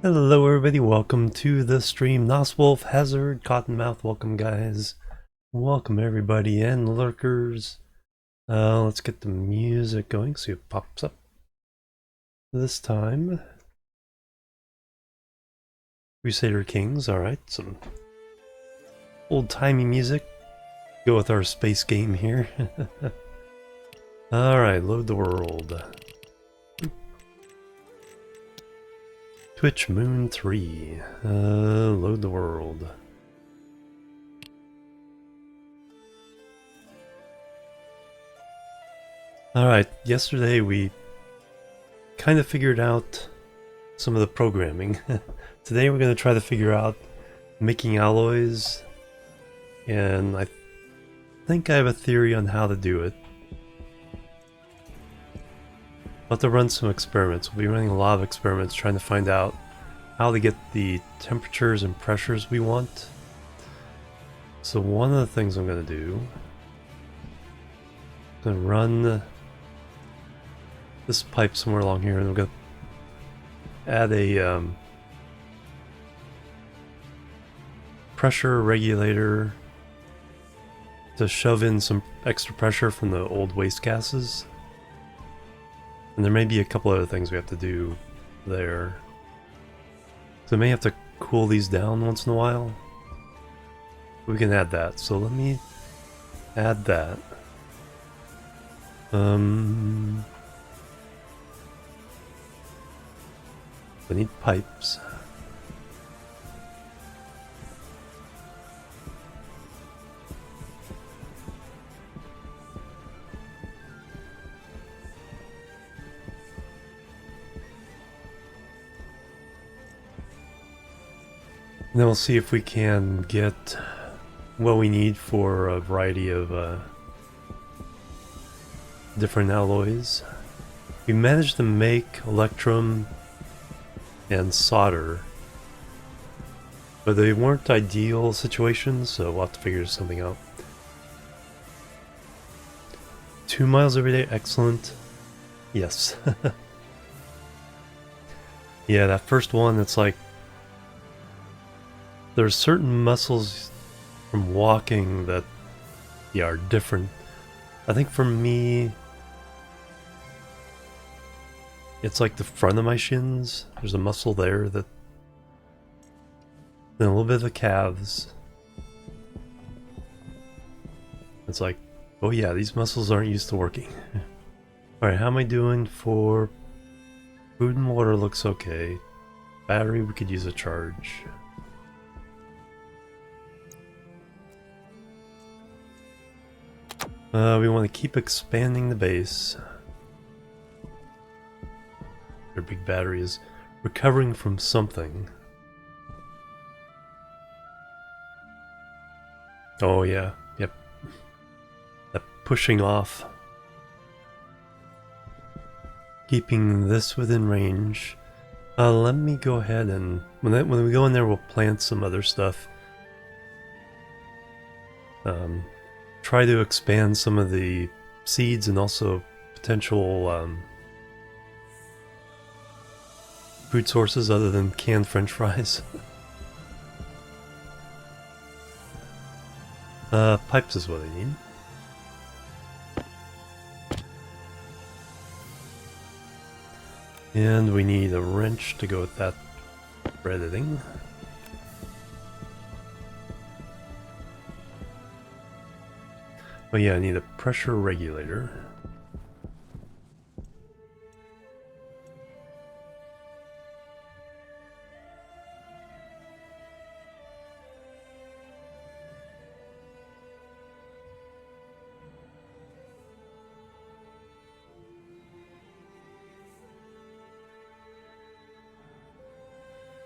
Hello everybody, welcome to the stream. Noswolf, Hazard, Cottonmouth, welcome guys. Welcome everybody and lurkers. Let's get the music going, see if it pops up. This time, Crusader Kings, alright, some old-timey music. Go with our space game here. Alright, load the world. Twitch Moon 3. Load the world. Alright, yesterday we kind of figured out some of the programming. Today we're going to try to figure out making alloys, and I think I have a theory on how to do it. I'll have to run some experiments. We'll be running a lot of experiments trying to find out how to get the temperatures and pressures we want. So one of the things I'm going to do, I'm going to run this pipe somewhere along here, and we're going to add a pressure regulator to shove in some extra pressure from the old waste gases. And there may be a couple other things we have to do there. So we may have to cool these down once in a while. We can add that. So let me add that. I need pipes. And then we'll see if we can get what we need for a variety of different alloys. We managed to make electrum and solder, but they weren't ideal situations, so we'll have to figure something out. 2 miles every day, excellent. Yes. Yeah, that first one, it's like there's certain muscles from walking that, yeah, are different. I think for me, it's like the front of my shins. There's a muscle there that, then a little bit of the calves. It's like, oh yeah, these muscles aren't used to working. Alright, how am I doing for food and water? Looks okay. Battery, we could use a charge. We want to keep expanding the base. Their big battery is recovering from something. Oh yeah, yep. That pushing off. Keeping this within range. Let me go ahead and when we go in there, we'll plant some other stuff. Try to expand some of the seeds and also potential food sources other than canned French fries. Pipes is what I need. And we need a wrench to go with that for editing. Oh yeah, I need a pressure regulator.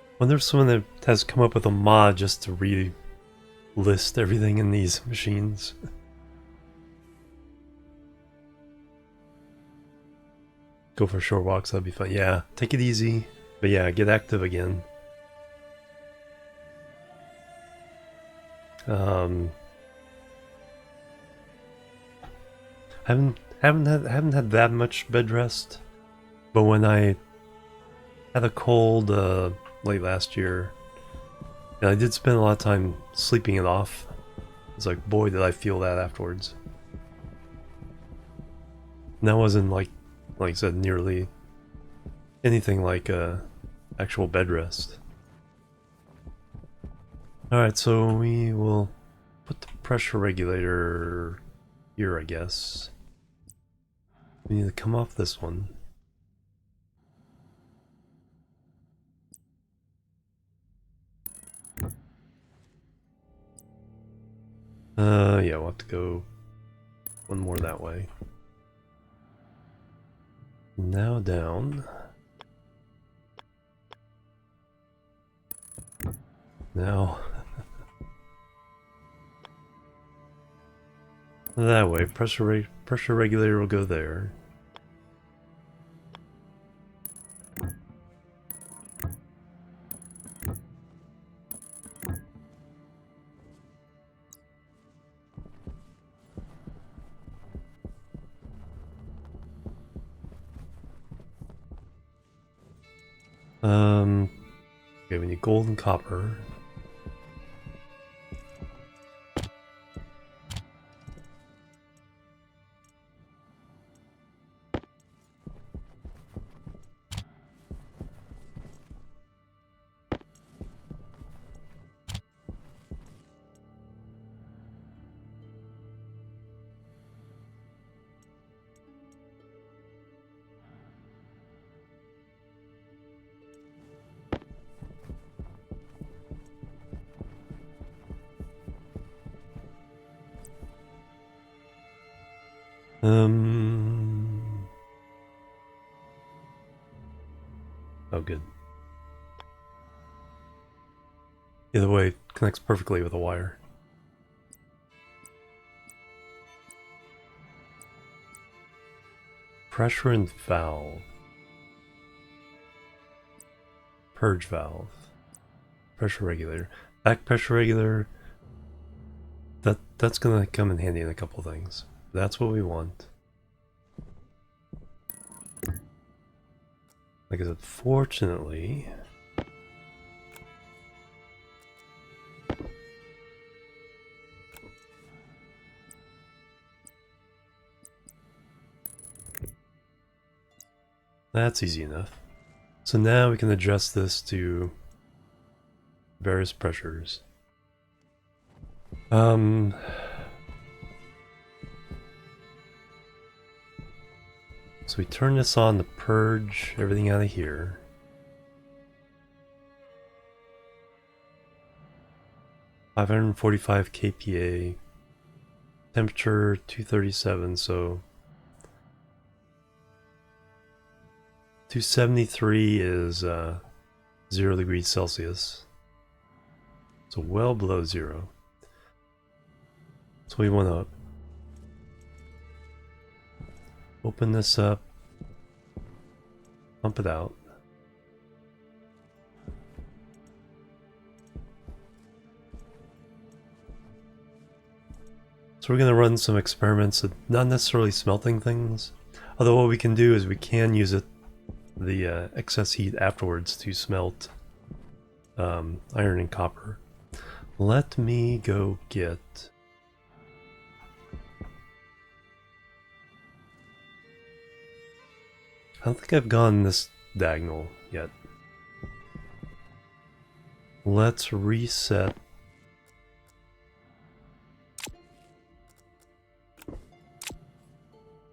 I wonder if someone that has come up with a mod just to re-list everything in these machines. Go for short walks, that'd be fun. Yeah, take it easy. But yeah, get active again. Haven't had that much bed rest, but when I had a cold late last year. And I did spend a lot of time sleeping it off. It's like, boy, did I feel that afterwards. And that wasn't like I said, nearly anything like actual bed rest. Alright, so we will put the pressure regulator here, I guess. We need to come off this one. Yeah, we'll have to go one more that way. Now down. Now that way. Pressure regulator will go there. Okay, we need gold and copper. Oh, good. Either way, it connects perfectly with a wire. Pressure and valve. Purge valve. Pressure regulator. Back pressure regulator. That's gonna come in handy in a couple things. That's what we want. Like I said, fortunately... That's easy enough. So now we can adjust this to various pressures. So we turn this on to purge everything out of here. (545 kPa), temperature 237, so 273 is 0 degrees Celsius, so well below zero. So we want to open this up, pump it out. So we're going to run some experiments, not necessarily smelting things, although what we can do is we can use the excess heat afterwards to smelt iron and copper. Let me go get... I don't think I've gone this diagonal yet. Let's reset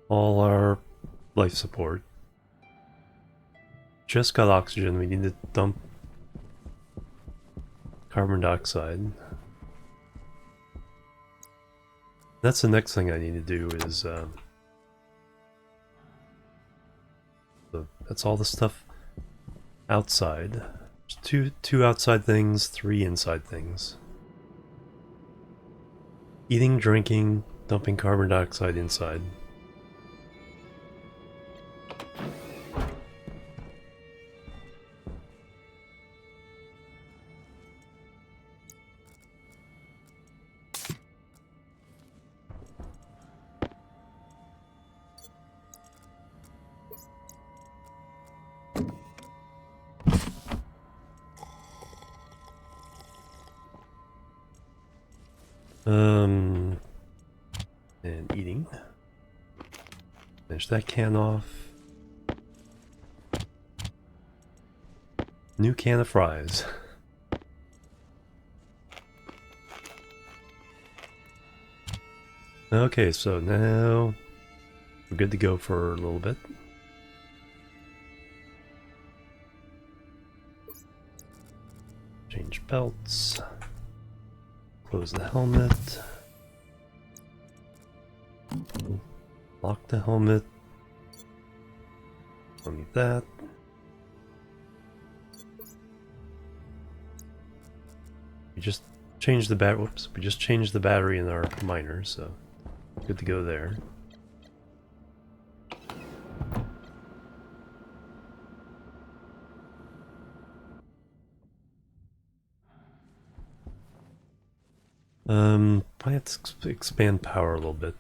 all our life support. Just got oxygen, we need to dump carbon dioxide. That's the next thing I need to do is that's all the stuff outside. There's two outside things, 3 inside things. Eating, drinking, dumping carbon dioxide inside. And eating. Finish that can off. New can of fries. Okay, so now we're good to go for a little bit. Change belts. Close the helmet. Lock the helmet. Don't need that. We just changed the we just changed the battery in our miner, so good to go there. Probably have to expand power a little bit.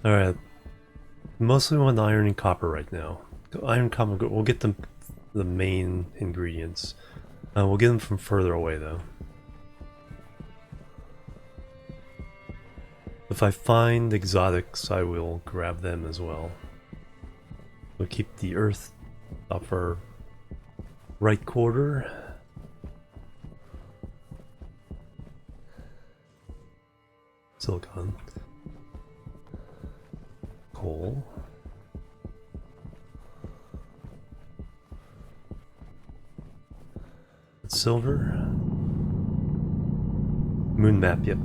Alright. Mostly want iron and copper right now. Iron, copper, we'll get the main ingredients. We'll get them from further away though. If I find exotics, I will grab them as well. We'll keep the earth up our right quarter. Silicon. Coal. Silver. Moon map, yep.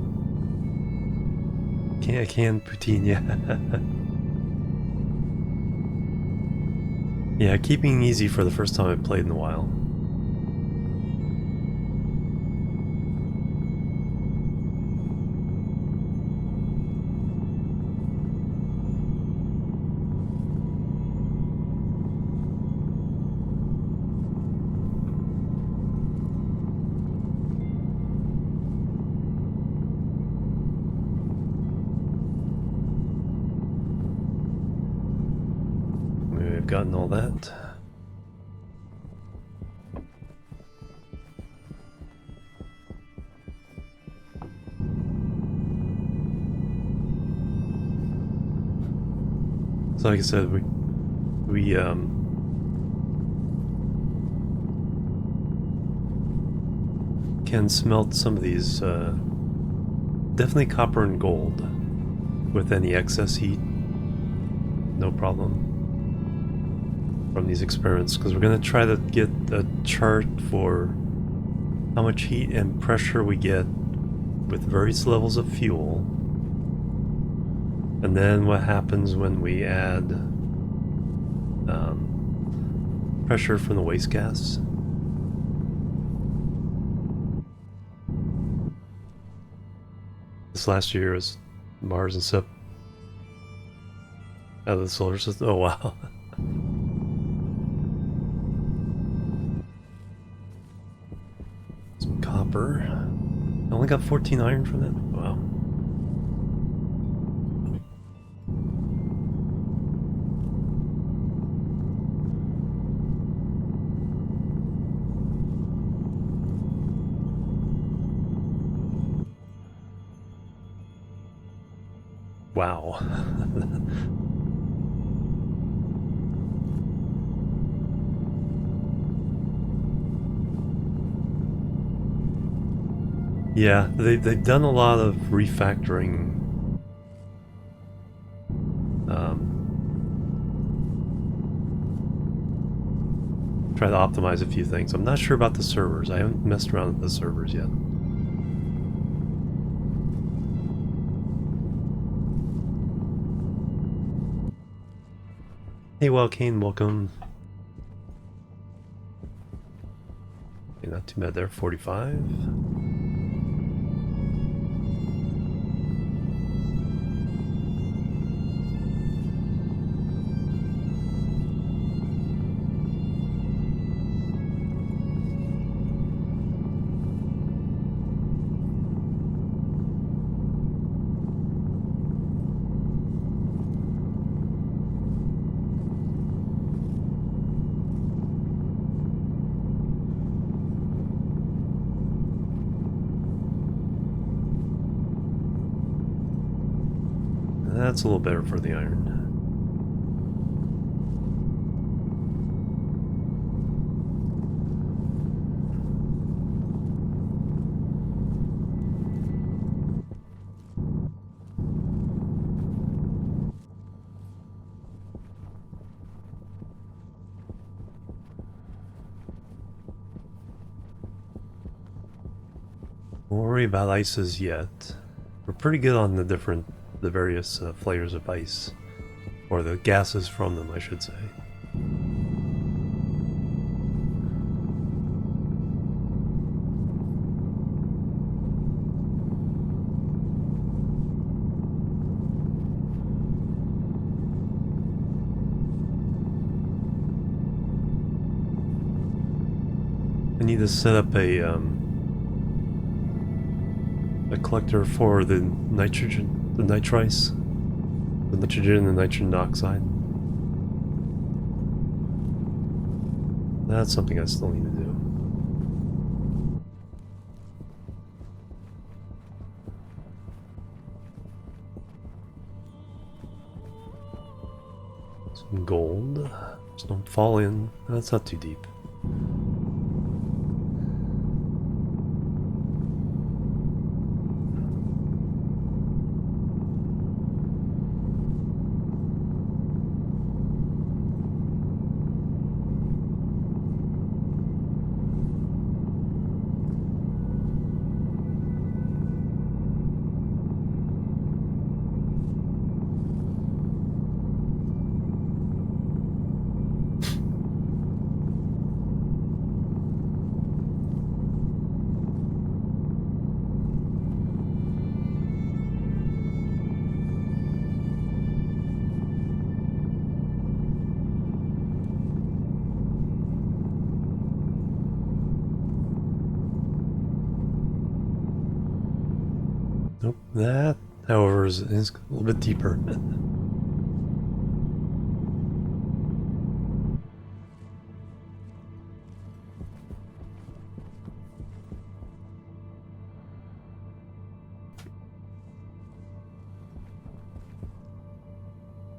Can poutine, yeah. Yeah, keeping easy for the first time I've played in a while. Gotten all that. So like I said, we can smelt some of these, definitely copper and gold with any excess heat, no problem. From these experiments, because we're going to try to get a chart for how much heat and pressure we get with various levels of fuel, and then what happens when we add pressure from the waste gas. This last year was Mars and stuff out of the solar system. Oh wow. Copper. I only got 14 iron from that? Wow. Wow. Yeah, they've done a lot of refactoring. Try to optimize a few things. I'm not sure about the servers. I haven't messed around with the servers yet. Hey, Wildcane, welcome. Okay, not too bad there. 45. That's a little better for the iron. Don't worry about ices yet. We're pretty good on the various flavors of ice. Or the gases from them, I should say. I need to set up a collector for the nitrogen, the nitrice, the nitrogen and the nitrogen oxide. That's something I still need to do. Some gold. Just don't fall in. That's not too deep. Nope, that, however, is a little bit deeper.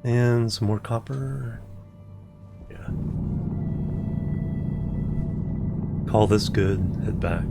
And some more copper. Yeah. Call this good, head back.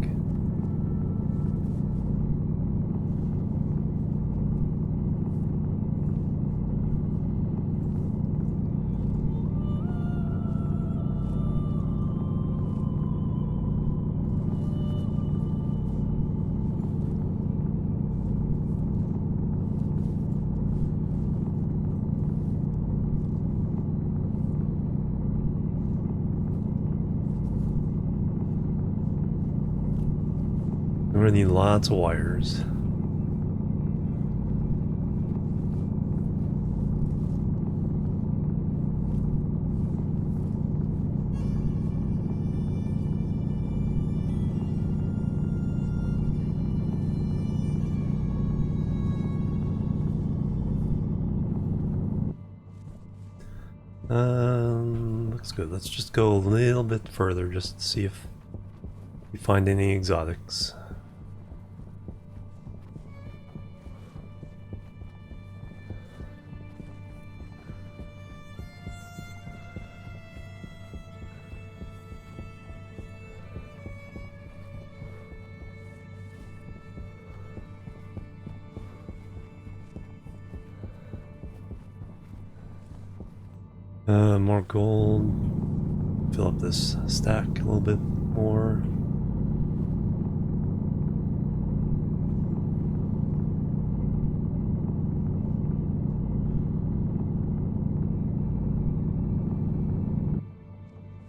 We're gonna need lots of wires. Looks good. Let's just go a little bit further just to see if we find any exotics. More gold. Fill up this stack a little bit more.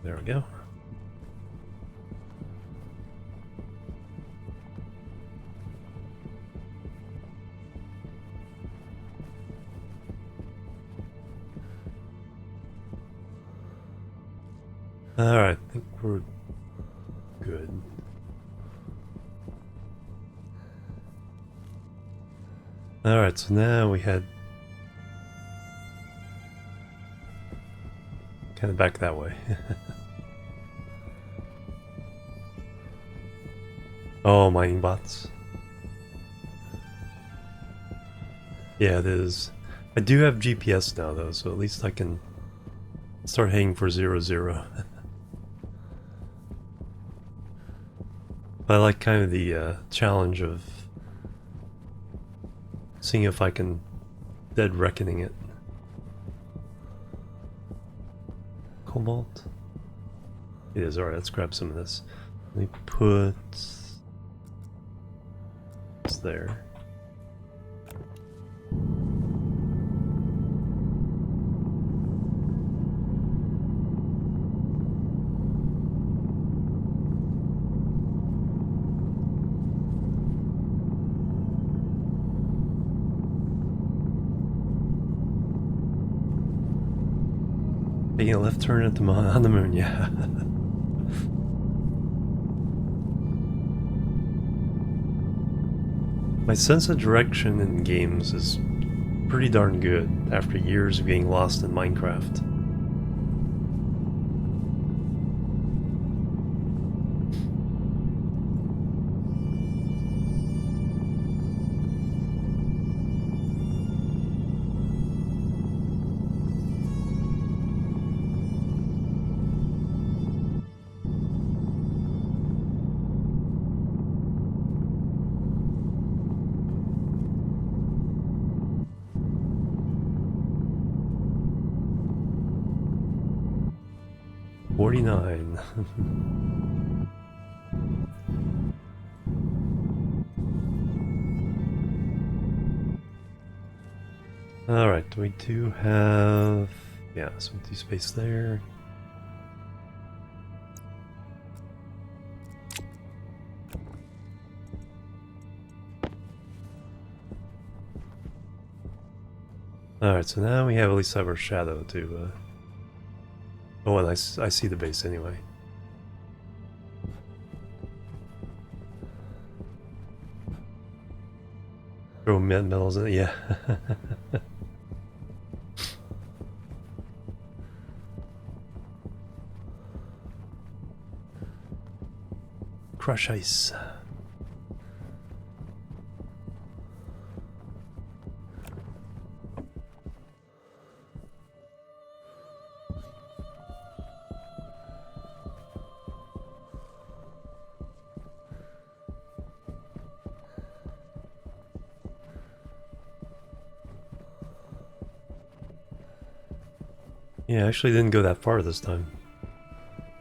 There we go. Alright, I think we're good. Alright, so now we head kind of back that way. Oh, mining bots. Yeah, it is. I do have GPS now though, so at least I can start heading for 0-0. I like kind of the challenge of seeing if I can dead reckoning it. Cobalt? It is. Alright, let's grab some of this. Let me put this there. Taking a left turn at the on the moon, yeah. My sense of direction in games is pretty darn good after years of getting lost in Minecraft. $49. Alright, we do have... yeah, some empty space there. Alright, so now we have at least have our shadow to... oh, and I see the base anyway. Throw metals in it, yeah. Crush ice. Yeah, I actually didn't go that far this time.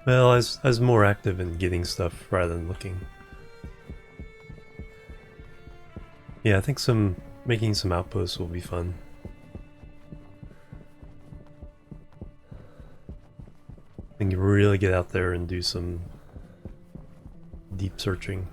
Well, I was more active in getting stuff rather than looking. Yeah, I think making some outposts will be fun. I think you really get out there and do some deep searching.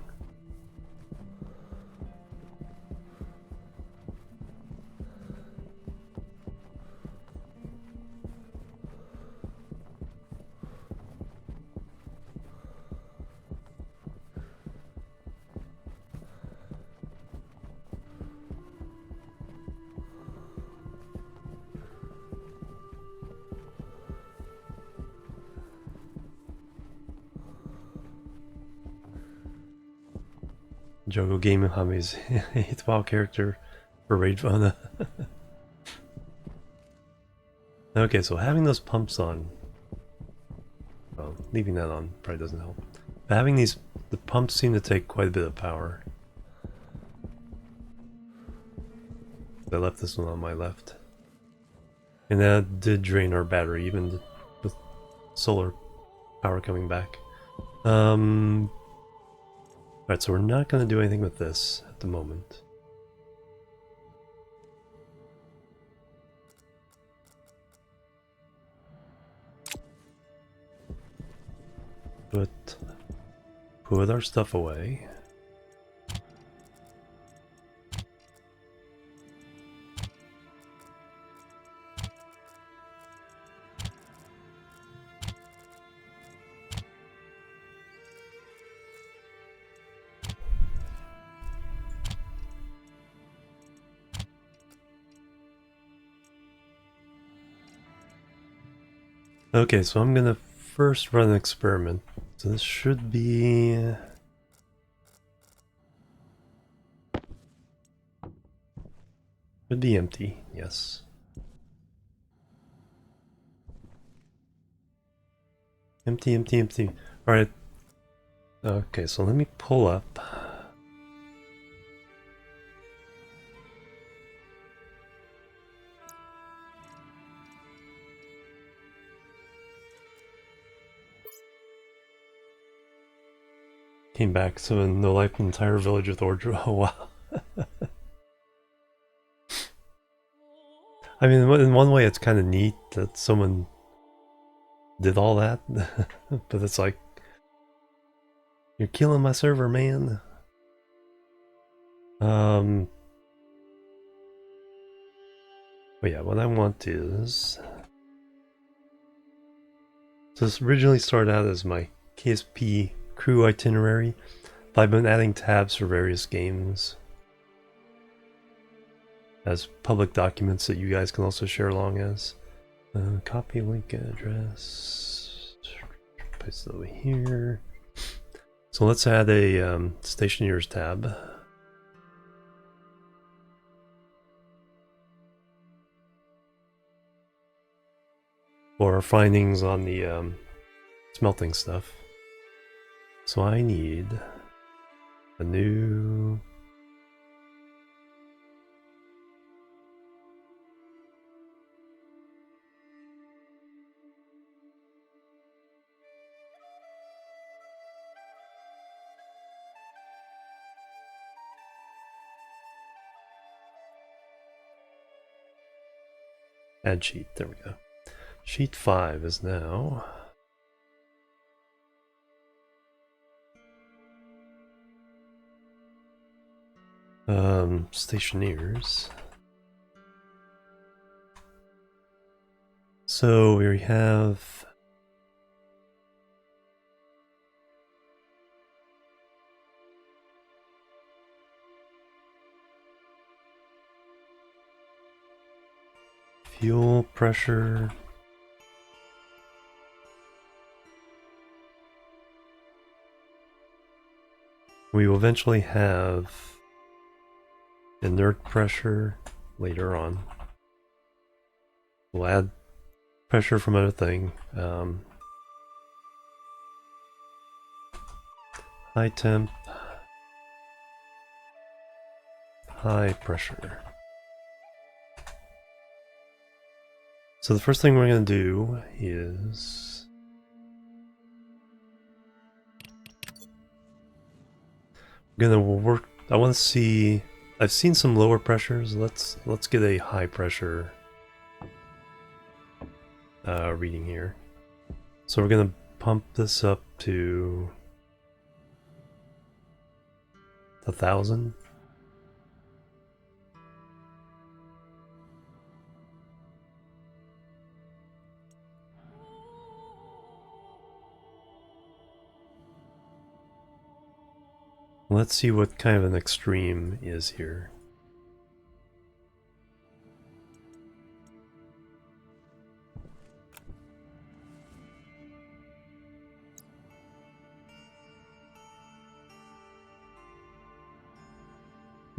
Jogo Game Hami's hit wild character for Rage Fauna. Okay, so having those pumps on, well, leaving that on probably doesn't help. But having the pumps seem to take quite a bit of power. I left this one on my left. And that did drain our battery, even with solar power coming back. Alright, so we're not going to do anything with this at the moment. Put our stuff away. Okay, so I'm gonna first run an experiment. So this should be... empty, yes. empty, empty, empty. Alright. Okay, so let me pull up. Came back, so in no life, an entire village with order. Oh wow. I mean, in one way it's kind of neat that someone did all that, but it's like, you're killing my server, man. But yeah, what I want is... So this originally started out as my KSP crew itinerary, but I've been adding tabs for various games as public documents that you guys can also share along as. Copy link address, paste it over here. So let's add a Stationeers tab. For our findings on the smelting stuff. So I need a new... Add sheet, there we go. Sheet 5 is now... Stationeers. So we have... Fuel pressure. We will eventually have inert pressure later on. We'll add pressure from other thing. High temp, high pressure. So the first thing we're going to do is we're going to work. I want to see. I've seen some lower pressures. Let's get a high pressure reading here. So we're going to pump this up to 1,000. Let's see what kind of an extreme is here.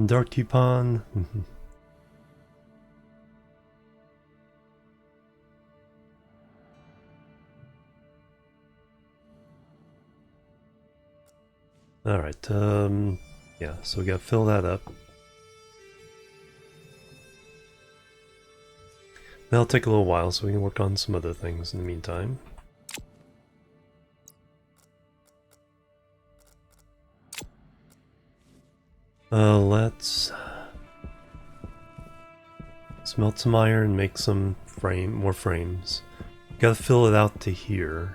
Dark coupon. Alright, yeah, so we gotta fill that up. That'll take a little while, so we can work on some other things in the meantime. Let's smelt some iron, make some more frames. Gotta fill it out to here.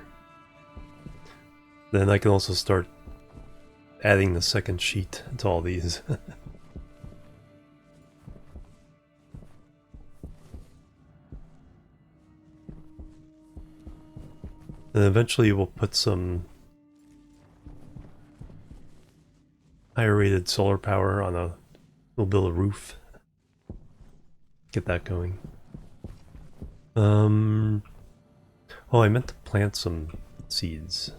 Then I can also start adding the second sheet to all these. And eventually we'll put some higher rated solar power on a... We'll build a roof. Get that going. Oh, I meant to plant some seeds.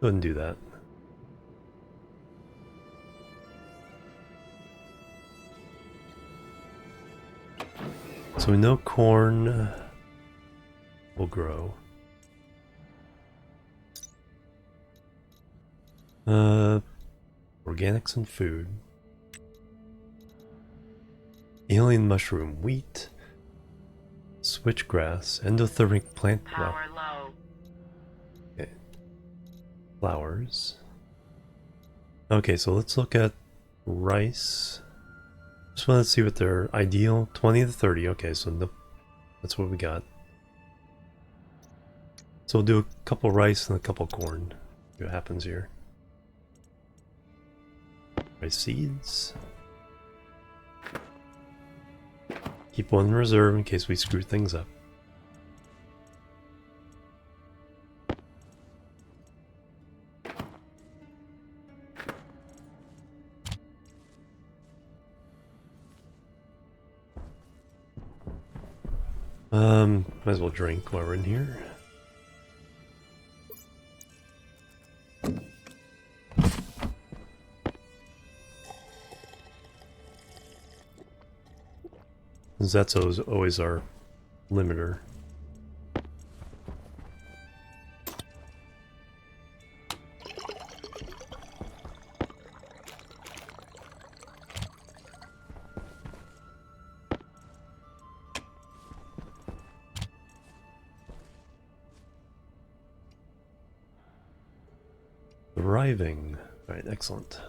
Go ahead and do that. so we know corn will grow. Organics and food. Alien mushroom, wheat, switchgrass, endothermic plant. Power low. Okay. Flowers. Okay, so let's look at rice. Just want to see what their ideal 20 to 30. Okay, so that's what we got. So we'll do a couple rice and a couple corn. See what happens here. Rice seeds. Keep one in reserve in case we screw things up. Might as well drink while we're in here. That's always our limiter. Arriving. Alright, excellent.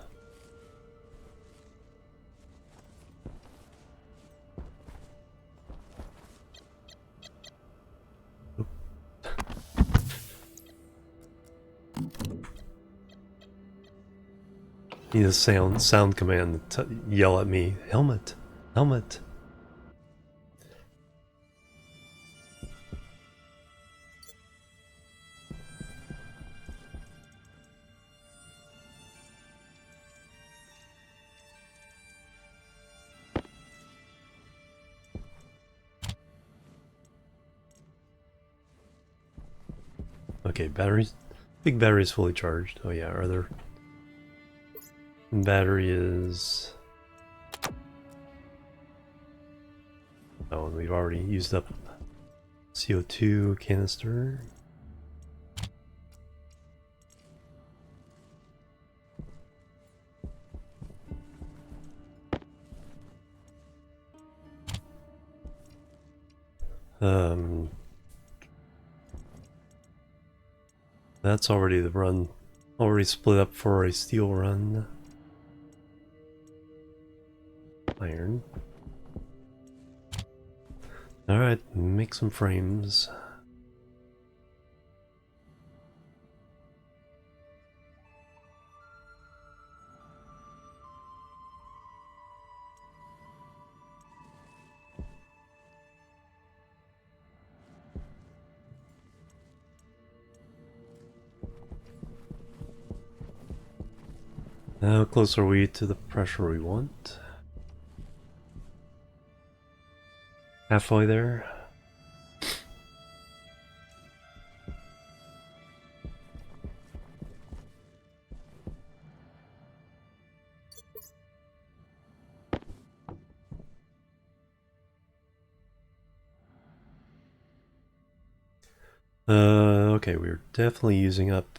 Need a sound command to yell at me. Helmet! Helmet! Okay, batteries. Big battery is fully charged. Oh yeah, are there... Battery is... Oh, and we've already used up CO2 canister. That's already the run. Already split up for a steel run. Iron. Alright, make some frames. How close are we to the pressure we want? Halfway there. Okay, we're definitely using up.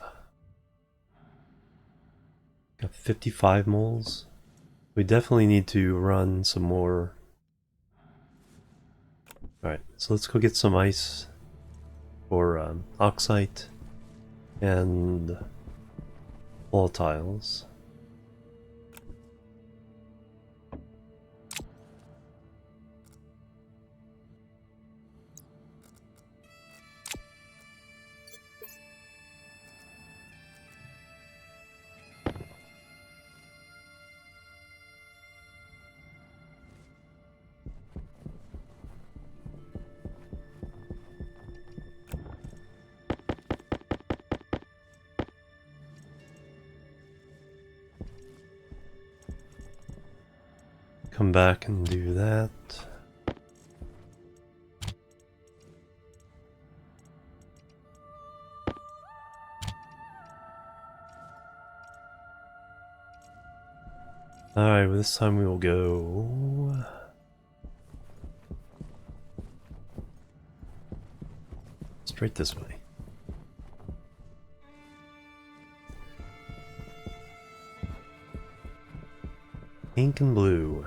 Got 55 moles. We definitely need to run some more. Alright, so let's go get some ice for oxide and volatiles. Come back and do that. Alright, well, this time we will go Straight this way. Pink and blue.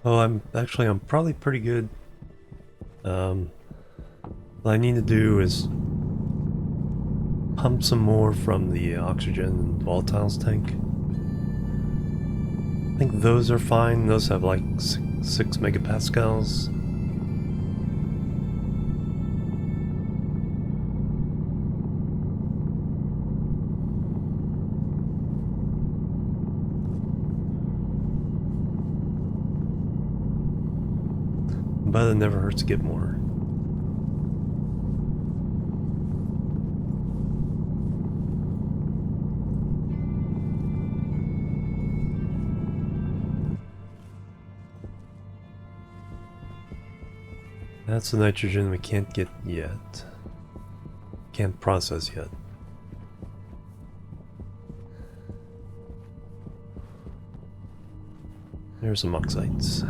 Oh, I'm probably pretty good. What I need to do is pump some more from the oxygen and volatiles tank. I think those are fine. Those have like 6 megapascals. But it never hurts to get more. That's the nitrogen we can't get yet. Can't process yet. There's some oxides.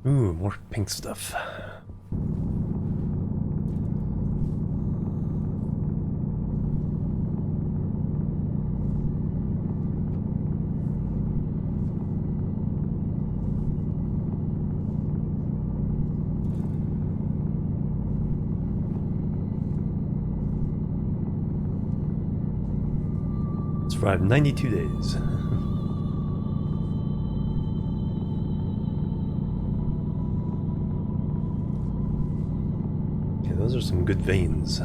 Ooh, more pink stuff. Survived 92 days. Those are some good veins.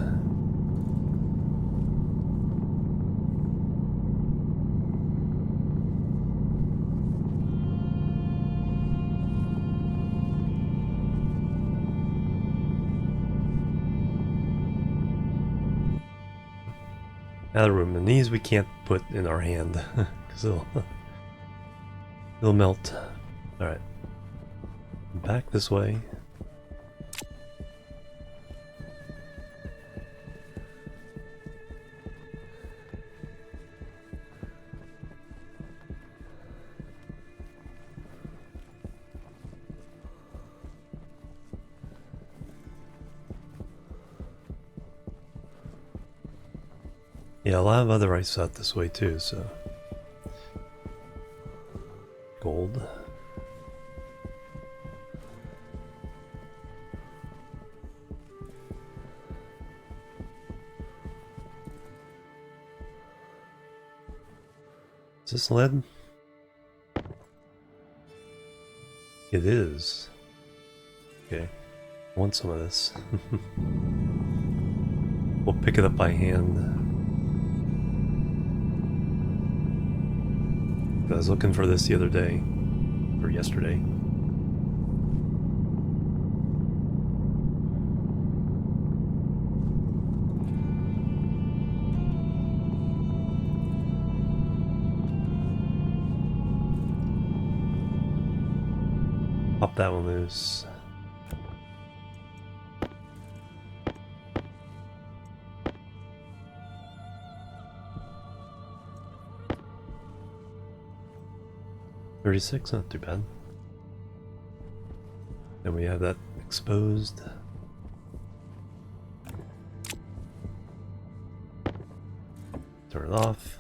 Out of room, and these we can't put in our hand because it'll melt. All right, back this way. Yeah, a lot of other ice out this way too, so. Gold. Is this lead? It is. Okay. I want some of this. We'll pick it up by hand. I was looking for this the other day, or yesterday. pop that one loose. $36, not too bad. Then we have that exposed. Turn it off.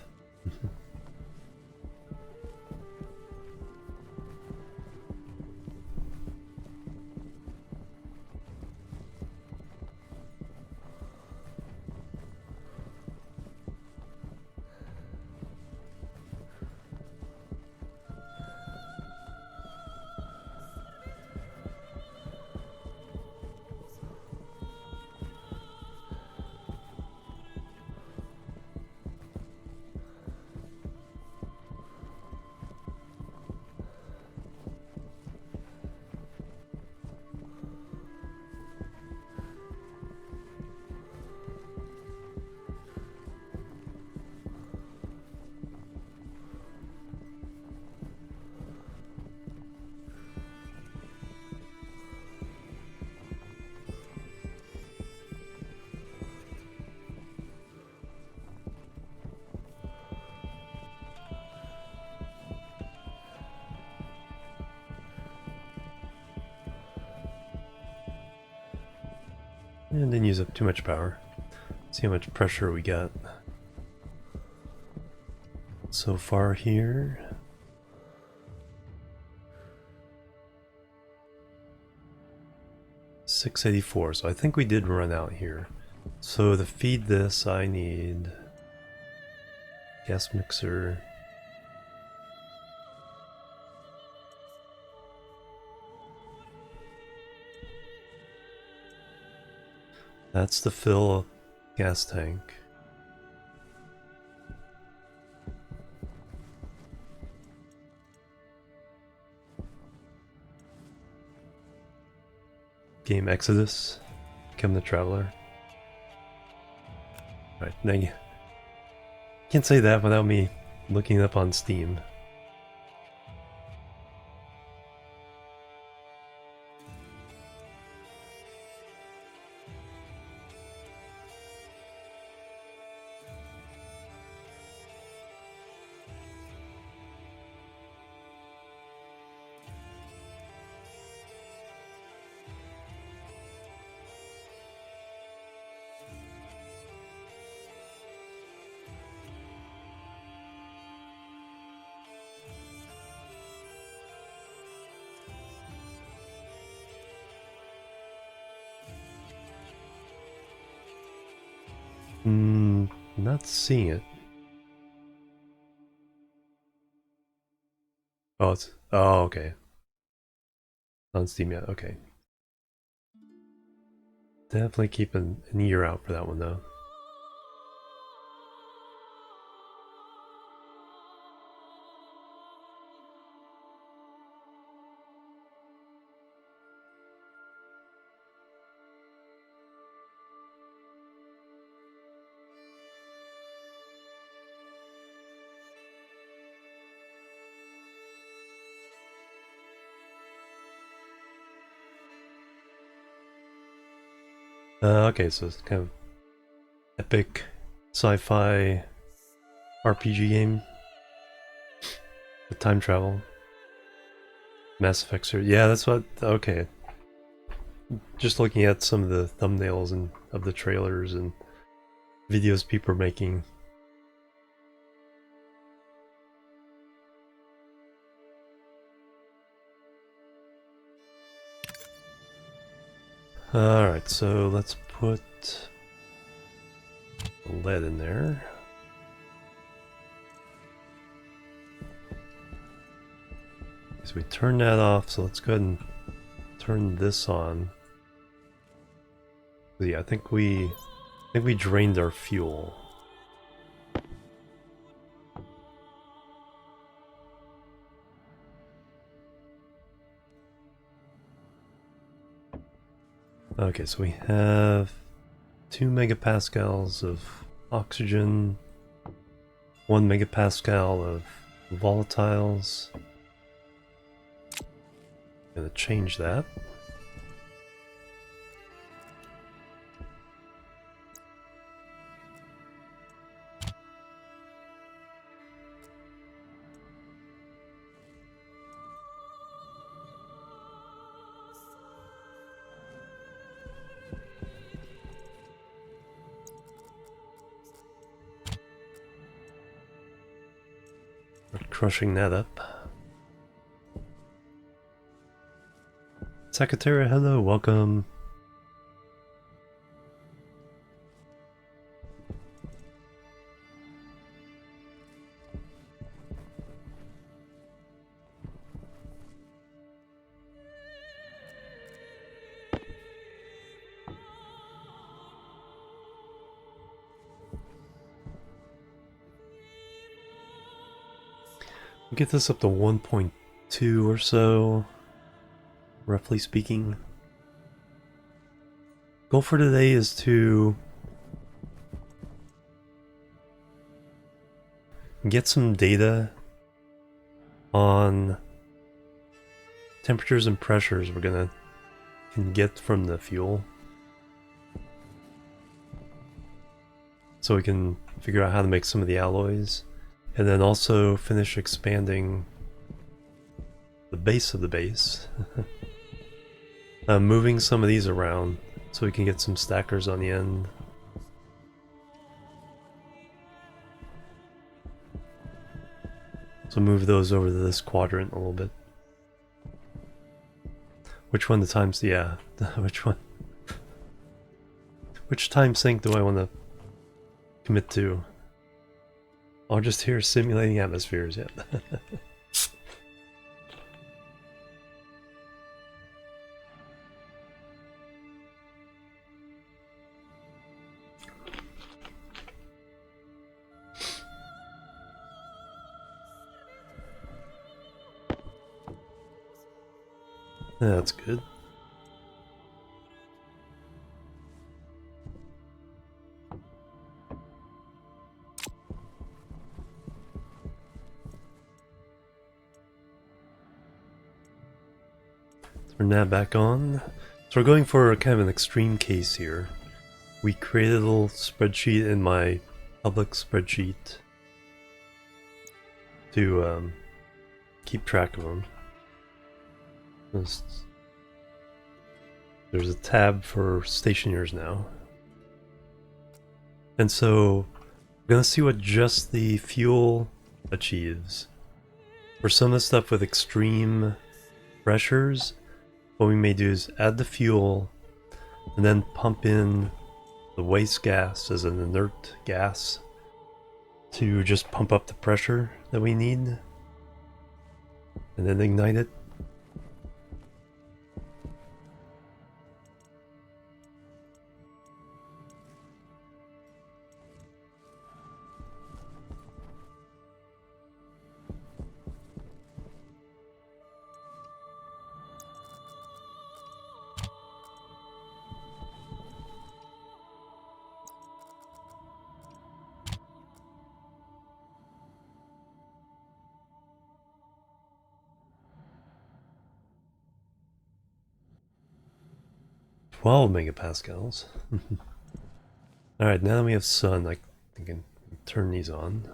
And didn't use up too much power. Let's see how much pressure we got so far here. $684, so I think we did run out here. So to feed this, I need gas mixer. That's to fill a gas tank. Game Exodus. Become the Traveler. Right, now you can't say that without me looking it up on Steam. Not seeing it. Oh, it's... Oh, okay. Not on Steam yet, okay. Definitely keep an ear out for that one, though. Okay, so it's kind of epic sci-fi RPG game with time travel. Mass Effect series. Yeah, that's what... Okay. Just looking at some of the thumbnails and of the trailers and videos people are making. Alright, so let's put lead in there. So we turn that off, so let's go ahead and turn this on. So yeah, I think we drained our fuel. Okay, so we have 2 megapascals of oxygen, 1 megapascal of volatiles. Gonna change that. Crushing that up. Secretary, hello, welcome. Get this up to 1.2 or so, roughly speaking. Goal for today is to get some data on temperatures and pressures we're can get from the fuel, so we can figure out how to make some of the alloys. And then also finish expanding the base of the base. Moving some of these around so we can get some stackers on the end. So move those over to this quadrant a little bit. Which one the times? Yeah, which one? Which time sync do I want to commit to? I'll just hear simulating atmospheres yet. That's good. Turn that back on. So we're going for kind of an extreme case here. We created a little spreadsheet in my public spreadsheet to keep track of them. There's a tab for Stationeers now. And so we're gonna see what just the fuel achieves. For some of the stuff with extreme pressures, what we may do is add the fuel and then pump in the waste gas as an inert gas to just pump up the pressure that we need, and then ignite it. Twelve megapascals. Alright, now that we have sun, I can turn these on.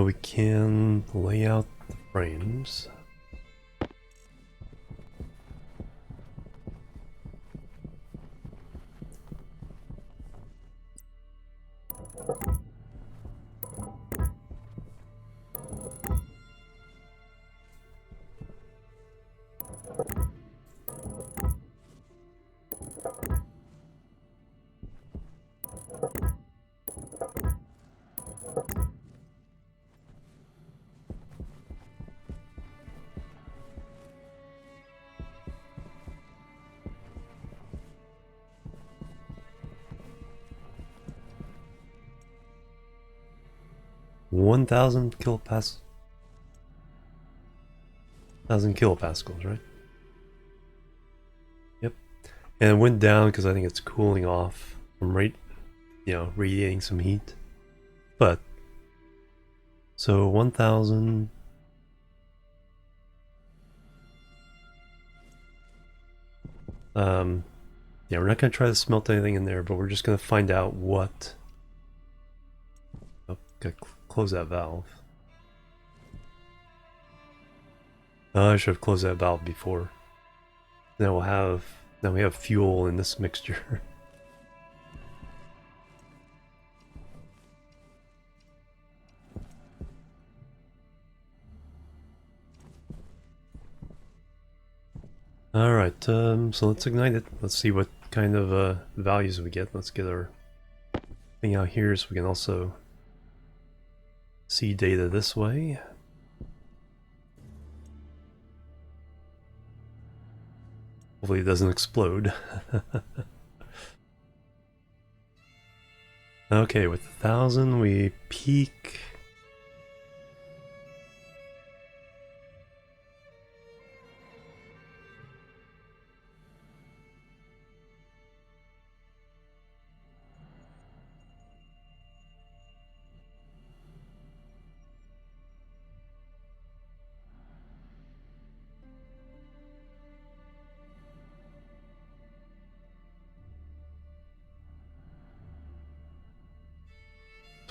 We can lay out the frames. 1,000 kilopascals, right? Yep. And it went down because I think it's cooling off from radiating some heat. But so 1,000. Yeah, we're not going to try to smelt anything in there, but we're just going to find out what... Oh, gotta close that valve. Oh, I should have closed that valve before. Now we have fuel in this mixture. Alright, so let's ignite it. Let's see what kind of values we get. Let's get our thing out here so we can also see data this way. Hopefully it doesn't explode. Okay, with 1,000 we peak...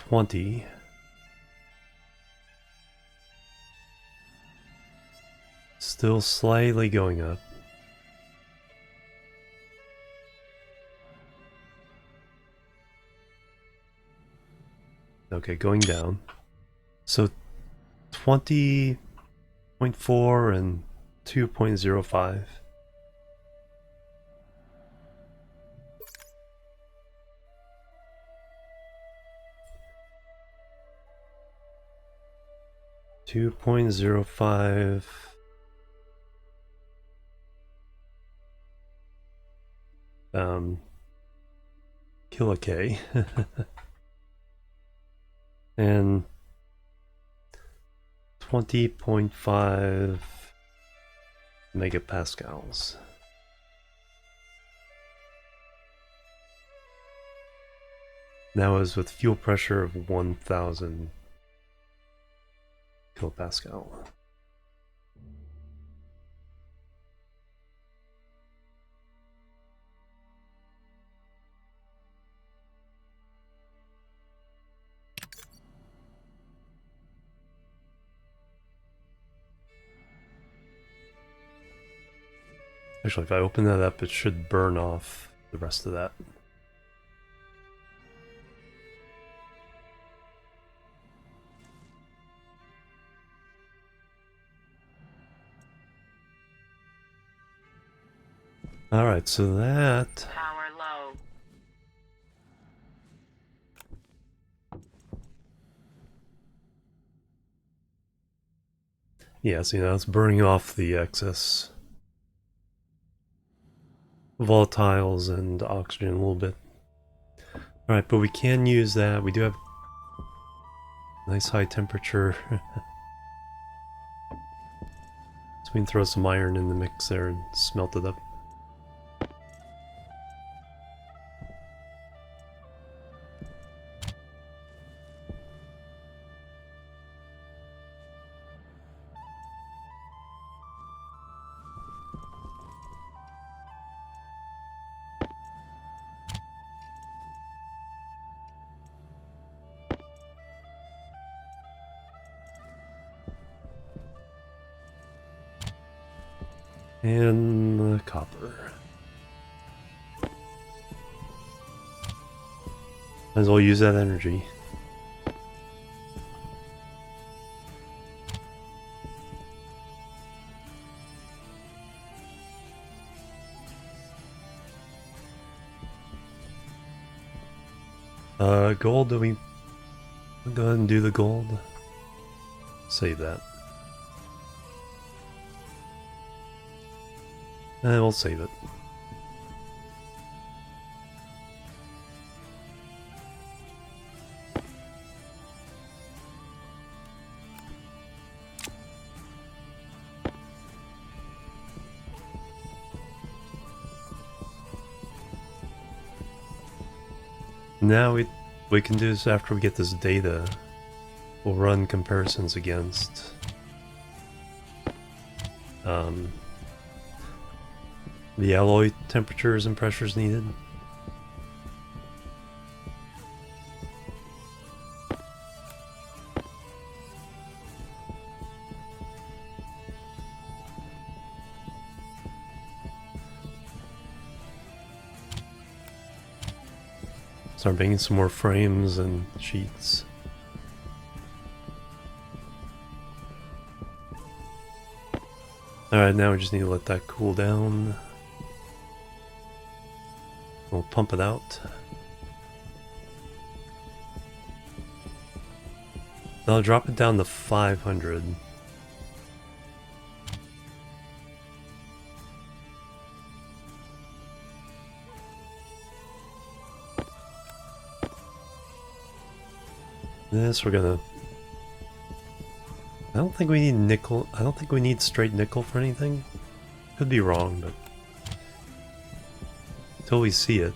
$20. Still slightly going up. Okay, going down. So 20.4 and 2.05. .05 kilo-K and 20.5 megapascals. That was with fuel pressure of 1,000 kilopascal. Actually, if I open that up, it should burn off the rest of that. Alright, so that... Power low. Yeah, so it's burning off the excess volatiles and oxygen a little bit. Alright, but we can use that. We do have nice high temperature. So we can throw some iron in the mix there and smelt it up. And the copper. Might as well use that energy. Gold, do we go ahead and do the gold? Save that. And we'll save it. Now we can do this after we get this data. We'll run comparisons against the alloy temperatures and pressures needed. Start making some more frames and sheets. Alright, now we just need to let that cool down. We'll pump it out. I'll drop it down to 500. This we're gonna... I don't think we need nickel. I don't think we need straight nickel for anything. Could be wrong, but until we see it.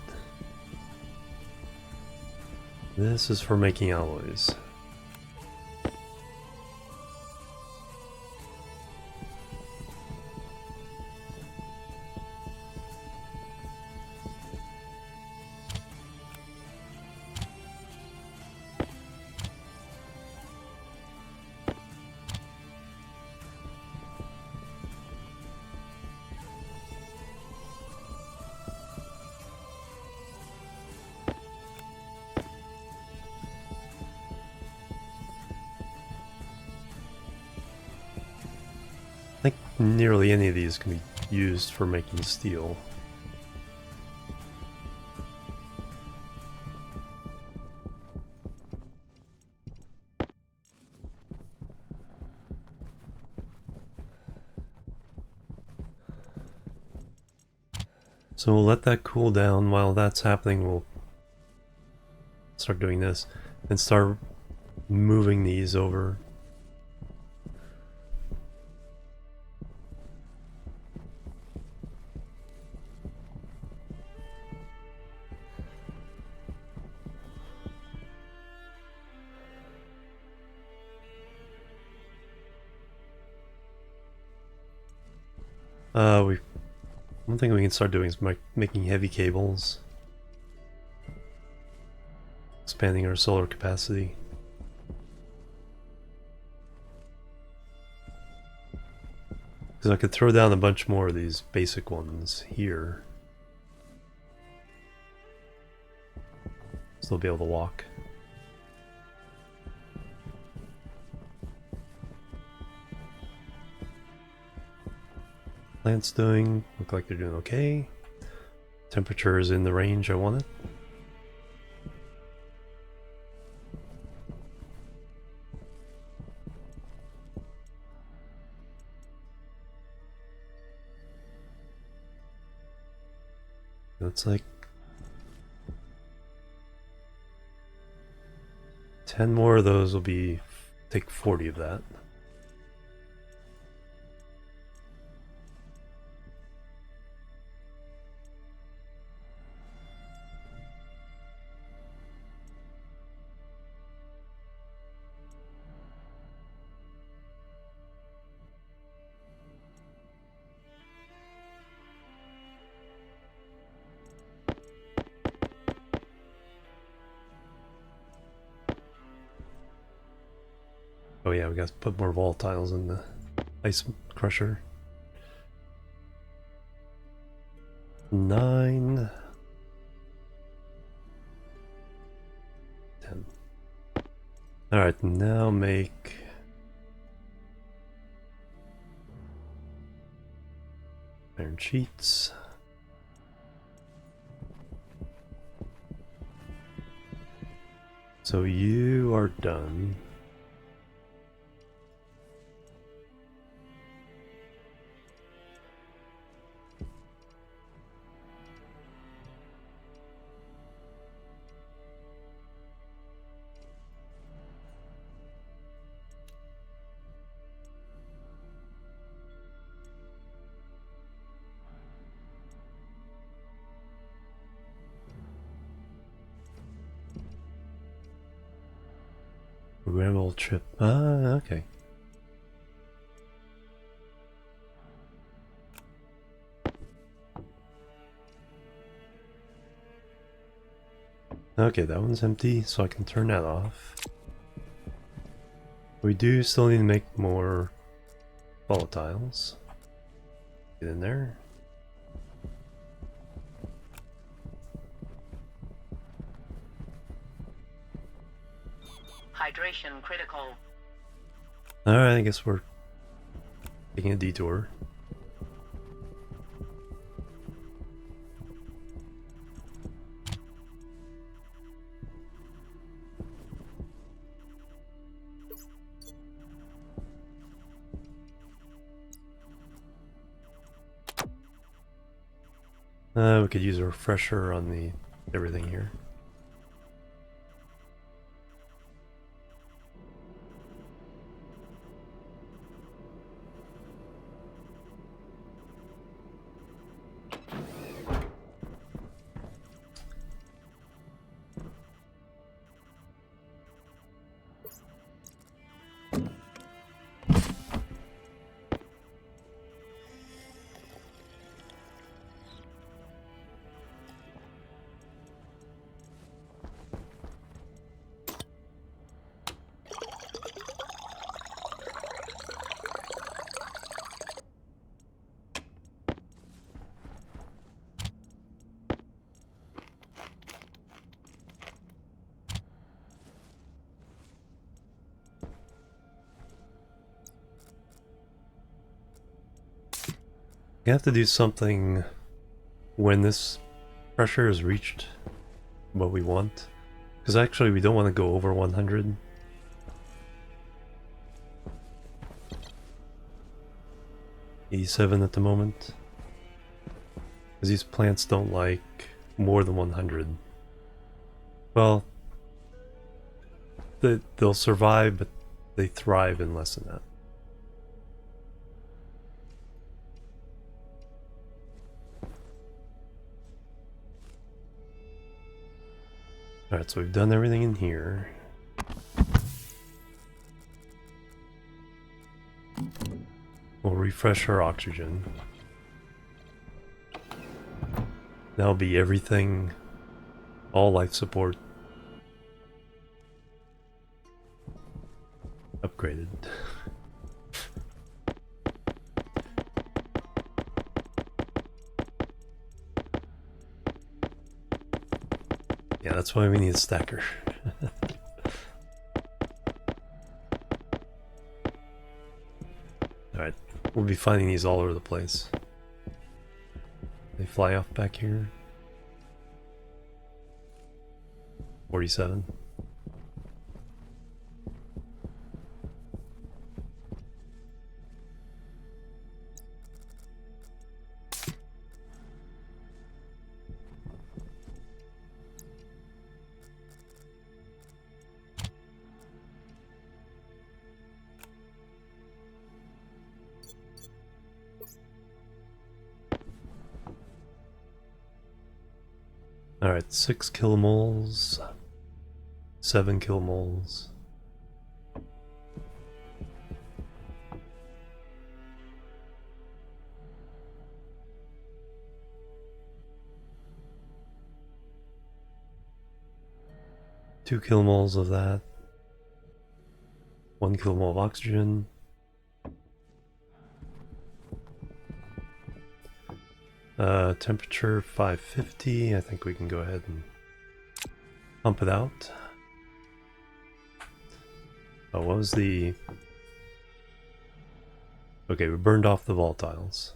This is for making alloys. I think nearly any of these can be used for making steel. So we'll let that cool down. While that's happening, we'll start doing this and start moving these over. One thing we can start doing is making heavy cables. Expanding our solar capacity. Because I could throw down a bunch more of these basic ones here. So they'll be able to walk. Plants look like they're doing okay. Temperature is in the range I wanted. Looks like 10 more of those will take 40 of that. Oh yeah, we got to put more volatiles in the ice crusher. 9, 10. Alright, now make iron sheets. So you are done. Programmable chip. Ah, okay. Okay, that one's empty, so I can turn that off. We do still need to make more volatiles. Get in there. Hydration critical. Alright, I guess we're taking a detour. We could use a refresher on the everything here. We have to do something when this pressure has reached what we want. Because actually we don't want to go over 100. $87 at the moment. Because these plants don't like more than 100. Well, they'll survive, but they thrive in less than that. Alright, so we've done everything in here. We'll refresh our oxygen. That'll be everything, all life support upgraded. Yeah, that's why we need a stacker. Alright, we'll be finding these all over the place. They fly off back here. 47. Alright, 6 kilomoles, 7 kilomoles. Two kilomoles of that. 1 kilomole of oxygen. Temperature 550. I think we can go ahead and pump it out. Oh, what was the... Okay, we burned off the volatiles.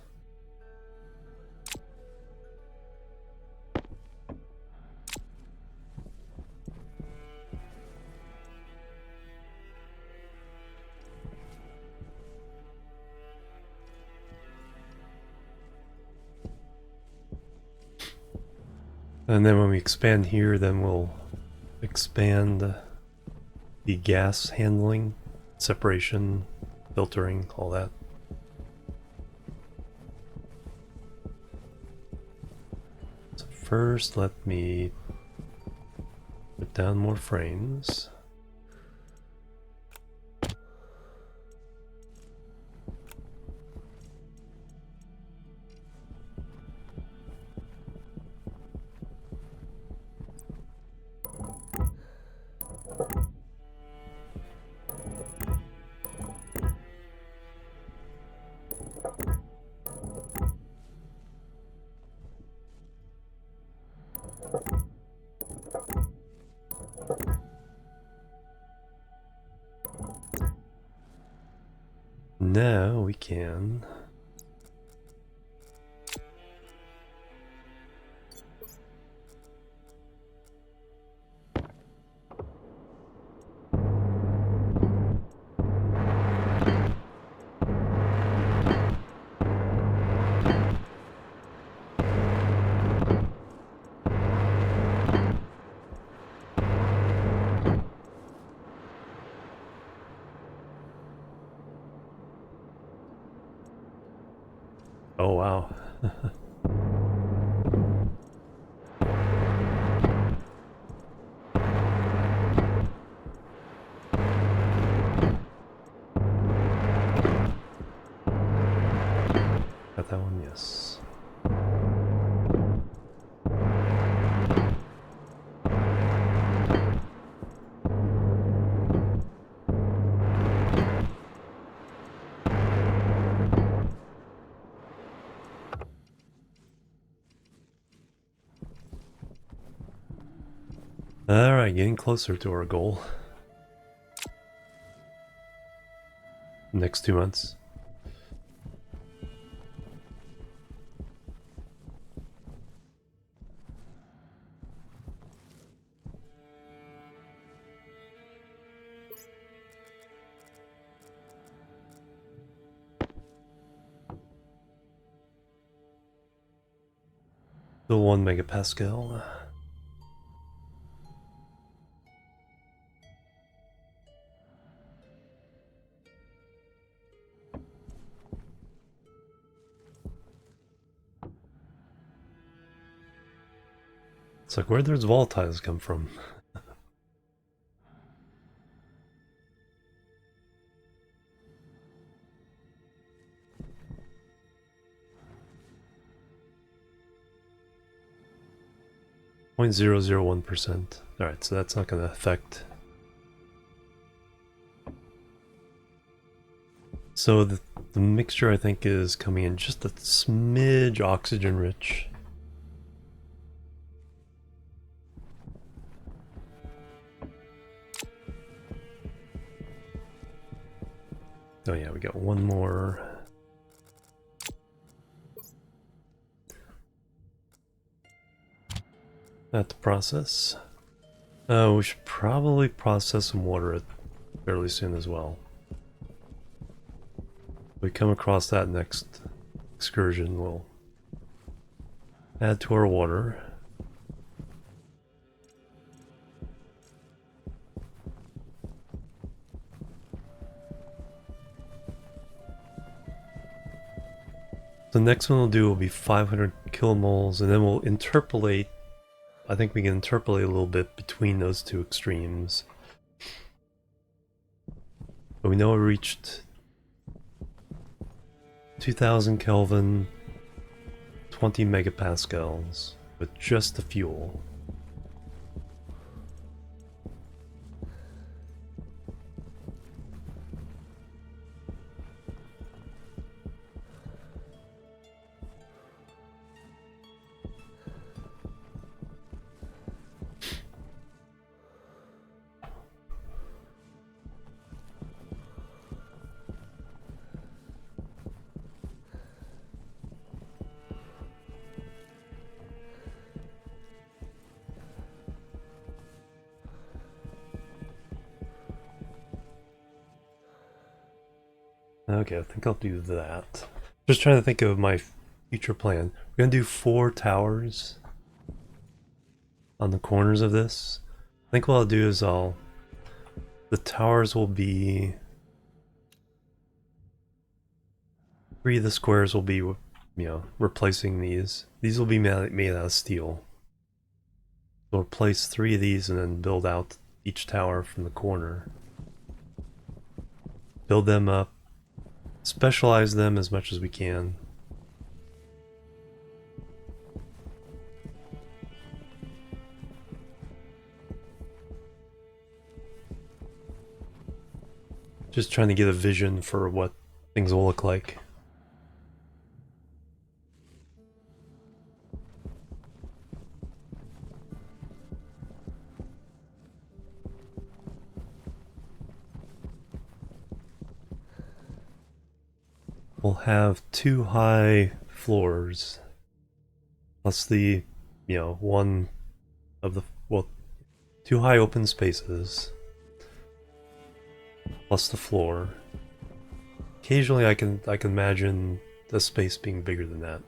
And then when we expand here, then we'll expand the gas handling, separation, filtering, all that. So first, let me put down more frames. now we can oh wow. Got that one, yes. Alright, getting closer to our goal. Next 2 months. Still 1 megapascal. It's like, where'd those volatiles come from? 0.001%. Alright, so that's not going to affect. So the mixture, I think, is coming in just a smidge oxygen rich. Oh yeah, we got one more. That to process. We should probably process some water fairly soon as well. If we come across that next excursion, we'll add to our water. The next one we'll do will be 500 kilomoles, and then we'll interpolate. I think we can interpolate a little bit between those two extremes. But we know we reached 2000 Kelvin, 20 megapascals with just the fuel. Okay, I think I'll do that. Just trying to think of my future plan. We're gonna do 4 towers on the corners of this. I think what I'll do is the towers will be 3 of the squares will be, you know, replacing these. These will be made out of steel. We'll replace 3 of these and then build out each tower from the corner. Build them up. Specialize them as much as we can. Just trying to get a vision for what things will look like. we'll have 2 high floors, plus the, one of the, well, 2 high open spaces, plus the floor. Occasionally I can imagine the space being bigger than that.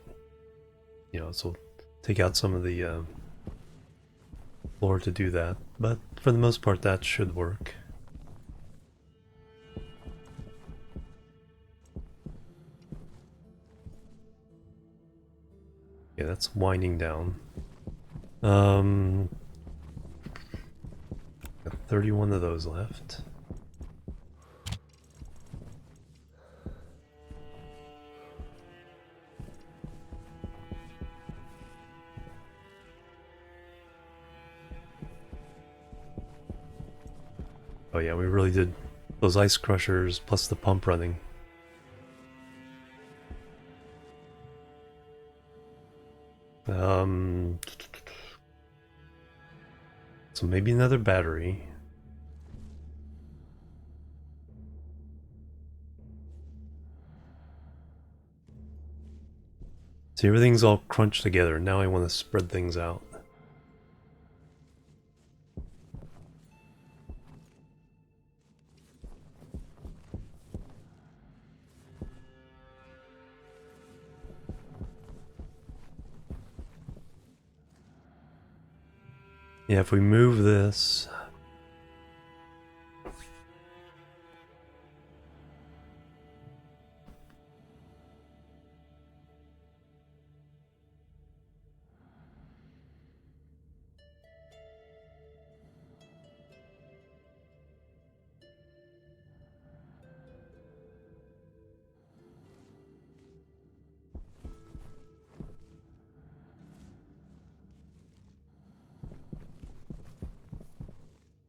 So take out some of the floor to do that, but for the most part that should work. Yeah, that's winding down. Got 31 of those left. Oh yeah, we really did those ice crushers plus the pump running. So maybe another battery. See, everything's all crunched together. Now I want to spread things out. Yeah, if we move this...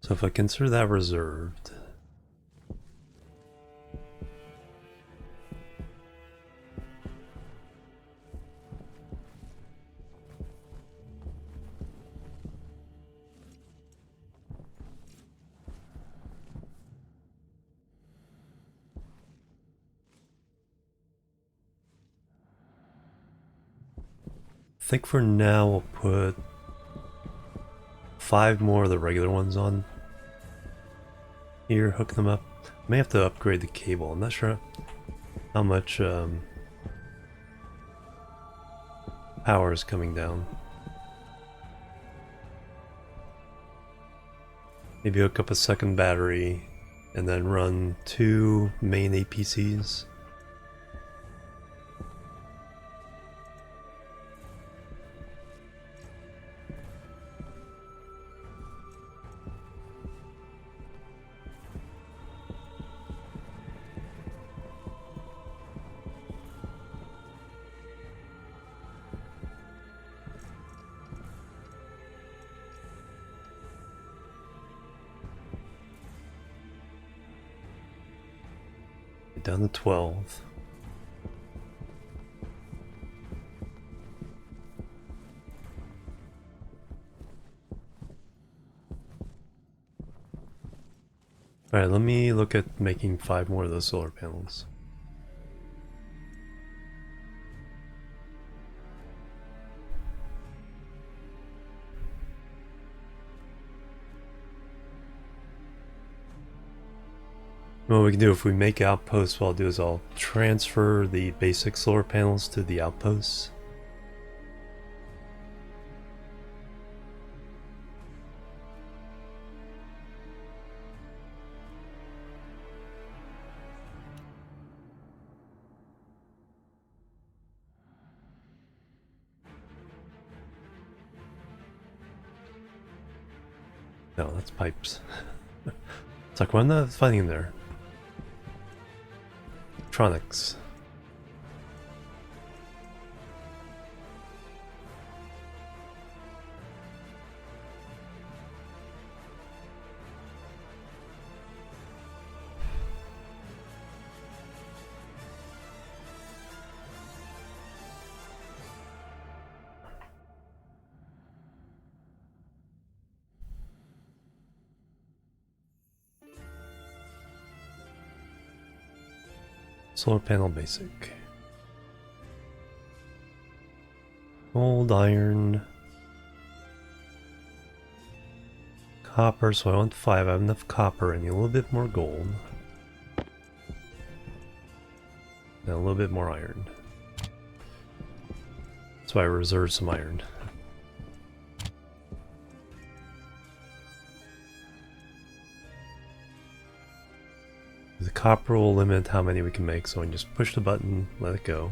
So if I consider that reserved... I think for now we'll put 5 more of the regular ones on here, hook them up. May have to upgrade the cable. I'm not sure how much power is coming down. Maybe hook up a second battery and then run 2 main APCs. Down to 12. Alright, let me look at making 5 more of those solar panels. What we can do if we make outposts, what I'll do is I'll transfer the basic solar panels to the outposts. No, that's pipes. It's like, why not finding them there? Electronics. Solar panel basic. Gold, iron, copper, so I want 5. I have enough copper. I need a little bit more gold. And a little bit more iron. That's why I reserved some iron. The copper will limit how many we can make, so I can just push the button, let it go.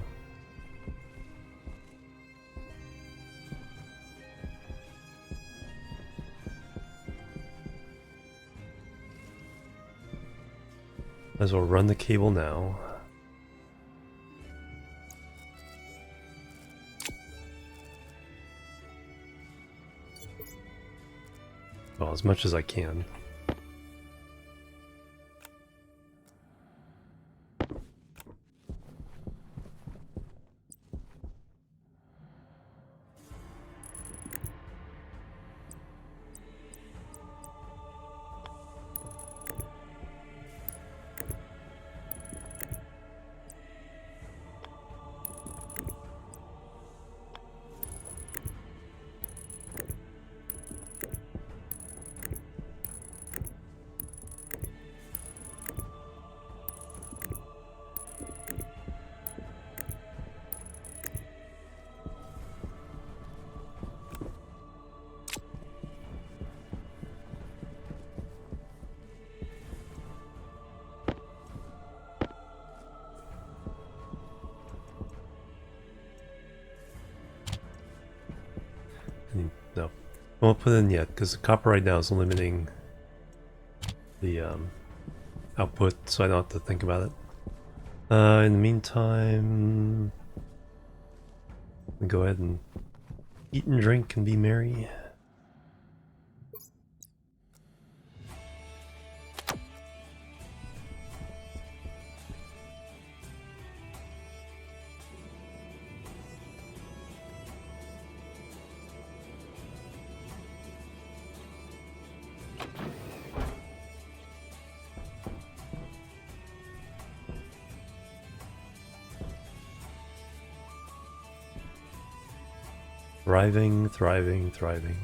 Might as well run the cable now. Well, as much as I can. No, I won't put it in yet because the copper right now is limiting the output, so I don't have to think about it. In the meantime, go ahead and eat and drink and be merry. Thriving, thriving, thriving.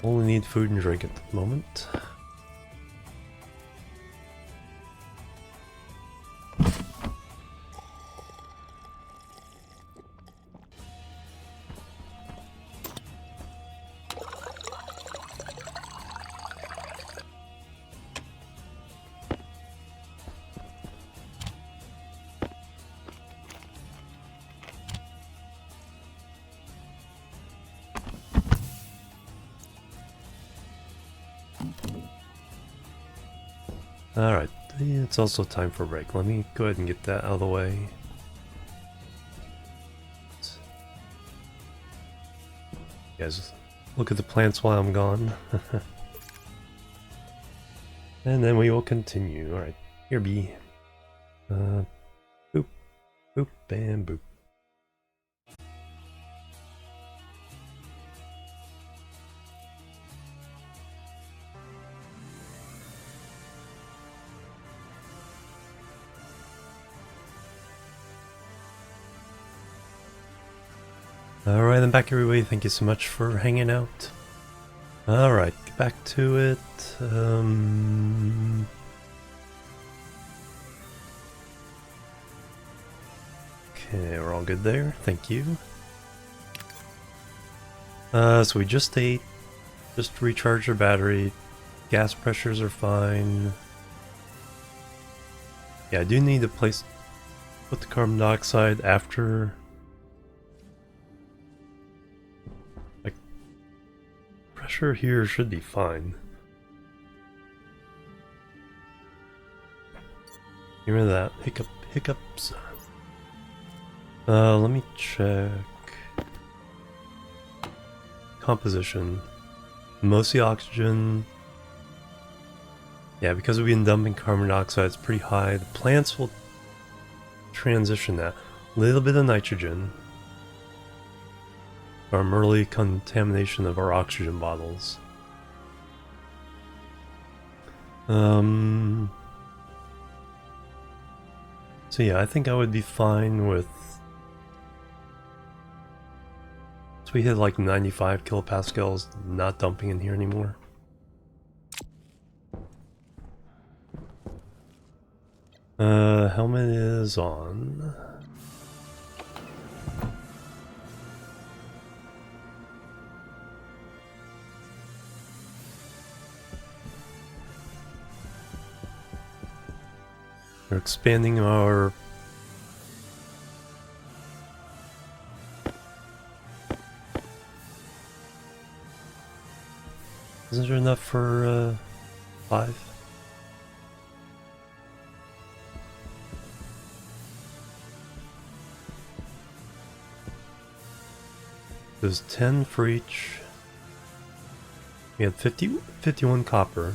Only need food and drink at the moment. Alright, it's also time for a break. Let me go ahead and get that out of the way. You guys, look at the plants while I'm gone. And then we will continue. Alright, here be. Boop, boop, and boop. Alright, I'm back everybody. Thank you so much for hanging out. Alright, get back to it. Okay, we're all good there. Thank you. So we just ate. Just recharged our battery. Gas pressures are fine. Yeah, I do need to put the carbon dioxide after. Pressure here should be fine. Get rid of that. Hiccups. Let me check. Composition. Mostly oxygen. Yeah, because we've been dumping carbon dioxide, it's pretty high. The plants will transition that. A little bit of nitrogen. From early contamination of our oxygen bottles. So yeah, I think I would be fine with... So we hit like 95 kilopascals, not dumping in here anymore. Helmet is on. We're expanding our... Isn't there enough for 5? There's 10 for each. We had 51 copper.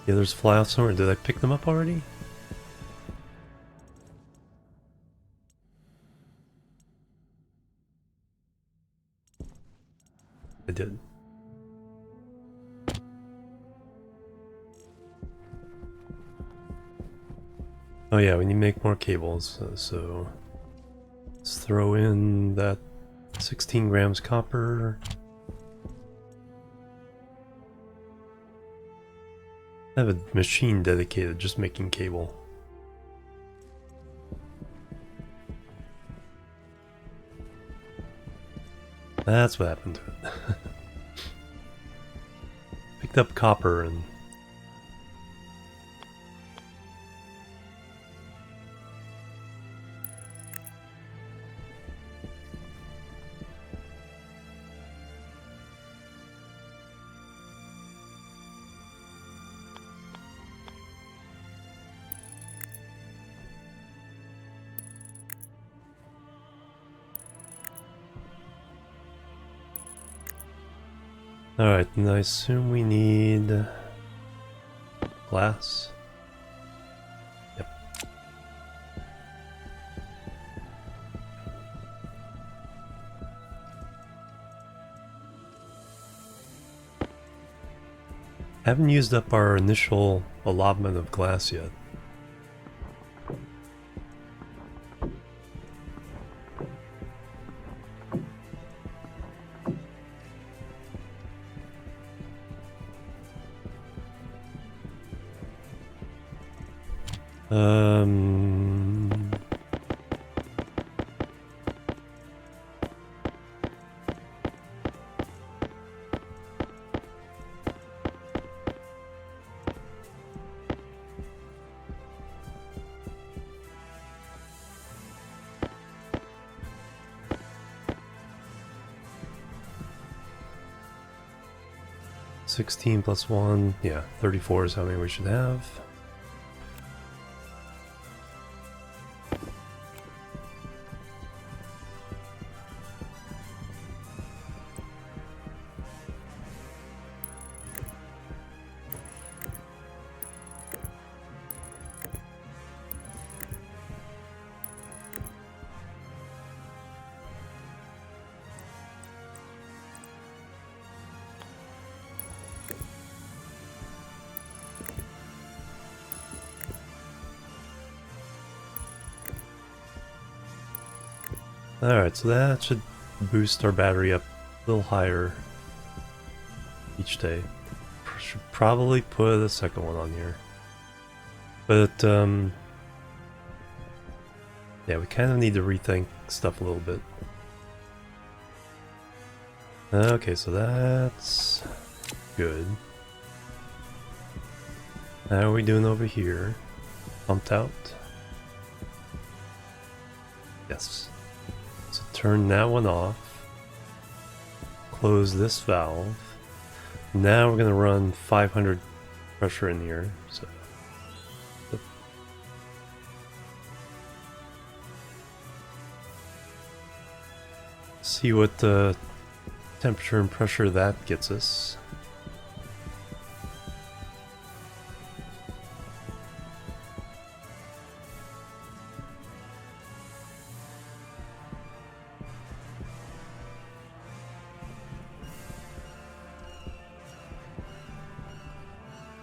The others fly off somewhere. Did I pick them up already? I did. Oh yeah, we need to make more cables, so let's throw in that 16 grams copper. I have a machine dedicated just making cable. That's what happened to it. Picked up copper and... Alright, and I assume we need glass. Yep. Haven't used up our initial allotment of glass yet. $16 plus 1, yeah, 34 is how many we should have. Alright, so that should boost our battery up a little higher each day. Should probably put a second one on here. But, yeah, we kind of need to rethink stuff a little bit. Okay, so that's good. How are we doing over here? Pumped out? Yes. So turn that one off. Close this valve. Now we're going to run 500 pressure in here. So see what the temperature and pressure that gets us.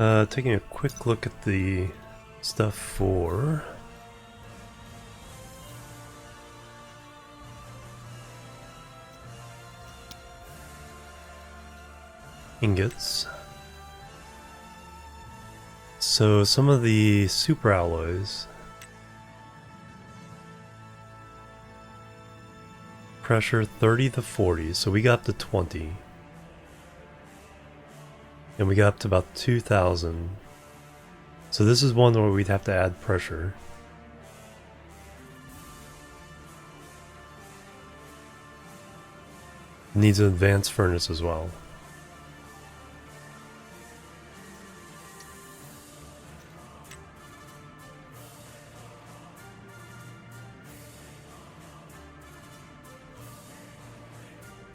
Taking a quick look at the stuff for ingots. So some of the super alloys, pressure 30 to 40, so we got up to 20. And we got up to about 2,000. So this is one where we'd have to add pressure. It needs an advanced furnace as well.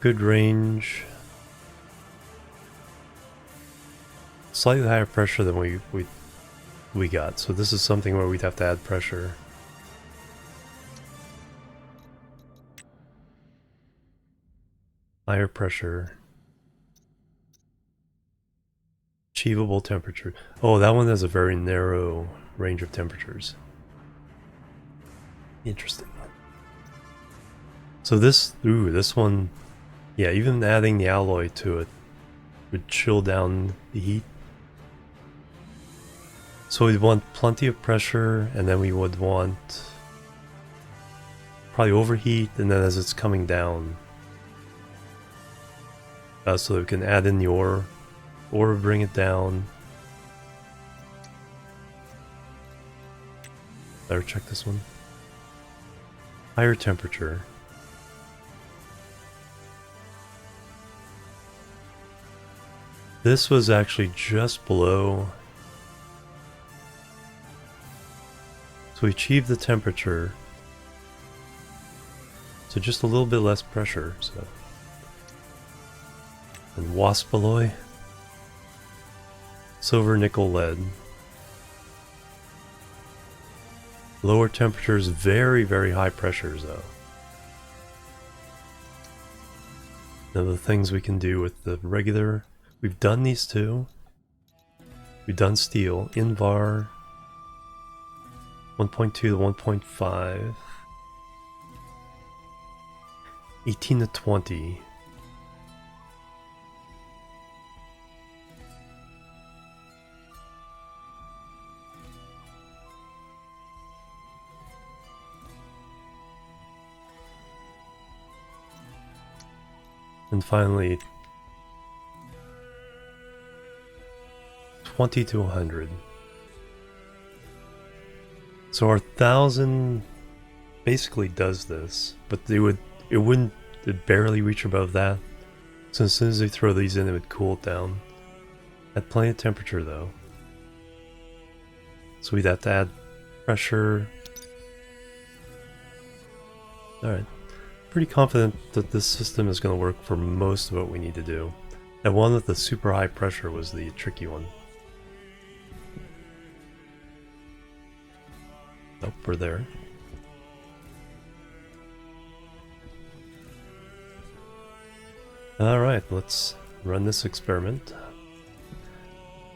Good range. Slightly higher pressure than we got, so this is something where we'd have to add pressure. Higher pressure. Achievable temperature. Oh, that one has a very narrow range of temperatures. Interesting. So this one, yeah, even adding the alloy to it would chill down the heat. So we'd want plenty of pressure, and then we would want probably overheat, and then as it's coming down, so that we can add in the ore, or bring it down. Better check this one. Higher temperature. This was actually just below. So we achieved the temperature. So just a little bit less pressure, so. And wasp alloy. Silver, nickel, lead. Lower temperatures, very, very high pressures though. Now the things we can do with the regular, we've done these two. We've done steel, Invar, 1.2 to 1.5, 18 to 20. And finally, 20 to 100. So our 1,000 basically does this, but it'd barely reach above that. So as soon as they throw these in, it would cool it down. At plenty of temperature though. So we'd have to add pressure. Alright. Pretty confident that this system is going to work for most of what we need to do. That one with the super high pressure was the tricky one. Nope, we're there. Alright, let's run this experiment.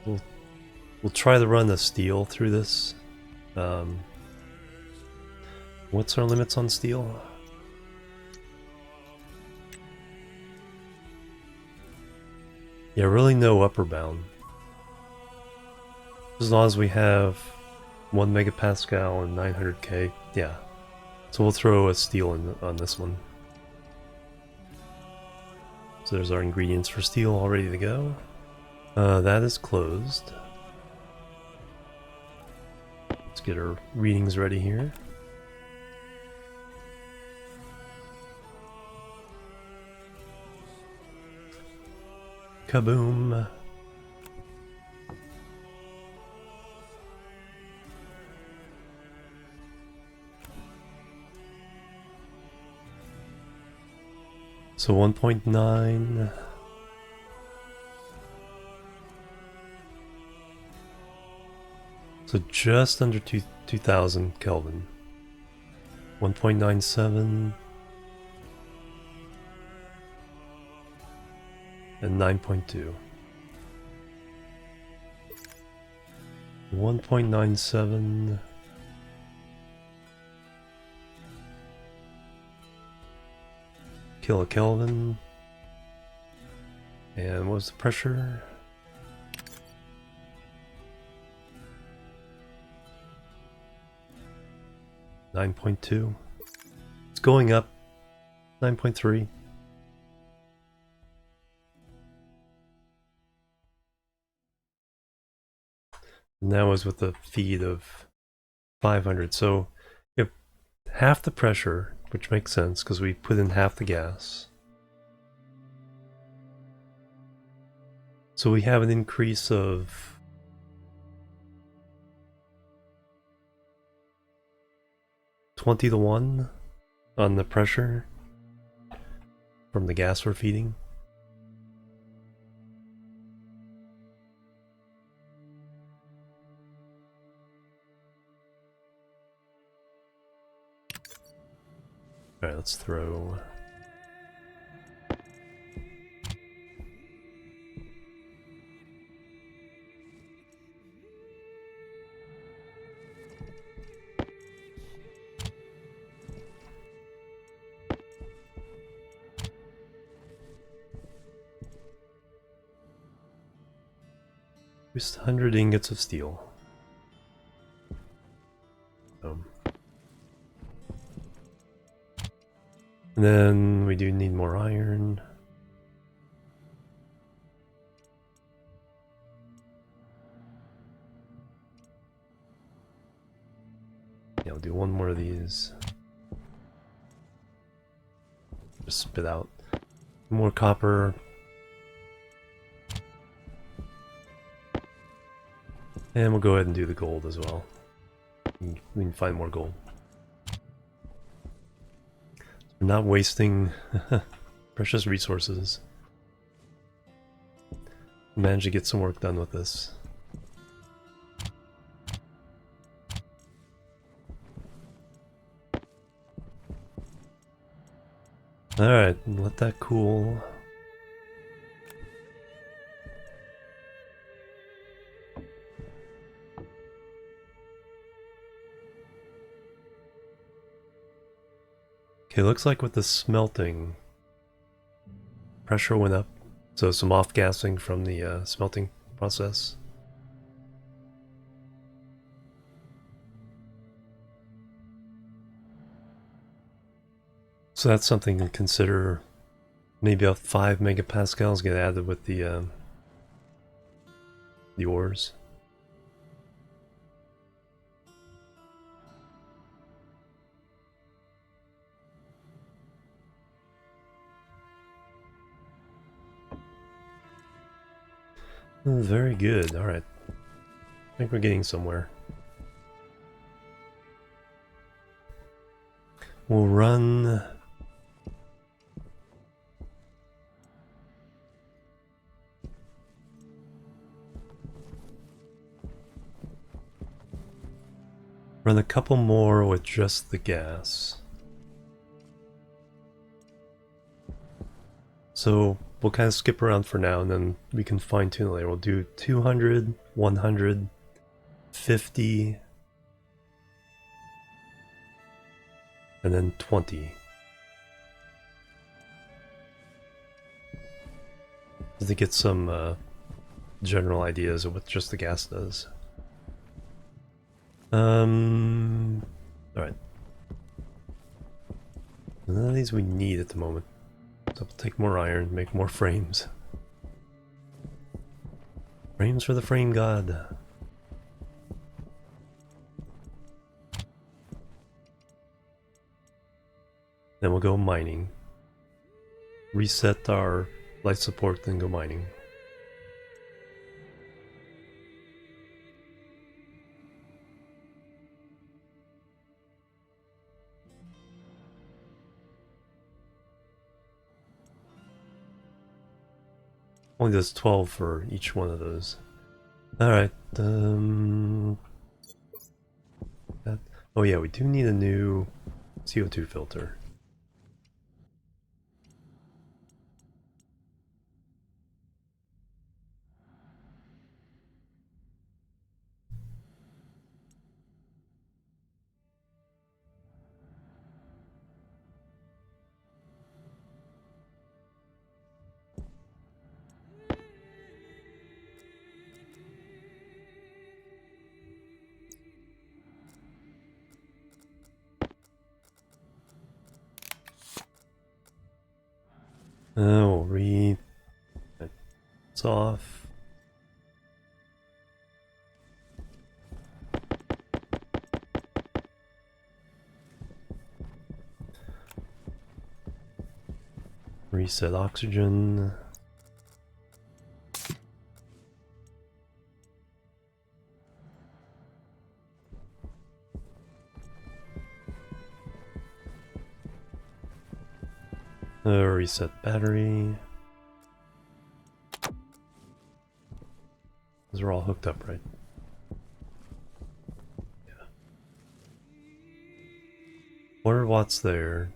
We'll try to run the steel through this. What's our limits on steel? Yeah, really no upper bound. As long as we have 1 megapascal and 900k, yeah. So we'll throw a steel in on this one. So there's our ingredients for steel all ready to go. That is closed. Let's get our readings ready here. Kaboom! So 1.9. So just under 2000 Kelvin. 1.97. And 9.2. 1.97 kilokelvin. And what was the pressure? 9.2. It's going up. 9.3. And that was with a feed of 500. So if half the pressure, which makes sense because we put in half the gas. So we have an increase of 20 to 1 on the pressure from the gas we're feeding. Alright, let's throw... just 100 ingots of steel. And then we do need more iron. Yeah, I'll do one more of these. Just spit out more copper. And we'll go ahead and do the gold as well. We can find more gold. We're not wasting precious resources. Managed to get some work done with this. Alright, let that cool. Okay, looks like with the smelting, pressure went up, so some off-gassing from the smelting process. So that's something to consider. Maybe about 5 megapascals get added with the ores. Oh, very good. All right. I think we're getting somewhere. We'll run... Run a couple more with just the gas. So we'll kind of skip around for now and then we can fine tune it later. We'll do 200, 100, 50, and then 20. To get some general ideas of what just the gas does. Alright. None of these we need at the moment. So we'll take more iron, make more frames. Frames for the frame god. Then we'll go mining. Reset our life support, then go mining. Only does 12 for each one of those. Alright, oh yeah, we do need a new CO2 filter. Oh, it's off. Reset oxygen. Reset battery. Those are all hooked up, right? Yeah. 400 watts there.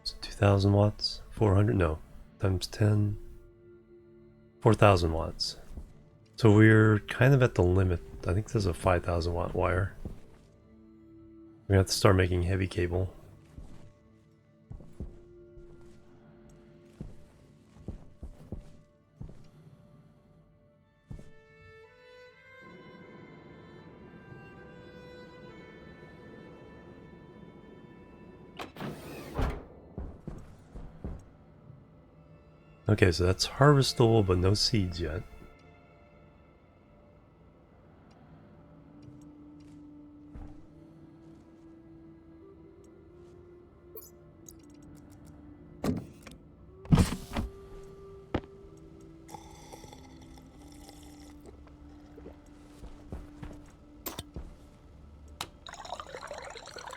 So 2,000 watts? 400? No. Times 10. 4,000 watts. So we're kind of at the limit. I think there's a 5,000 watt wire. We have to start making heavy cable. Okay, so that's harvestable, but no seeds yet.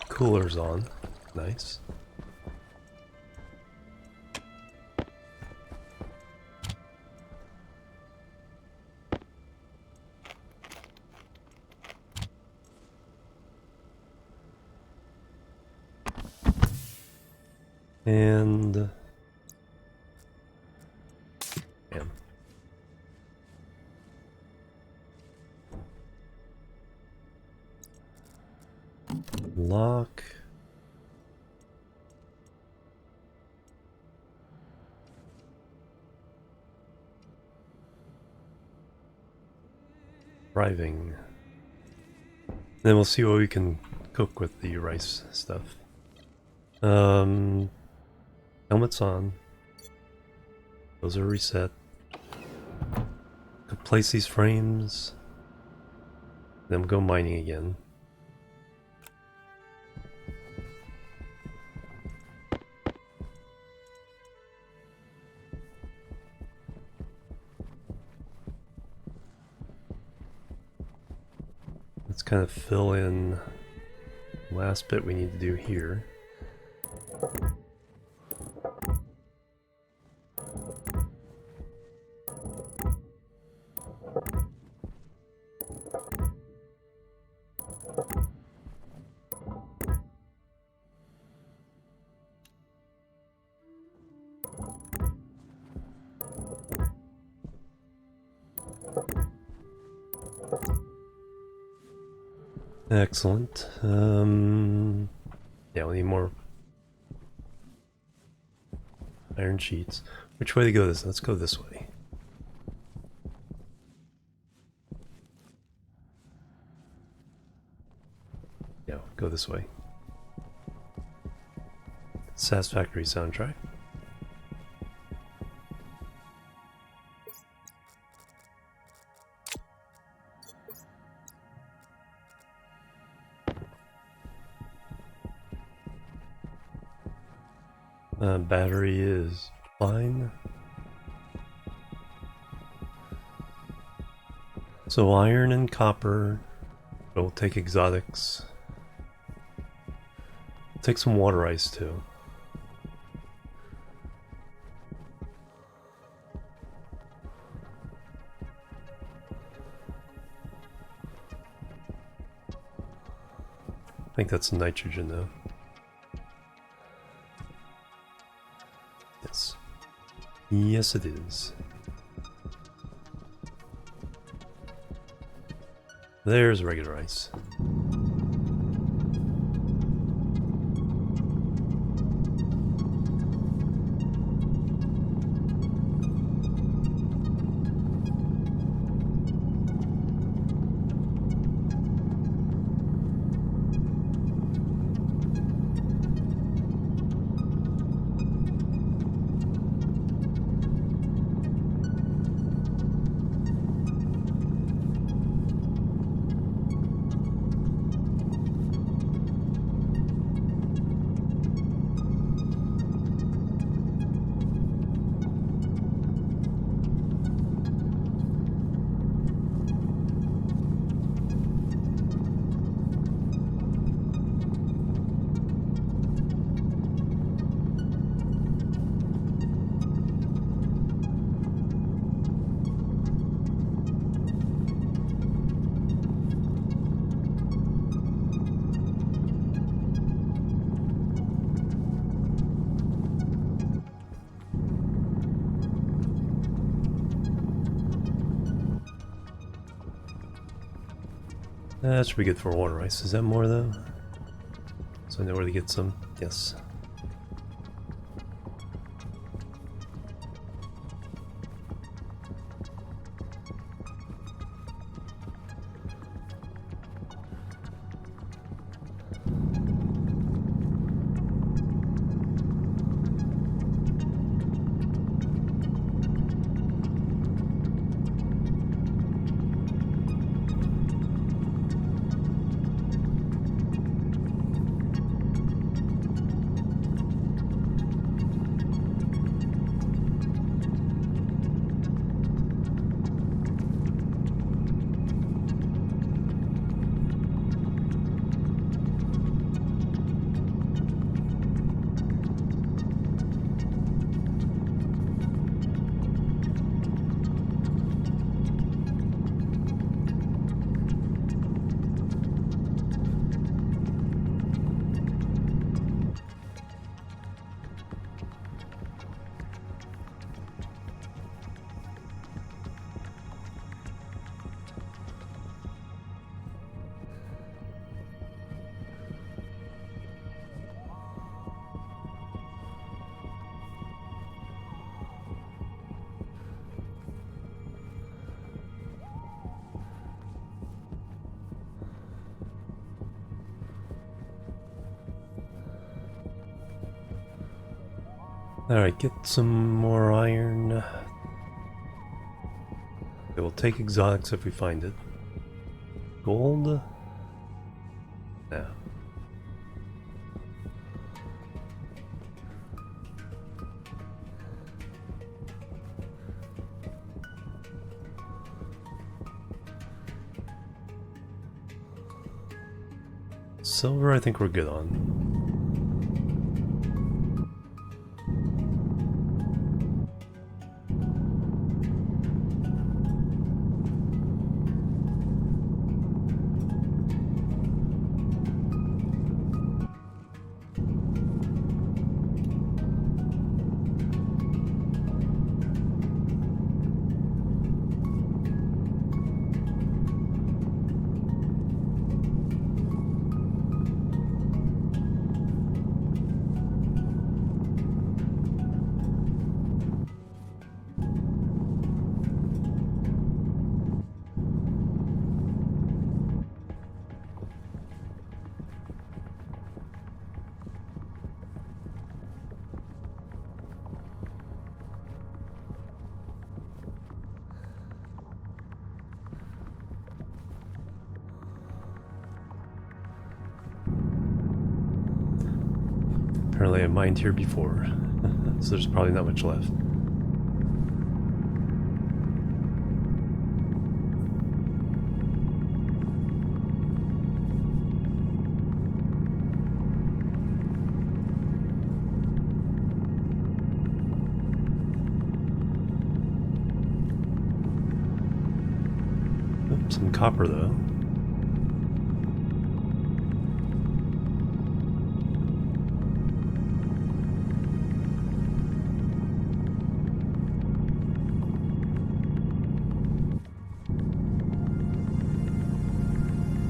Cooler's on. Nice. And bam. Lock. Thriving. Then we'll see what we can cook with the rice stuff. Helmets on. Those are reset. Place these frames. Then we'll go mining again. Let's kind of fill in the last bit we need to do here. Excellent. Yeah, we need more iron sheets. Which way to go this? Let's go this way. Yeah, go this way. Satisfactory soundtrack. Battery is fine. So iron and copper. We'll take exotics. Take some water ice too. I think that's nitrogen though. Yes. Yes it is. There's regular ice. That should be good for water ice. Is that more though? So I know where to get some. Yes. Alright, get some more iron. Okay, we'll take exotics if we find it. Gold? No. Silver I think we're good on. Apparently I mined here before, so there's probably not much left. Oops, some copper though.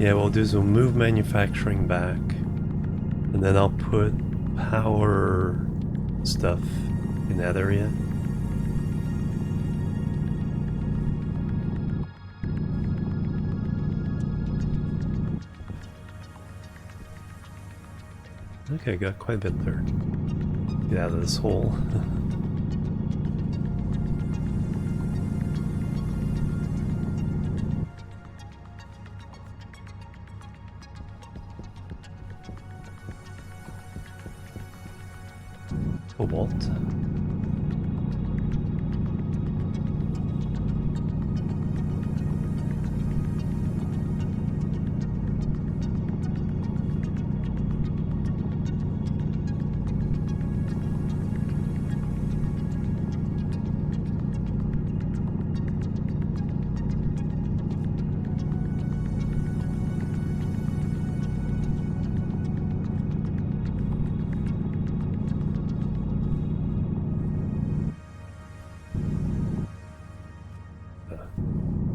Yeah, what we'll do is we'll move manufacturing back, and then I'll put power stuff in that area. Okay, got quite a bit there. Get out of this hole. Cobalt.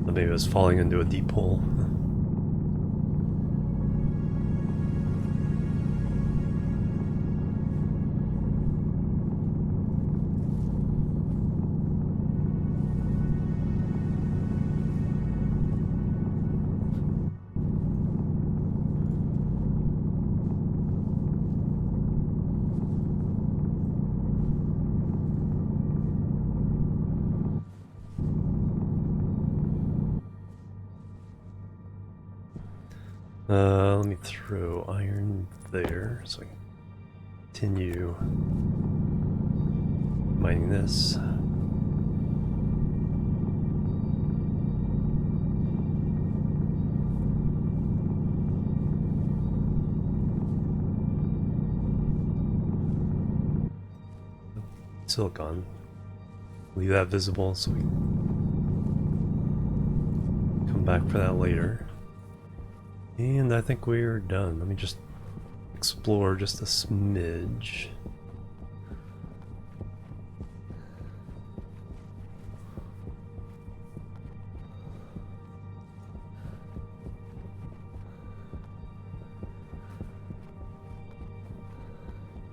Maybe I was falling into a deep hole. Let me throw iron there so I can continue mining this. Silicon. Leave that visible so we can come back for that later. And I think we're done. Let me just explore just a smidge.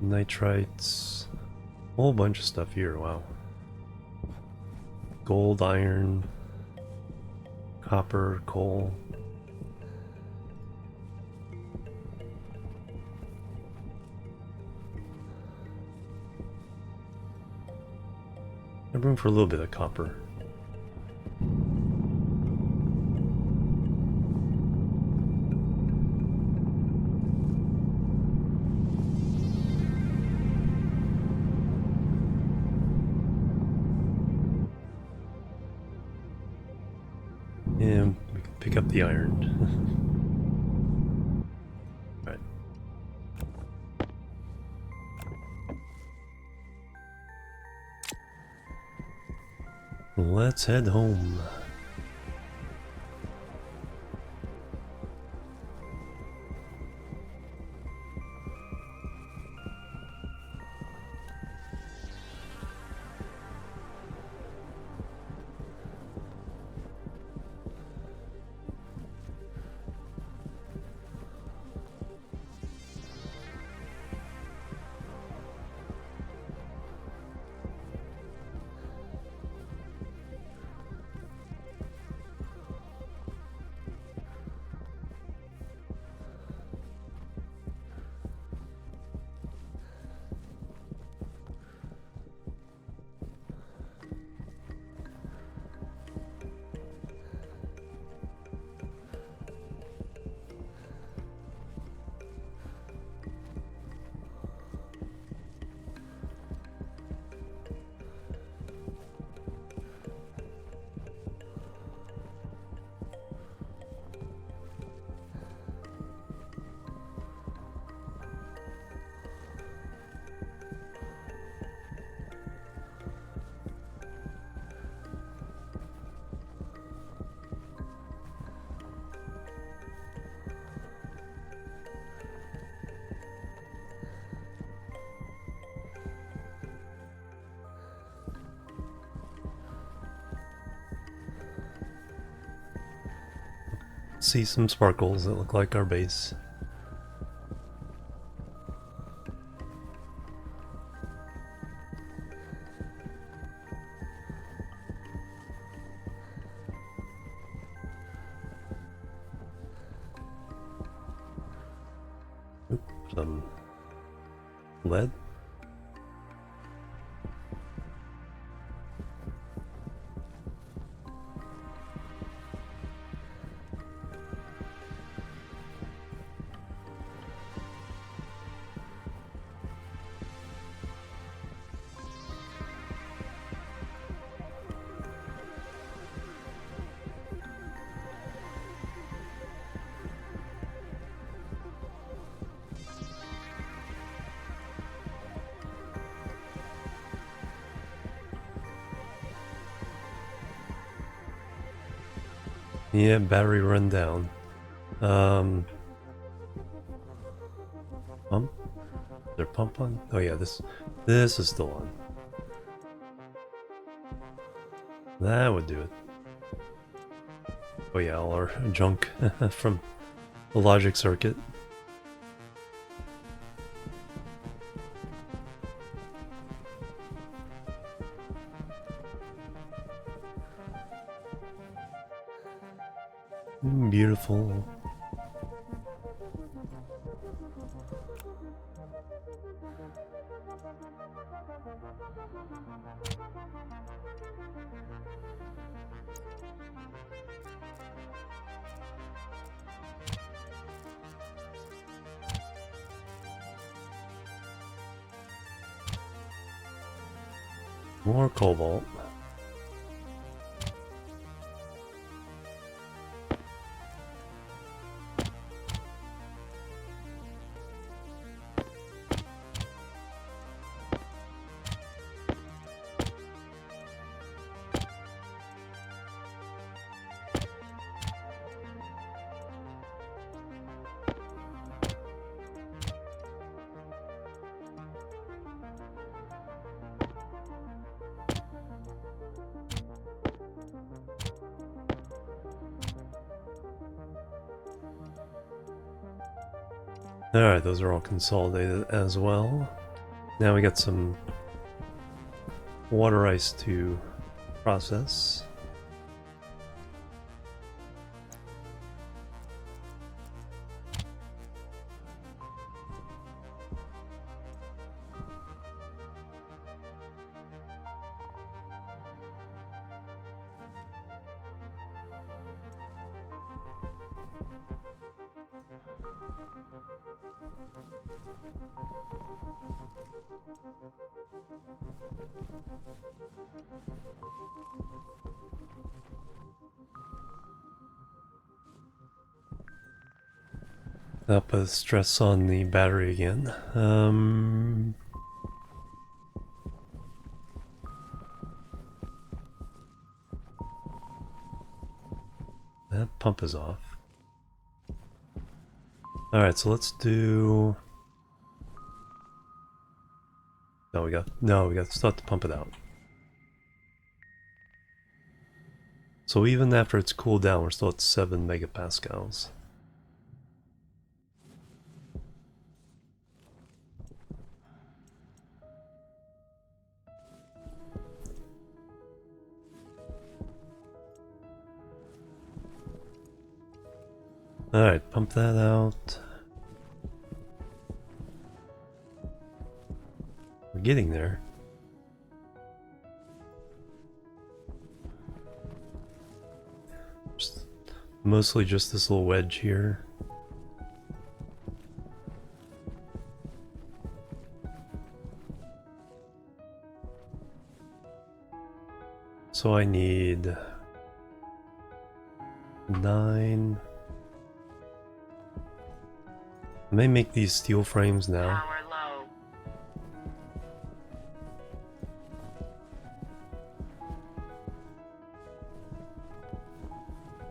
Nitrites. A whole bunch of stuff here, wow. Gold, iron, copper, coal. I have room for a little bit of copper. And we can pick up the iron. Right. Let's head home. See some sparkles that look like our base. Oop, some lead. Yeah, battery run down. Pump? Is there a pump on? Oh yeah, this is still on. That would do it. Oh yeah, all our junk from the logic circuit. Beautiful. More cobalt. Alright, those are all consolidated as well. Now we got some water ice to process. That'll put stress on the battery again. That pump is off. Alright, so let's do... No, we got to start to pump it out. So even after it's cooled down, we're still at 7 megapascals. Alright, pump that out. We're getting there. Mostly just this little wedge here. So I need 9. I may make these steel frames now. Power low.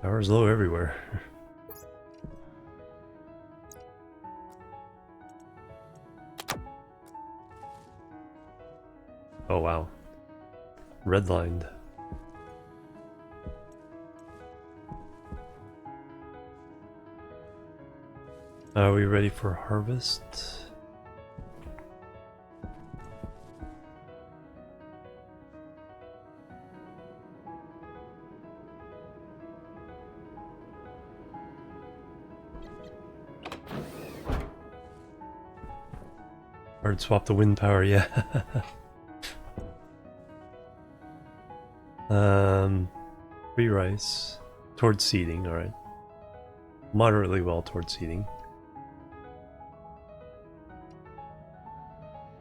Power's low everywhere. Oh wow. Redlined. Are we ready for harvest? Hard swap the wind power, yeah. Free rice. Towards seeding, alright. Moderately well towards seeding.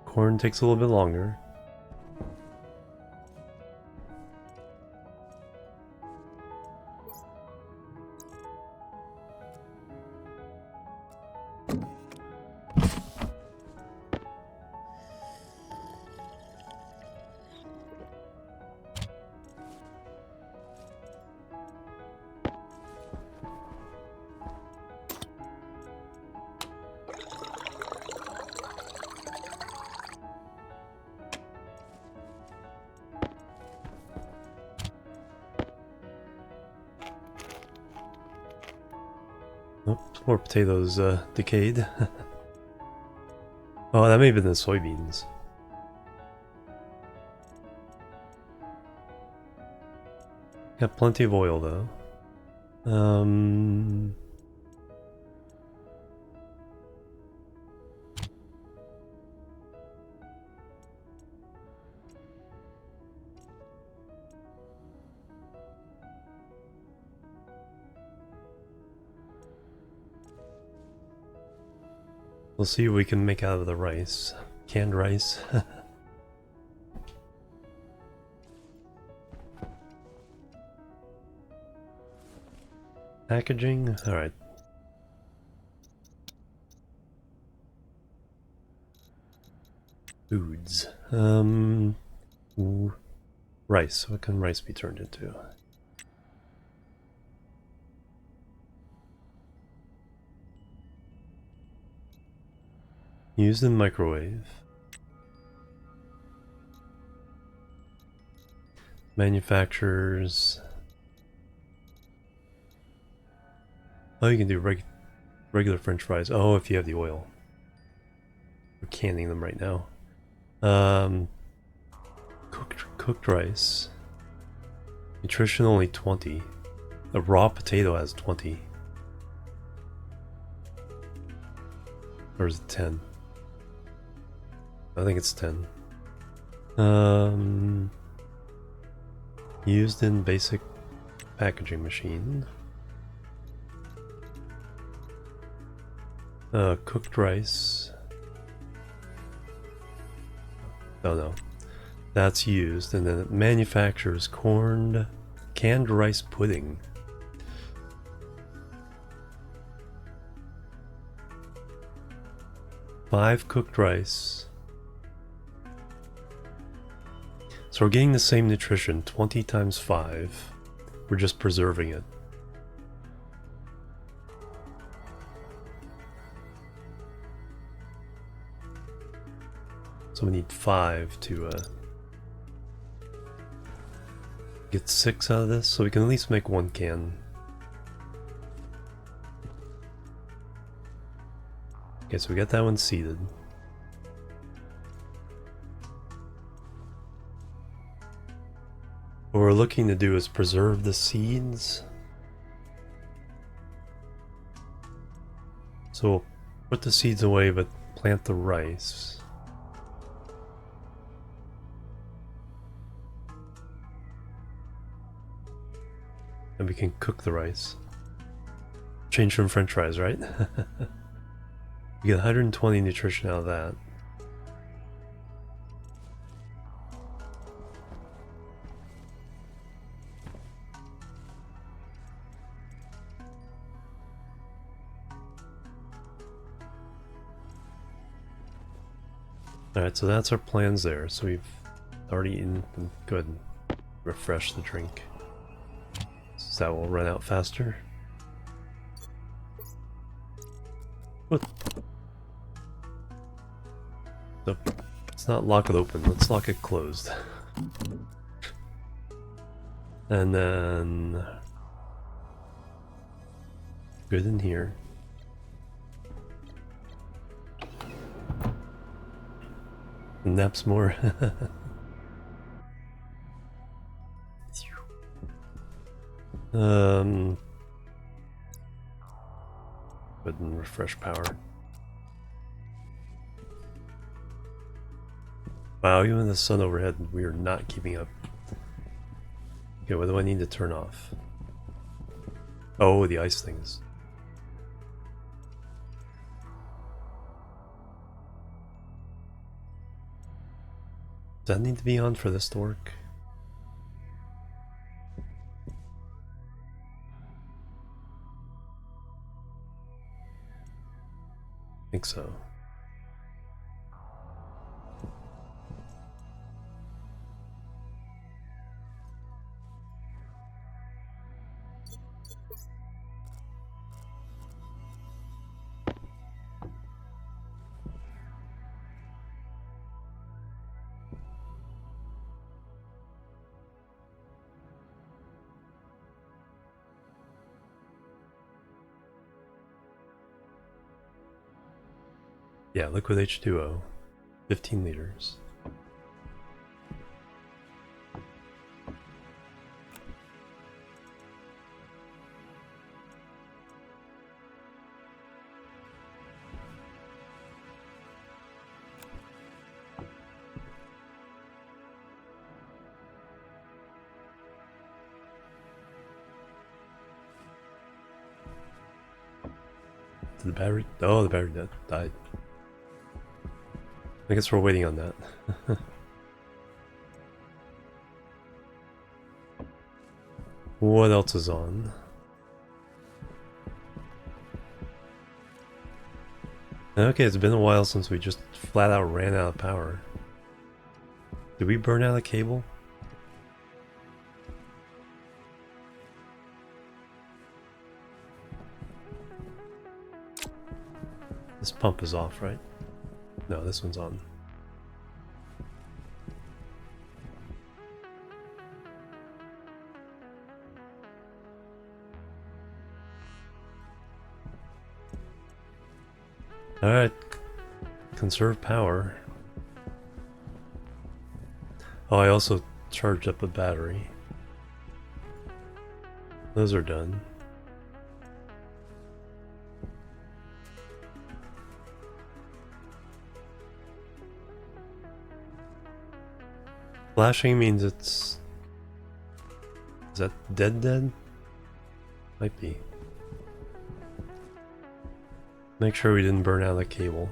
Corn takes a little bit longer. Oh, more potatoes decayed. Oh, that may have been the soybeans. Got plenty of oil though. We'll see what we can make out of the rice. Canned rice. Packaging? Alright. Foods. Ooh. Rice. What can rice be turned into? Used in microwave. Manufacturers. Oh, you can do regular French fries. Oh, if you have the oil. We're canning them right now. Cooked rice. Nutrition only 20. A raw potato has 20. Or is it 10? I think it's 10. Used in basic packaging machine. Cooked rice. Oh no. That's used, and then it manufactures canned rice pudding. Five cooked rice. So we're getting the same nutrition, 20 times 5. We're just preserving it. So we need 5 to get 6 out of this, so we can at least make 1 can. Okay, so we got that one seeded. What we're looking to do is preserve the seeds. So we'll put the seeds away, but plant the rice. And we can cook the rice. Change from French fries, right? We get 120 nutrition out of that. Alright, so that's our plans there. So we've already eaten. Go ahead and refresh the drink. So that will run out faster. What? So, let's not lock it open, let's lock it closed. And then... good in here. Naps more. Go ahead and refresh power. Wow, even the sun overhead, we are not keeping up. Okay, what do I need to turn off? Oh, the ice things. Does that need to be on for this to work? I think so. Yeah, liquid H2O, 15 liters. Did the battery? Oh, the battery died. I guess we're waiting on that. What else is on? Okay, it's been a while since we just flat out ran out of power. Did we burn out a cable? This pump is off, right? No, this one's on. Alright, conserve power. Oh, I also charged up a battery. Those are done. Flashing means it's... Is that dead? Might be. Make sure we didn't burn out the cable.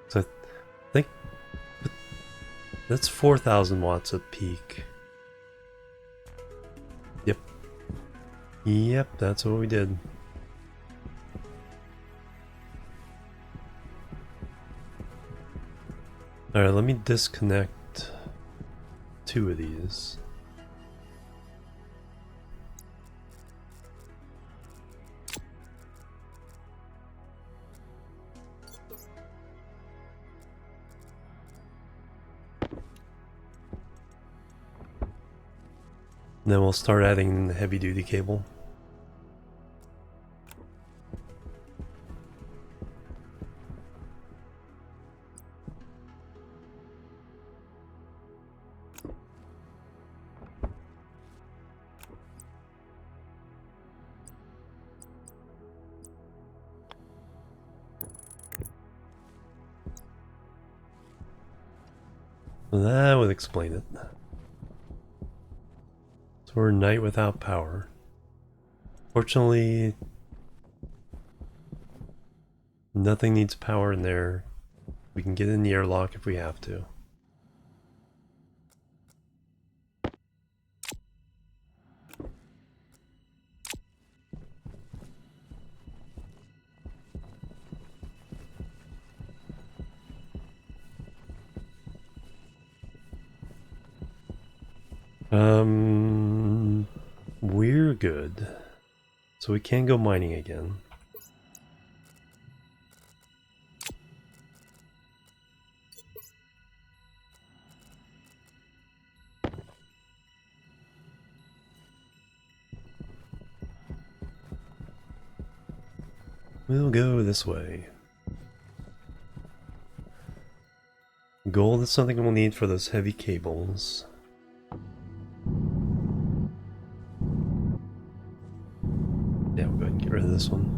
So I think that's 4,000 watts at peak. Yep, that's what we did. Alright, let me disconnect 2 of these. And then we'll start adding the heavy duty cable. That would explain it. So we're a night without power. Fortunately, nothing needs power in there. We can get in the airlock if we have to. We're good. So we can go mining again. We'll go this way. Gold is something we'll need for those heavy cables. Yeah, we'll go ahead and get rid of this one.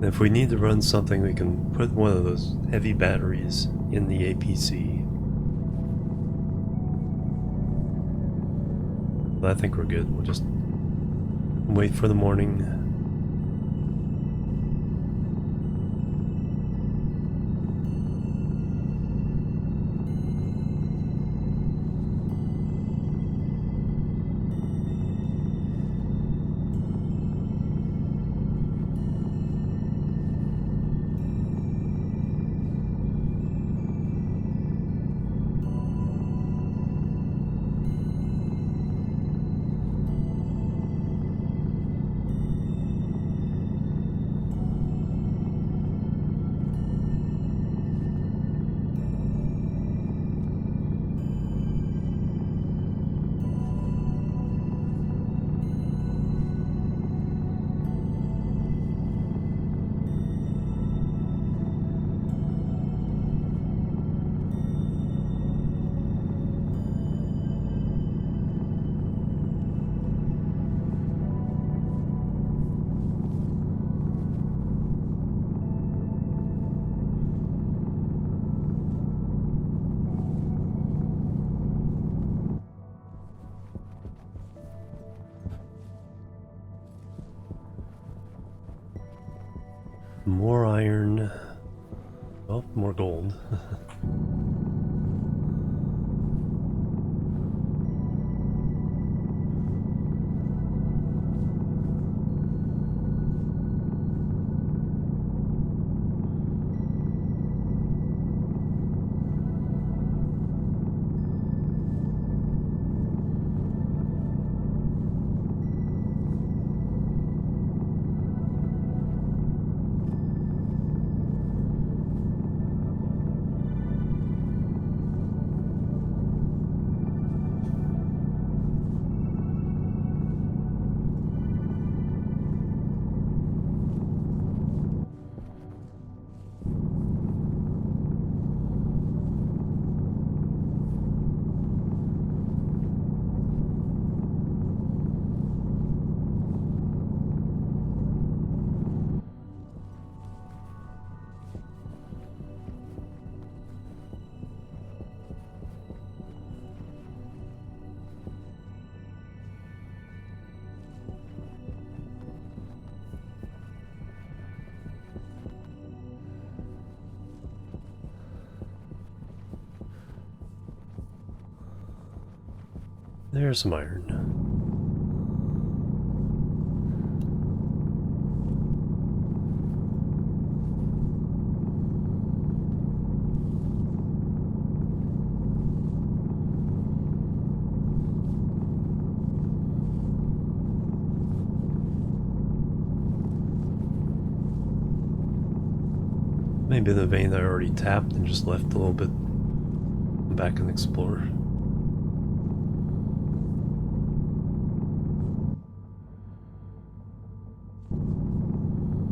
If we need to run something, we can put one of those heavy batteries in the APC. But I think we're good. We'll just wait for the morning. More iron. Oh, more gold. There's some iron. Maybe the vein that I already tapped and just left a little bit back and explore.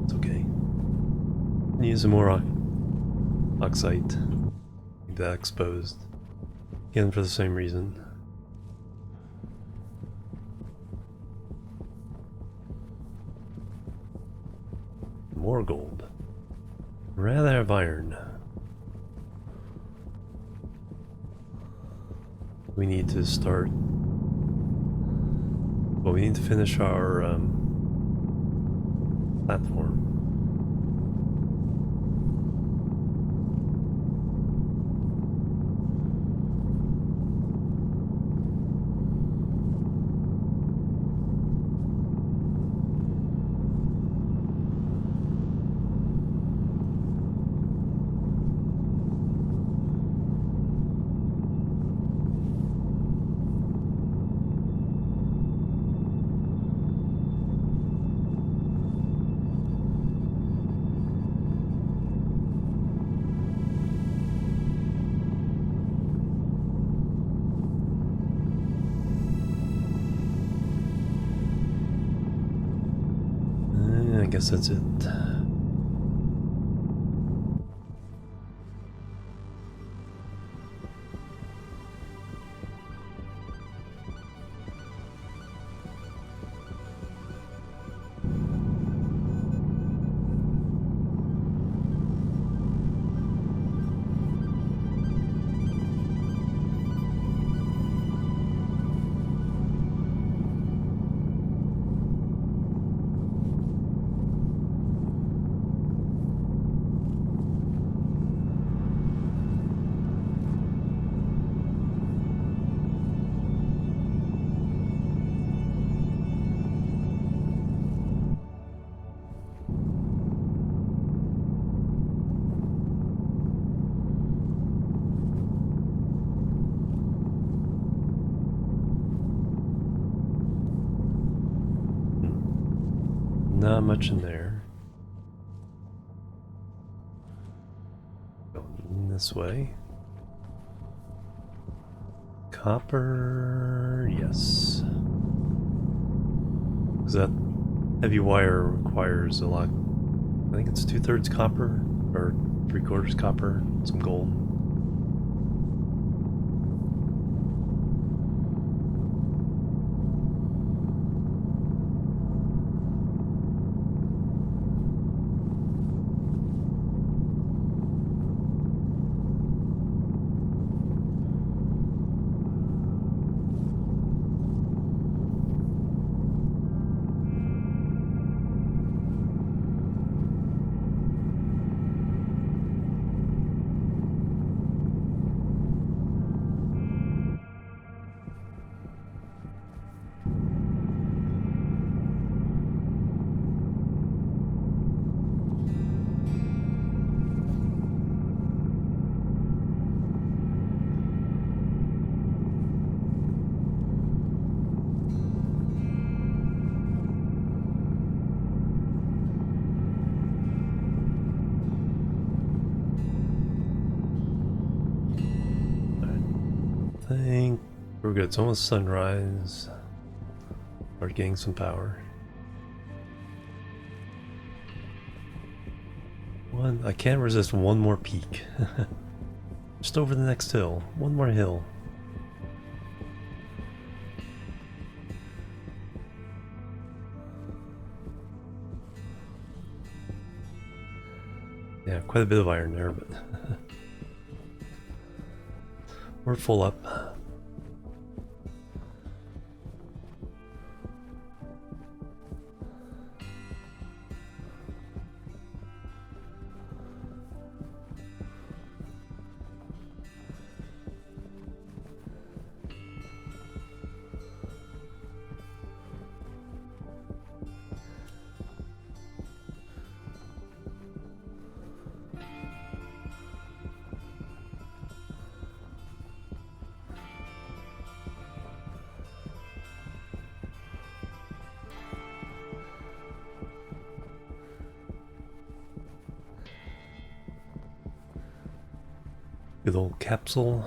It's okay. Use some more oxide. Keep that exposed. Again, for the same reason. More gold. Rather have iron. We need to start. Well, we need to finish our platform. I guess that's it. Not much in there. Going this way. Copper, yes. Because that heavy wire requires a lot. I think it's 2/3 copper or 3/4 copper, some gold. think we're good. It's almost sunrise. We're getting some power. I can't resist one more peak. Just over the next hill. One more hill. Yeah, quite a bit of iron there, but we're full up. Good old capsule.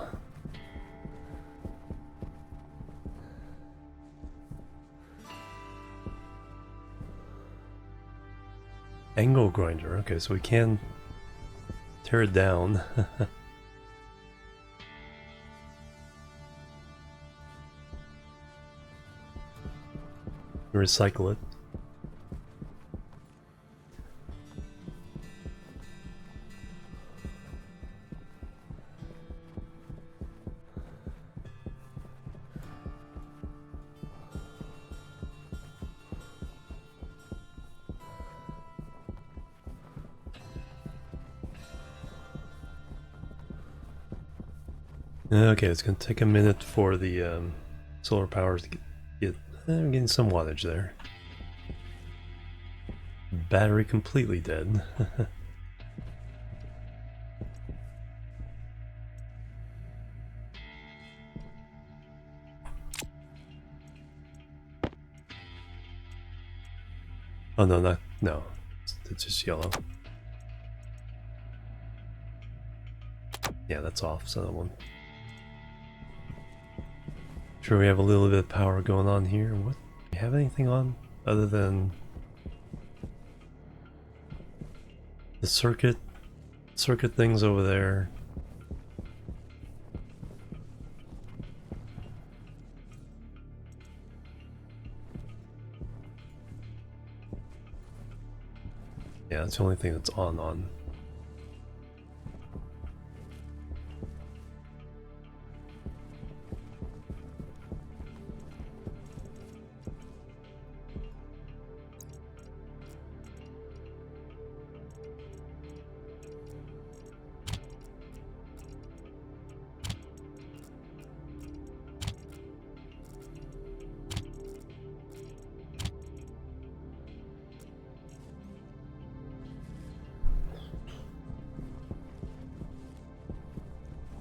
Angle grinder. Okay, so we can tear it down. Recycle it. Okay, it's going to take a minute for the solar powers to get I'm getting some wattage there. Battery completely dead. Oh no, no. It's just yellow. Yeah, that's off, so that one. Sure, we have a little bit of power going on here. What? Do you have anything on other than the circuit things over there? Yeah, that's the only thing that's on.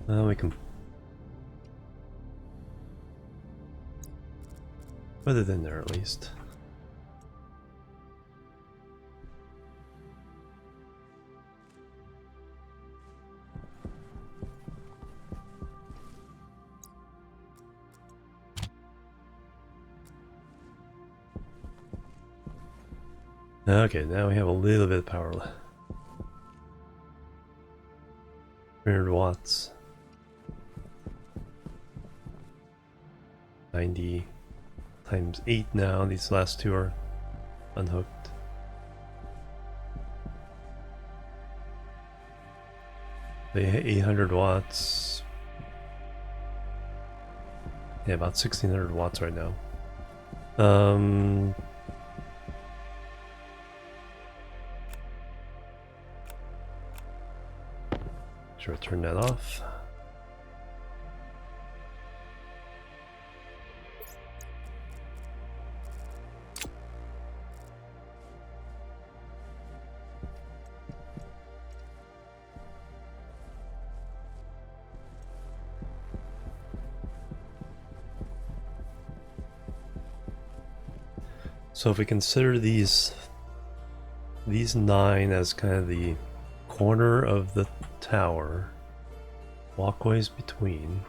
We can put it in there at least. Okay, now we have a little bit of power left. 300 watts. 90 times 8 now. These last two are unhooked. They hit 800 watts. Yeah, about 1600 watts right now. Sure, turn that off. So if we consider these 9 as kind of the corner of the tower, walkways between,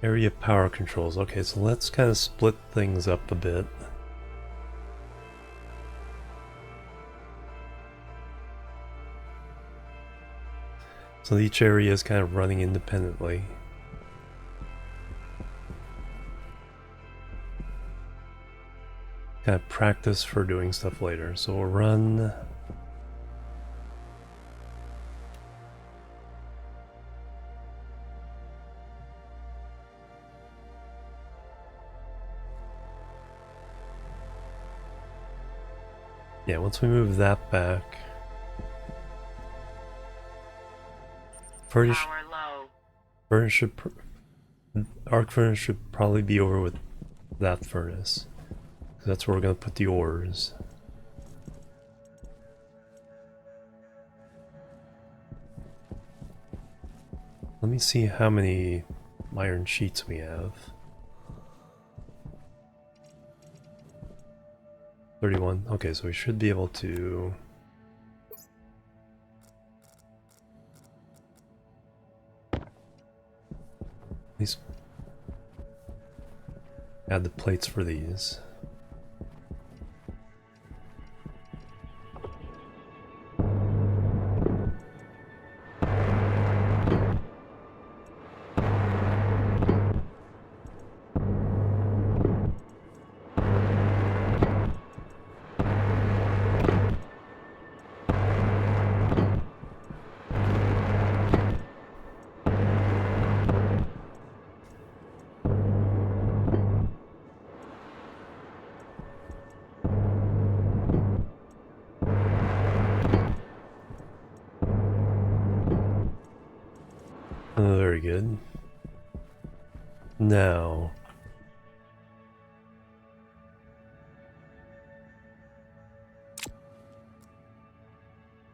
Area power controls. Okay, so let's kind of split things up a bit. So each area is kind of running independently. Kind of practice for doing stuff later. So we'll run. Yeah, once we move that back. Furnace should arc furnace should probably be over with that furnace. That's where we're going to put the ores. Let me see how many iron sheets we have. 31. Okay, so we should be able to... at least add the plates for these. Oh, very good. Now,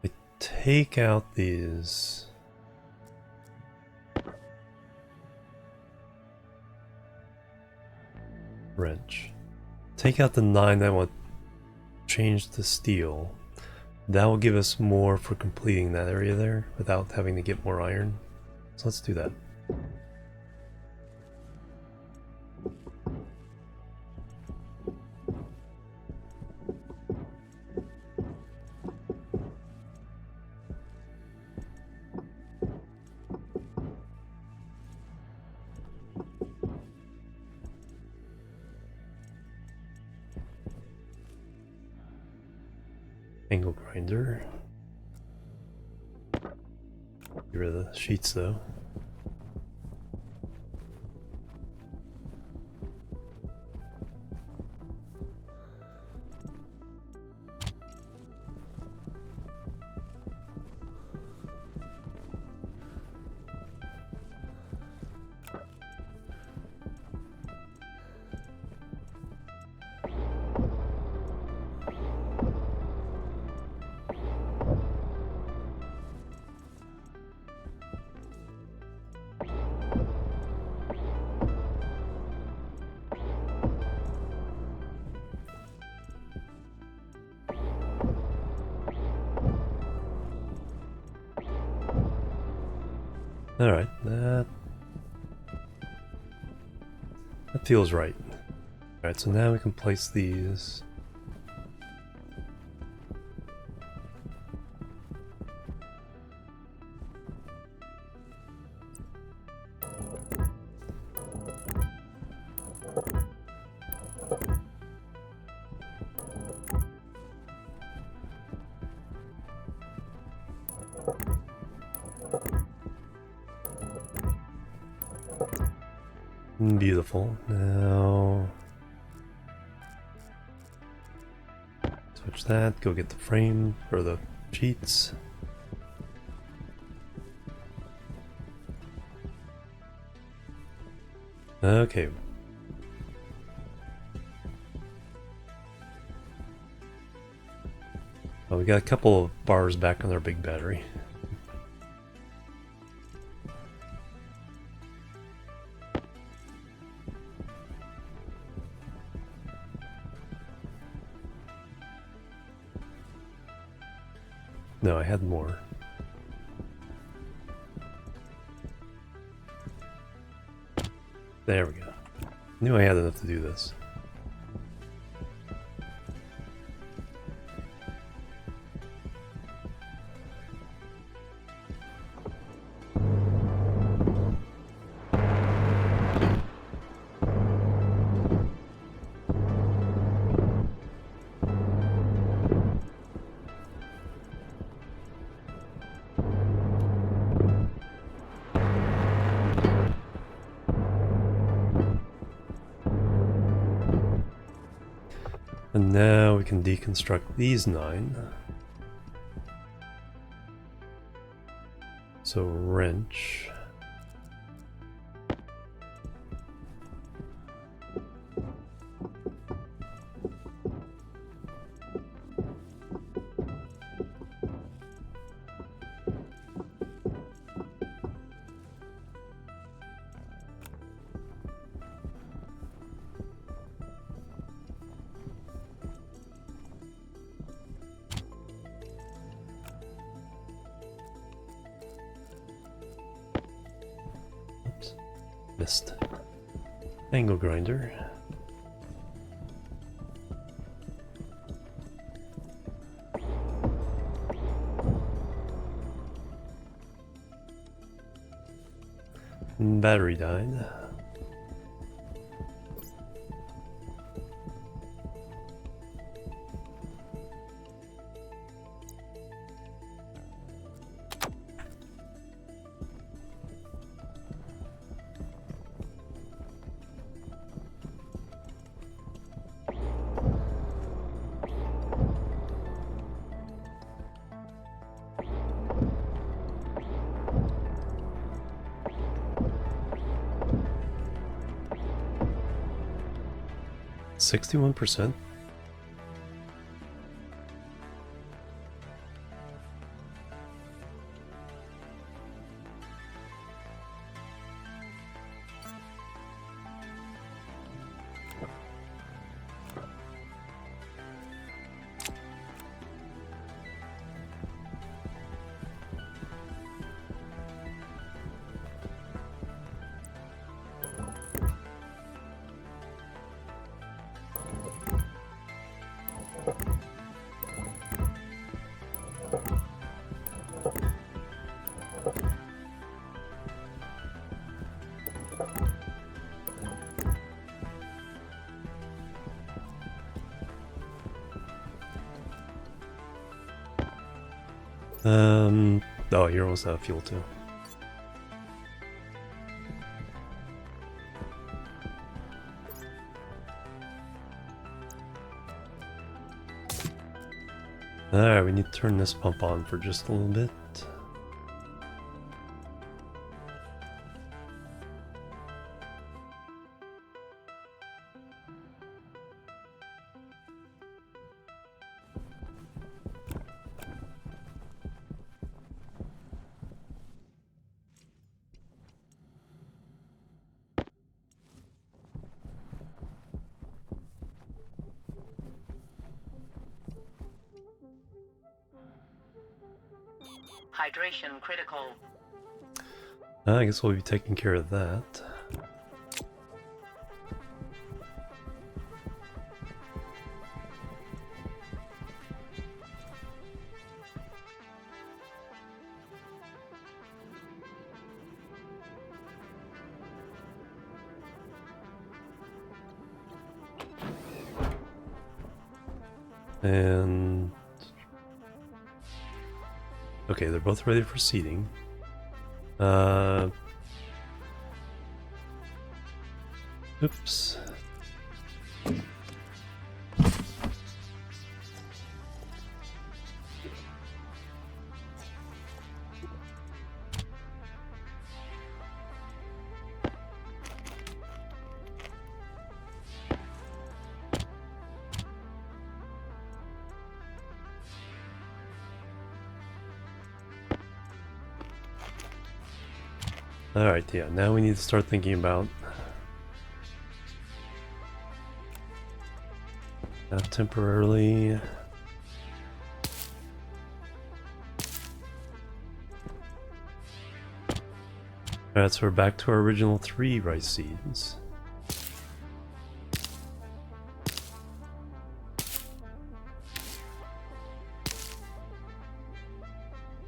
I take out these. Wrench. Take out the 9 that I want to change to steel. That will give us more for completing that area there without having to get more iron. So let's do that. Angle grinder. Get rid of the sheets though. Alright, that feels right. Alright, so now we can place these. Beautiful. Now switch that, go get the frame for the sheets. Okay. Well, we got a couple of bars back on our big battery. No, I had more. There we go. Knew I had enough to do this. And now we can deconstruct these 9. So wrench. Missed. Angle grinder. Battery died. %61%? Oh, you're almost out of fuel too. Alright, we need to turn this pump on for just a little bit. Hydration critical. I guess we'll be taking care of that. And okay, they're both ready for seeding. Oops. Alright, yeah, now we need to start thinking about that temporarily. Alright, so we're back to our original 3 rice seeds.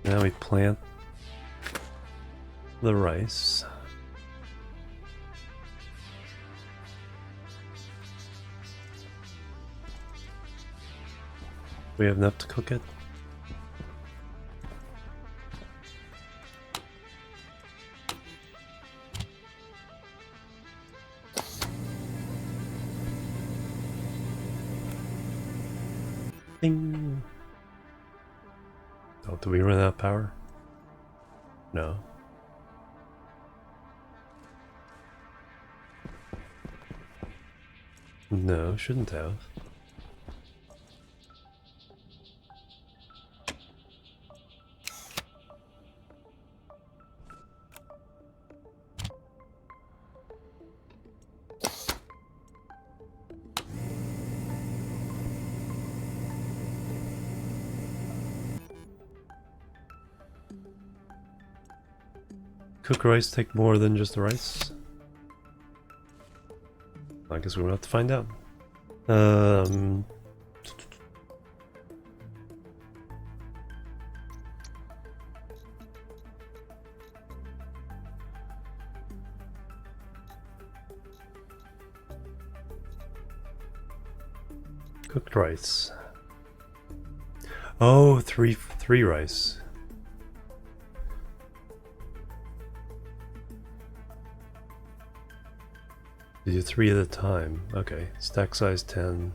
Now we plant the rice. We have enough to cook it. Ding. Oh, do we run out of power? No. No, shouldn't have. Cook rice take more than just the rice? I guess we're gonna have to find out. Cooked rice. Oh, three rice. You do 3 at a time. Okay. Stack size 10.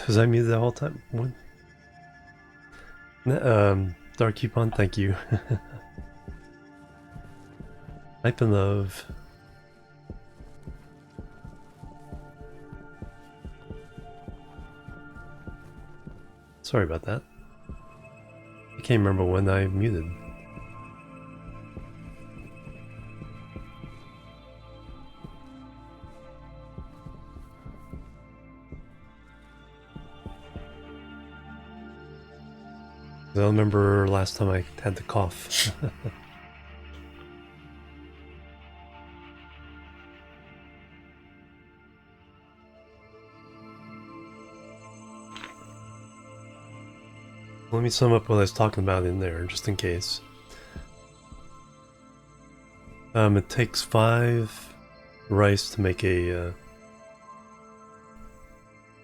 Was I muted the whole time? What? Dark Coupon, thank you. Hype and love. Sorry about that. I can't remember when I muted. I don't remember last time I had the cough. Let me sum up what I was talking about in there, just in case. It takes 5 rice to make a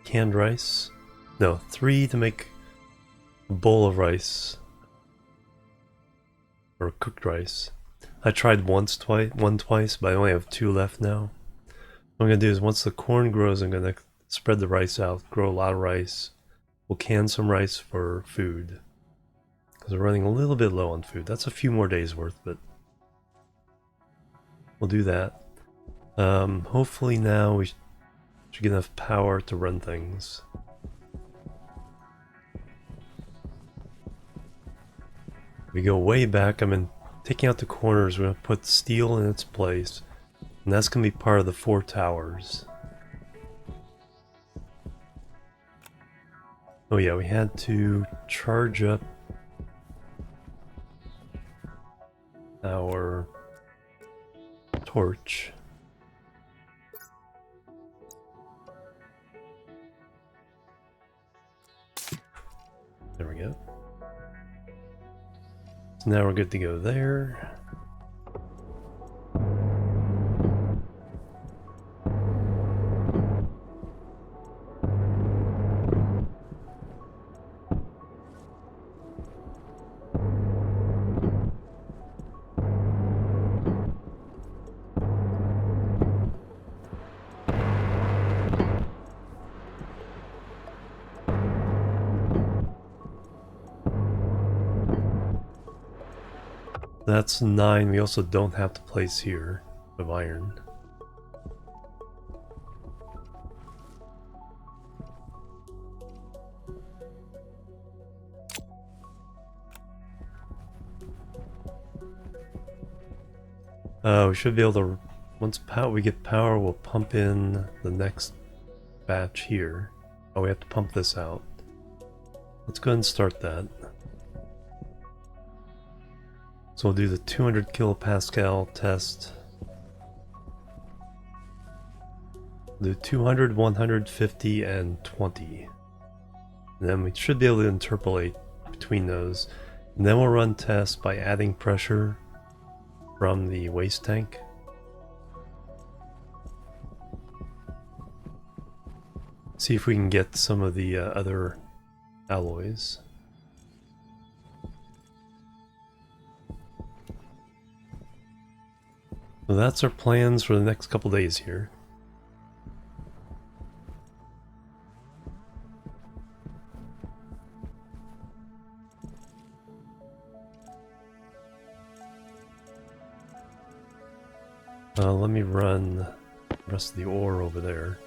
canned rice. No, 3 to make a bowl of rice. Or cooked rice. I tried one twice, but I only have 2 left now. What I'm going to do is once the corn grows, I'm going to spread the rice out, grow a lot of rice. We'll can some rice for food. Because we're running a little bit low on food. That's a few more days worth, but we'll do that. Hopefully now we should get enough power to run things. We go way back. Taking out the corners. We're going to put steel in its place. And that's going to be part of the 4 towers. Oh yeah, we had to charge up our torch. There we go. So now we're good to go there. That's 9. We also don't have to place here of iron. We should be able to, once we get power, we'll pump in the next batch here. Oh, we have to pump this out. Let's go ahead and start that. So we'll do the 200 kilopascal test. Do 200, 150, and 20. And then we should be able to interpolate between those. And then we'll run tests by adding pressure from the waste tank. See if we can get some of the other alloys. So that's our plans for the next couple days here. Let me run the rest of the ore over there.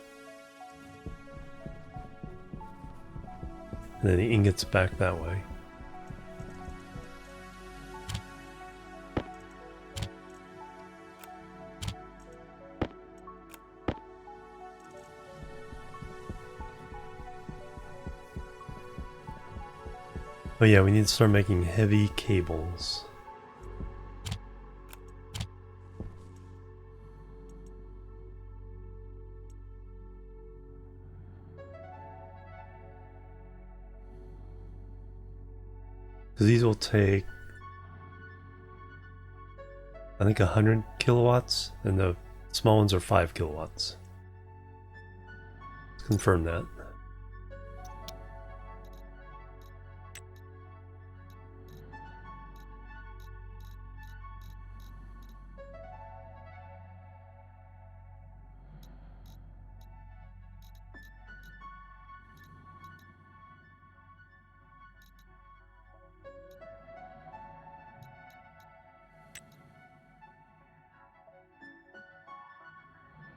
And then the ingots back that way. Oh yeah, we need to start making heavy cables. Because these will take, I think, 100 kilowatts, and the small ones are 5 kilowatts. Let's confirm that.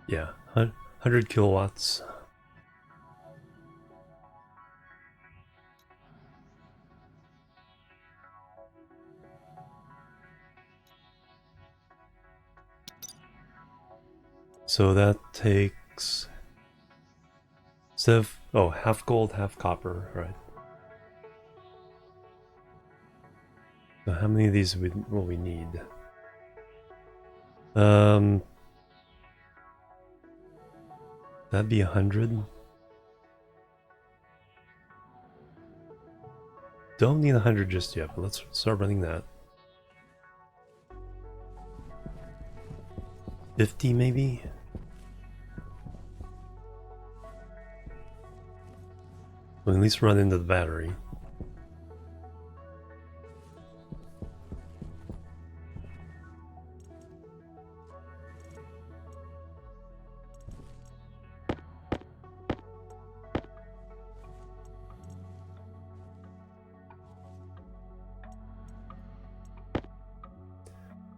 Yeah, 100 kilowatts. So that takes, instead of, oh, half gold, half copper, right. So how many of these will we need? That'd be 100. Don't need 100 just yet, but let's start running that. 50 maybe? We'll at least run into the battery.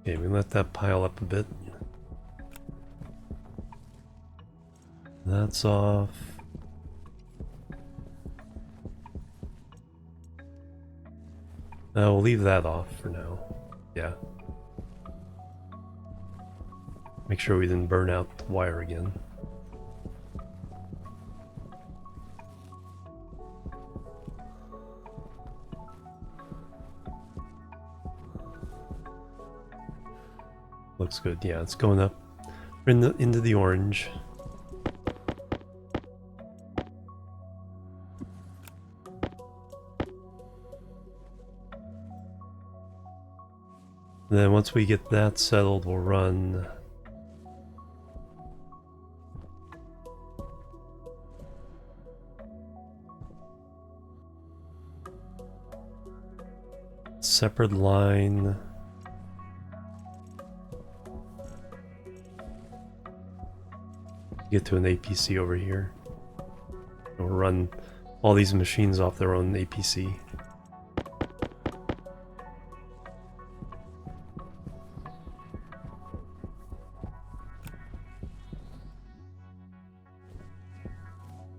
Okay, we let that pile up a bit. That's off. We'll leave that off for now. Yeah. Make sure we didn't burn out the wire again. Looks good. Yeah, it's going up. We're into the orange. And then once we get that settled, we'll run separate line. Get to an APC over here. We'll run all these machines off their own APC.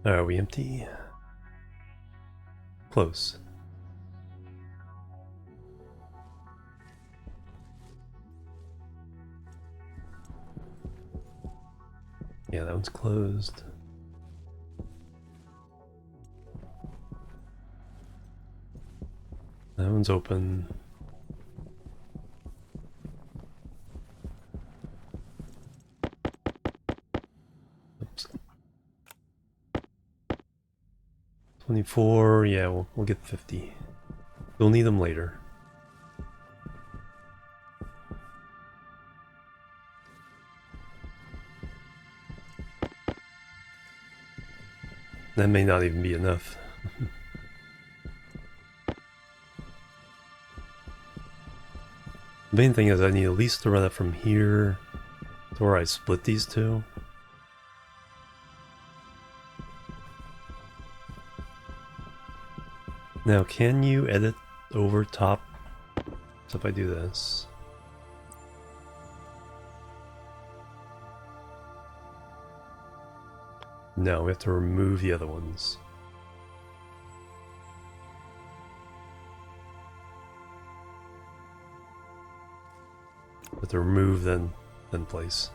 Are we empty? Close. Yeah, that one's closed. That one's open. Oops. 24, yeah, we'll get 50. We'll need them later. That may not even be enough. The main thing is I need at least to run it from here to where I split these two. Now, can you edit over top? So if I do this. No, we have to remove the other ones. But to remove, then place.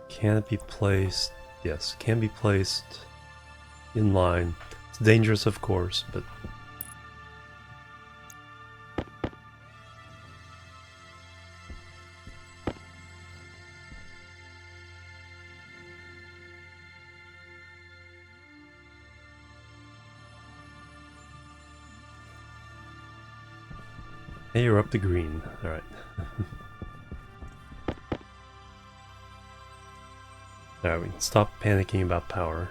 Can it be placed? Yes, can be placed in line. It's dangerous, of course, but hey, you're up to green. Alright. Alright, we can stop panicking about power.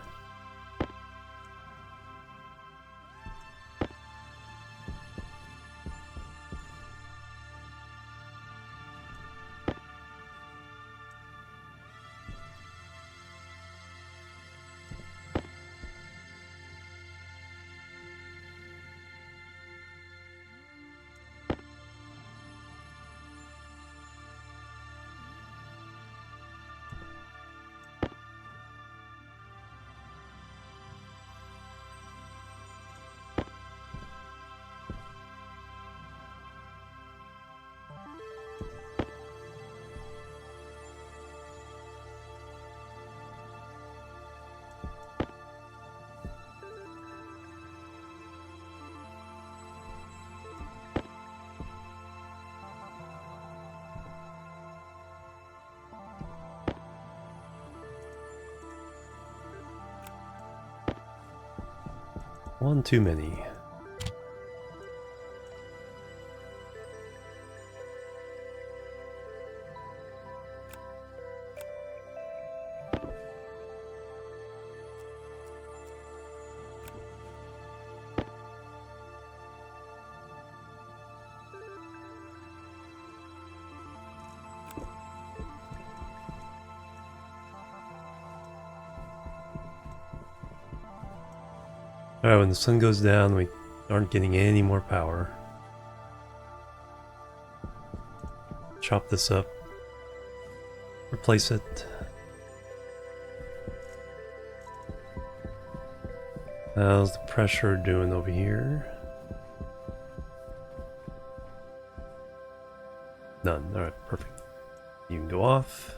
One too many. Alright, when the sun goes down, we aren't getting any more power. Chop this up. Replace it. How's the pressure doing over here? None. Alright, perfect. You can go off.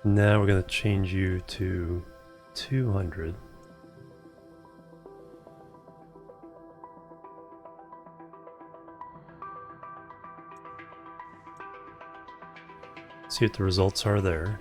Now we're going to change you to 200. See what the results are there.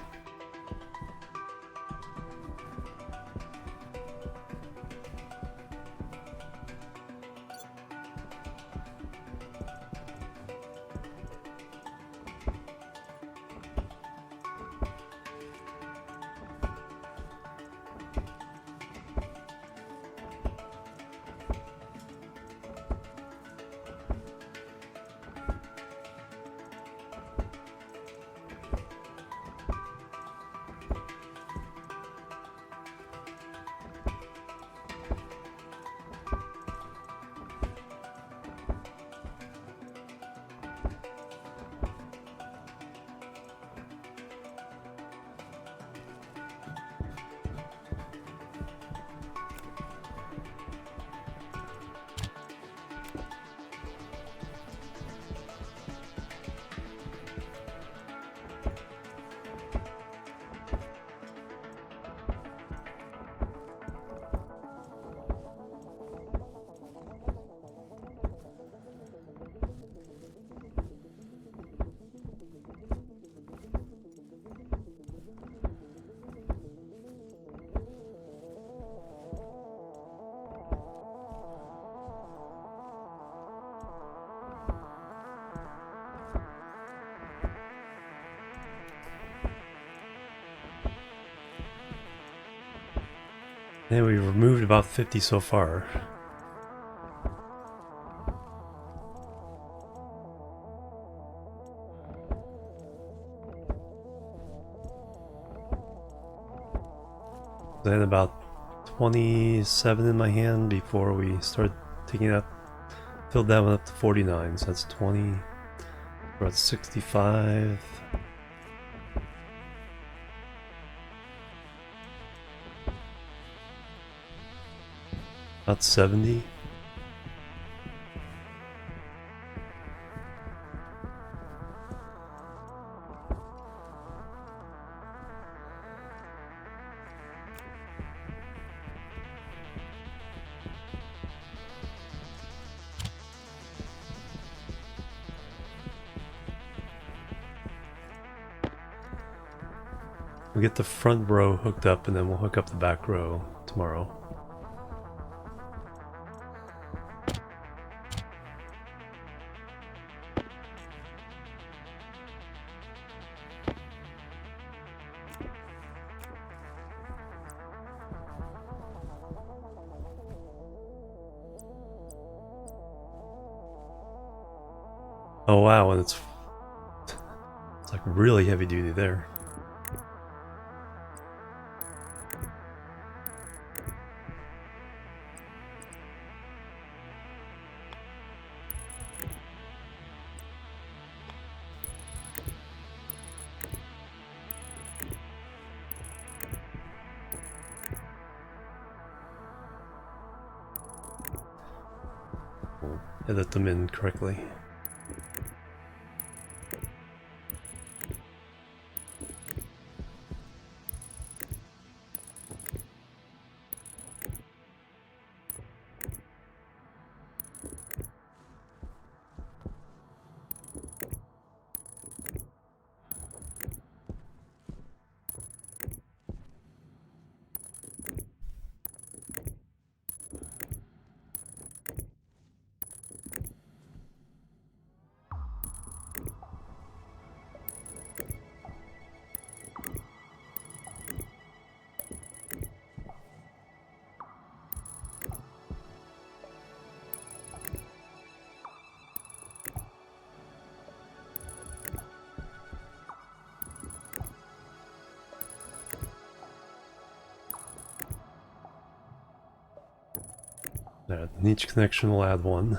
And we removed about 50 so far. I had about 27 in my hand before we started taking out, filled that one up to 49, so that's 20, we're at 65. About 70. We'll get the front row hooked up and then we'll hook up the back row tomorrow. Oh wow, and it's like really heavy duty there. We'll edit them in correctly. In each connection we'll add one.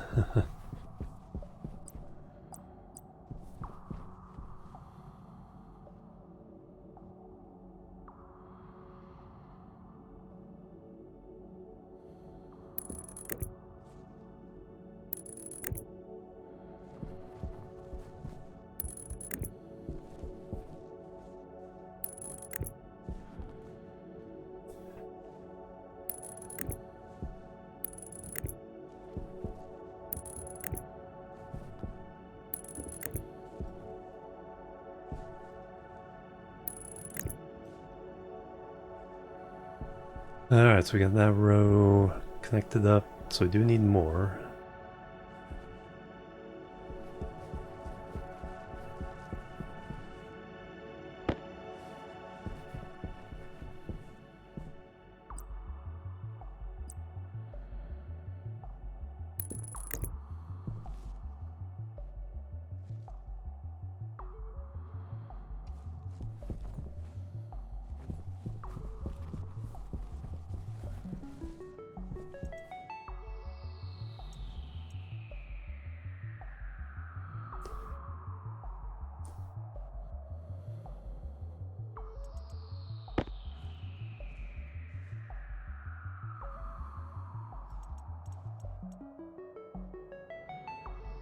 Alright, so we got that row connected up, so we do need more.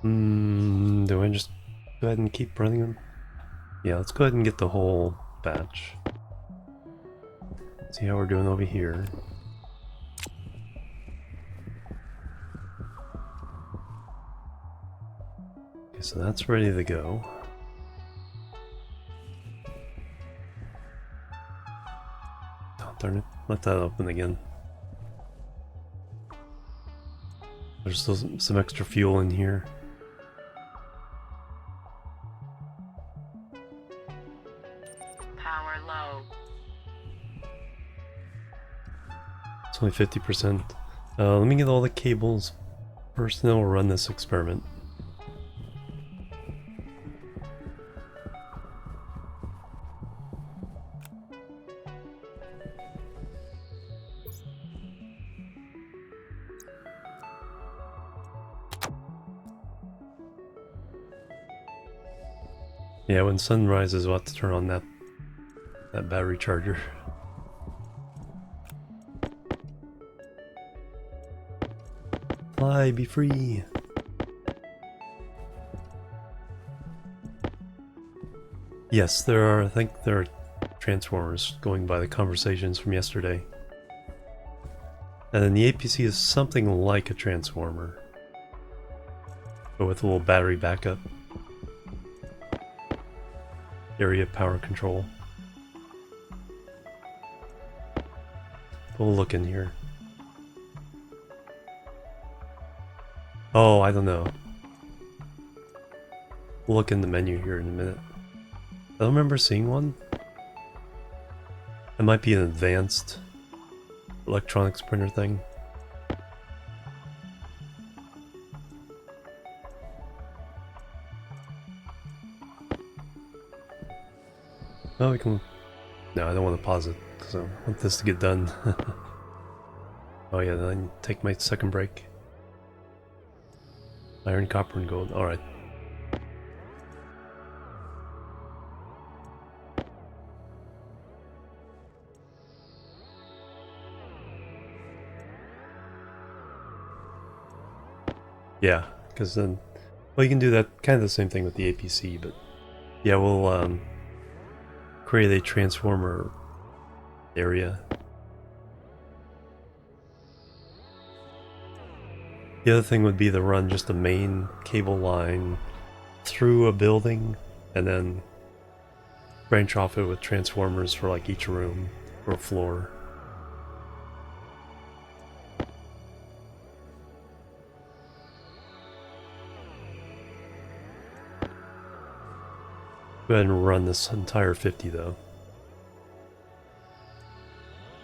Do I just go ahead and keep running them? Yeah, let's go ahead and get the whole batch. See how we're doing over here. Okay, so that's ready to go. Oh, darn it. Let that open again. There's still some extra fuel in here. It's only 50%. Let me get all the cables first, and then we'll run this experiment. Yeah, when sun rises, we'll have to turn on that battery charger. Fly, be free. Yes, I think there are transformers going by the conversations from yesterday. And then the APC is something like a transformer, but with a little battery backup. Area power control. We'll look in here. Oh, I don't know. We'll look in the menu here in a minute. I don't remember seeing one. It might be an advanced electronics printer thing. Oh, we can... No, I don't want to pause it, because I want this to get done. Oh yeah, then I need to take my second break. Iron, copper, and gold. Alright. Yeah, because then... Well, you can do that, kind of the same thing with the APC, but... Yeah, we'll, create a transformer area. The other thing would be to run just a main cable line through a building and then branch off it with transformers for like each room or floor. Go ahead and run this entire 50 though.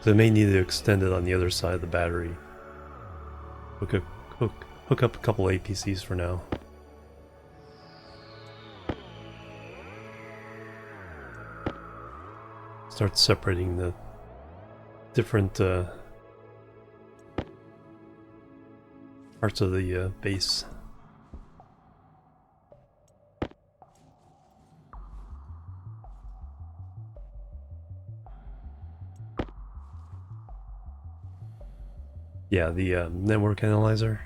So I may need to extend it on the other side of the battery. Hook up a couple APCs for now. Start separating the different parts of the base. Yeah, the network analyzer.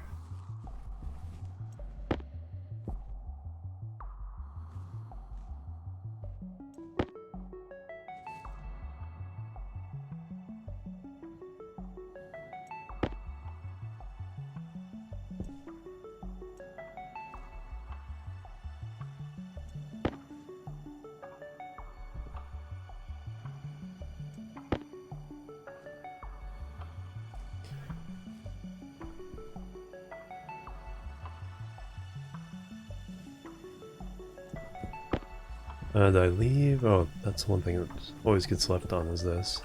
Did I leave? Oh, that's one thing that always gets left on, is this.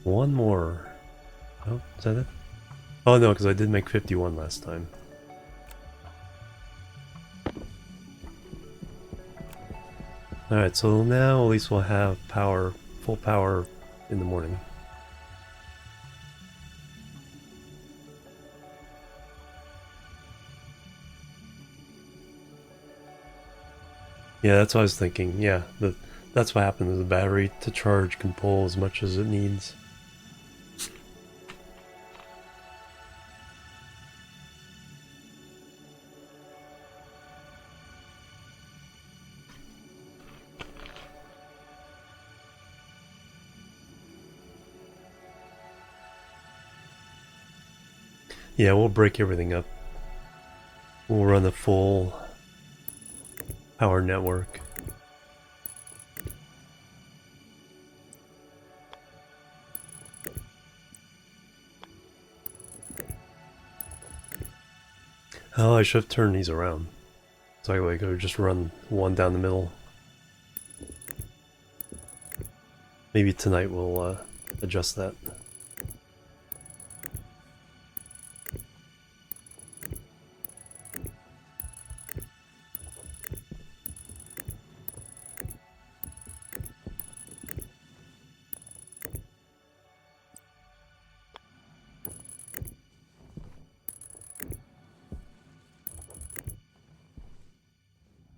One more. Oh, is that it? Oh no, because I did make 51 last time. Alright, so now at least we'll have power, full power in the morning. Yeah, that's what I was thinking. Yeah, that's what happens. The battery to charge can pull as much as it needs. Yeah, we'll break everything up. We'll run the full power network. Oh, I should have turned these around. So I could just run one down the middle. Maybe tonight we'll adjust that.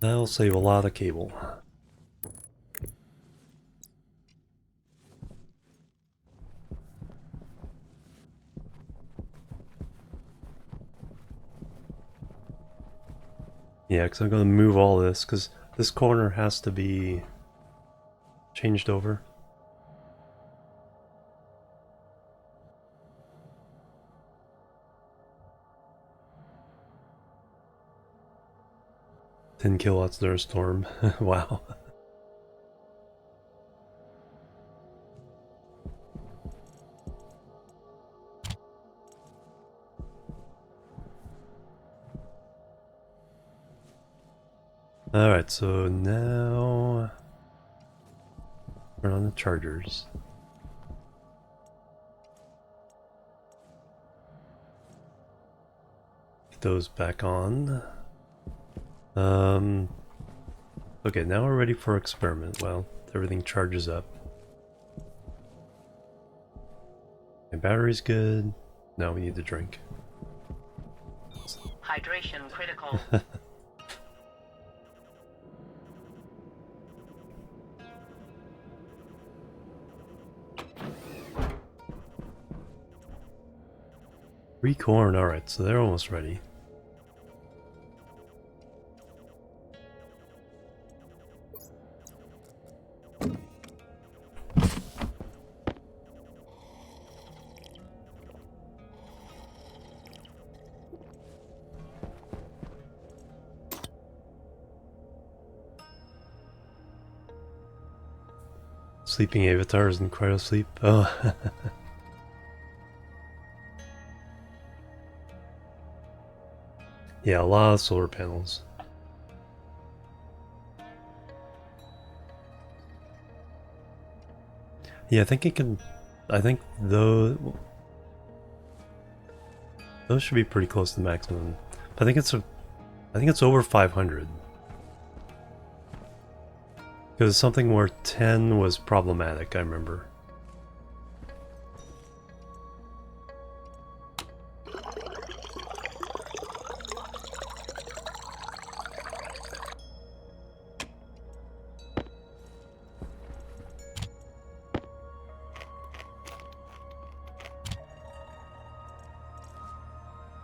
That'll save a lot of cable. Yeah, because I'm going to move all this, because this corner has to be changed over. $10 kilowatts during a storm. Wow. Alright, so now turn on the chargers. Get those back on. Okay, now we're ready for experiment. Well, everything charges up. My battery's good. Now we need to drink. Hydration critical. Three corn, alright, so they're almost ready. Sleeping avatars in cryosleep. Oh. Yeah, a lot of solar panels. Yeah, I think it can. I think those should be pretty close to the maximum. I think it's over 500. Because something where 10 was problematic, I remember.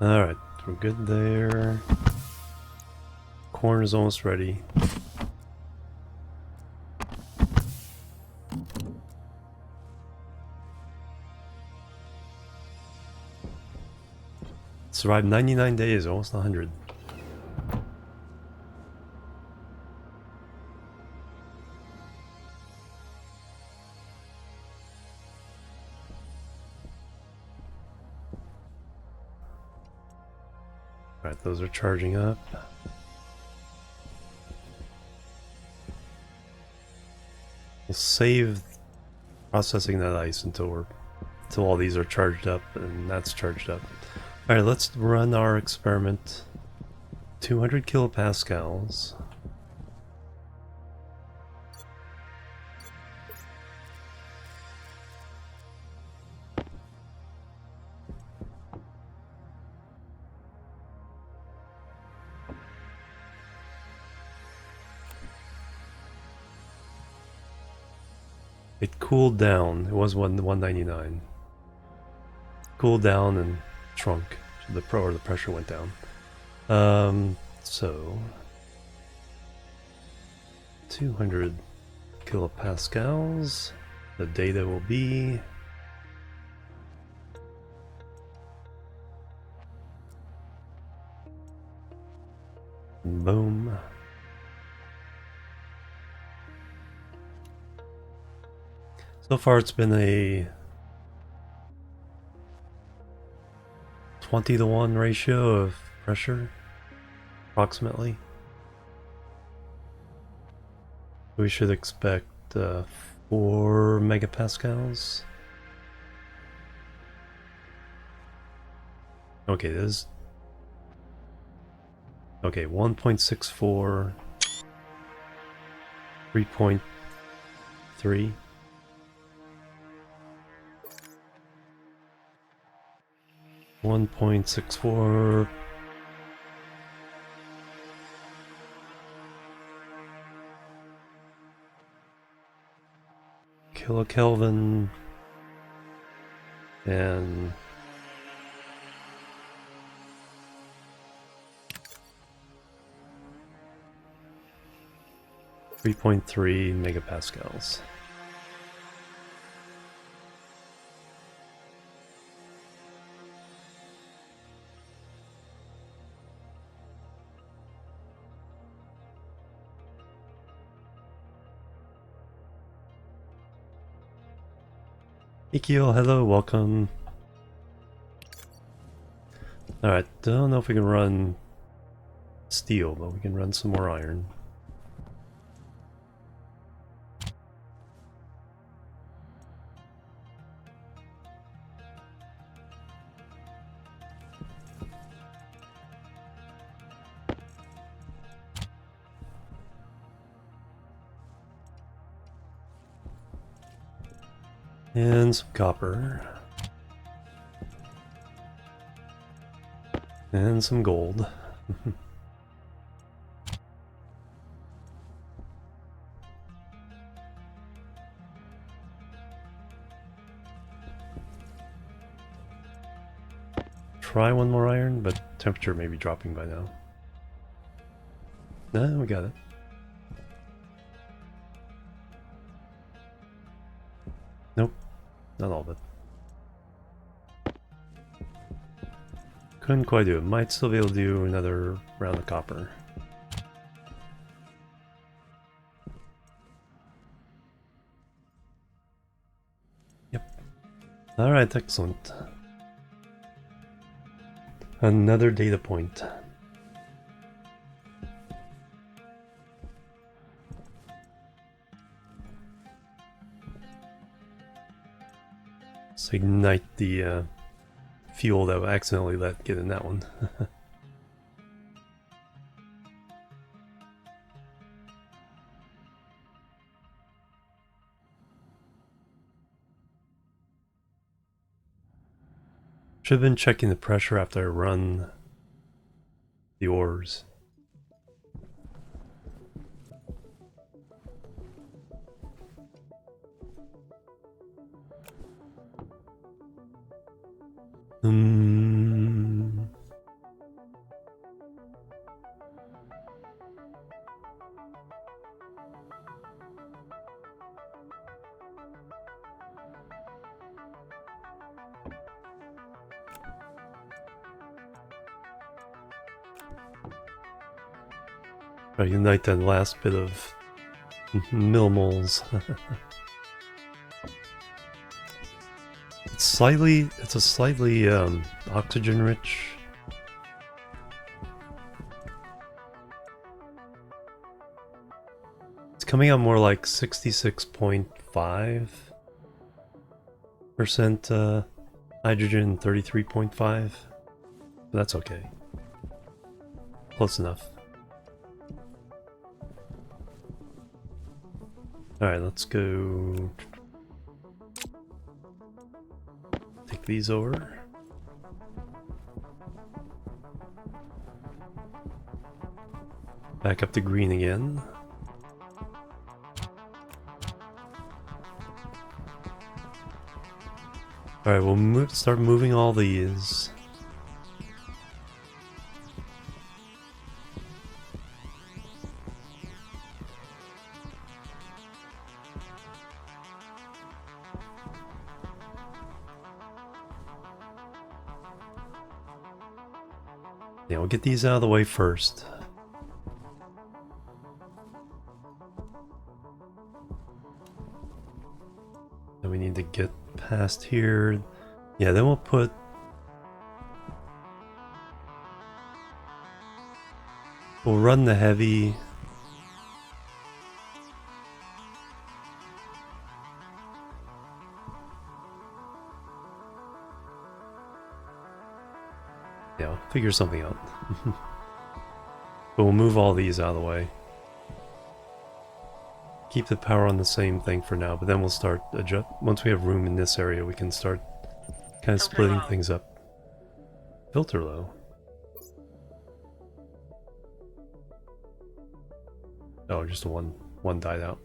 Alright, we're good there. Corn is almost ready. Survived 99 days, almost 100. Alright, those are charging up. We'll save processing that ice until all these are charged up and that's charged up. Alright, let's run our experiment. 200 kilopascals. It cooled down. It was 199. Cooled down and shrunk. The pressure went down. So 200 kilopascals. The data will be boom. So far it's been a 20 to 1 ratio of pressure. approximately. We should expect 4 megapascals. Okay, this. Okay, 1.64, 3.3. .64 kilokelvin and 3.3 megapascals. Ikio, hello, welcome. Alright, don't know if we can run steel, but we can run some more iron. And some copper. And some gold. Try one more iron, but temperature may be dropping by now. No, we got it. Nope, not all of it. Couldn't quite do it. Might still be able to do another round of copper. Yep. Alright, excellent. Another data point. Let's ignite the fuel that we accidentally let get in that one. Should have been checking the pressure after I run the ores. Try to unite that last bit of millimoles. It's a slightly oxygen rich. It's coming out more like 66.5% hydrogen, 33.5. But that's okay. Close enough. Alright, let's go take these over. Back up to green again. Alright, we'll start moving all these. Yeah, we'll get these out of the way first. Then we need to get past here. Yeah, then we'll put We'll run the heavy. Yeah, we'll figure something out. But we'll move all these out of the way. Keep the power on the same thing for now, but then we'll start adjust. Once we have room in this area, we can start kind of splitting things up. Filter low. Oh, just one died out.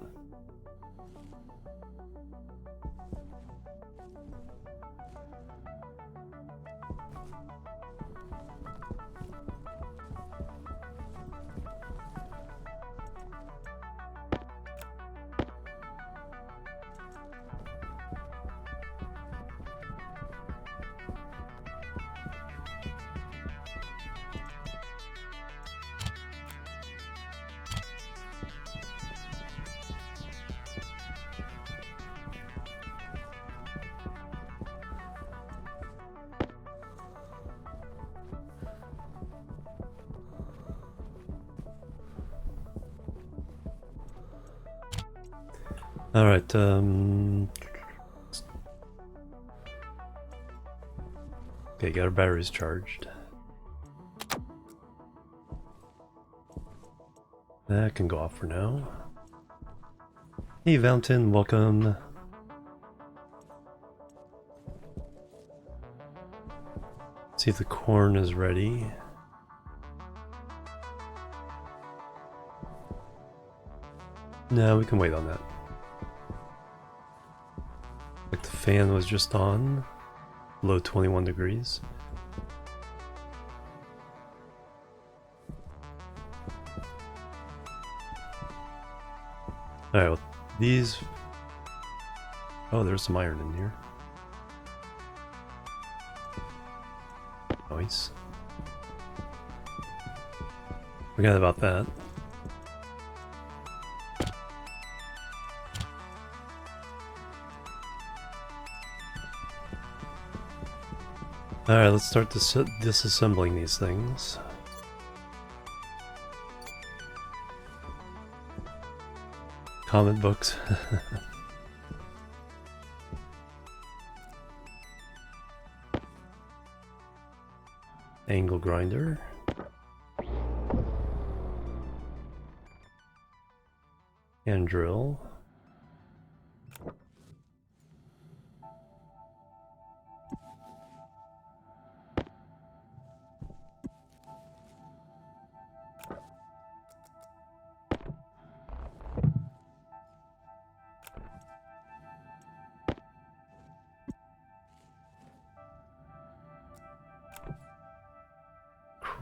Alright, okay, got our batteries charged. That can go off for now. Hey Valentin, welcome. See if the corn is ready. No, we can wait on that. Like the fan was just on, low 21 degrees. Alright, well, these... Oh, there's some iron in here. Nice. Forgot about that. Alright, let's start disassembling these things. Comic books. Angle grinder. Hand drill.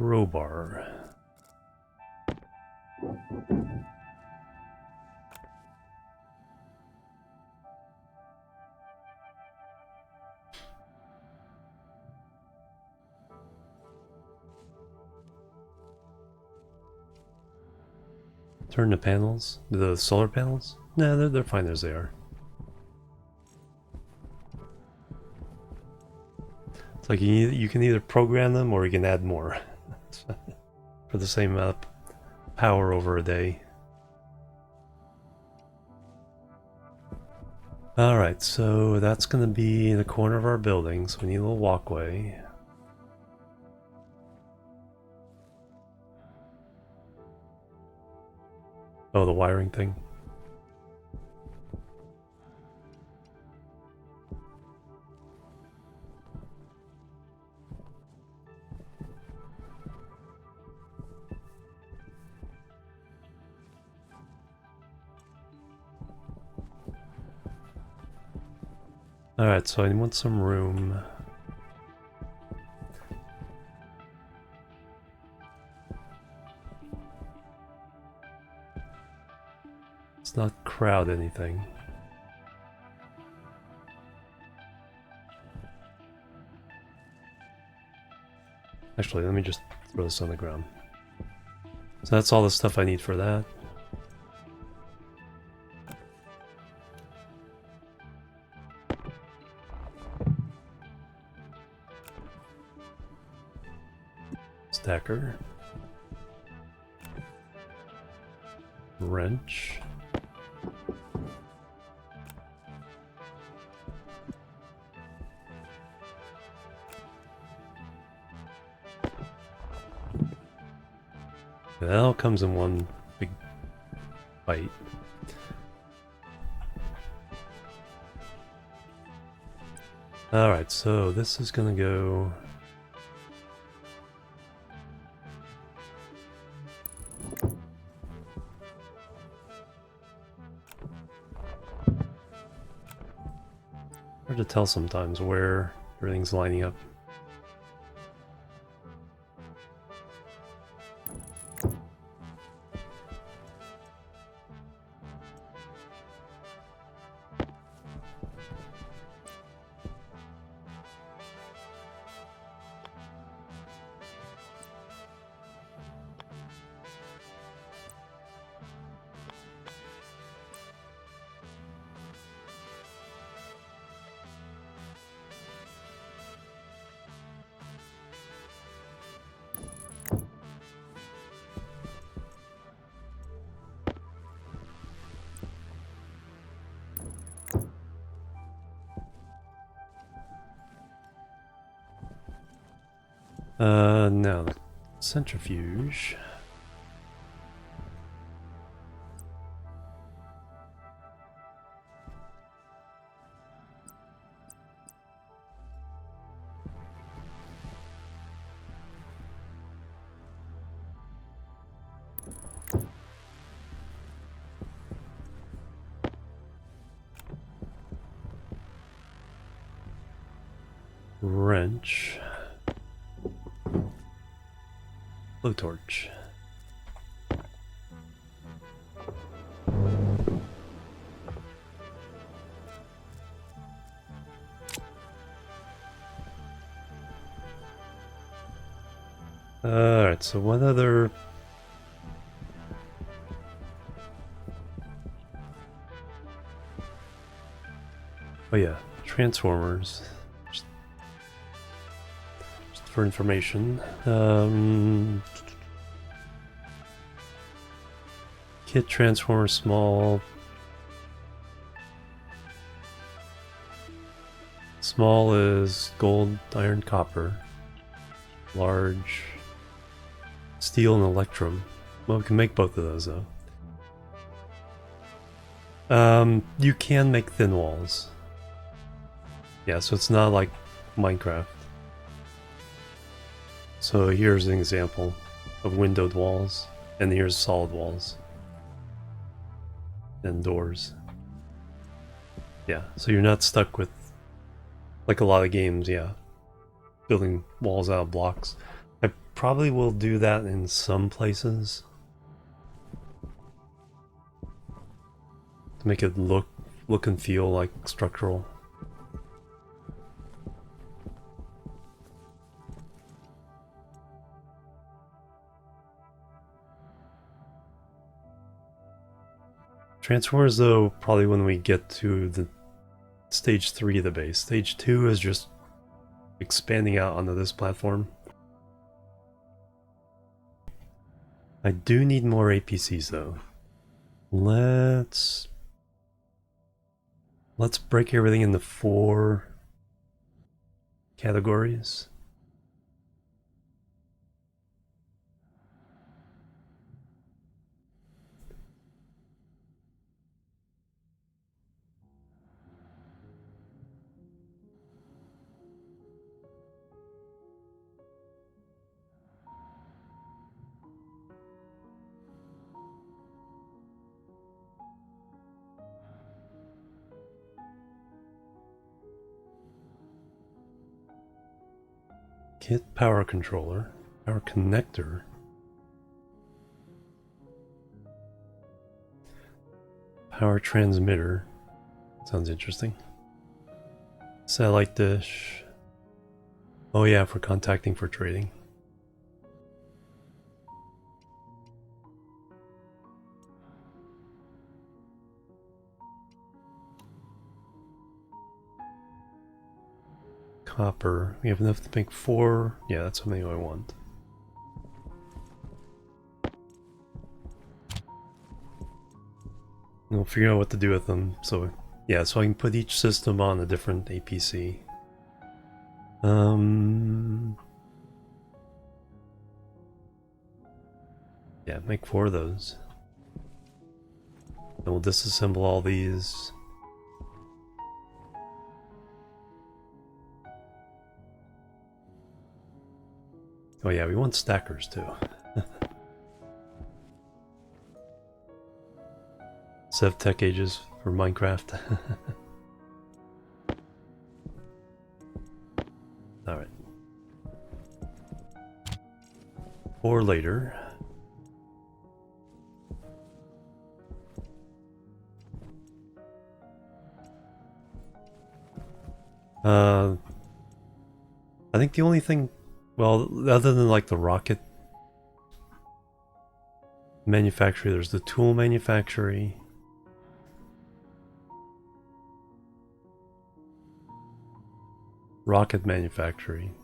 Crowbar. Turn the panels? The solar panels? Nah, they're fine as they are. It's like you can either program them or you can add more. For the same amount of power over a day. Alright, so that's going to be in the corner of our building, so we need a little walkway. Oh, the wiring thing. Alright, so I want some room. Let's not crowd anything. Actually, let me just throw this on the ground. So that's all the stuff I need for that. Stacker. Wrench. That all comes in one big bite. Alright, so this is gonna go... Hard to tell sometimes where everything's lining up. Now the centrifuge. Wrench. Blowtorch. Alright, so what other... Oh yeah, transformers. Just for information. Kit transformer small. Small is gold, iron, copper. Large, steel and electrum. Well, we can make both of those though. You can make thin walls. Yeah, so it's not like Minecraft. So here's an example of windowed walls, and here's solid walls. And doors. Yeah, so you're not stuck with, like a lot of games, yeah, building walls out of blocks. I probably will do that in some places to make it look and feel like structural. Transformers though, probably when we get to the stage 3 of the base. Stage 2 is just expanding out onto this platform. I do need more APCs though. Let's break everything into 4 categories. Kit power controller, power connector, power transmitter, sounds interesting. Satellite dish, oh yeah, for contacting for trading. Copper. We have enough to make 4. Yeah, that's how many I want. We'll figure out what to do with them. So yeah, so I can put each system on a different APC. Yeah, make 4 of those. And we'll disassemble all these. Oh yeah, we want stackers too. Sev Tech Ages for Minecraft. Alright. Or later. I think the only thing, well, other than like the rocket manufacturer, there's the tool manufacturer. Rocket manufacturing.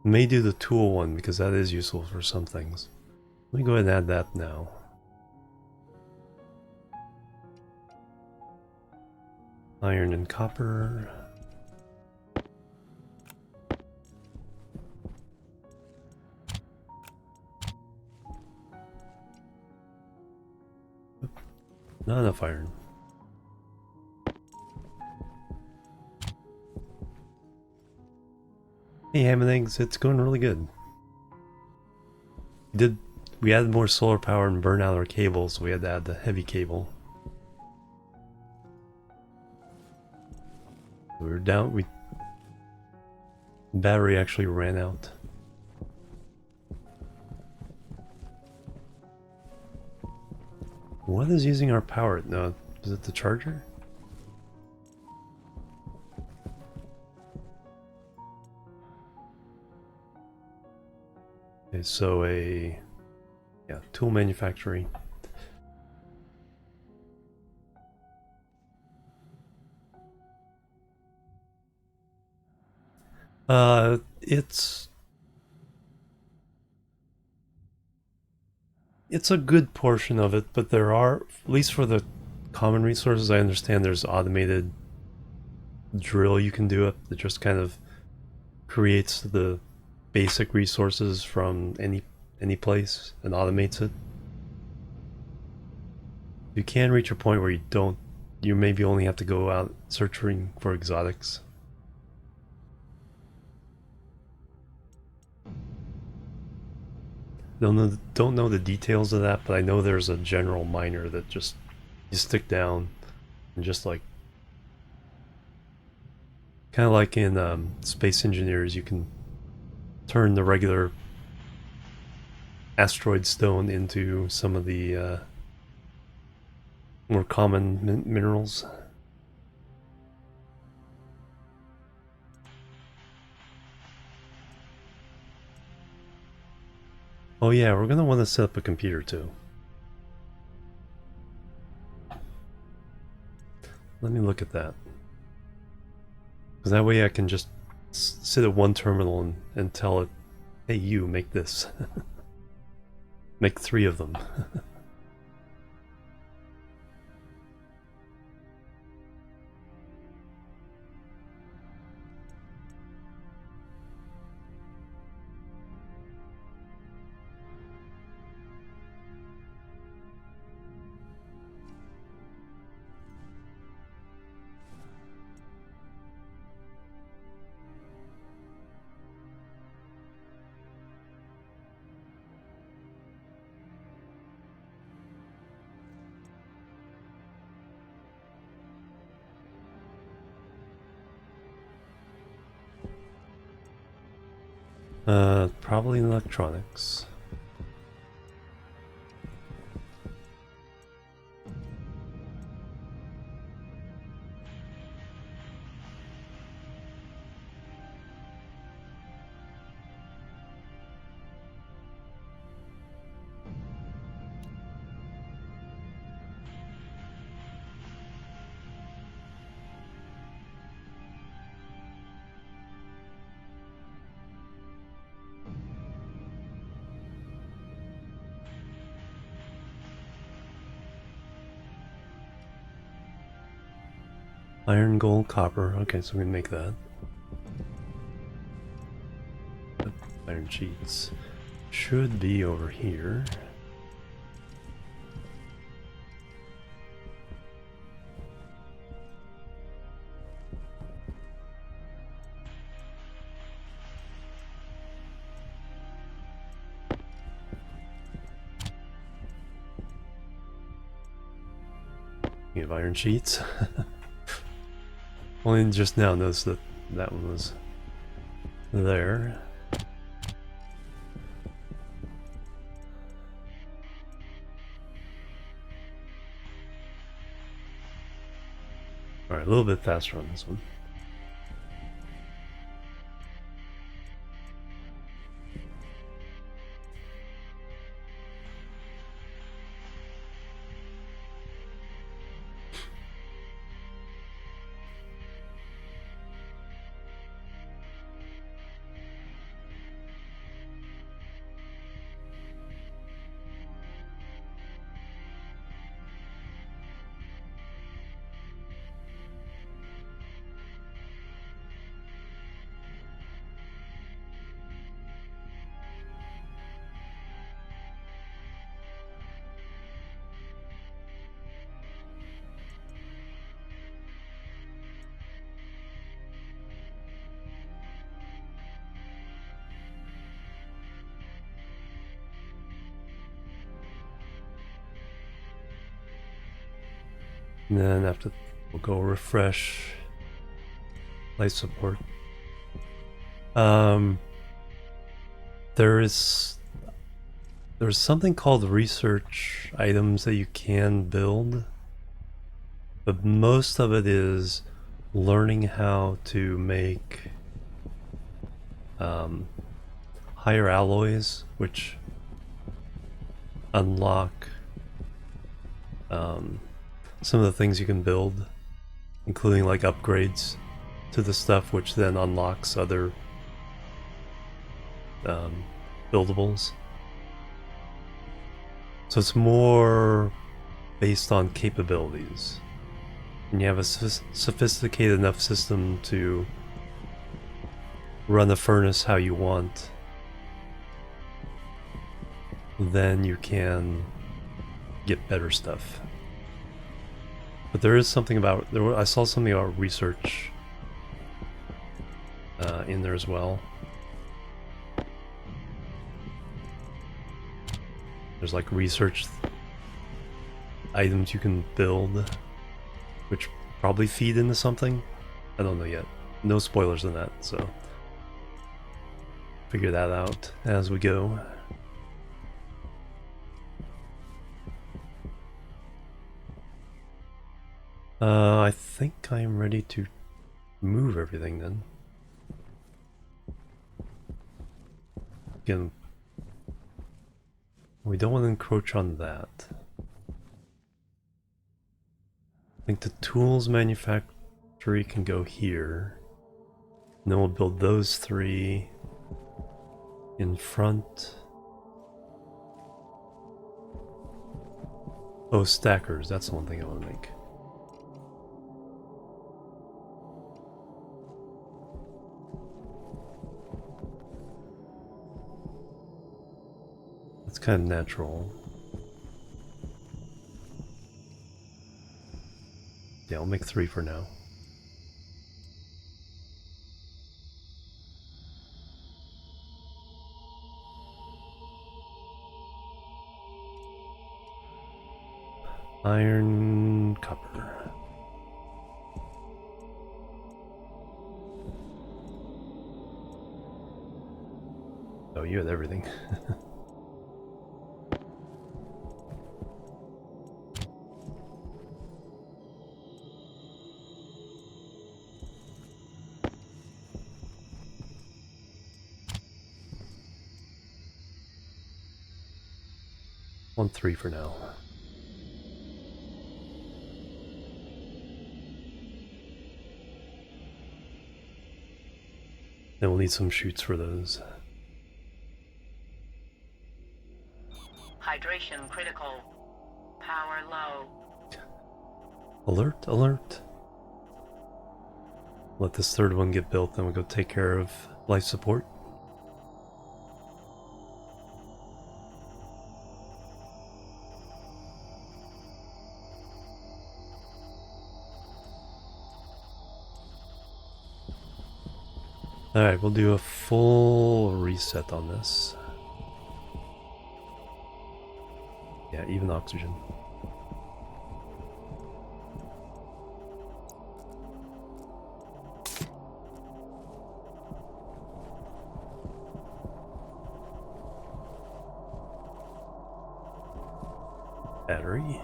May do the tool one because that is useful for some things. Let me go ahead and add that now. Iron and copper. Not enough iron. Hey, ham and eggs, it's going really good. We added more solar power and burn out our cables, so we had to add the heavy cable. We were down, battery actually ran out. What is using our power? No, is it the charger? Okay, so yeah, tool manufacturing. It's a good portion of it, but there are, at least for the common resources, I understand there's automated drill you can do it that just kind of creates the basic resources from any place and automates it. You can reach a point where you maybe only have to go out searching for exotics. Don't know the details of that, but I know there's a general miner that just you stick down and just like kind of like in Space Engineers, you can turn the regular asteroid stone into some of the more common minerals. Oh yeah, we're gonna want to set up a computer too. Let me look at that. Because that way I can just sit at one terminal and tell it, hey you, make this. Make 3 of them. Probably in electronics. Iron, gold, copper. Okay, so we can make that. Iron sheets should be over here. You have iron sheets. Only just now noticed that that one was there. Alright, a little bit faster on this one. And then after we'll go refresh light support. There's something called research items that you can build, but most of it is learning how to make higher alloys, which unlock some of the things you can build, including like upgrades to the stuff, which then unlocks other buildables. So it's more based on capabilities. And you have a sophisticated enough system to run the furnace how you want, then you can get better stuff. But there is something about I saw something about research in there as well. There's like research items you can build, which probably feed into something. I don't know yet. No spoilers on that, so figure that out as we go. I think I'm ready to move everything then. Again, we don't want to encroach on that. I think the tools manufactory can go here. And then we'll build those three in front. Oh, stackers, that's the one thing I want to make. It's kind of natural. Yeah, I'll make 3 for now. Iron, copper. Oh, you had everything. On 3 for now. Then we'll need some chutes for those. Hydration critical. Power low. Alert, alert. Let this third one get built, then we'll go take care of life support. Alright, we'll do a full reset on this. Yeah, even oxygen. Battery.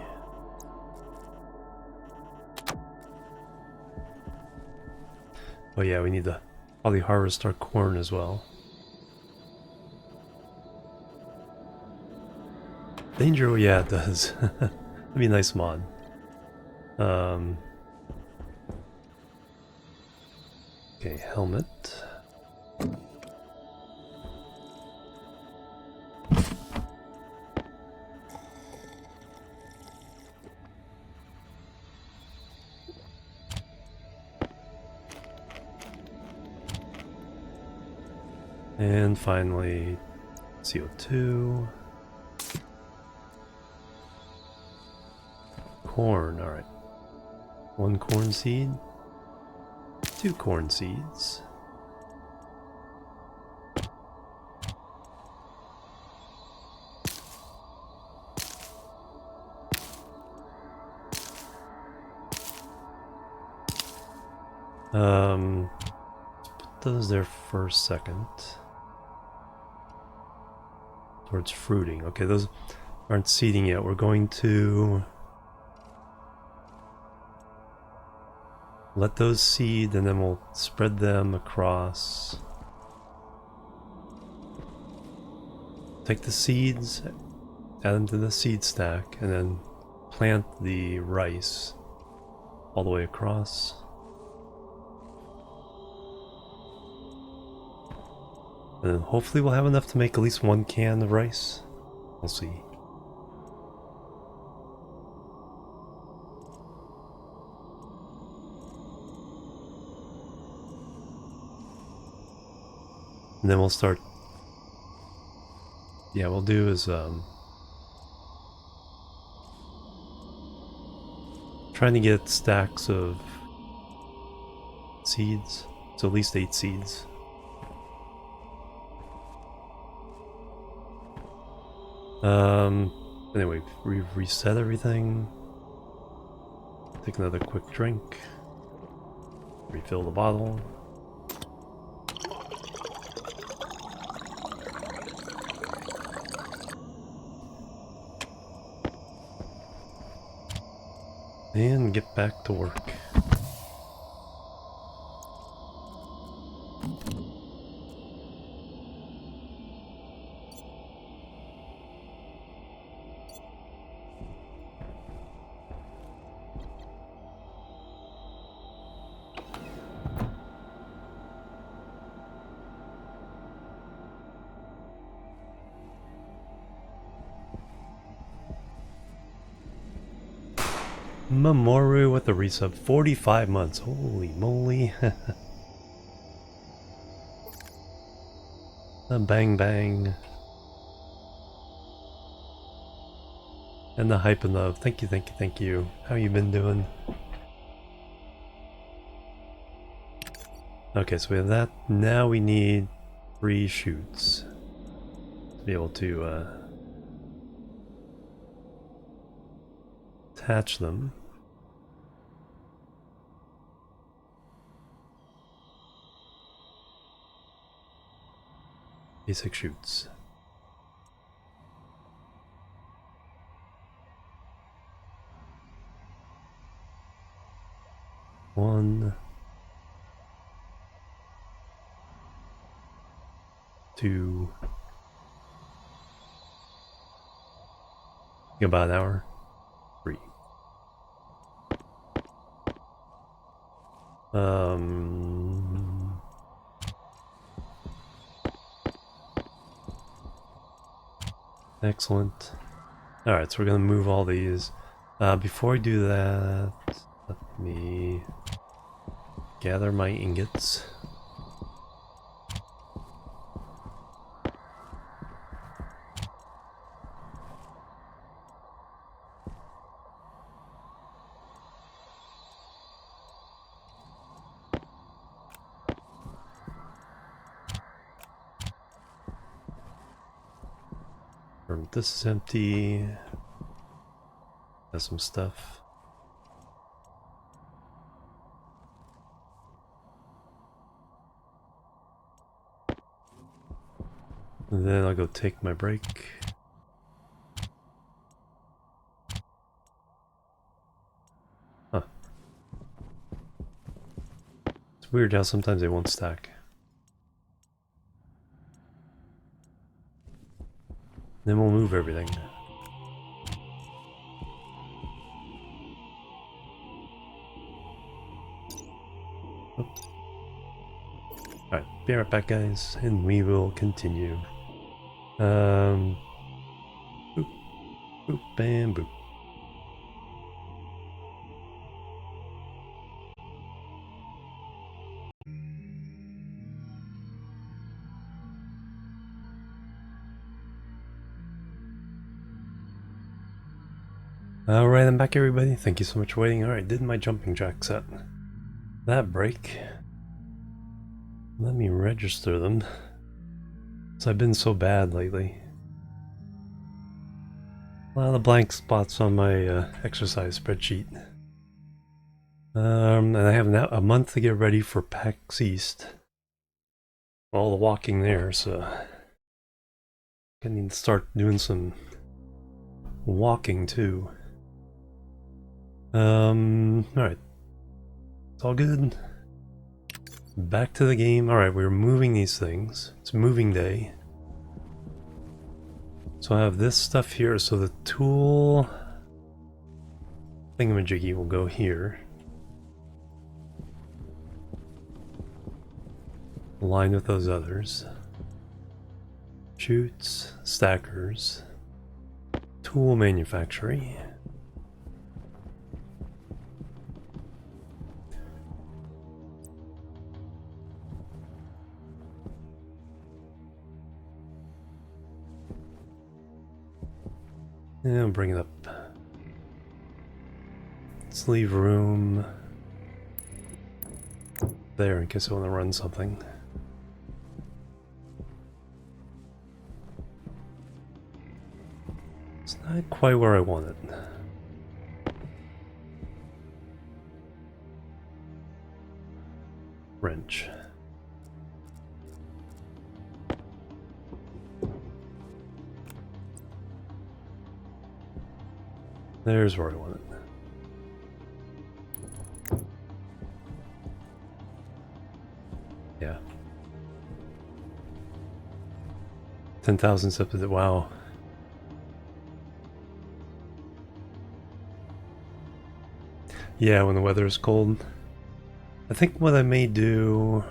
Oh yeah, we need to probably harvest our corn as well. Danger, yeah it does. That'd be a nice mod. Okay, helmet. And finally, CO2. Corn, alright. 1 corn seed. 2 corn seeds. Put those there for a second. Towards fruiting. Okay, those aren't seeding yet. We're going to let those seed and then we'll spread them across. Take the seeds, add them to the seed stack, and then plant the rice all the way across. And then hopefully we'll have enough to make at least 1 can of rice. We'll see. And then we'll start. Yeah, we'll do is trying to get stacks of seeds. So at least 8 seeds. Anyway, we've reset everything. Take another quick drink. Refill the bottle. And get back to work. Mamoru with the resub, 45 months. Holy moly. Bang bang. And the hype and love. Thank you, thank you, thank you. How you been doing? Okay, so we have that. Now we need 3 shoots to be able to attach them. Basic shoots. One, 2, about an hour. 3. Excellent. Alright, so we're gonna move all these. Before I do that, let me gather my ingots. This is empty. Has some stuff. And then I'll go take my break. Huh. It's weird how sometimes they won't stack. Then we'll move everything. Alright, be right back guys, and we will continue. Boop, boop, bam, boop. Alright, I'm back everybody. Thank you so much for waiting. Alright, did my jumping jack set. That break. Let me register them. So I've been so bad lately. A lot of blank spots on my exercise spreadsheet. And I have now a month to get ready for PAX East. All the walking there, so I need to start doing some walking too. Alright. It's all good. Back to the game. Alright, we're moving these things. It's moving day. So I have this stuff here, so the tool thingamajiggy will go here. Aligned with those others. Chutes, stackers, tool manufacturing. And bring it up. Let's leave room there in case I want to run something. It's not quite where I want it. Wrench. There's where I want it. Yeah. 10,000 steps. Wow. Yeah, when the weather is cold. I think what I may do...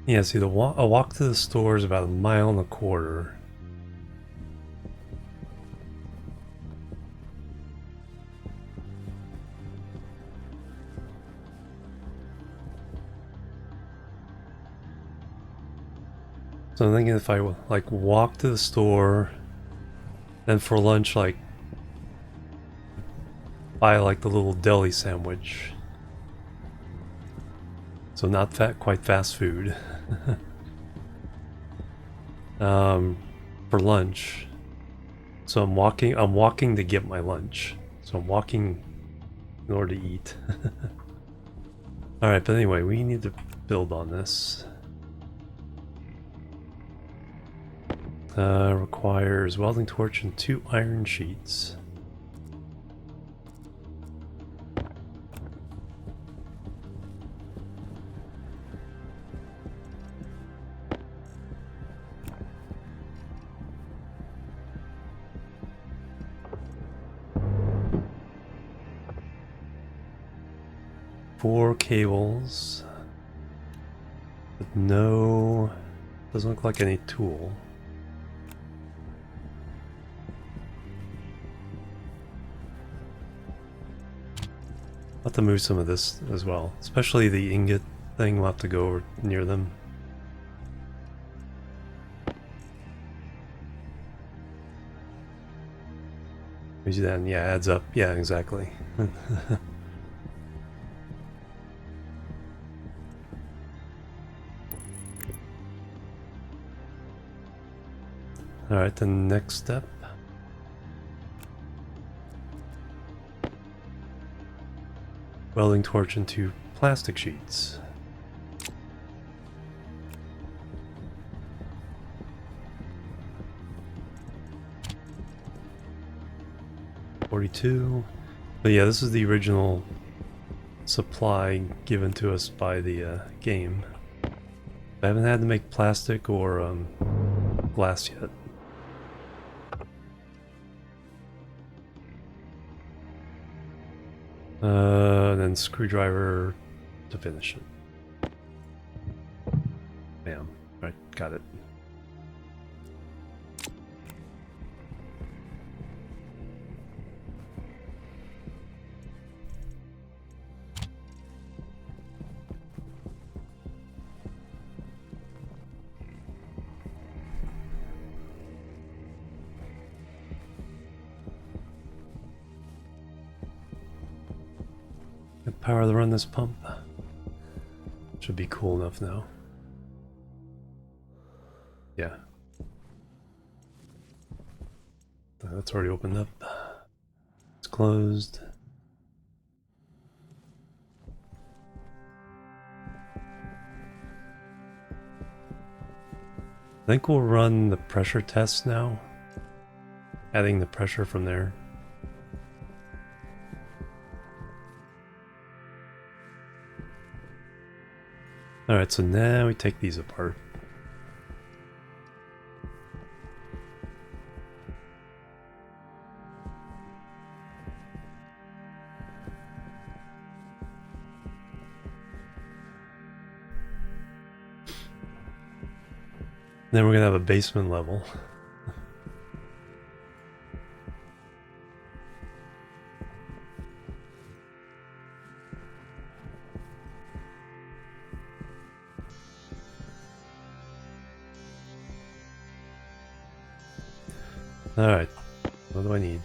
Yeah, see, a walk to the store is about 1.25 miles. So I'm thinking if I like walk to the store, then for lunch like buy like the little deli sandwich. So not quite fast food. For lunch. So I'm walking to get my lunch. So I'm walking in order to eat. Alright, but anyway, we need to build on this. Requires welding torch and 2 iron sheets. Four cables. But no... doesn't look like any tool. have to move some of this as well, especially the ingot thing. We'll have to go over near them. Maybe then, yeah, adds up. Yeah, exactly. Alright, the next step. Welding torch into plastic sheets. $42. But yeah, this is the original supply given to us by the game. I haven't had to make plastic or glass yet. And then screwdriver to finish it. Bam. Right, got it. Got power to run this pump. Should be cool enough now. Yeah. That's already opened up. It's closed. I think we'll run the pressure test now. Adding the pressure from there. Alright, so now we take these apart. Then we're gonna have a basement level. Alright, what do I need?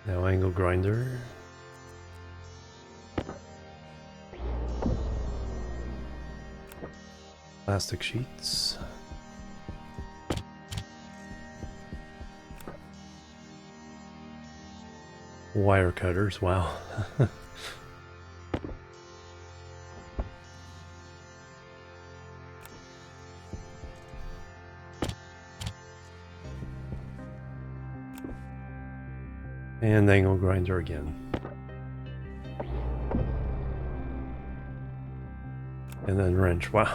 Now angle grinder. Plastic sheets. Wire cutters, wow. And angle grinder again. And then wrench, wow.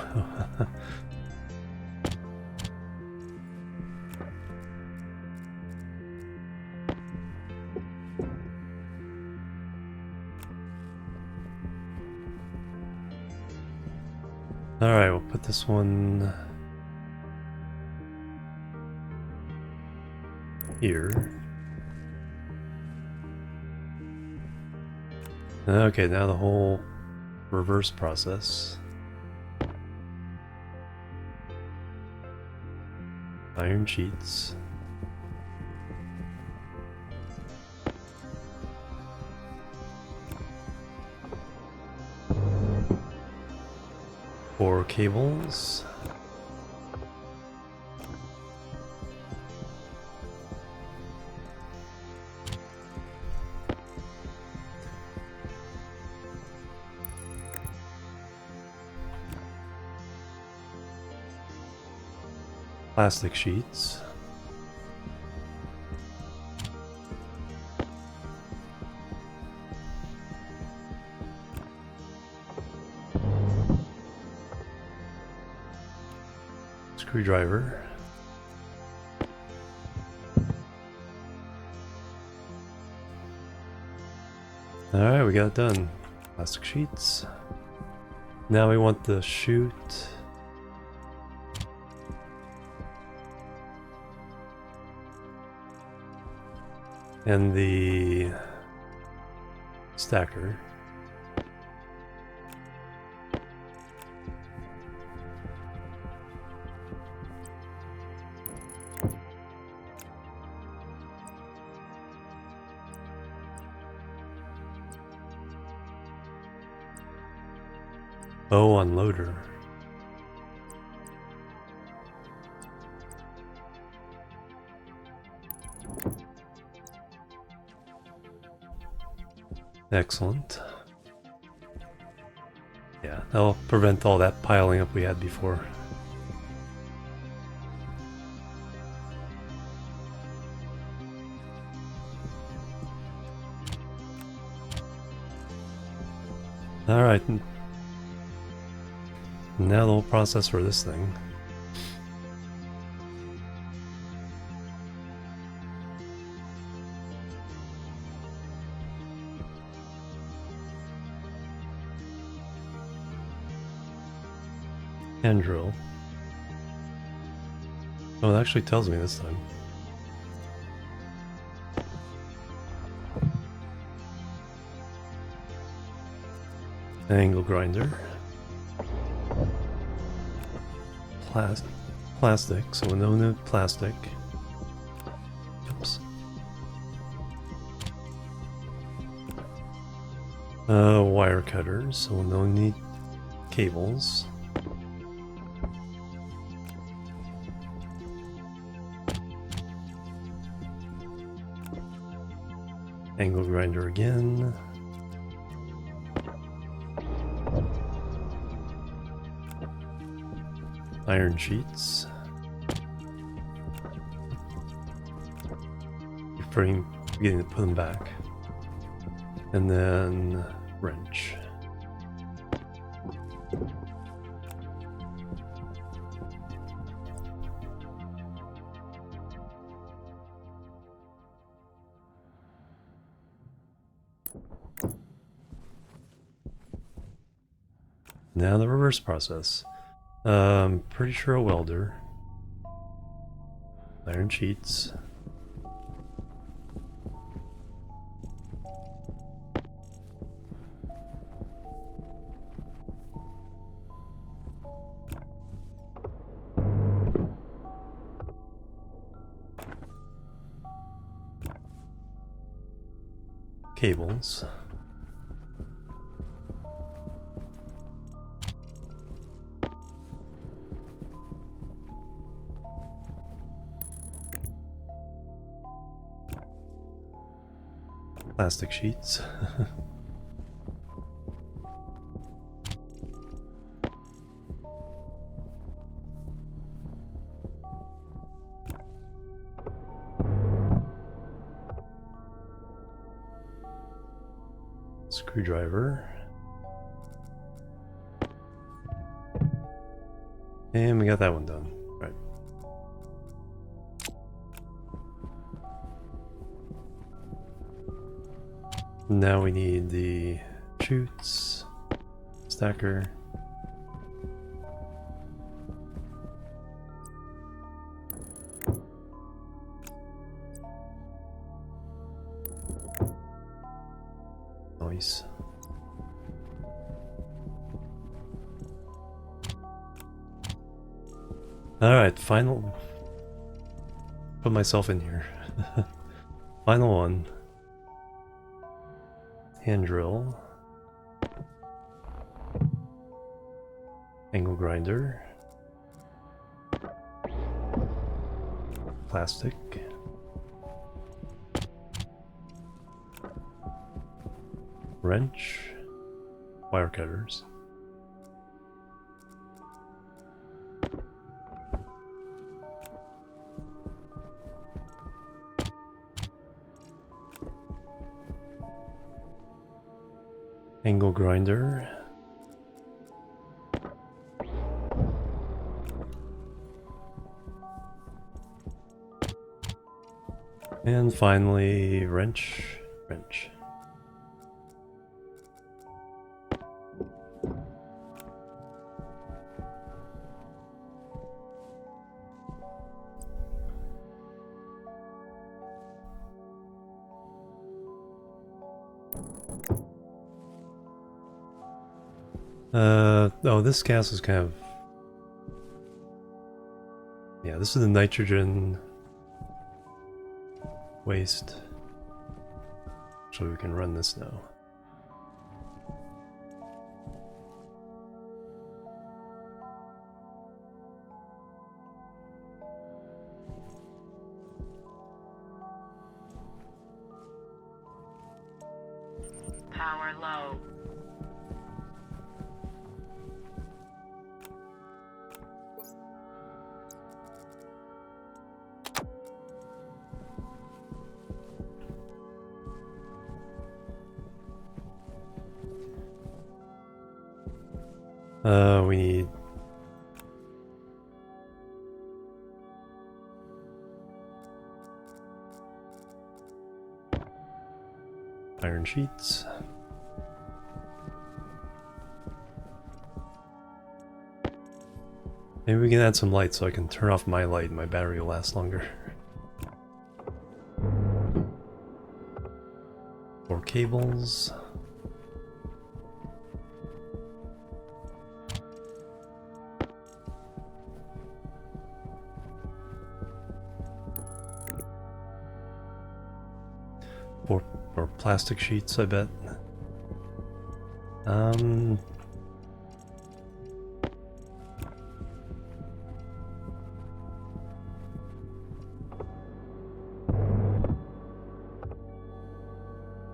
Alright, we'll put this one here. Okay, now the whole reverse process. Iron sheets. Four cables. Plastic sheets. Screwdriver. Alright, we got it done. Plastic sheets. Now we want the chute. And the stacker. Oh, unloader. Excellent. Yeah, that'll prevent all that piling up we had before. Alright. Now the whole process for this thing. Hand drill. Oh, it actually tells me this time. Angle grinder. Plastic, so no new plastic. Oops. Wire cutters, so no need cables. Angle grinder again. Iron sheets. Beginning to put them back. And then wrench. Now the reverse process. Pretty sure a welder. Iron sheets. Cables. Plastic sheets. Screwdriver. And we got that one done. Right. Now we need the chutes, stacker. Nice. Alright, final. Put myself in here. Final one. Hand drill. Angle grinder. Plastic. Wrench. Wire cutters. Angle grinder. And finally, wrench. Oh, this gas is kind of... Yeah, this is the nitrogen waste. So we can run this now. Power low. We need... iron sheets. Maybe we can add some light so I can turn off my light and my battery will last longer. More cables. Or plastic sheets, I bet.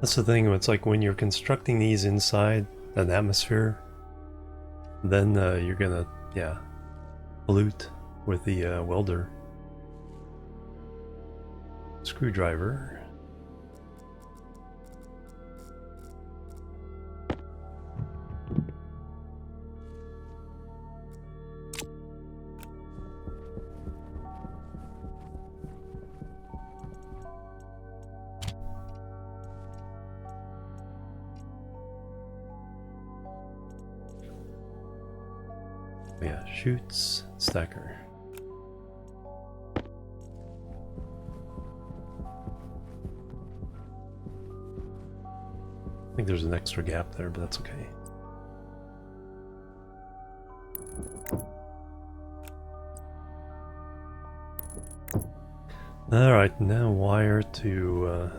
That's the thing, it's like when you're constructing these inside an atmosphere, then you're gonna, yeah, pollute with the welder. Screwdriver. Yeah, chutes, stacker. I think there's an extra gap there, but that's okay. Alright, now wire to...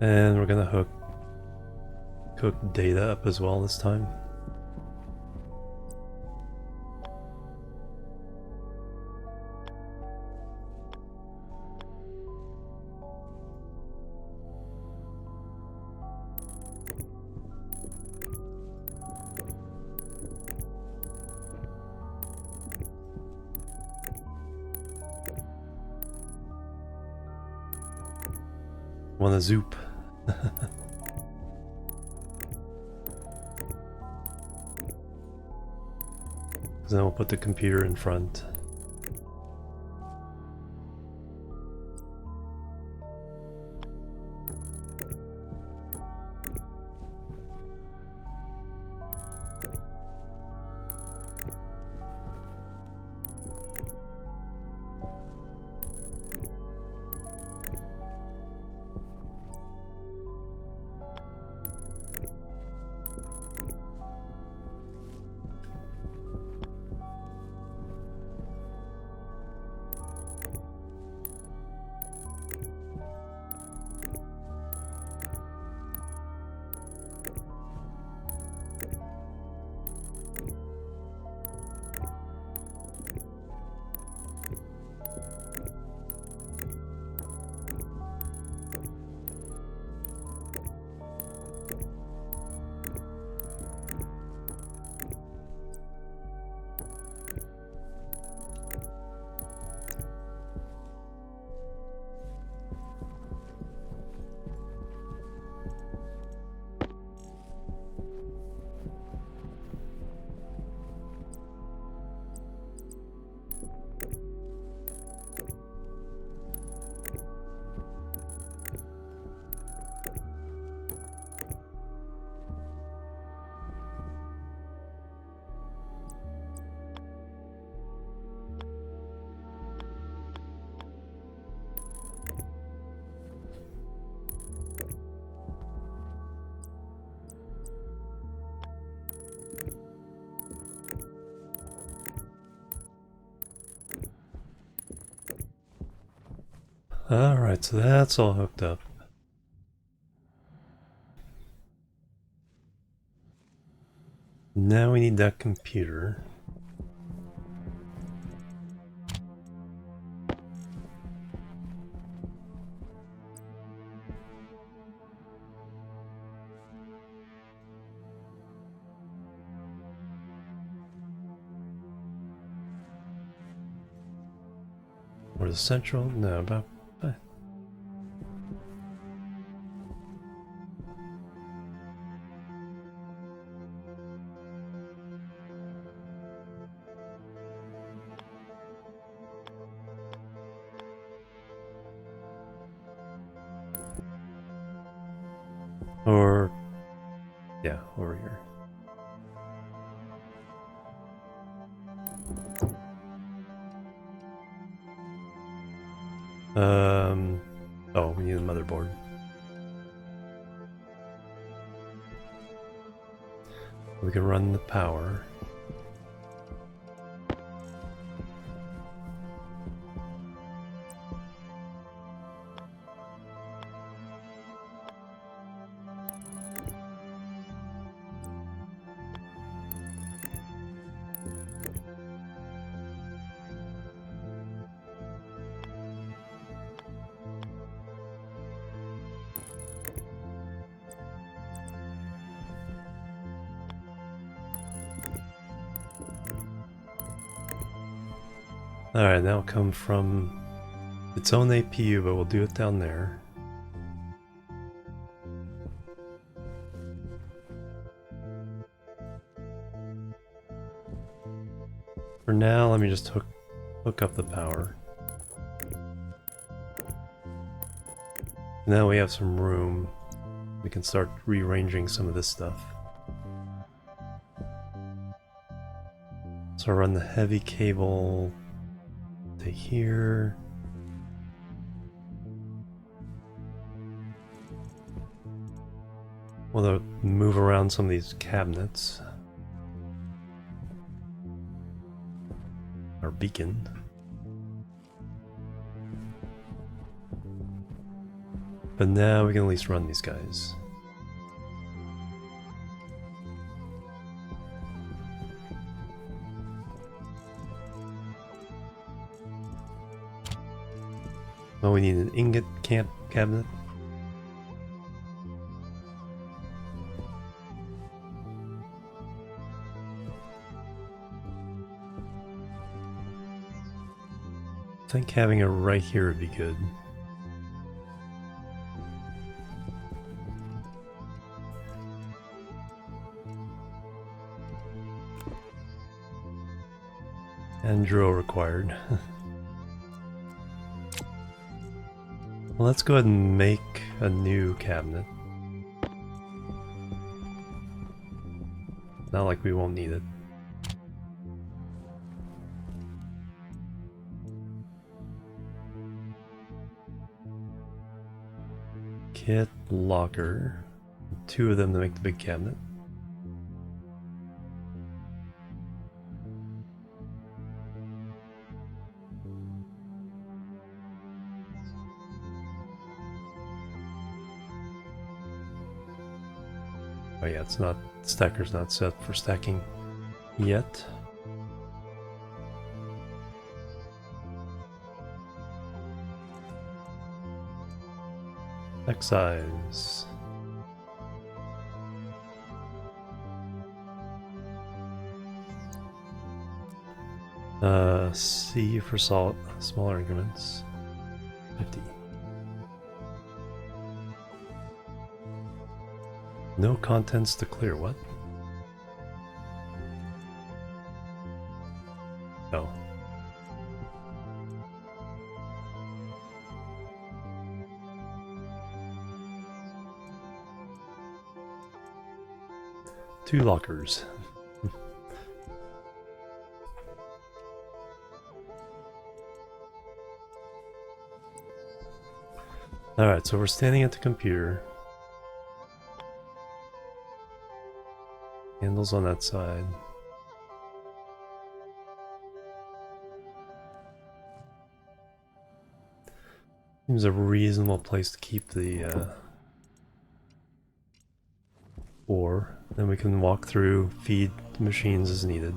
and we're gonna hook data up as well this time. Wanna zoop. Then we'll put the computer in front. Alright, so that's all hooked up. Now we need that computer. Or the central? No, about... Or... yeah, over here. Oh, we need a motherboard. We can run the power. Alright, that'll come from its own APU, but we'll do it down there. For now, let me just hook up the power. Now we have some room. We can start rearranging some of this stuff. So I'll run the heavy cable to here. We'll move around some of these cabinets. Our beacon. But now we can at least run these guys. Oh, we need an ingot cabinet. I think having it right here would be good. And drill required. Well, let's go ahead and make a new cabinet. Not like we won't need it. Kit, locker. 2 of them to make the big cabinet. Oh yeah, it's not, stacker's not set for stacking yet. Excise. C for smaller increments. 50. No contents to clear, what? Oh. Two lockers. Alright, so we're standing at the computer. Handles on that side. Seems a reasonable place to keep the ore. Then we can walk through, feed the machines as needed.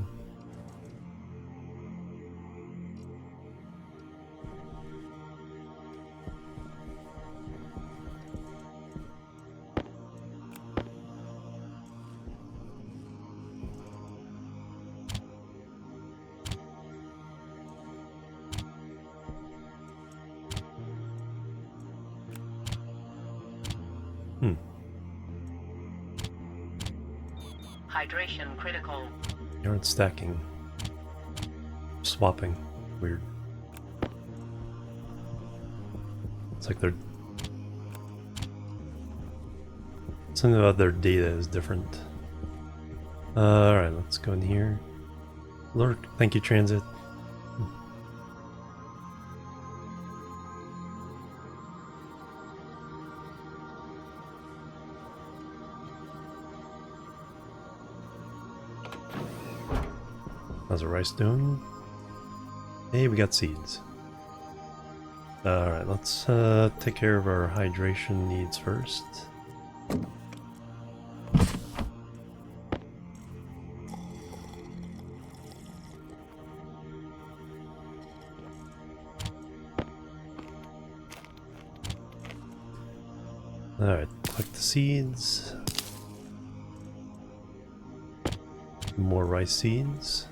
Hydration critical. They aren't stacking. Swapping. Weird. It's like they're... Something about their data is different. Alright, let's go in here. Lurk. Thank you, Transit. How's the rice doing? Hey, we got seeds. Alright, let's take care of our hydration needs first. Alright, collect the seeds. More rice seeds.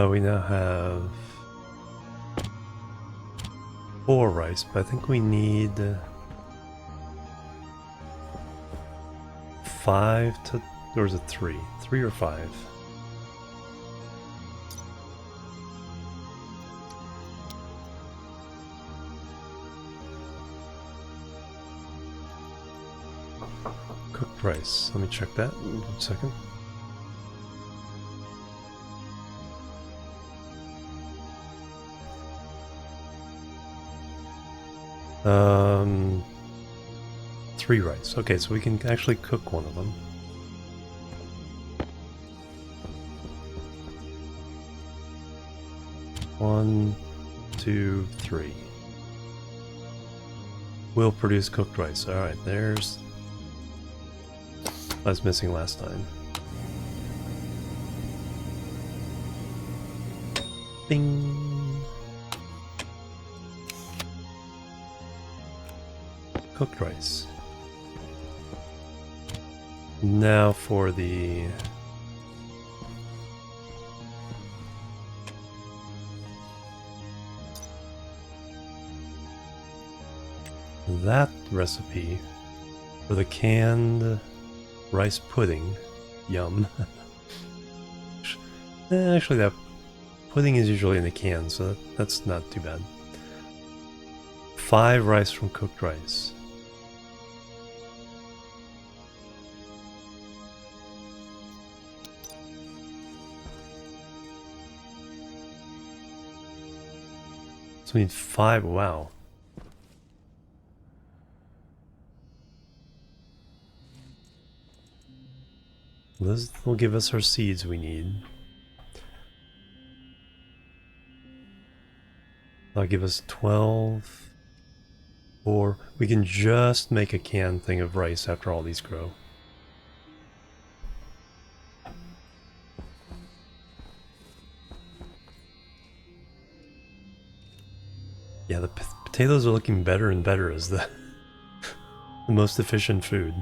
We now have 4 rice, but I think we need 5 to, or is it 3? 3 or 5? Cooked rice. Let me check that. 1 second. Um, 3 rice. Okay, so we can actually cook one of them. One, 2, 3. Will produce cooked rice. Alright, there's... I was missing last time. Bing! Cooked rice. Now for the... that recipe for the canned rice pudding. Yum. Actually, that pudding is usually in a can, so that's not too bad. 5 rice from cooked rice. So we need 5, wow. This will give us our seeds we need. That'll give us 12. Or we can just make a canned thing of rice after all these grow. Yeah, the potatoes are looking better and better as the, the most efficient food.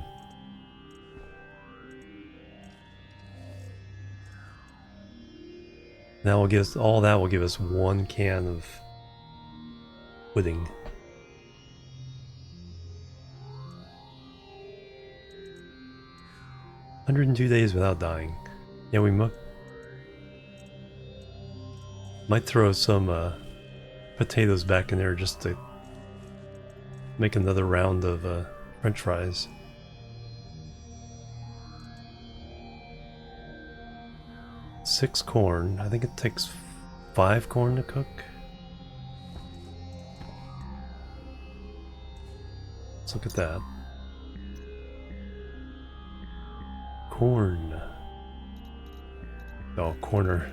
Now we'll give us, all that will give us 1 can of pudding. "102 days without dying." Yeah, we might throw some potatoes back in there just to make another round of French fries. 6 corn. I think it takes 5 corn to cook. Let's look at that. Corn. Oh, corner.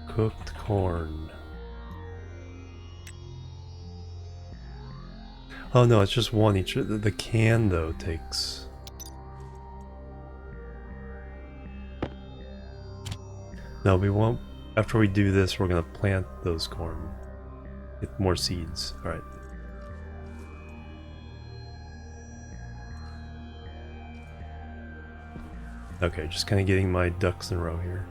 Cooked corn. Oh no, it's just one each. The can though takes. No, we won't. After we do this, we're gonna plant those corn. Get more seeds. All right. Okay, just kind of getting my ducks in a row here.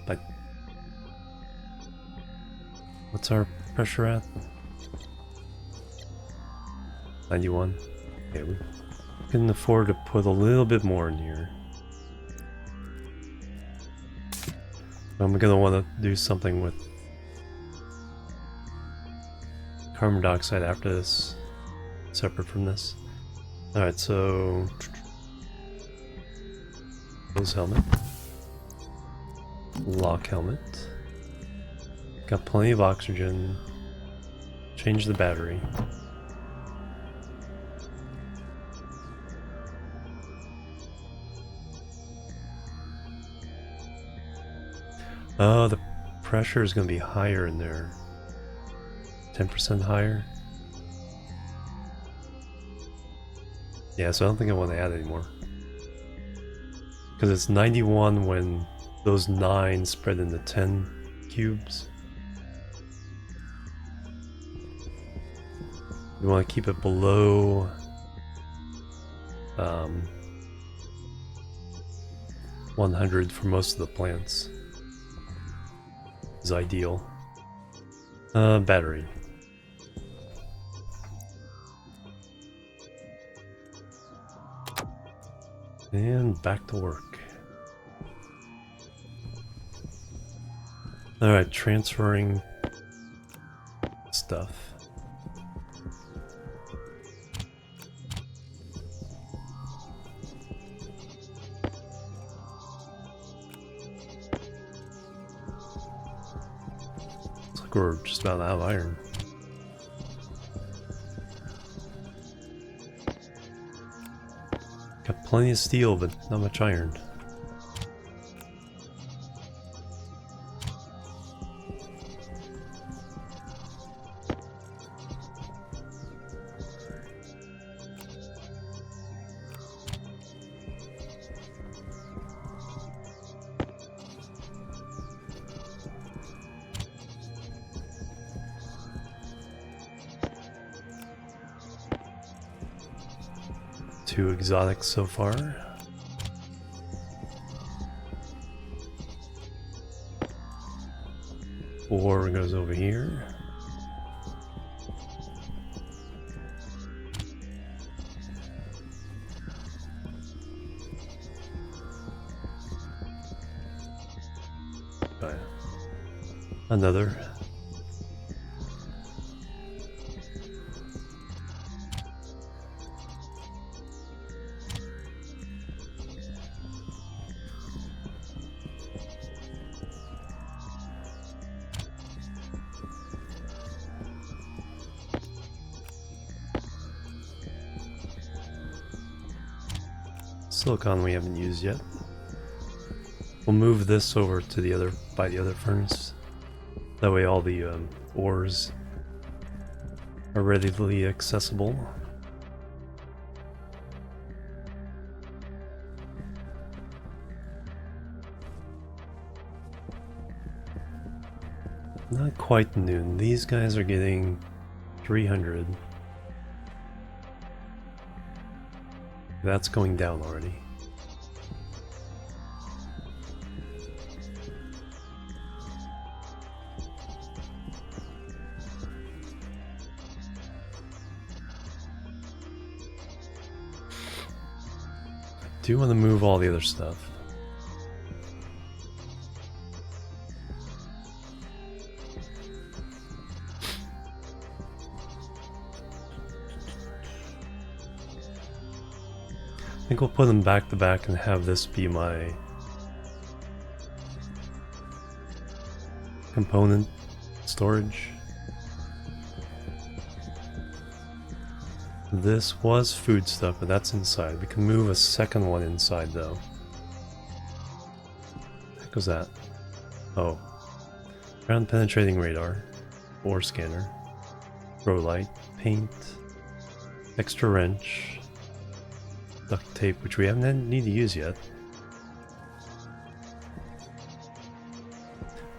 But what's our pressure at? 91. Okay, we can afford to put a little bit more in here. I'm gonna want to do something with carbon dioxide after this, separate from this. Alright, so close helmet. Lock helmet. Got plenty of oxygen. Change the battery. Oh, the pressure is going to be higher in there. 10% higher. Yeah, so I don't think I want to add anymore. Because it's 91 when those 9 spread into 10 cubes. You want to keep it below 100 for most of the plants. Is ideal. Battery. And back to work. Alright, transferring stuff. Looks like we're just about out of iron. Got plenty of steel, but not much iron. Two exotics so far. Four goes over here. Oh, yeah. Another. Silicon we haven't used yet. We'll move this over to the other, by the other furnace. That way all the ores are readily accessible. Not quite noon. These guys are getting 300. That's going down already. do want to move all the other stuff. I think we'll put them back to back and have this be my component storage. This was food stuff, but that's inside. We can move a second one inside though. What was that? Oh. Ground penetrating radar. Ore scanner. Grow light. Paint. Extra wrench. Duct tape, which we haven't need to use yet.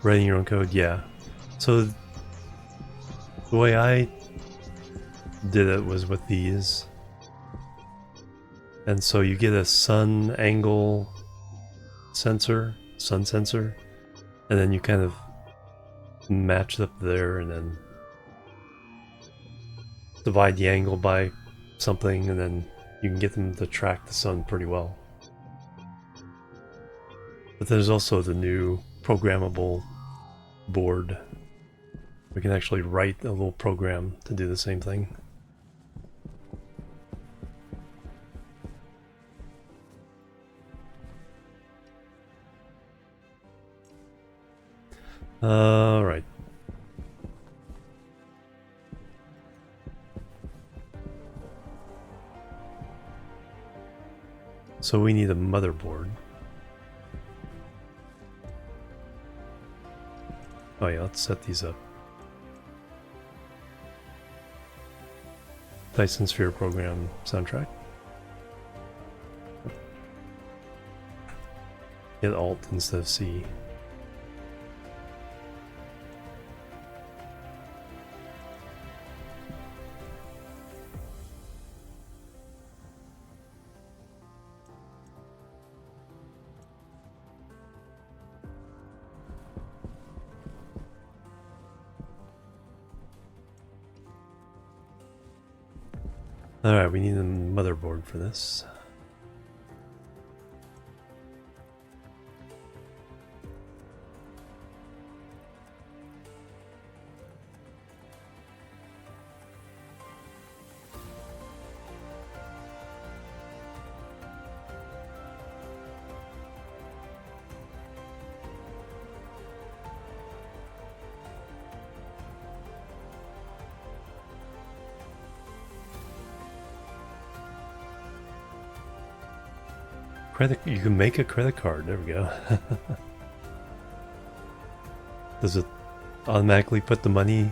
Writing your own code, yeah. So the way I did it was with these. And so you get a sun angle sensor, sun sensor, and then you kind of match it up there and then divide the angle by something, and then you can get them to track the sun pretty well. But there's also the new programmable board. We can actually write a little program to do the same thing. Right. So we need a motherboard. Oh yeah, let's set these up. Dyson Sphere program soundtrack. Hit Alt instead of C. Alright, we need a motherboard for this. You can make a credit card. There we go. Does it automatically put the money?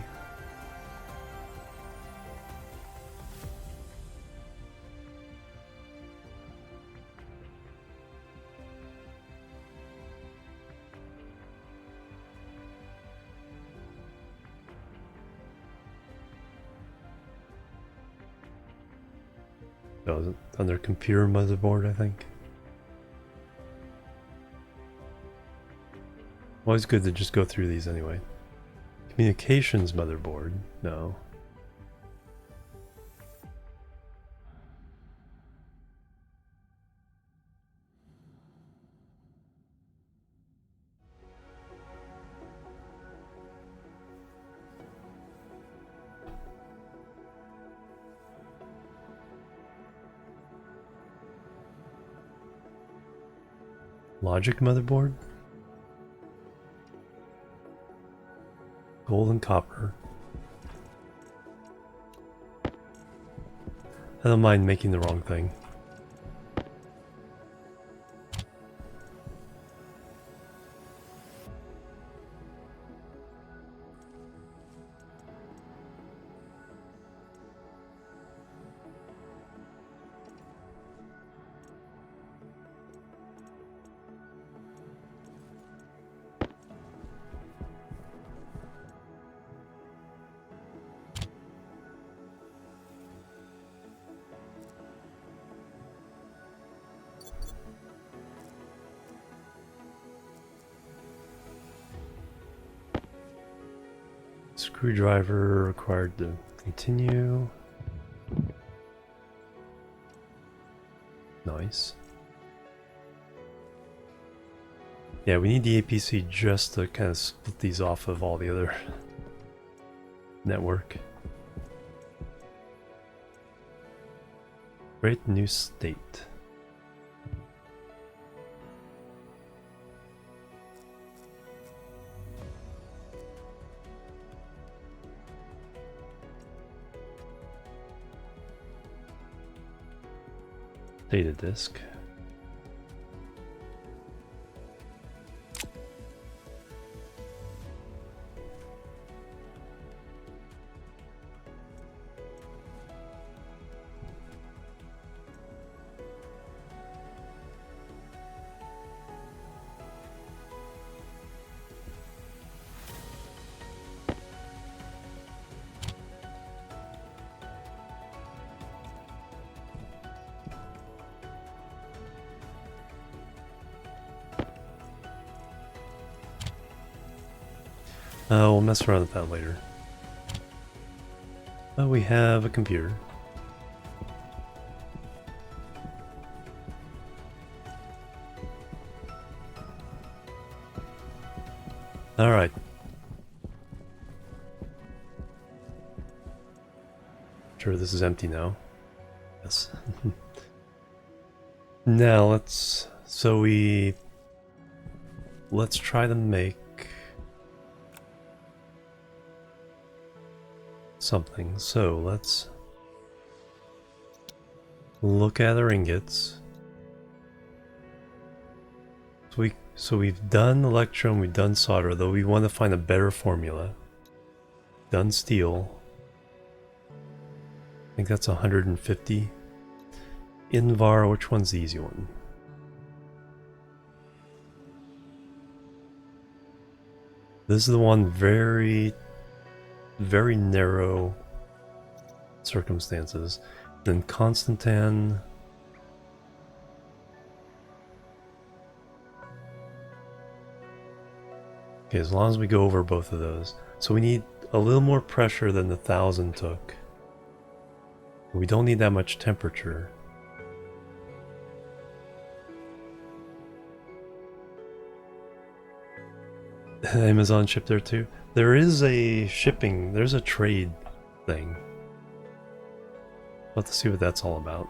Oh, is it under computer motherboard, I think? Always good to just go through these anyway. Communications motherboard, no. Logic motherboard? Gold and copper. I don't mind making the wrong thing. Screwdriver required to continue. Nice. Yeah, we need the APC just to kind of split these off of all the other network. Great new state. Data disk. We'll mess around with that later. Oh, we have a computer. Alright. Sure, this is empty now. Yes. Now let's try to make something. So let's look at our ingots. So we've done electrum, we've done solder, though we want to find a better formula. Done steel. I think that's 150. Invar, which one's the easy one? This is the one very narrow circumstances. Then Constantan. Okay, as long as we go over both of those. So we need a little more pressure than the 1000 took. We don't need that much temperature. Amazon shipped there too. There is a shipping, there's a trade thing. We'll have to see what that's all about.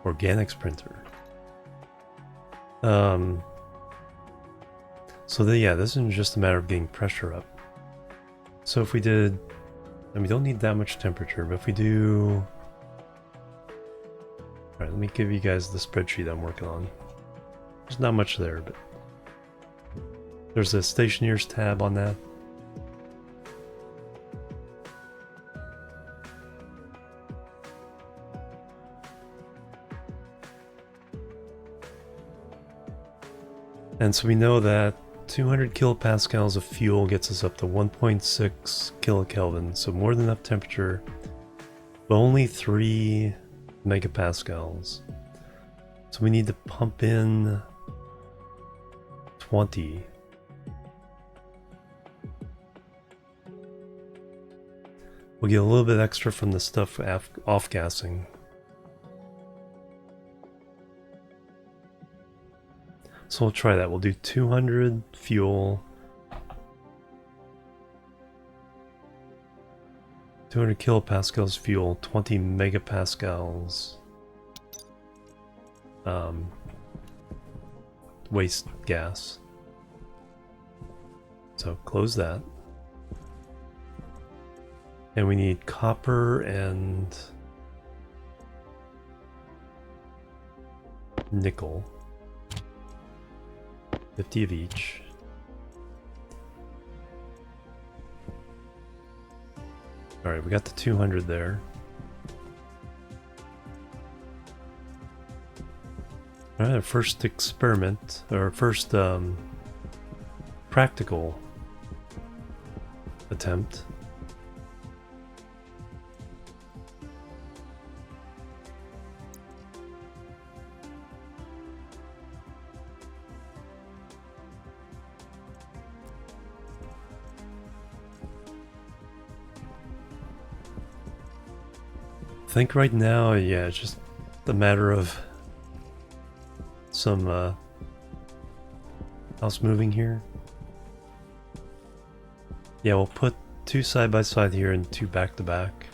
Organics printer. So yeah, this is just a matter of getting pressure up. So if we did, and we don't need that much temperature, but if we do... Alright, let me give you guys the spreadsheet I'm working on. There's not much there, but... There's a Stationeers tab on that. And so we know that 200 kilopascals of fuel gets us up to 1.6 kilokelvin, so more than enough temperature, but only 3 megapascals. So we need to pump in 20. We'll get a little bit extra from the stuff off-gassing. So we'll try that. We'll do 200 fuel, 200 kilopascals fuel, 20 megapascals waste gas. So close that. And we need copper and nickel. 50 of each. Alright, we got the 200 there. Alright, our first experiment, or first practical attempt. think right now, yeah, it's just a matter of some house moving here. Yeah, we'll put 2 side by side here and 2 back to back.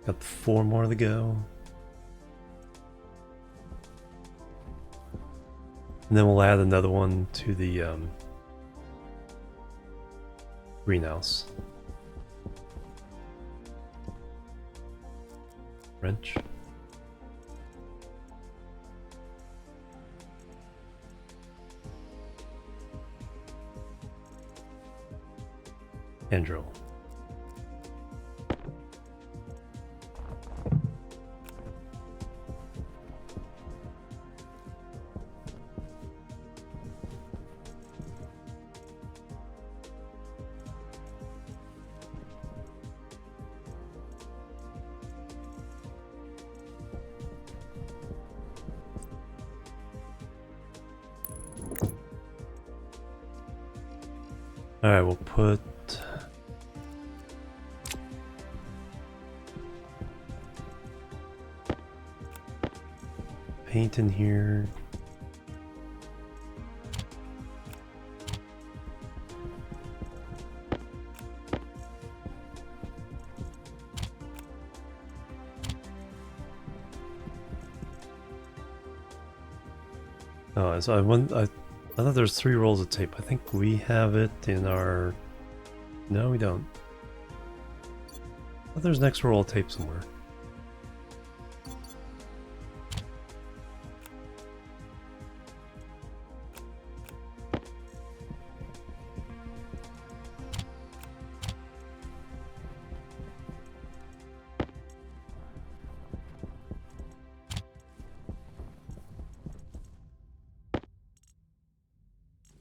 Got 4 more to go. And then we'll add another one to the greenhouse. Wrench. And drill. Alright, we'll put paint in here. Oh, so I thought there's 3 rolls of tape. I think we have it in our... No, we don't. I thought there's an extra roll of tape somewhere.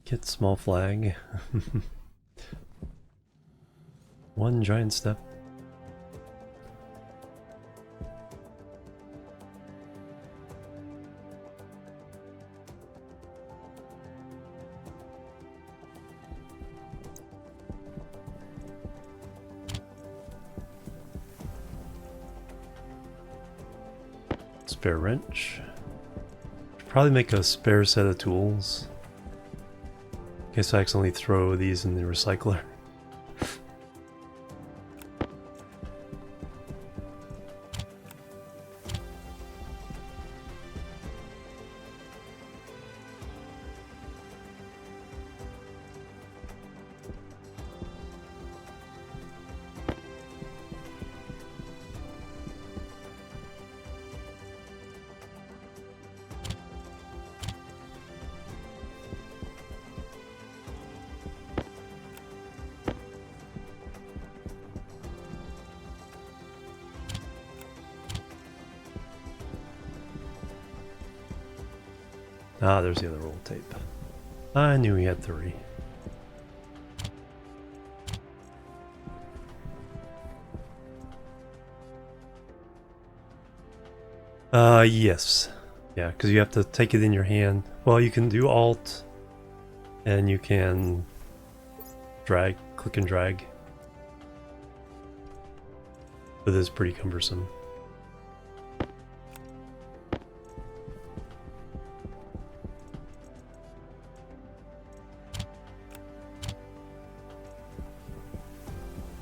Get small flag. 1 giant step. Spare wrench. Should probably make a spare set of tools. In case I accidentally throw these in the recycler. Ah, there's the other roll of tape. I knew he had 3. Yes. Yeah, because you have to take it in your hand. Well, you can do Alt, and you can drag, click and drag. But it is pretty cumbersome.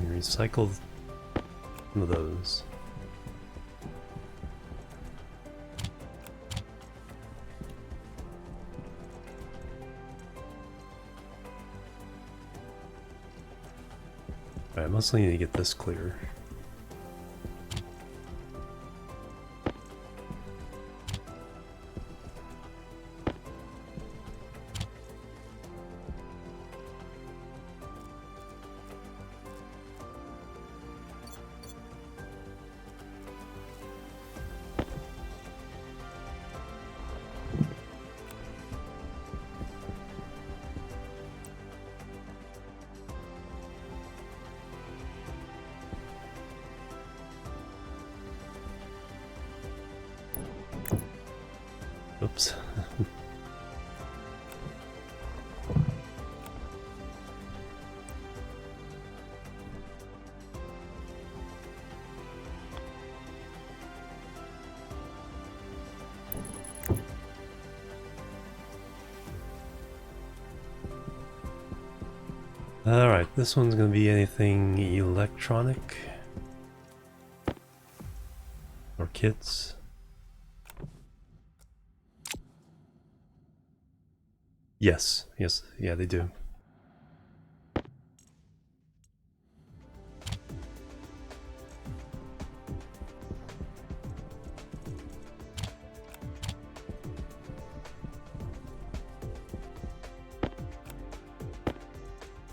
Recycle some of those. Alright, I mostly need to get this clear. Oops. Alright, this one's gonna be anything electronic. Or kits. Yes, yeah, they do.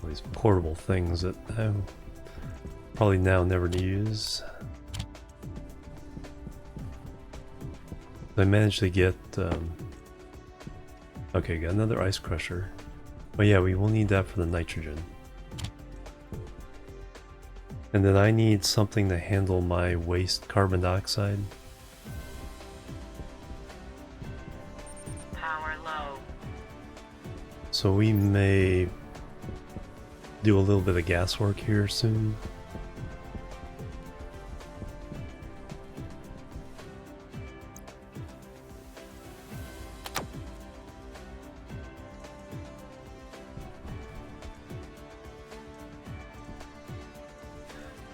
All these portable things that I probably now never to use. I managed to get okay, got another ice crusher. Oh yeah, we will need that for the nitrogen. And then I need something to handle my waste carbon dioxide. Power low. So we may do a little bit of gas work here soon.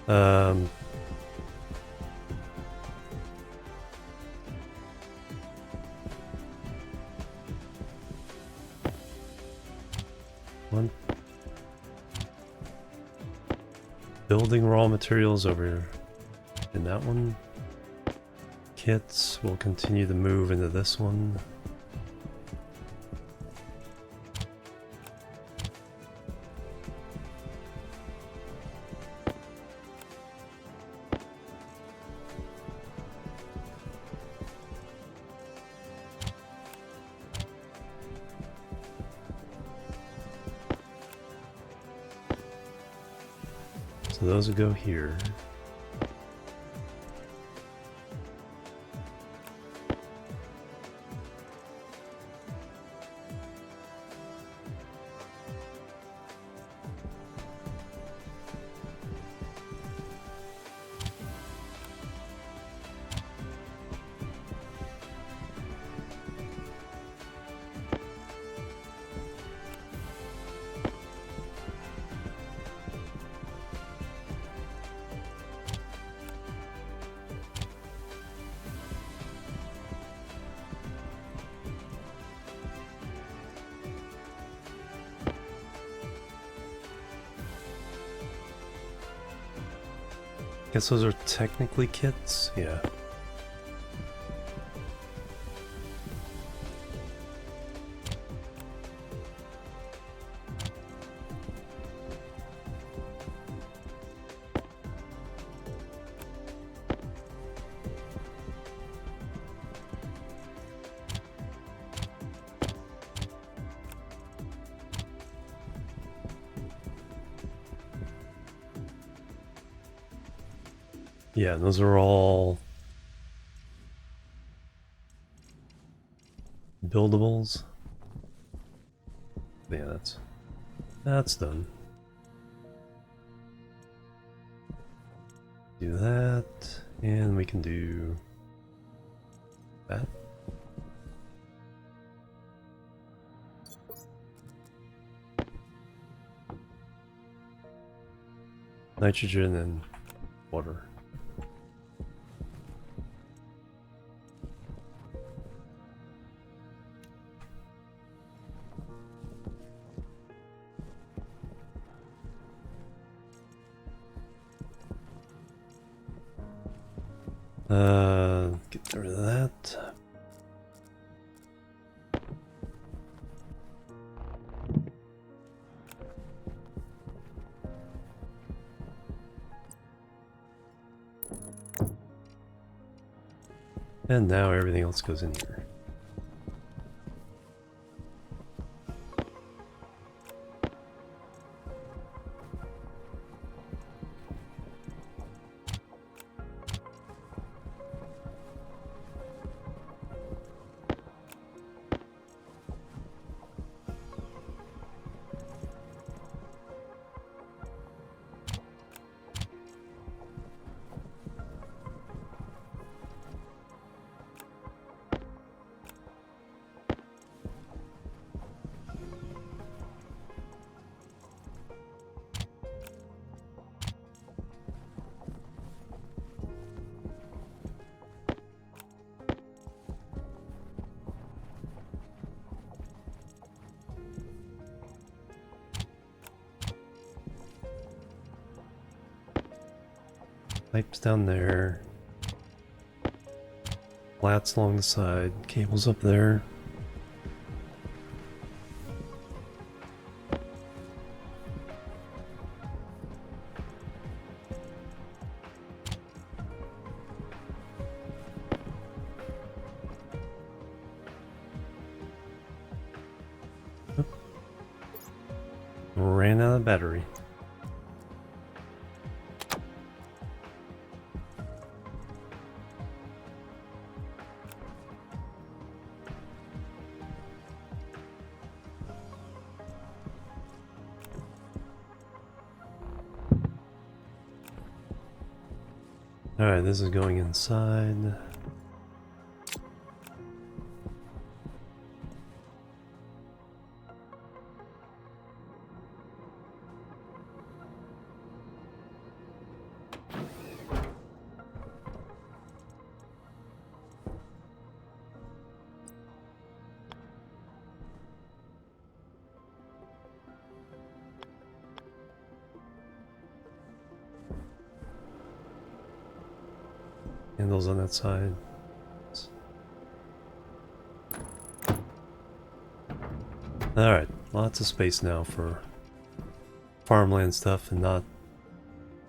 Um, one building raw materials over in that one. Kits will continue to move into this one. So those will go here. Guess those are technically kits? Yeah. Yeah, those are all buildables. Yeah, that's done. Do that, and we can do that. Nitrogen and water. Get rid of that. And now everything else goes in here. Pipes down there. Flats along the side. Cables up there. Ran out of battery. Alright, this is going inside. Handles on that side. Alright, lots of space now for farmland stuff and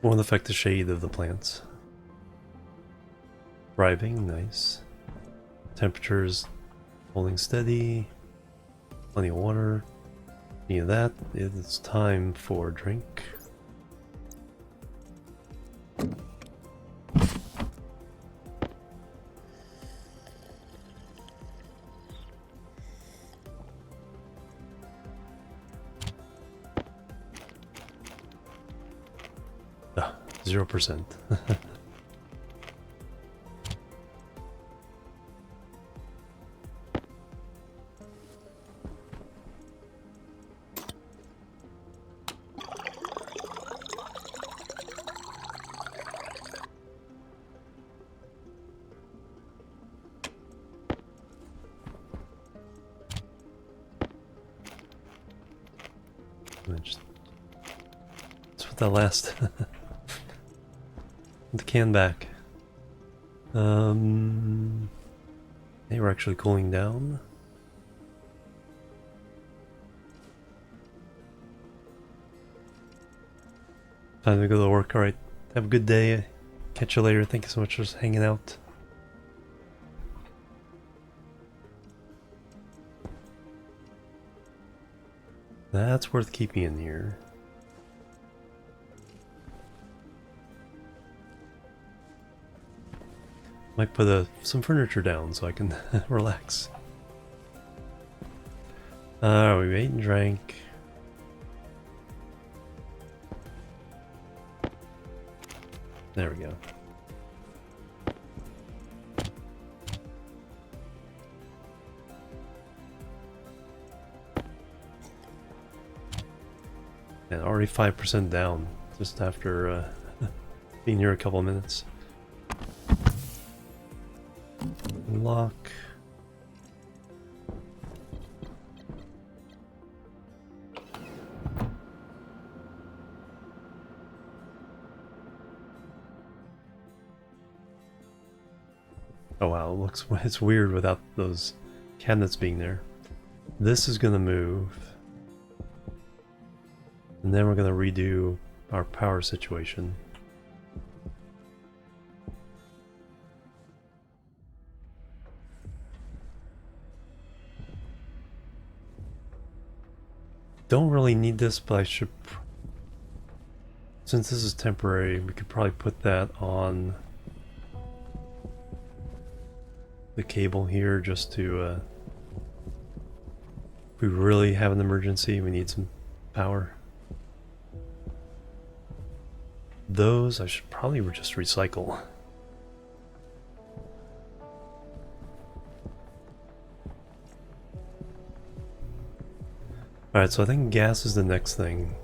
won't affect the shade of the plants. Thriving, nice. Temperatures holding steady. Plenty of water. Any of that. It's time for a drink. Ah, 0%. Let's put that last the can back. Hey, we're actually cooling down. Time to go to work. Alright, have a good day. Catch you later. Thank you so much for hanging out. That's worth keeping in here. Might put some furniture down so I can relax. We ate and drank. There we go. And already 5% down just after being here a couple of minutes. Lock. Oh wow, it's weird without those cabinets being there. This is gonna move. And then we're gonna redo our power situation. Don't really need this, but I should... Since this is temporary, we could probably put that on the cable here just to... if we really have an emergency, we need some power. Those I should probably just recycle. Alright, so I think gas is the next thing.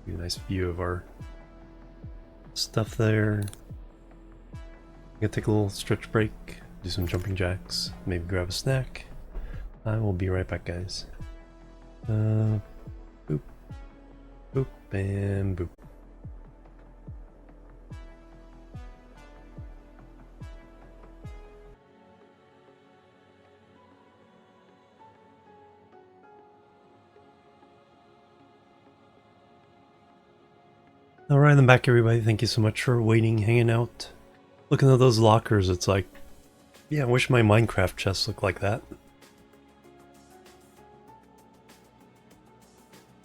Give you a nice view of our stuff there. I'm gonna take a little stretch break, do some jumping jacks, maybe grab a snack. I will be right back, guys. Boop. Boop. and boop. Alright, I'm back everybody. Thank you so much for waiting, hanging out. Looking at those lockers, it's like, yeah, I wish my Minecraft chests looked like that.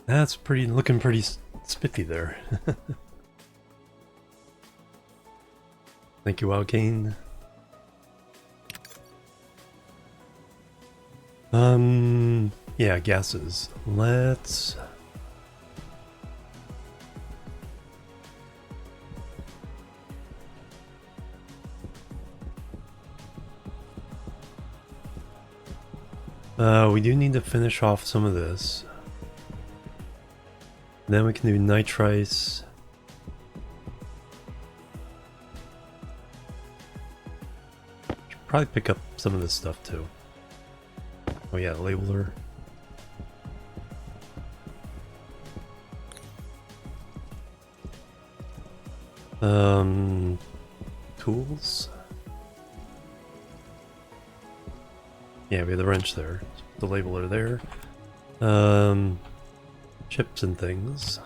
That's looking pretty spiffy there. Thank you, Alkane. Yeah, gases. Let's... we do need to finish off some of this. Then we can do nitrice. Should probably pick up some of this stuff too. Oh yeah, labeler. Tools. Yeah, we have the wrench there. The labeler there. Chips and things.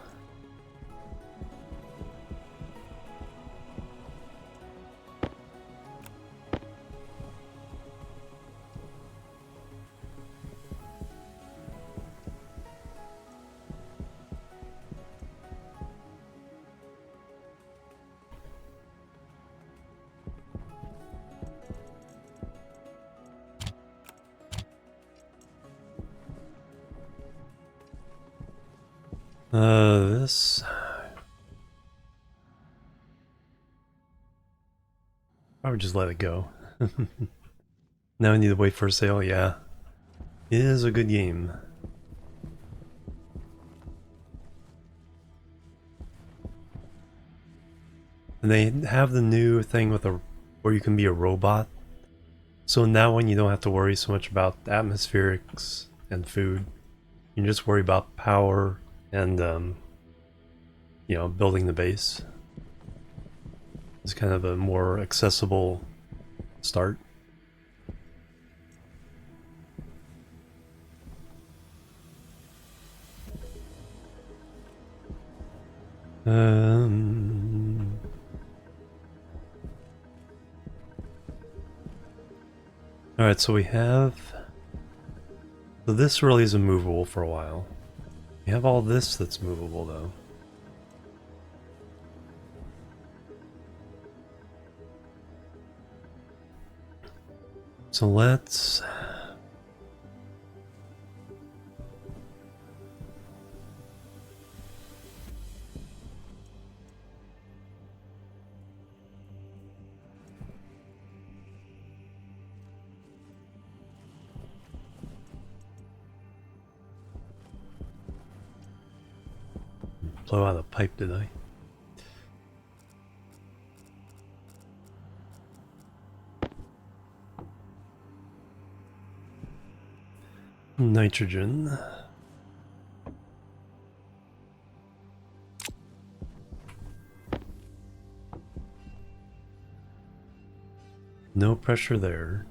This... I would just let it go. Now I need to wait for a sale, yeah. It is a good game. And they have the new thing with where you can be a robot. So in that one you don't have to worry so much about atmospherics and food. You can just worry about power and you know, building the base. It's kind of a more accessible start. Alright, so we have... So this really isn't movable for a while. We have all this that's movable though. So let's... blow out a pipe, did I? Nitrogen. No pressure there.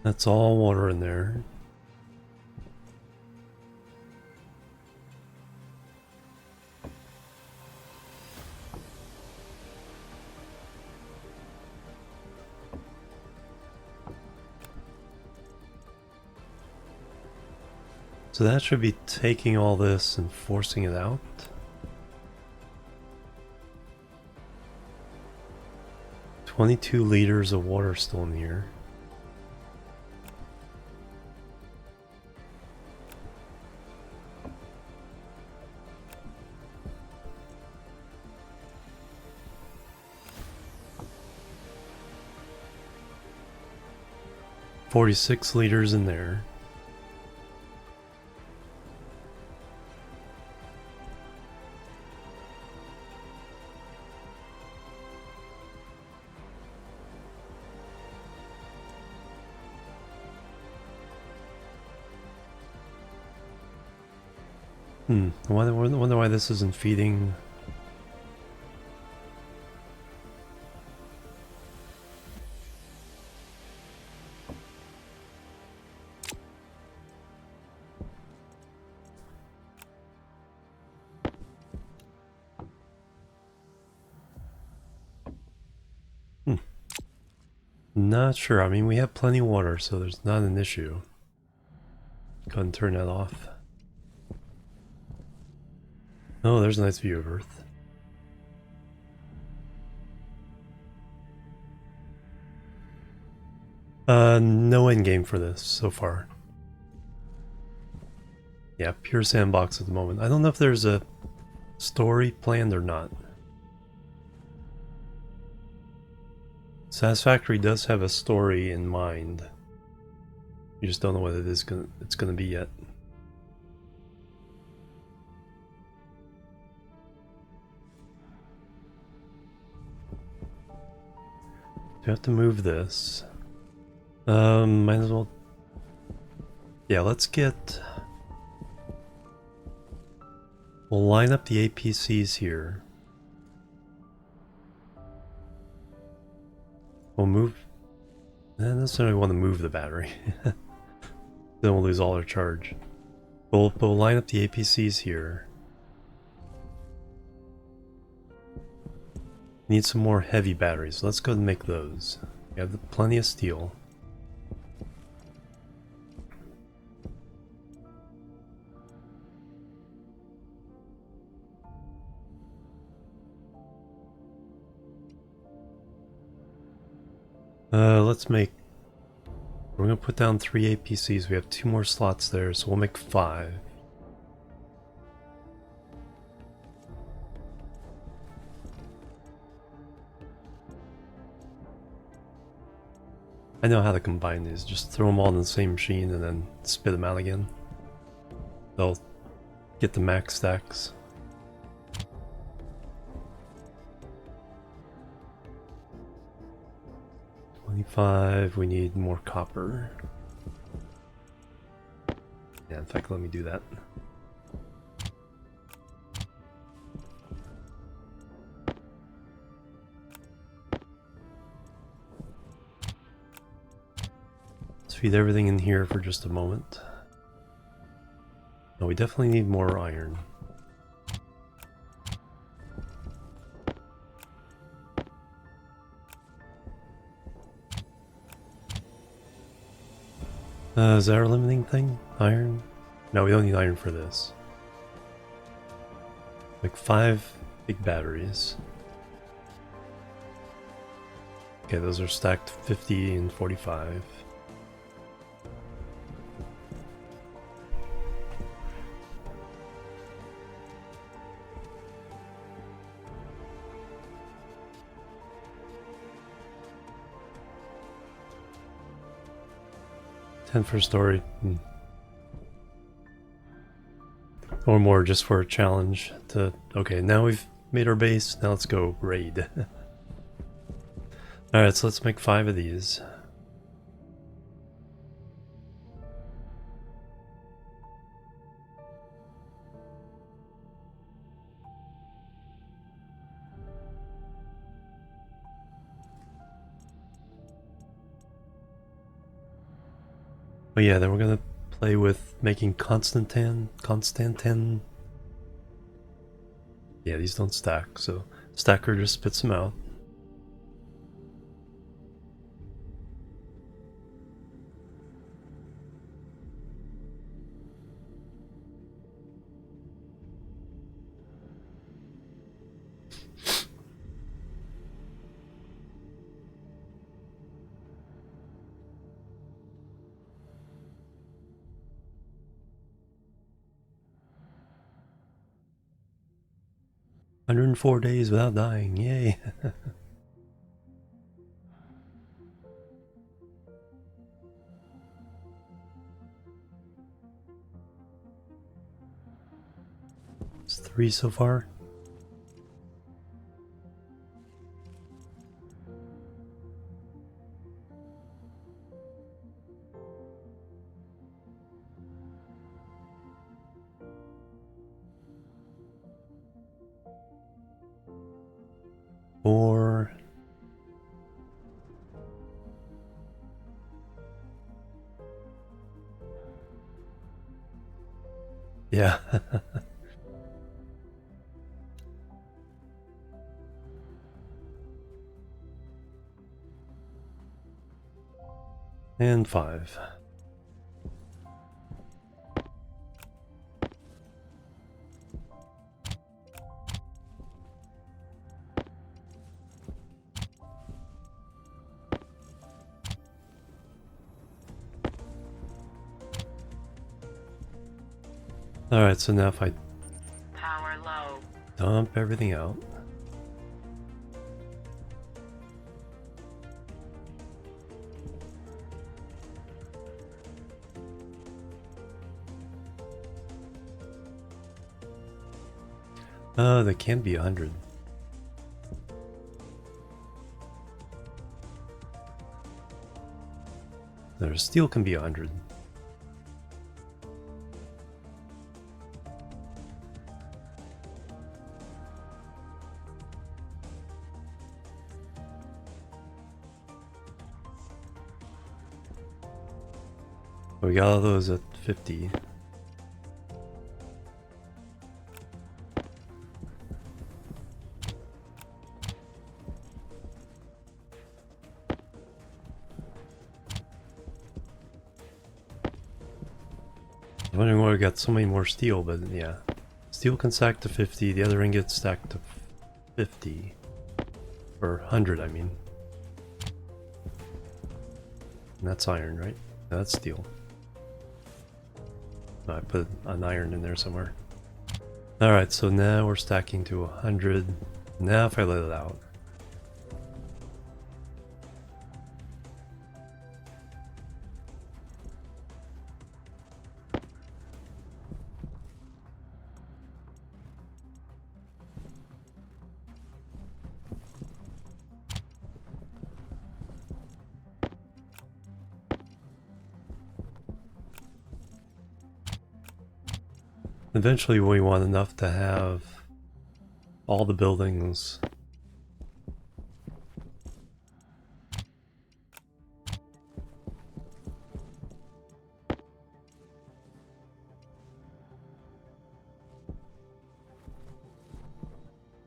That's all water in there. So that should be taking all this and forcing it out. $22 liters of water still in here. $46 liters in there. I wonder why this isn't feeding. Not sure. I mean, we have plenty of water, so there's not an issue. Go ahead and turn that off. Oh, there's a nice view of Earth. No end game for this so far. Yeah, pure sandbox at the moment. I don't know if there's a story planned or not. Satisfactory does have a story in mind. You just don't know what it's gonna be yet. Do I have to move this? Might as well. Yeah, let's get. We'll line up the APCs here. We'll move. I don't necessarily want to move the battery. Then we'll lose all our charge. We'll line up the APCs here. Need some more heavy batteries. So let's go and make those. We have plenty of steel. Let's make. We're gonna put down 3 APCs. We have 2 more slots there, so we'll make 5. I know how to combine these. Just throw them all in the same machine and then spit them out again. They'll get the max stacks. $25. We need more copper. Yeah, in fact, let me do that. Let's feed everything in here for just a moment. No, we definitely need more iron. Is that our limiting thing? Iron? No, we don't need iron for this. Like 5 big batteries. Okay, those are stacked 50 and 45. $10 for story. Or more just for a challenge to... Okay, now we've made our base, now let's go raid. Alright, so let's make 5 of these. Oh yeah, then we're gonna play with making Constantin. Yeah, these don't stack, so stacker just spits them out. $104 without dying, yay! It's 3 so far. 4. Yeah. And 5. Alright, so now if I Power low. dump everything out. That can't be 100. Their steel can be 100. We got all those at 50. I'm wondering why we got so many more steel, but yeah. Steel can stack to 50, the other ingots stack to 50. Or 100, I mean. And that's iron, right? No, that's steel. I put an iron in there somewhere. Alright, so now we're stacking to 100. Now if I let it out. Eventually we want enough to have all the buildings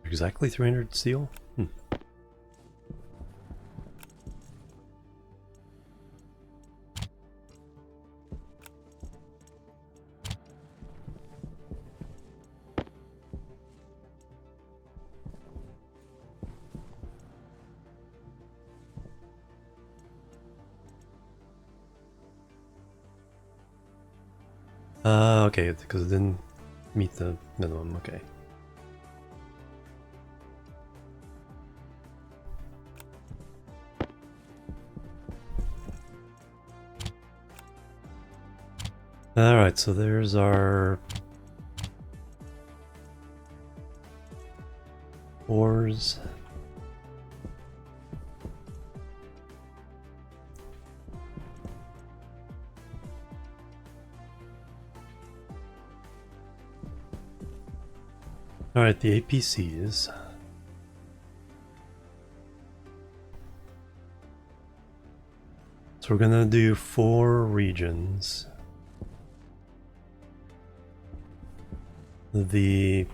exactly 300 steel? Okay, because it didn't meet the minimum, okay. Alright, so there's our ores. Alright, the APCs. So we're gonna do 4 regions. This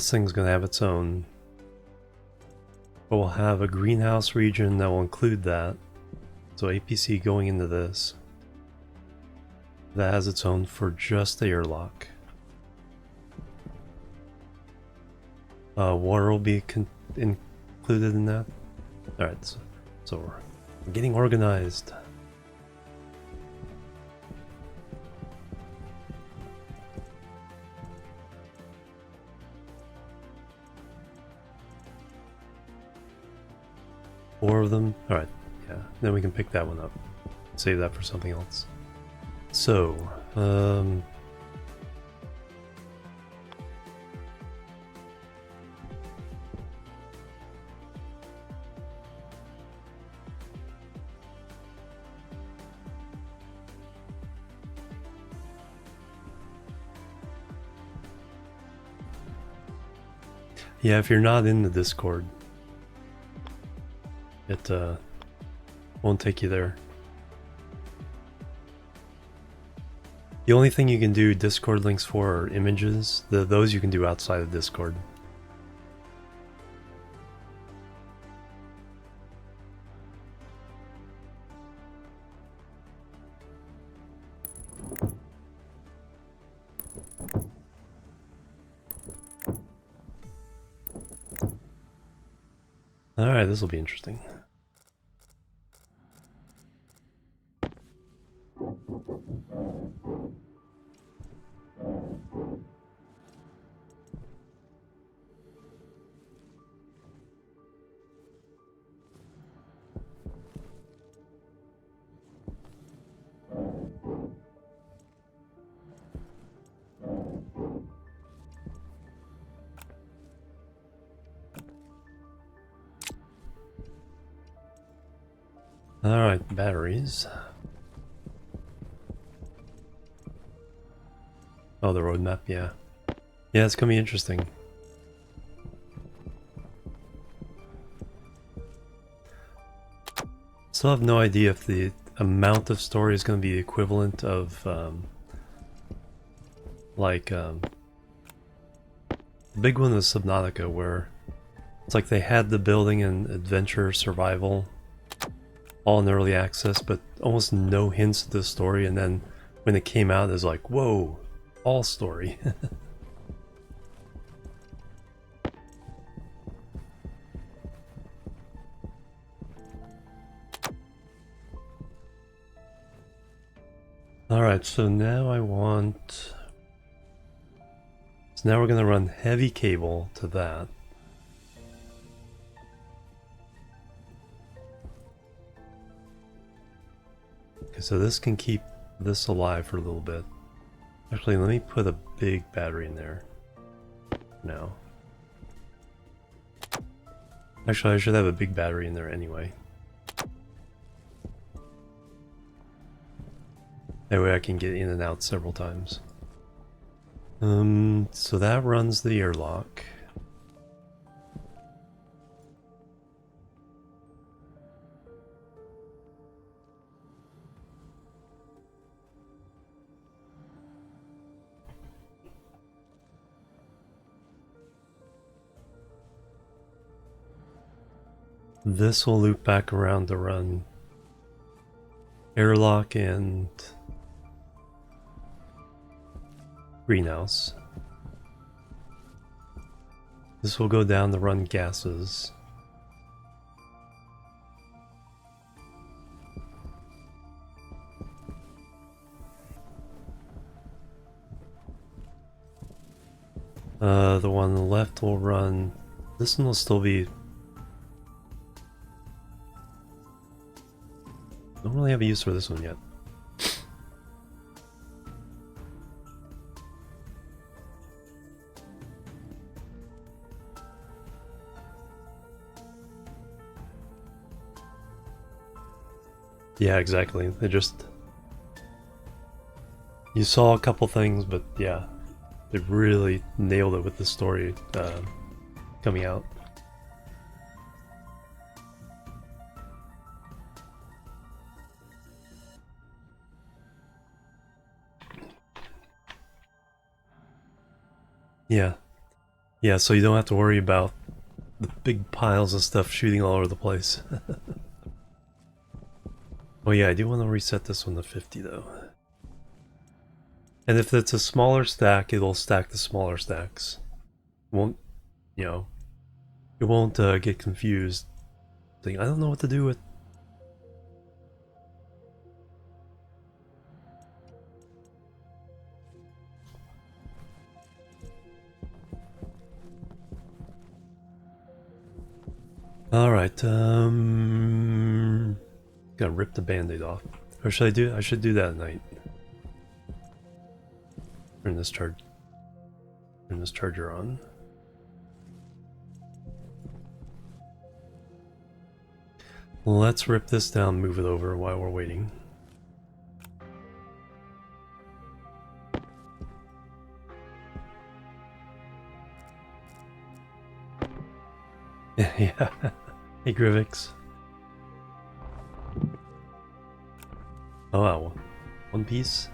thing's gonna have its own. But we'll have a greenhouse region that will include that. So APC going into this. That has its own for just the airlock. Water will be included in that. Alright, so we're getting organized. Four of them. Alright, yeah. Then we can pick that one up. Save that for something else. So, yeah, if you're not in the Discord, It won't take you there. The only thing you can do Discord links for are images. Those you can do outside of Discord. Alright, this will be interesting. Alright, batteries. Oh, the roadmap, yeah. Yeah, it's gonna be interesting. Still have no idea if the amount of story is gonna be equivalent of, the big one is Subnautica, where it's like they had the building and adventure survival all in early access, but almost no hints to the story, and then when it came out, it was like, whoa, all story. Alright, so now I want... So now we're gonna run heavy cable to that. Okay, so this can keep this alive for a little bit. Actually, let me put a big battery in there. No. Actually, I should have a big battery in there anyway. That way I can get in and out several times. So that runs the airlock. This will loop back around to run airlock and greenhouse. This will go down to run gases. The one on the left will run... This one will still be... Don't really have a use for this one yet. Yeah, exactly. They just... You saw a couple things, but yeah, they really nailed it with the story coming out. Yeah. Yeah, so you don't have to worry about the big piles of stuff shooting all over the place. Oh yeah, I do want to reset this one to 50 though. And if it's a smaller stack, it'll stack the smaller stacks. Won't, you know, it won't get confused. Think, I don't know what to do with. Alright, gotta rip the band-aid off. Or should I do it? I should do that at night. Turn this charger on. Let's rip this down, move it over while we're waiting. Yeah. Hey Grivix. Oh wow, one piece.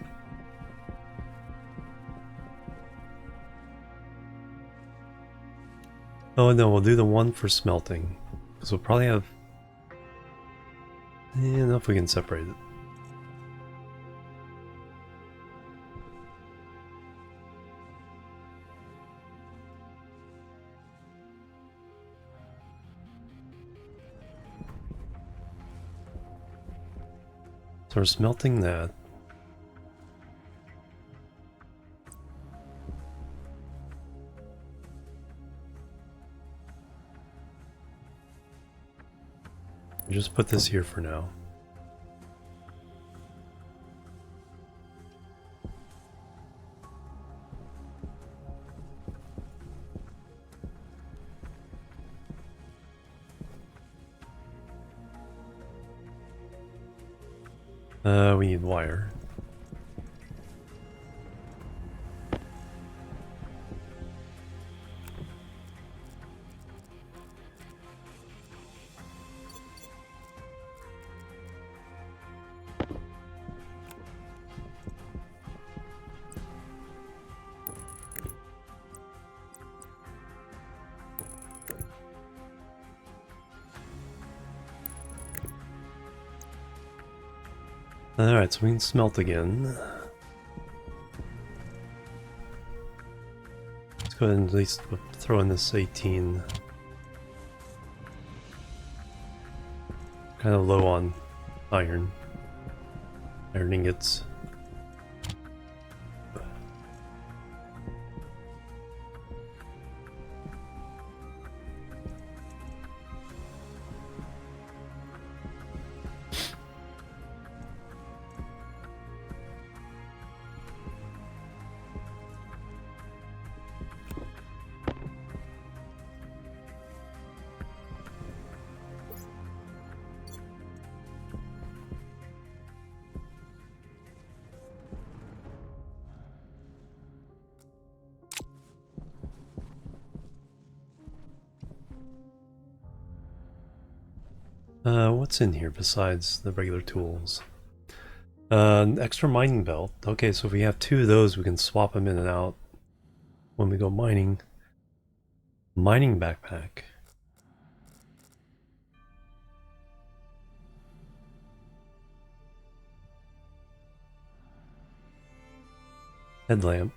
Oh no, we'll do the one for smelting. Because we'll probably have... I don't know if we can separate it. So we're smelting that. Just put this here for now. We need wire. Alright, so we can smelt again. Let's go ahead and at least throw in this 18. Kind of low on iron. Iron ingots. What's in here besides the regular tools? An extra mining belt. Okay, so if we have two of those, we can swap them in and out when we go mining. Mining backpack. Headlamp.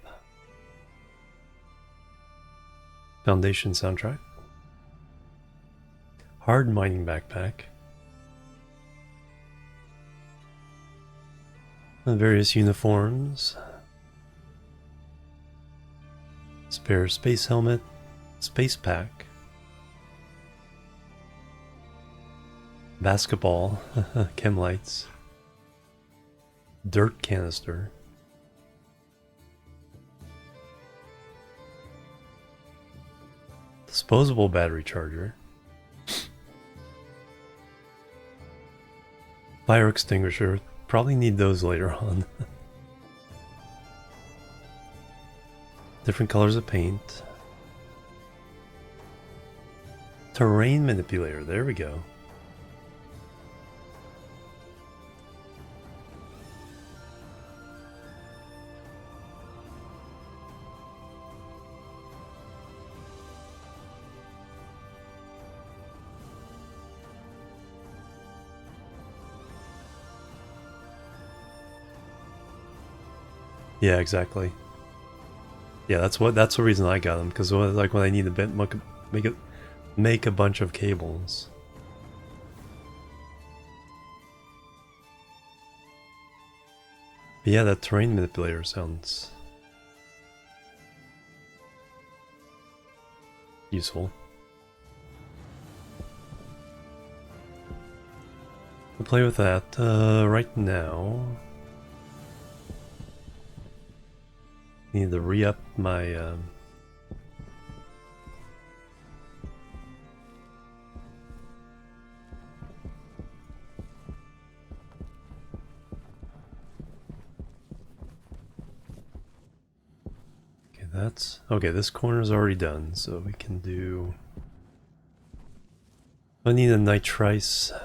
Foundation soundtrack. Hard mining backpack. And various uniforms. Spare space helmet. Space pack. Basketball. Chem lights. Dirt canister. Disposable battery charger. Fire extinguisher. Probably need those later on. Different colors of paint. Terrain manipulator. There we go. Yeah, exactly. Yeah, that's the reason I got them, because like when I need a bit make a bunch of cables. But yeah, that terrain manipulator sounds useful. I'll play with that right now. Need to re-up my okay, that's okay, this corner's already done, so we can do I need a nitrice.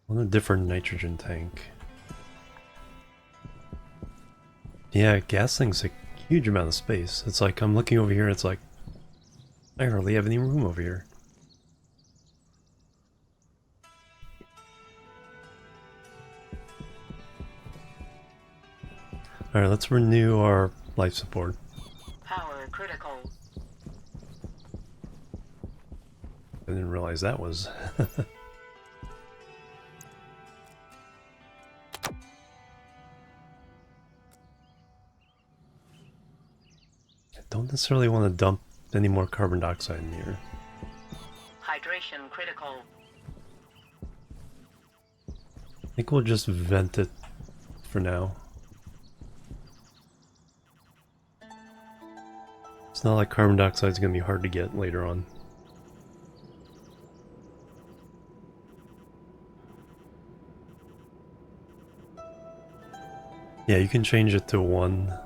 want a different nitrogen tank. Yeah, gas thing's a huge amount of space. It's like I'm looking over here, it's like I hardly have any room over here. Alright, let's renew our life support. Power critical. I didn't realize that was... I don't necessarily want to dump any more carbon dioxide in here. Hydration critical. I think we'll just vent it for now. It's not like carbon dioxide is going to be hard to get later on. Yeah, you can change it to 1.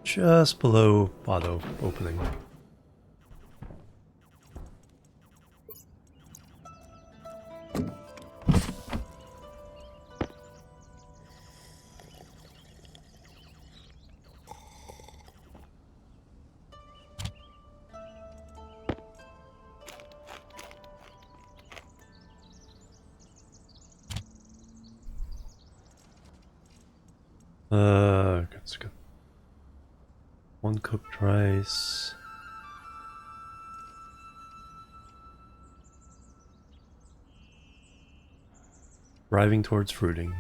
Just below auto opening. That's good. 1 cooked rice. Driving towards fruiting.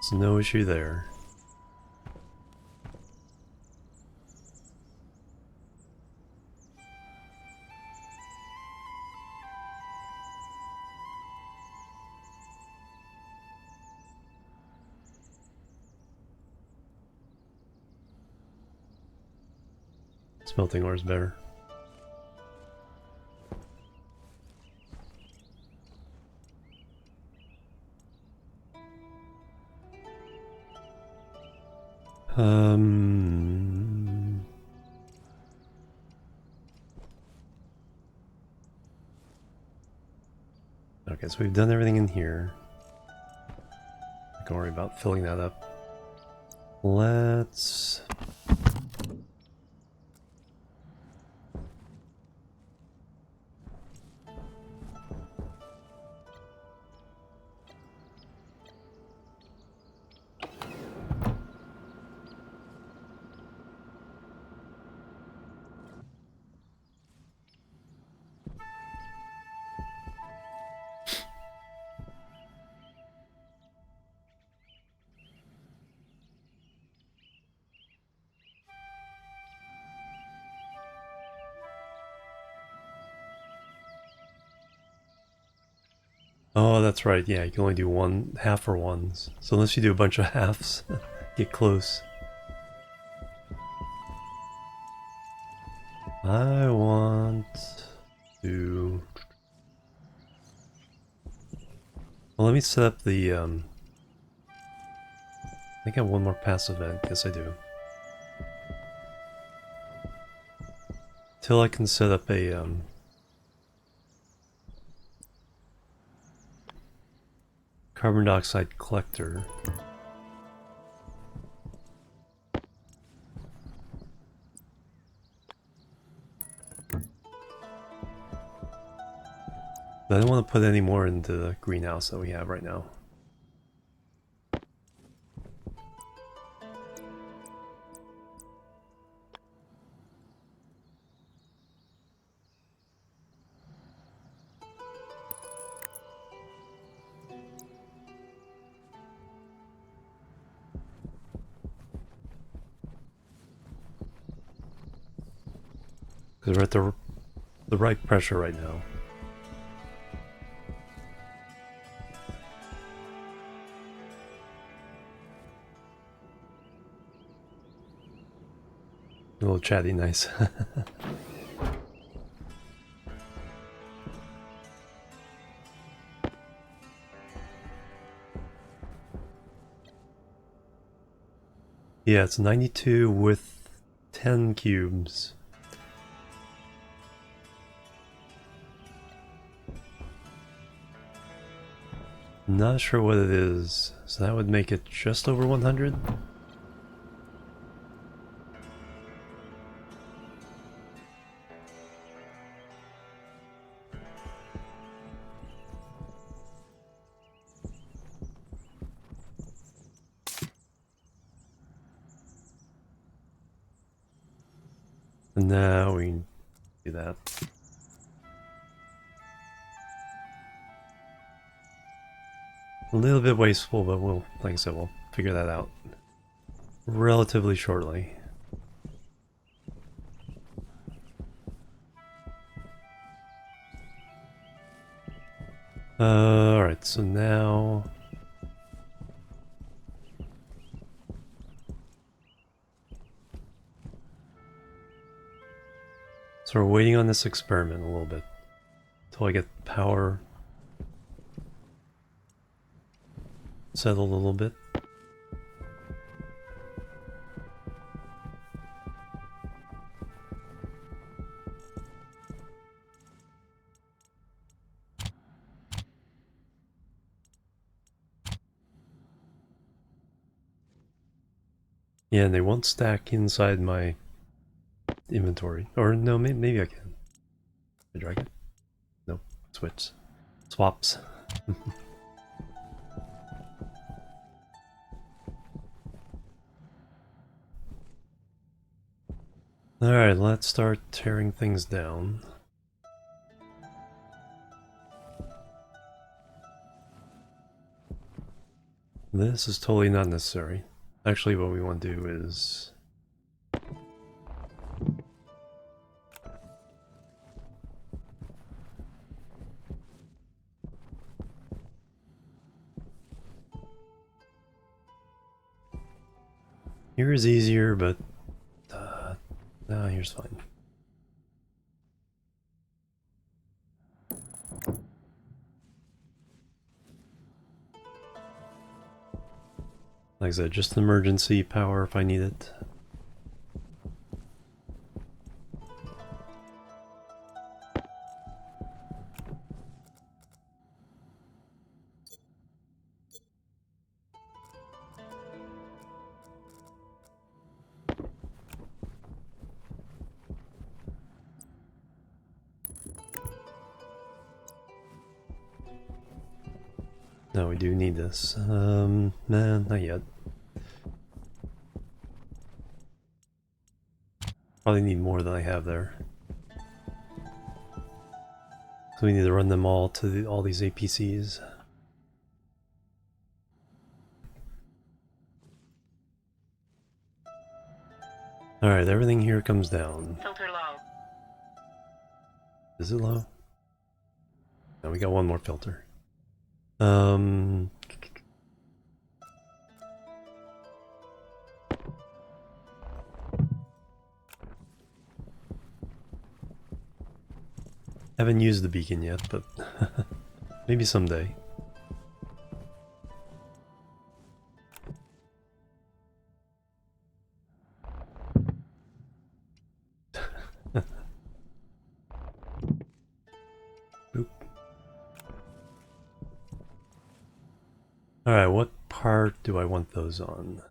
There's no issue there. Smelting ore is better. Okay, so we've done everything in here. Don't worry about filling that up. Let's... Oh, that's right. Yeah, you can only do half or ones. So unless you do a bunch of halves, get close. I want to... Well, let me set up the... I think I have one more passive event. Yes, I do. Till I can set up a... carbon dioxide collector. But I don't want to put any more into the greenhouse that we have right now. Because we're at the right pressure right now. A little chatty, nice. Yeah, it's 92 with 10 cubes. Not sure what it is, so that would make it just over 100. And now we can do that. A little bit wasteful, but we'll, like I said, we'll figure that out relatively shortly. Alright, so now... So we're waiting on this experiment a little bit until I get power settled a little bit. Yeah, and they won't stack inside my inventory. Or no, maybe I can. Can I drag it? Nope. Switch. Swaps. Alright, let's start tearing things down. This is totally not necessary. Actually, what we want to do is... Here is easier, but... no, here's fine. Like I said, just emergency power if I need it. No, we do need this. Nah, not yet. Probably need more than I have there. So we need to run them all to all these APCs. Alright, everything here comes down. Filter low. Is it low? No, we got one more filter. Haven't used the beacon yet, but maybe someday. Boop. Alright, what part do I want those on?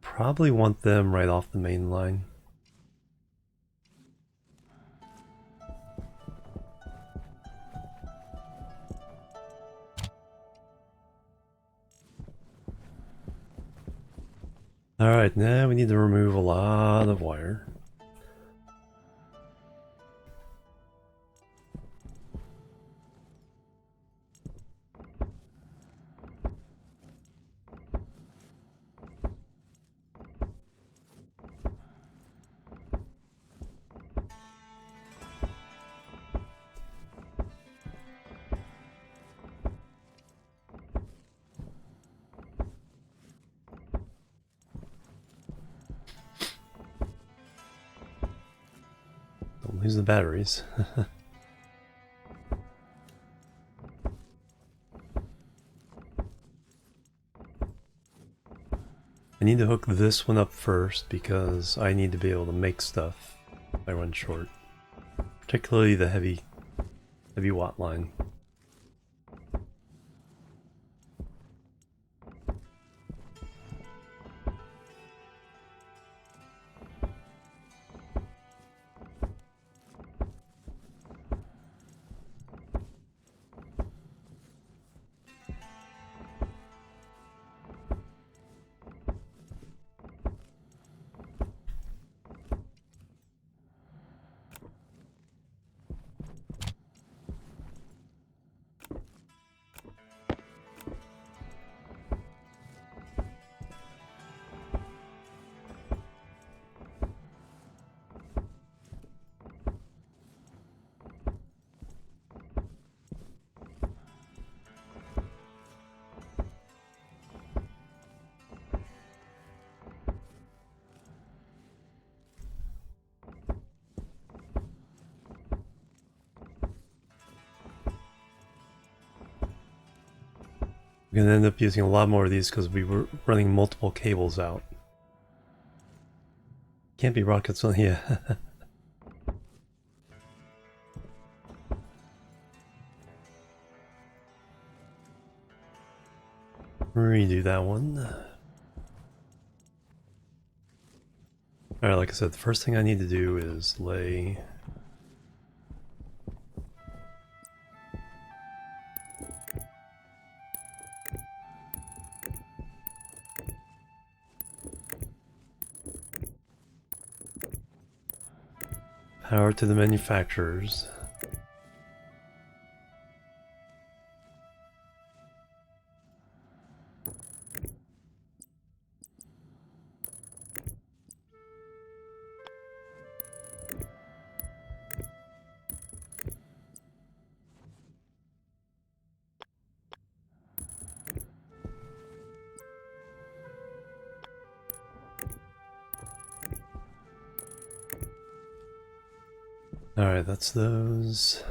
Probably want them right off the main line. Alright, now we need to remove a lot of wire. Don't lose the batteries. I need to hook this one up first because I need to be able to make stuff if I run short. Particularly the heavy watt line. We're gonna end up using a lot more of these because we were running multiple cables out. Can't be rockets on here. Redo that one. Alright, like I said, the first thing I need to do is lay... power to the manufacturers. Alright, that's those.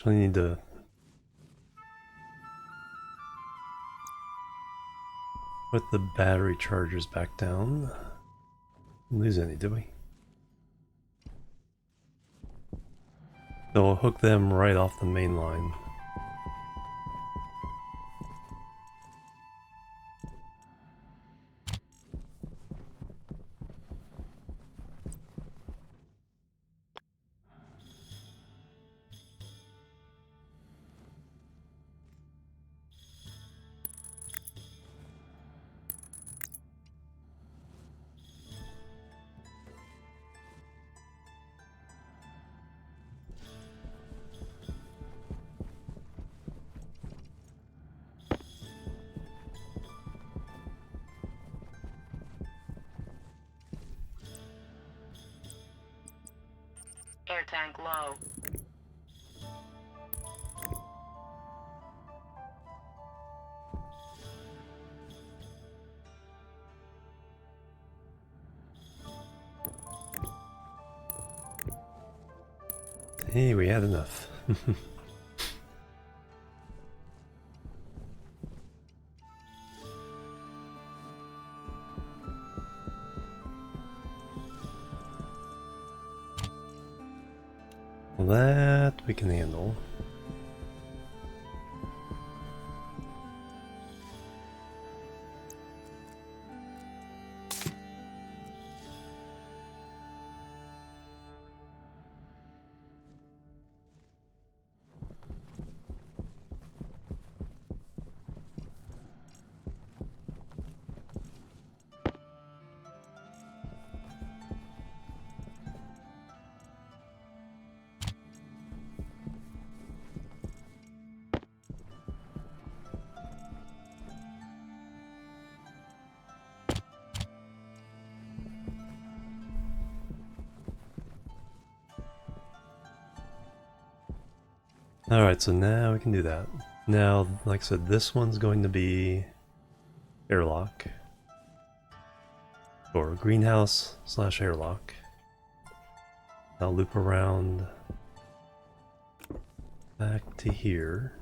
I need to put the battery chargers back down. Didn't lose any, did we? So we'll hook them right off the main line. Air tank low. Hey, we had enough. That we can handle. Alright, so now we can do that. Now, like I said, this one's going to be airlock. Or greenhouse / airlock. I'll loop around back to here.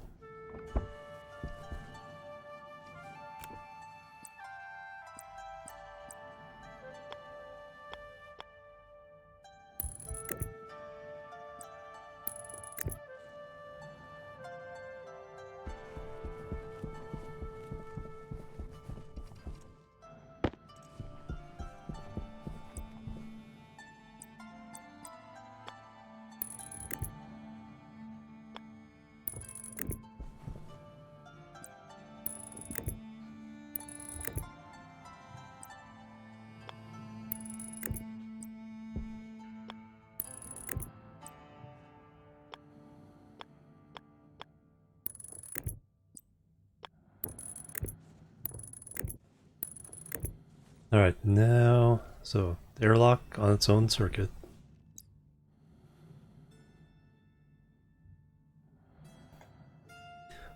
Alright, now, so airlock on its own circuit.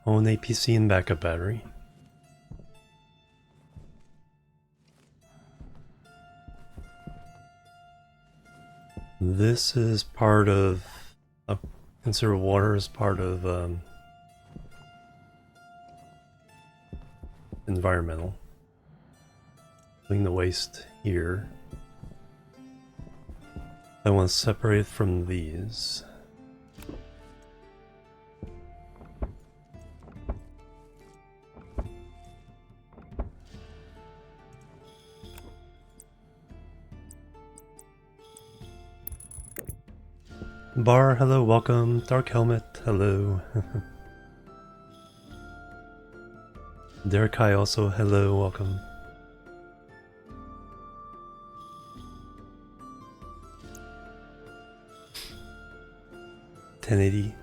Own APC and backup battery. This is part of, consider water as part of environmental. Putting the waste here. I want to separate it from these. Bar, hello, welcome. Dark Helmet, hello. Derek Kai also, hello, welcome. $1080.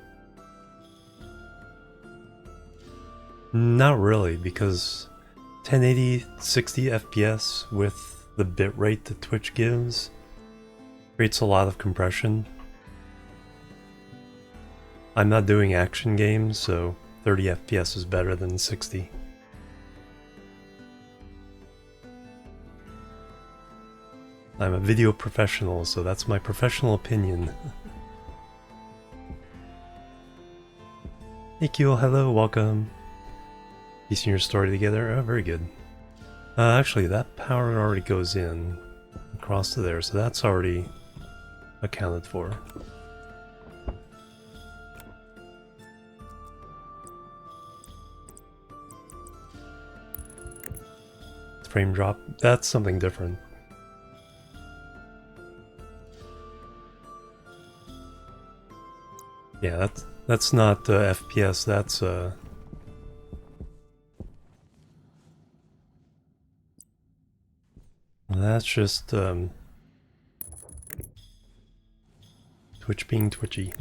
Not really, because 1080 60 FPS with the bitrate that Twitch gives creates a lot of compression. I'm not doing action games, so 30 FPS is better than 60. I'm a video professional, so that's my professional opinion. Hey Keel, hello, welcome. Piecing your story together, oh, very good. Actually, that power already goes in across to there, so that's already accounted for. Frame drop, that's something different. Yeah, that's not FPS, that's just Twitch being twitchy.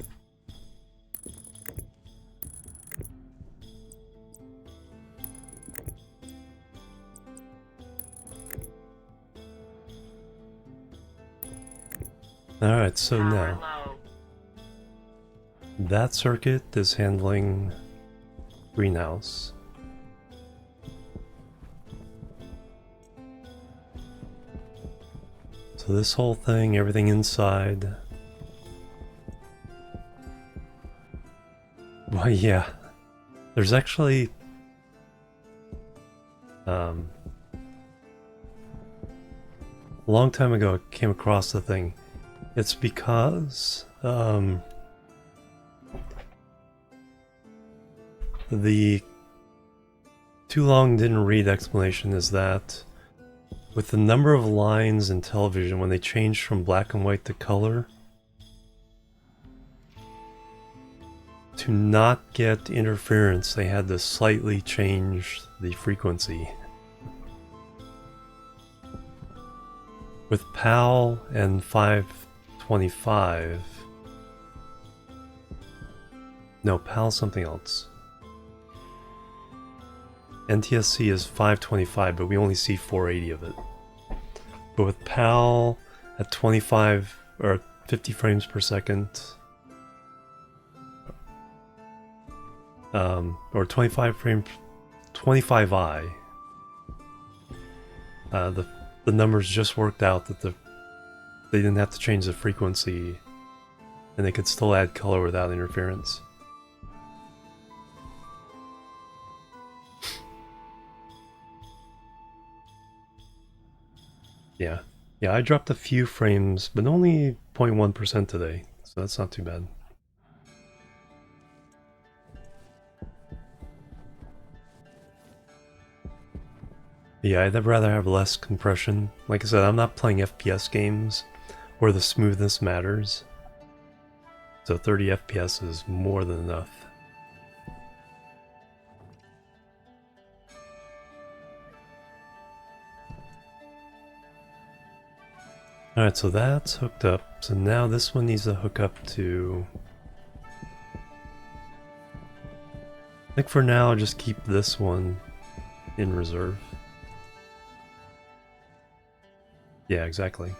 Alright, so now that circuit is handling greenhouse. So this whole thing, everything inside. Well, yeah. There's actually a long time ago I came across the thing. It's because the too long didn't read explanation is that with the number of lines in television when they changed from black and white to color, to not get interference they had to slightly change the frequency. With PAL and 525, no, PAL's something else. NTSC is 525, but we only see 480 of it. But with PAL at 25 or 50 frames per second, or 25i. The numbers just worked out that they didn't have to change the frequency, and they could still add color without interference. Yeah. Yeah, I dropped a few frames, but only 0.1% today, so that's not too bad. Yeah, I'd rather have less compression. Like I said, I'm not playing FPS games where the smoothness matters. So 30 FPS is more than enough. Alright, so that's hooked up. So now this one needs to hook up to... I think for now I'll just keep this one in reserve. Yeah, exactly.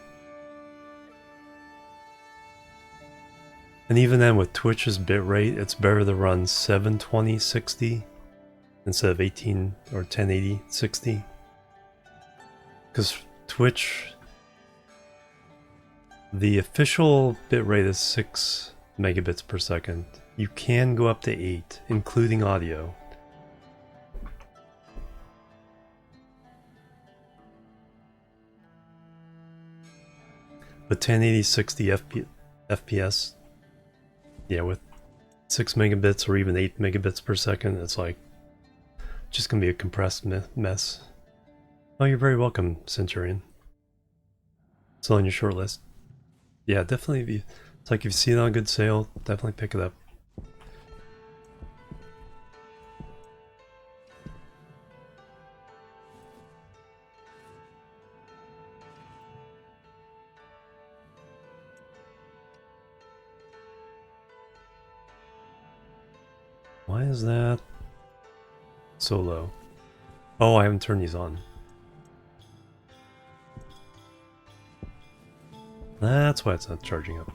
And even then with Twitch's bitrate, it's better to run 720 60 instead of 18 or 1080 60. Because Twitch, the official bitrate is 6 megabits per second. You can go up to 8, including audio. But 1080 60 FPS, yeah, with 6 megabits or even 8 megabits per second, it's like just gonna be a compressed mess. Oh, you're very welcome, Centurion. It's on your short list. Yeah, definitely. It's like if you see it on a good sale, definitely pick it up. Why is that so low? Oh, I haven't turned these on. That's why it's not charging up.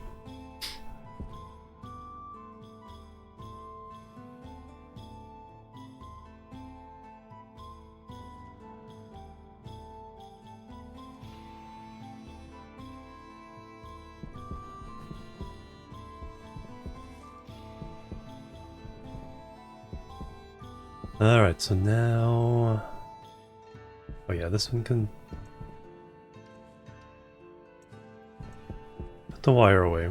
Alright, so now... Oh yeah, this one can... Put the wire away.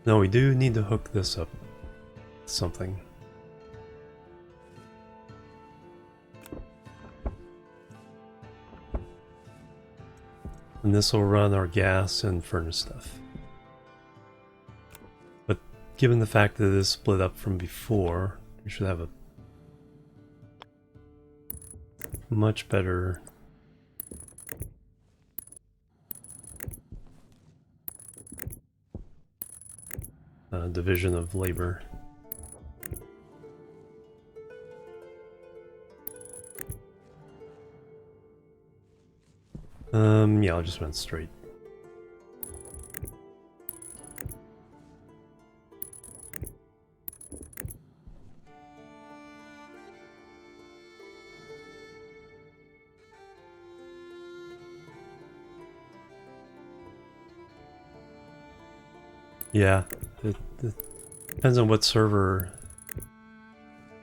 No, we do need to hook this up to something. And this will run our gas and furnace stuff. But given the fact that it is split up from before, we should have a much better division of labor. Yeah, I'll just run straight. Yeah, it depends on what server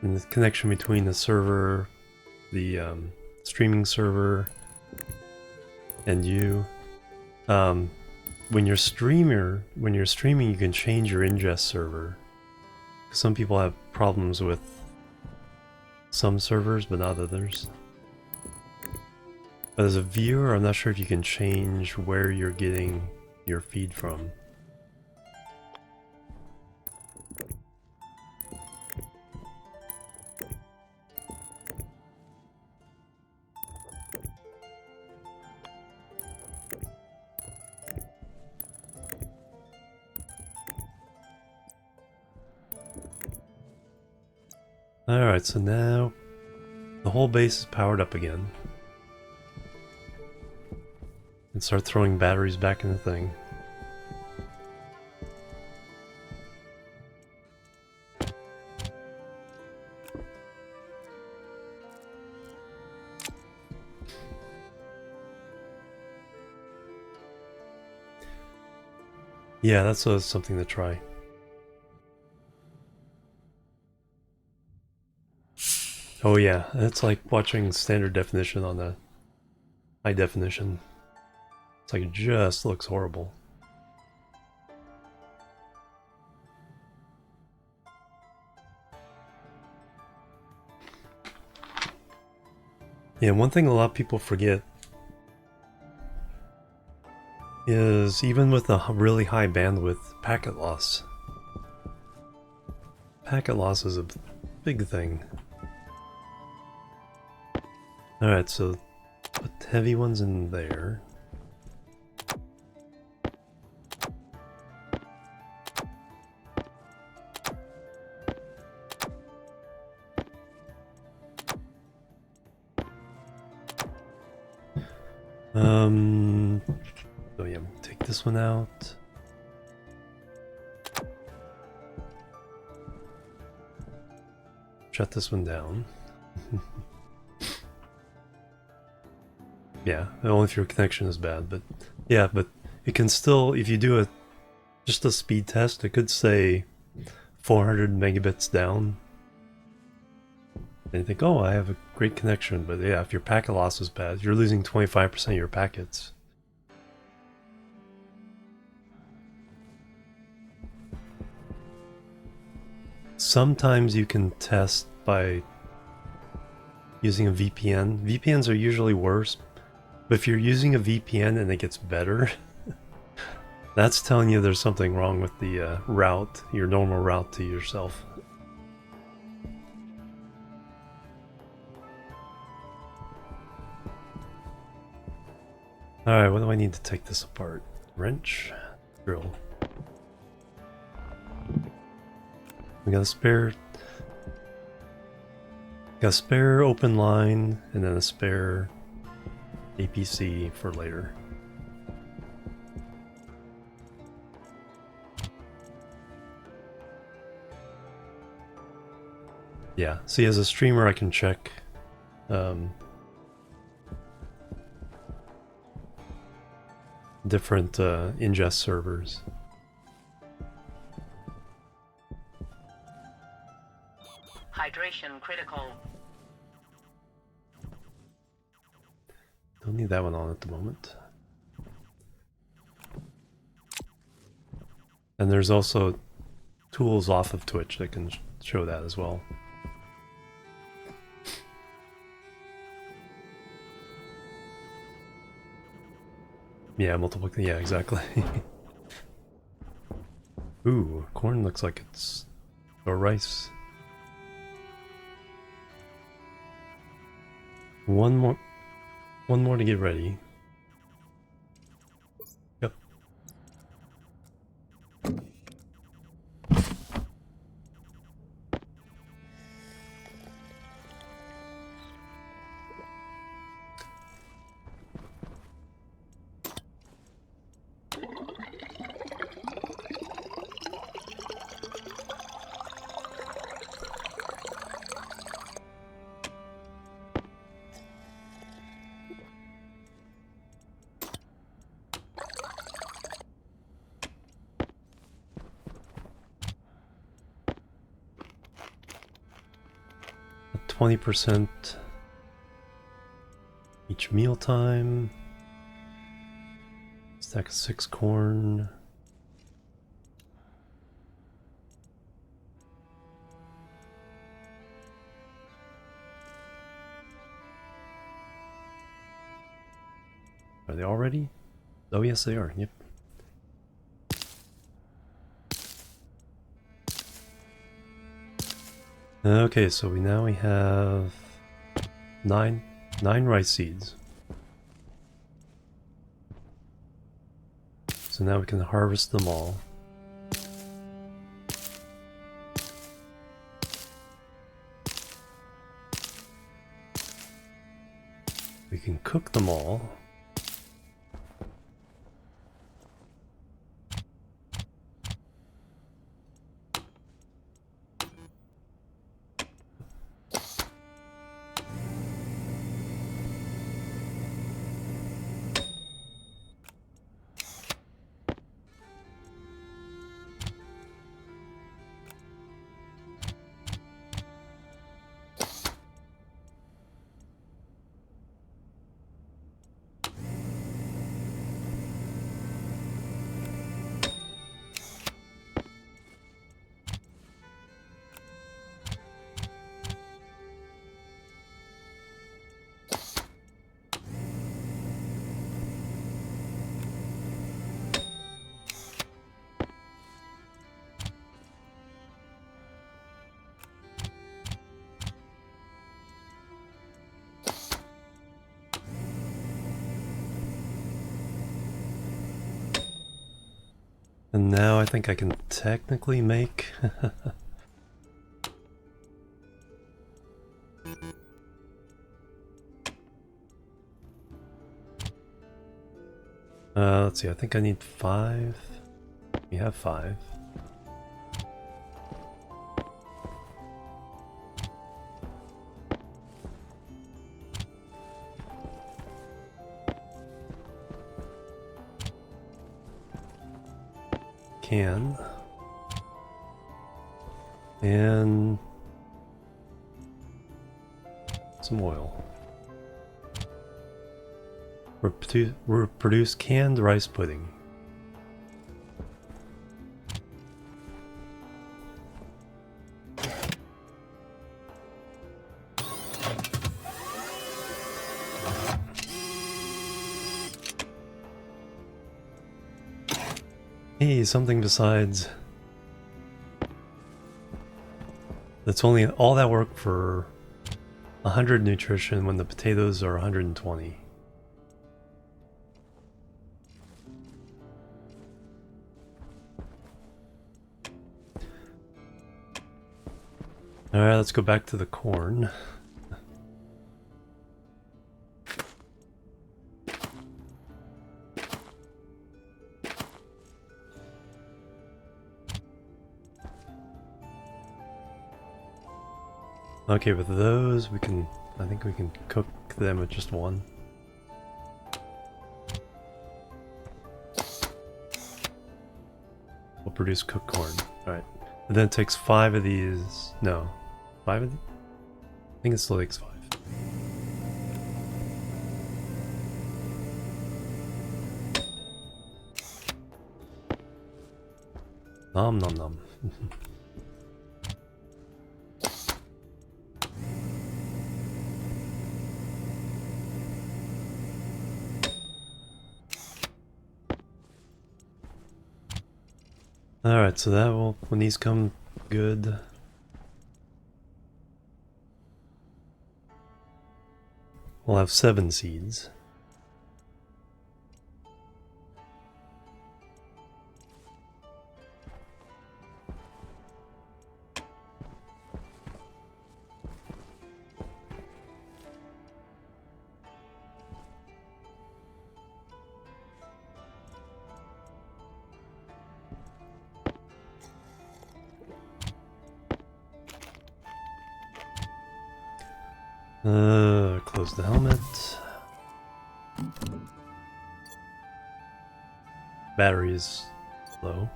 and the connection between the server, the streaming server, and you. When you're streaming, you can change your ingest server. Some people have problems with some servers, but not others. But as a viewer, I'm not sure if you can change where you're getting your feed from. Alright, so now the whole base is powered up again. And start throwing batteries back in the thing. Yeah, that's something to try. Oh yeah, it's like watching standard definition on the high definition. It's like it just looks horrible. Yeah, one thing a lot of people forget is even with a really high bandwidth, packet loss. Packet loss is a big thing. Alright, so put the heavy ones in there. So yeah, take this one out. Shut this one down. Yeah, only if your connection is bad, but yeah, but it can still, if you do just a speed test, it could say 400 megabits down. And you think, oh, I have a great connection, but yeah, if your packet loss is bad, you're losing 25% of your packets. Sometimes you can test by using a VPN. VPNs are usually worse, but if you're using a VPN and it gets better, that's telling you there's something wrong with the route, your normal route to yourself. Alright, what do I need to take this apart? Wrench, drill. We got a spare open line, and then a spare APC for later. Yeah, see, as a streamer I can check different ingest servers. Hydration critical. Don't need that one on at the moment. And there's also tools off of Twitch that can show that as well. Yeah, multiple. Yeah, exactly. Ooh, corn looks like it's or rice. One more to get ready. Yep. At 20% each meal time. Stack of 6 corn. Are they all ready? Oh yes, they are. Yep. Okay, so we have nine rice seeds. So now we can harvest them all. We can cook them all. And now I think I can technically make... let's see, I think I need 5. We have 5. Can. And some oil. Produce canned rice pudding. Hey, something besides... That's only all that work for 100 nutrition when the potatoes are 120. Alright, let's go back to the corn. Okay, with those we can, I think we can cook them with just one. We'll produce cooked corn. Alright. And then it takes 5 of these. No. 5 of these? I think it still takes 5. Nom nom nom. Alright, so that will, when these come good, we'll have 7 seeds. Close the helmet. Battery's low.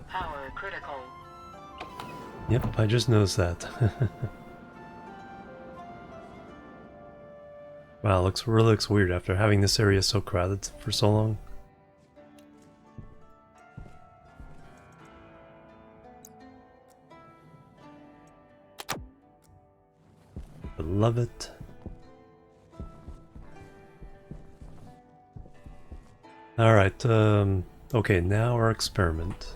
Power critical. Yep, I just noticed that. Wow, it really looks weird after having this area so crowded for so long. I love it. Alright, okay, now our experiment.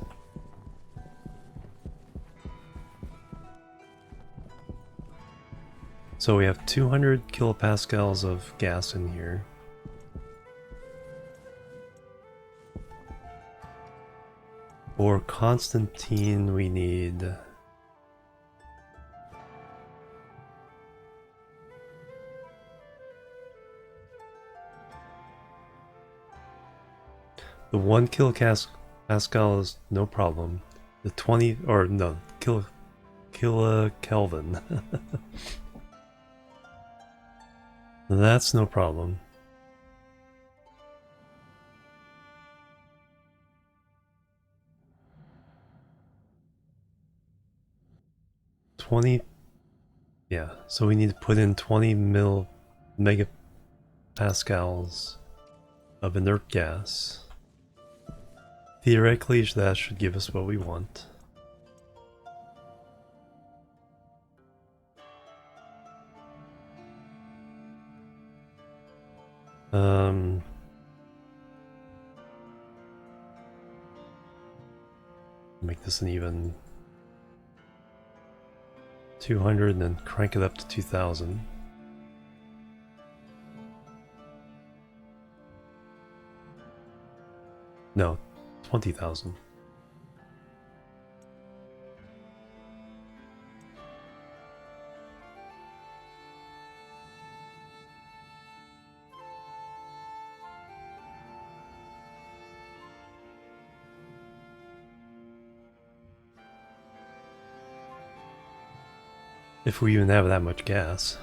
So we have 200 kilopascals of gas in here. For Constantine we need... The 1 kilopascal is no problem. The 20, or no, kilokelvin. That's no problem. Yeah, so we need to put in 20 megapascals of inert gas. Theoretically, that should give us what we want. Make this an even 200 and then crank it up to 2000. No, 20,000. If we even have that much gas.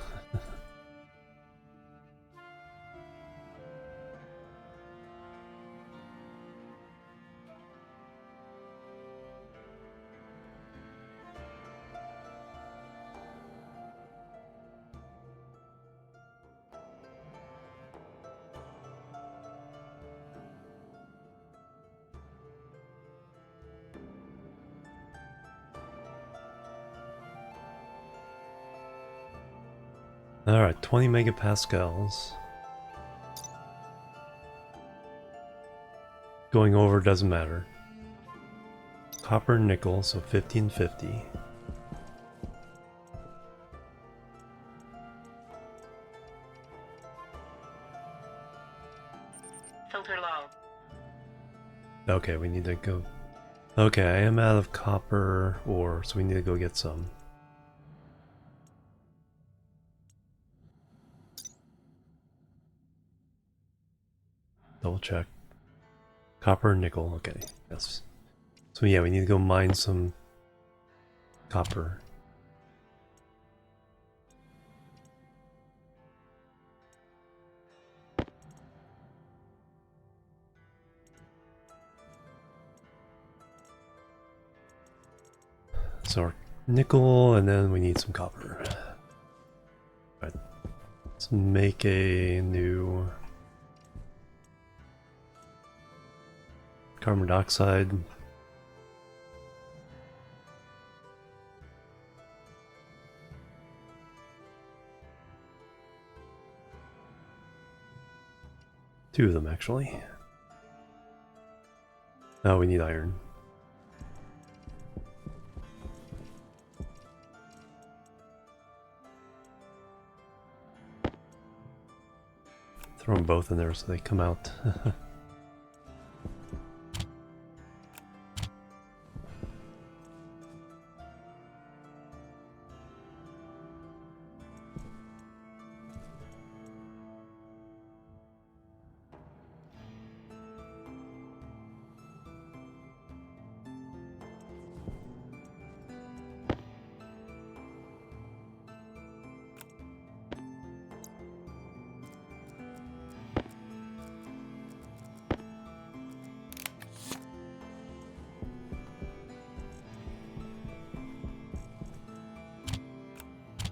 Alright, 20 megapascals. Going over doesn't matter. Copper and nickel, so 1550. Filter low. Okay, we need to go... Okay, I am out of copper ore, so we need to go get some. Double check. Copper and nickel, okay, yes. So yeah, we need to go mine some copper. So our nickel, and then we need some copper. Alright, let's make a new carbon dioxide. Two of them, actually. Oh, we need iron. Throw them both in there so they come out.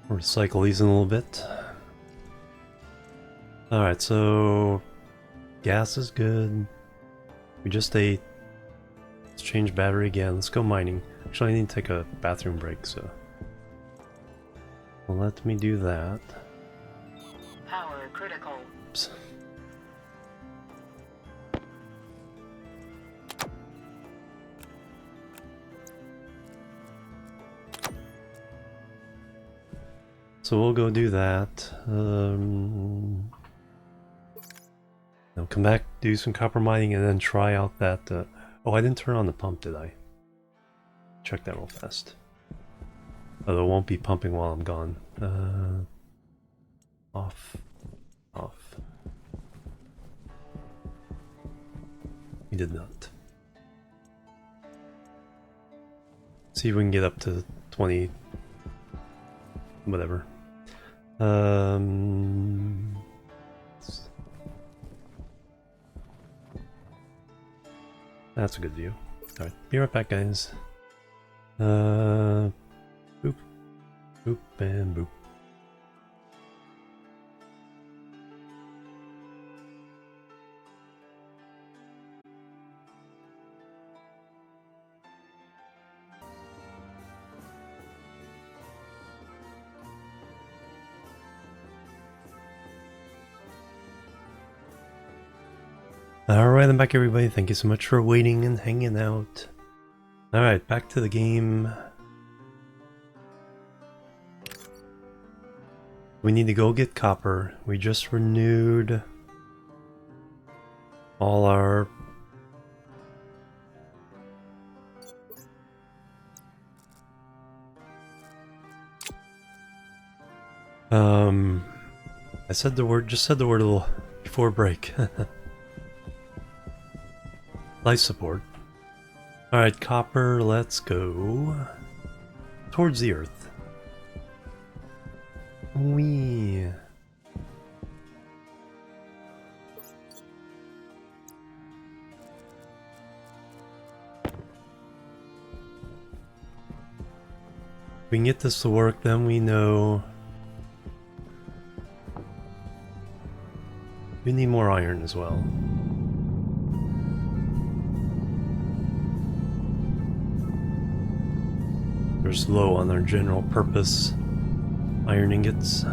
Recycle these in a little bit. Alright, so gas is good. We just ate. Let's change battery again. Let's go mining. Actually, I need to take a bathroom break, so well, let me do that. Power critical. Oops. So we'll go do that. Now come back, do some copper mining, and then try out that... oh, I didn't turn on the pump, did I? Check that real fast. Although it won't be pumping while I'm gone. Off. Off. We did not. See if we can get up to 20... whatever. That's a good view. Alright, be right back, guys. Boop. Boop and boop. Alright, I'm back, everybody. Thank you so much for waiting and hanging out. Alright, back to the game. We need to go get copper. We just renewed all our I said the word, just said the word a little before break. Life support. Alright, copper, let's go towards the earth. Wee. We can get this to work, then we know we need more iron as well. We're just low on our general purpose iron ingots.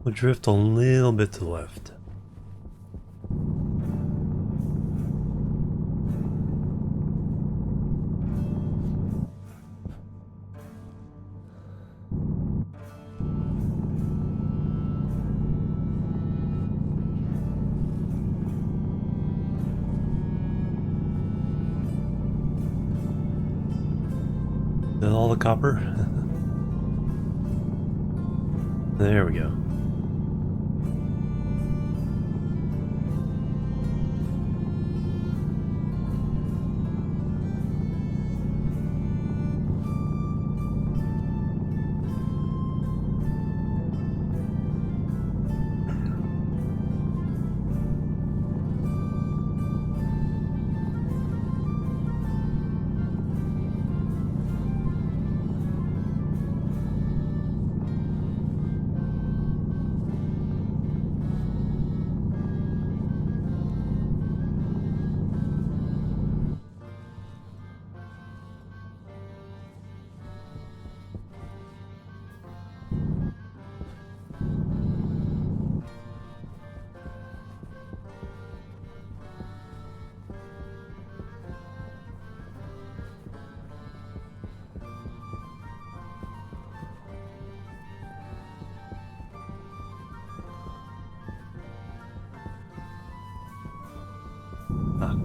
We'll drift a little bit to the left. Is that all the copper? There we go.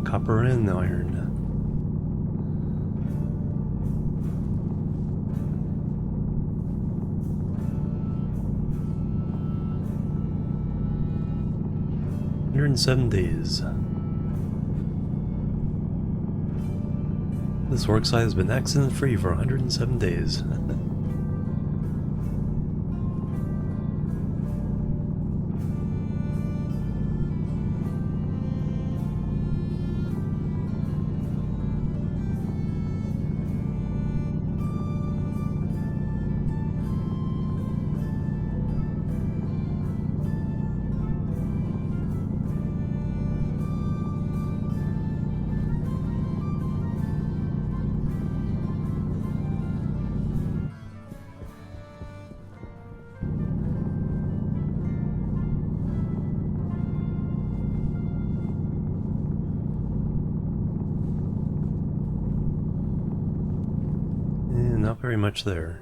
Copper and iron. $107 days. This worksite has been accident-free for 107 days. Not very much there.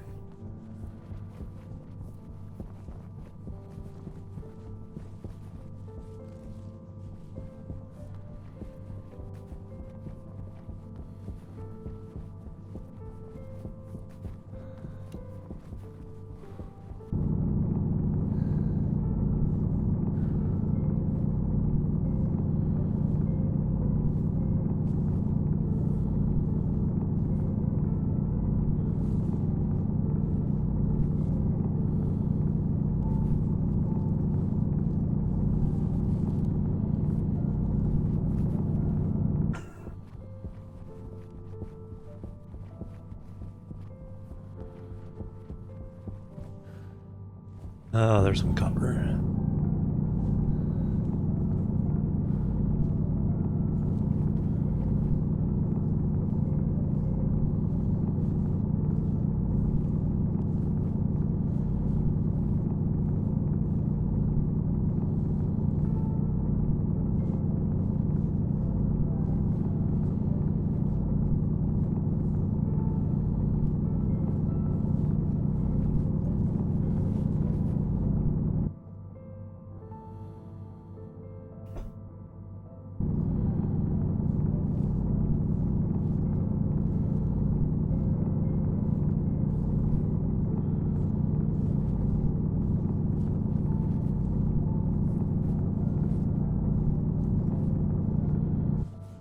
Oh, there's some copper.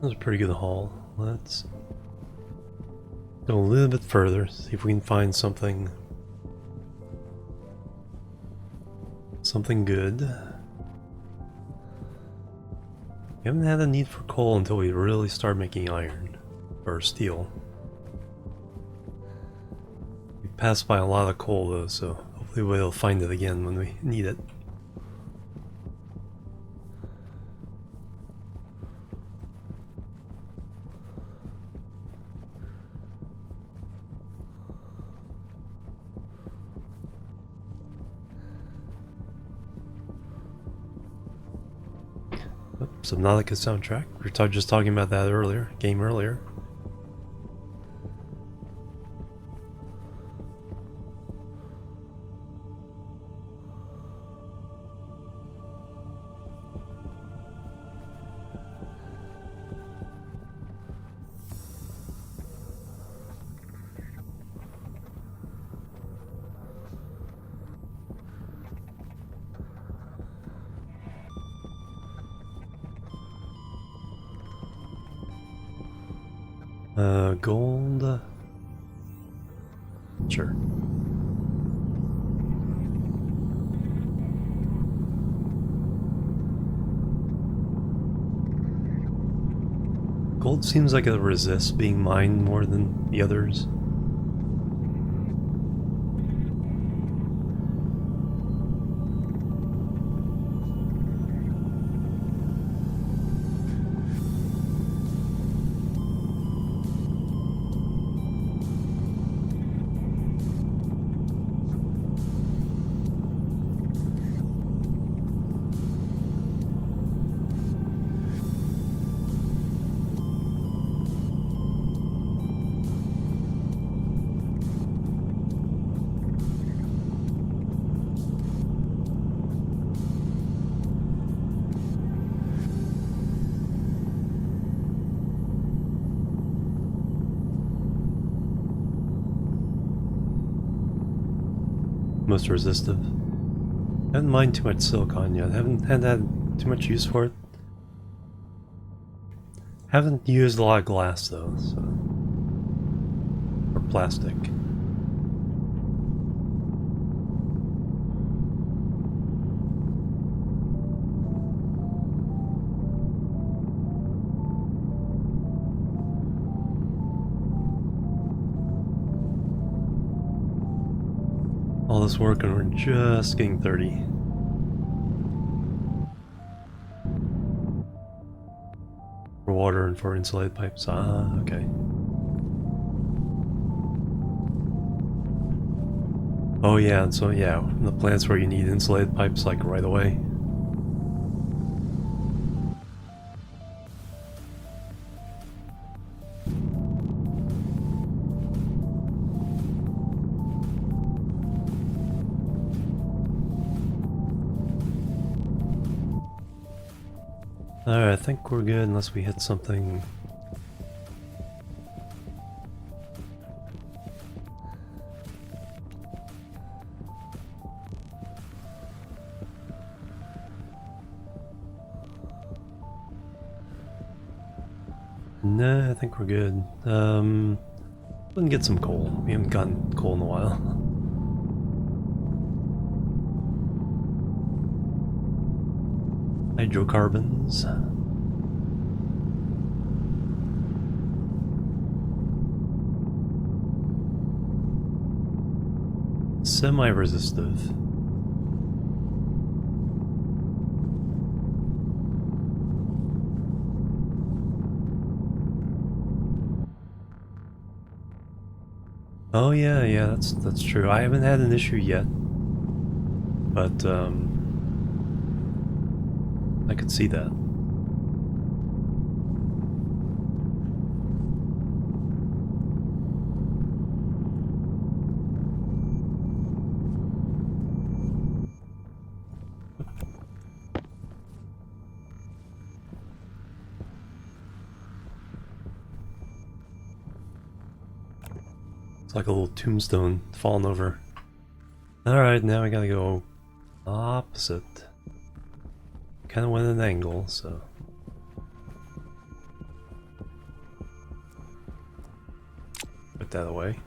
That was a pretty good haul. Let's go a little bit further, see if we can find something good. We haven't had a need for coal until we really start making iron or steel. We passed by a lot of coal though, so hopefully we'll find it again when we need it. Subnautica soundtrack. We were just talking about that earlier, game earlier. Gold. Sure. Gold seems like it resists being mined more than the others. Most resistive. Haven't mined too much silicon yet. Haven't had too much use for it. Haven't used a lot of glass though, so. Or plastic. All this work and we're just getting 30. For water and for insulated pipes. Ah, okay. Oh yeah, and so yeah, the plants where you need insulated pipes like right away. Alright, I think we're good unless we hit something. Nah, I think we're good. We can get some coal. We haven't gotten coal in a while. Hydrocarbons. Semi-resistive. Oh yeah, that's true. I haven't had an issue yet, but I could see that. It's like a little tombstone falling over. Alright, now we gotta go opposite. Kinda went at an angle, so. that away.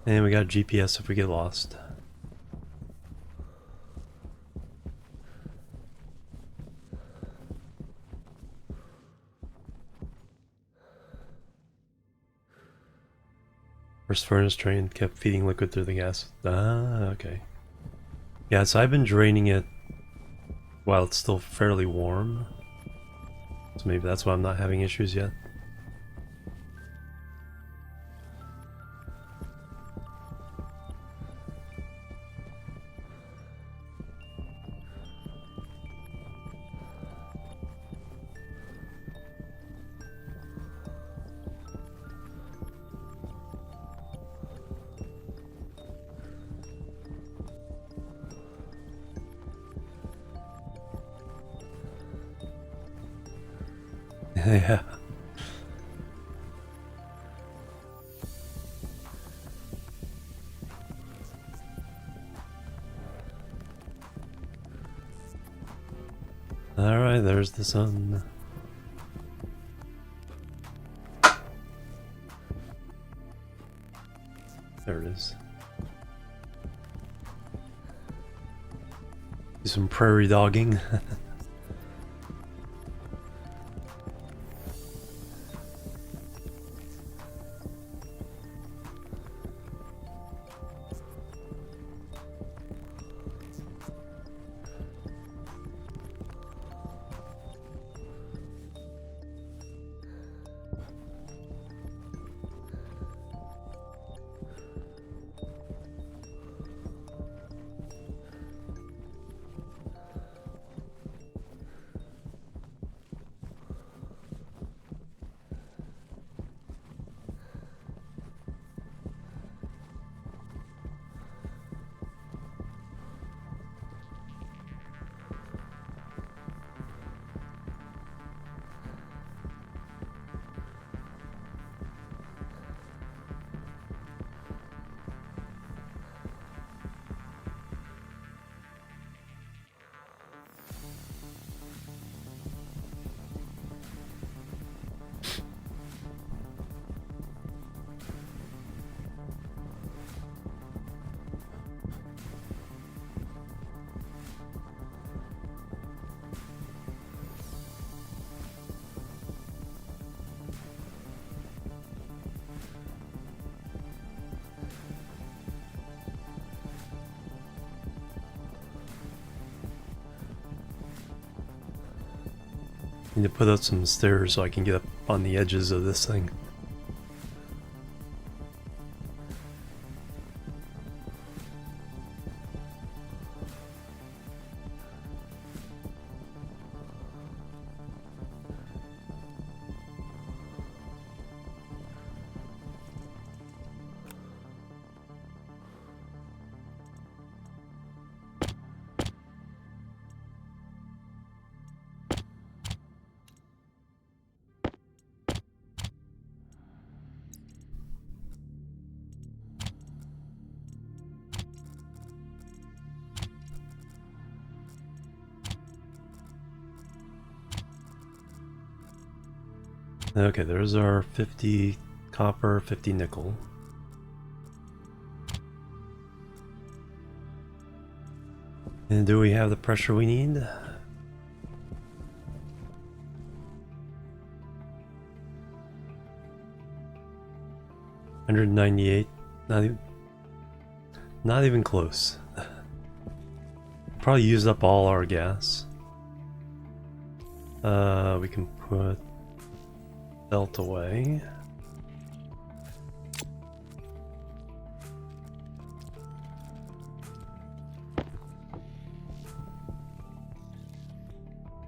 And we got GPS if we get lost. First furnace train kept feeding liquid through the gas. Ah, okay. Yeah, so I've been draining it while it's still fairly warm. So maybe that's why I'm not having issues yet. Yeah. Alright, there's the sun. There it is. Do some prairie dogging. Need to put up some stairs so I can get up on the edges of this thing. Okay, there's our 50 copper, 50 nickel. And do we have the pressure we need? $198. Not even close. Probably used up all our gas. We can put belt away.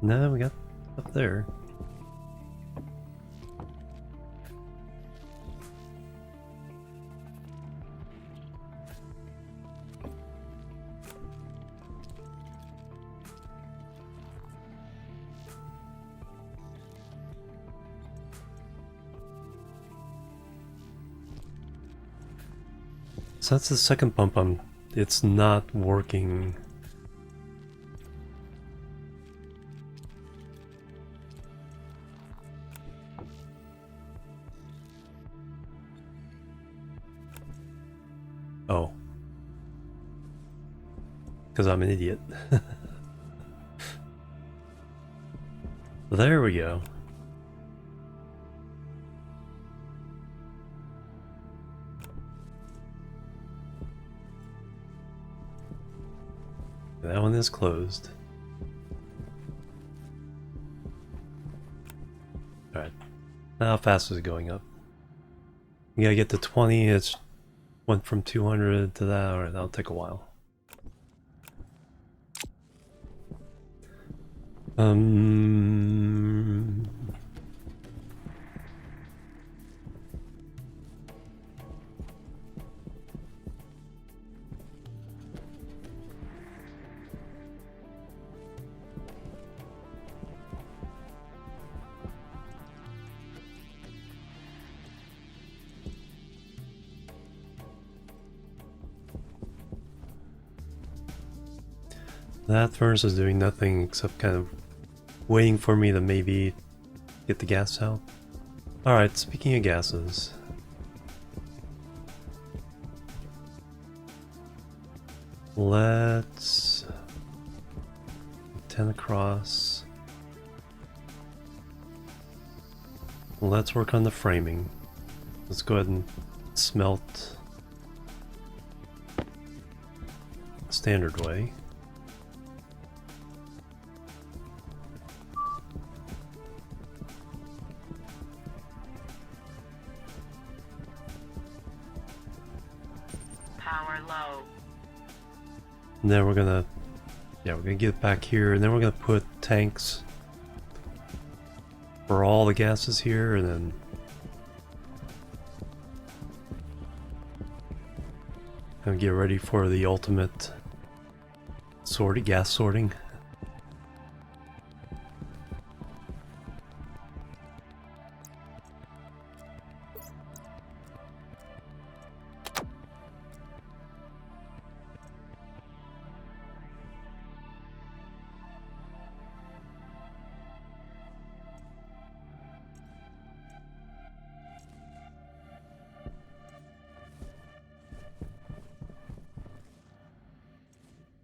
No, we got up there. So that's the second pump it's not working Oh. Because I'm an idiot. There we go. That one is closed. Alright. Now how fast is it going up? You gotta get to 20, it's went from 200 to that. Alright, that'll take a while. That furnace is doing nothing except kind of waiting for me to maybe get the gas out. Alright, speaking of gases. Let's 10 across. Let's work on the framing. Let's go ahead and smelt standard way. Power low. And then we're gonna get it back here, and then we're gonna put tanks for all the gases here, and then and get ready for the ultimate gas sorting.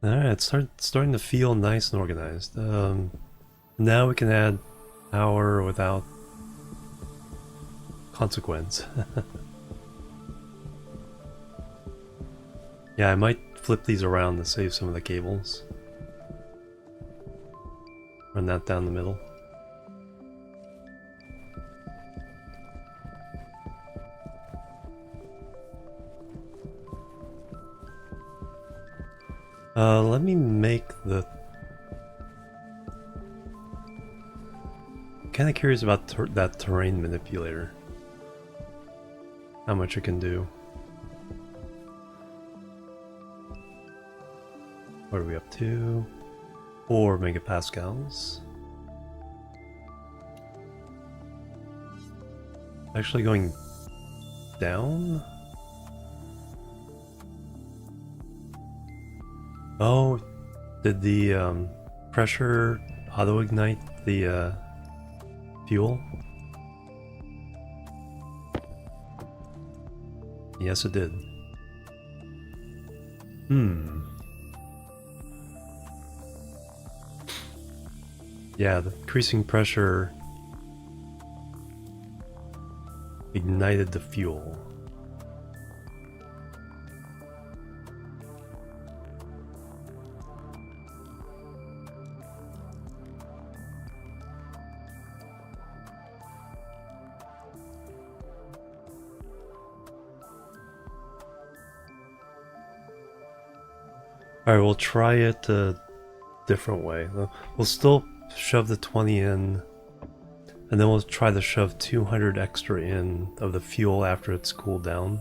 Alright, it's starting to feel nice and organized. Now we can add power without consequence. Yeah, I might flip these around to save some of the cables. Run that down the middle. Let me make the... I'm kinda curious about that terrain manipulator. How much it can do. What are we up to? 4 megapascals. Actually going down? Oh, did the pressure auto-ignite the fuel? Yes, it did. Yeah, the increasing pressure ignited the fuel. Alright, we'll try it a different way. We'll still shove the 20 in, and then we'll try to shove 200 extra in of the fuel after it's cooled down.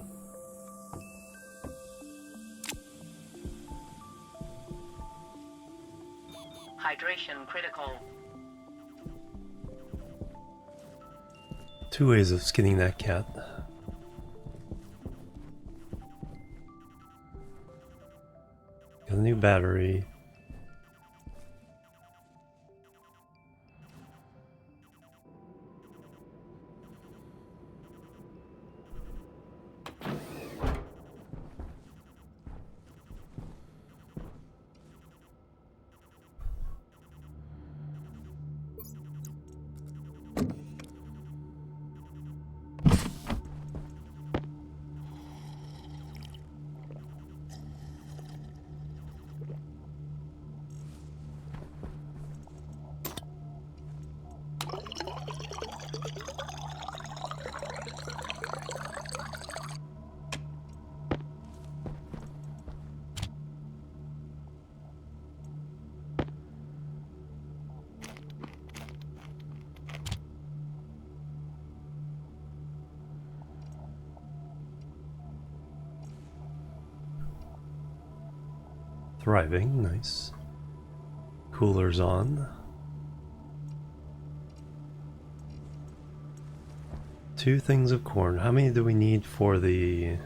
Hydration critical. 2 ways of skinning that cat. Got a new battery. thriving, nice. Cooler's on. 2 things of corn. How many do we need for the...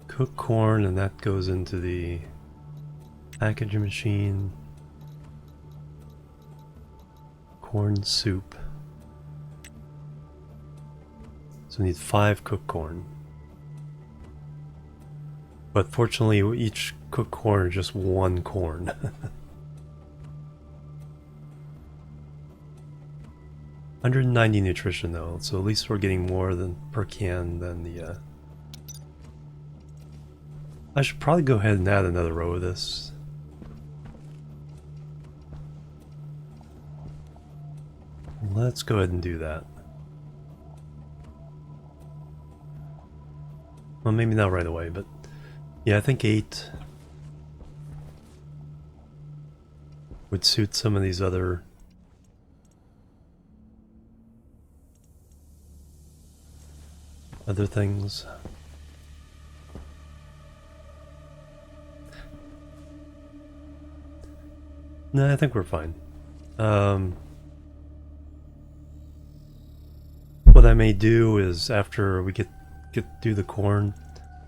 cook corn, and that goes into the packaging machine. Corn soup. So we need 5 cooked corn. But fortunately, each cooked corn is just 1 corn. 190 nutrition though, so at least we're getting more than per can than the... I should probably go ahead and add another row of this. Let's go ahead and do that. Well, maybe not right away, but yeah, I think 8 would suit some of these other things. No, I think we're fine. What I may do is after we get through the corn,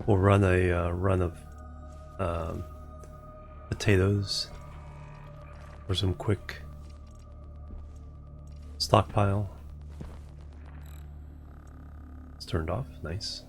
we'll run a run of potatoes for some quick stockpile. It's turned off, nice.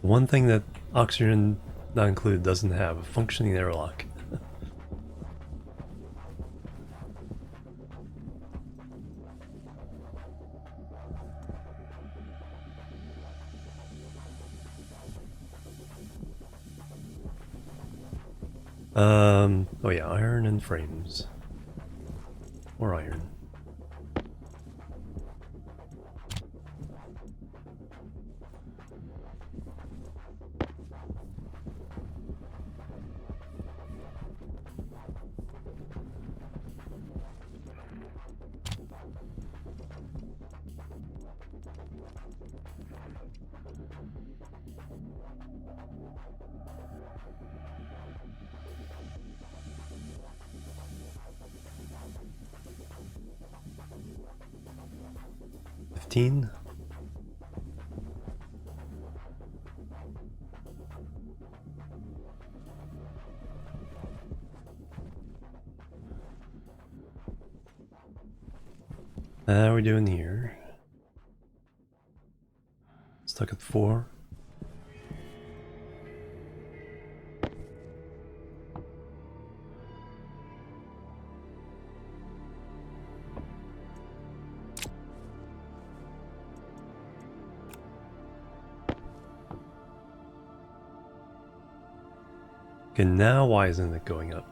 One thing that Oxygen Not Included doesn't have, a functioning airlock. Oh yeah, iron and frames. Or iron. How are we doing here? Stuck at 4. Okay, now why isn't it going up?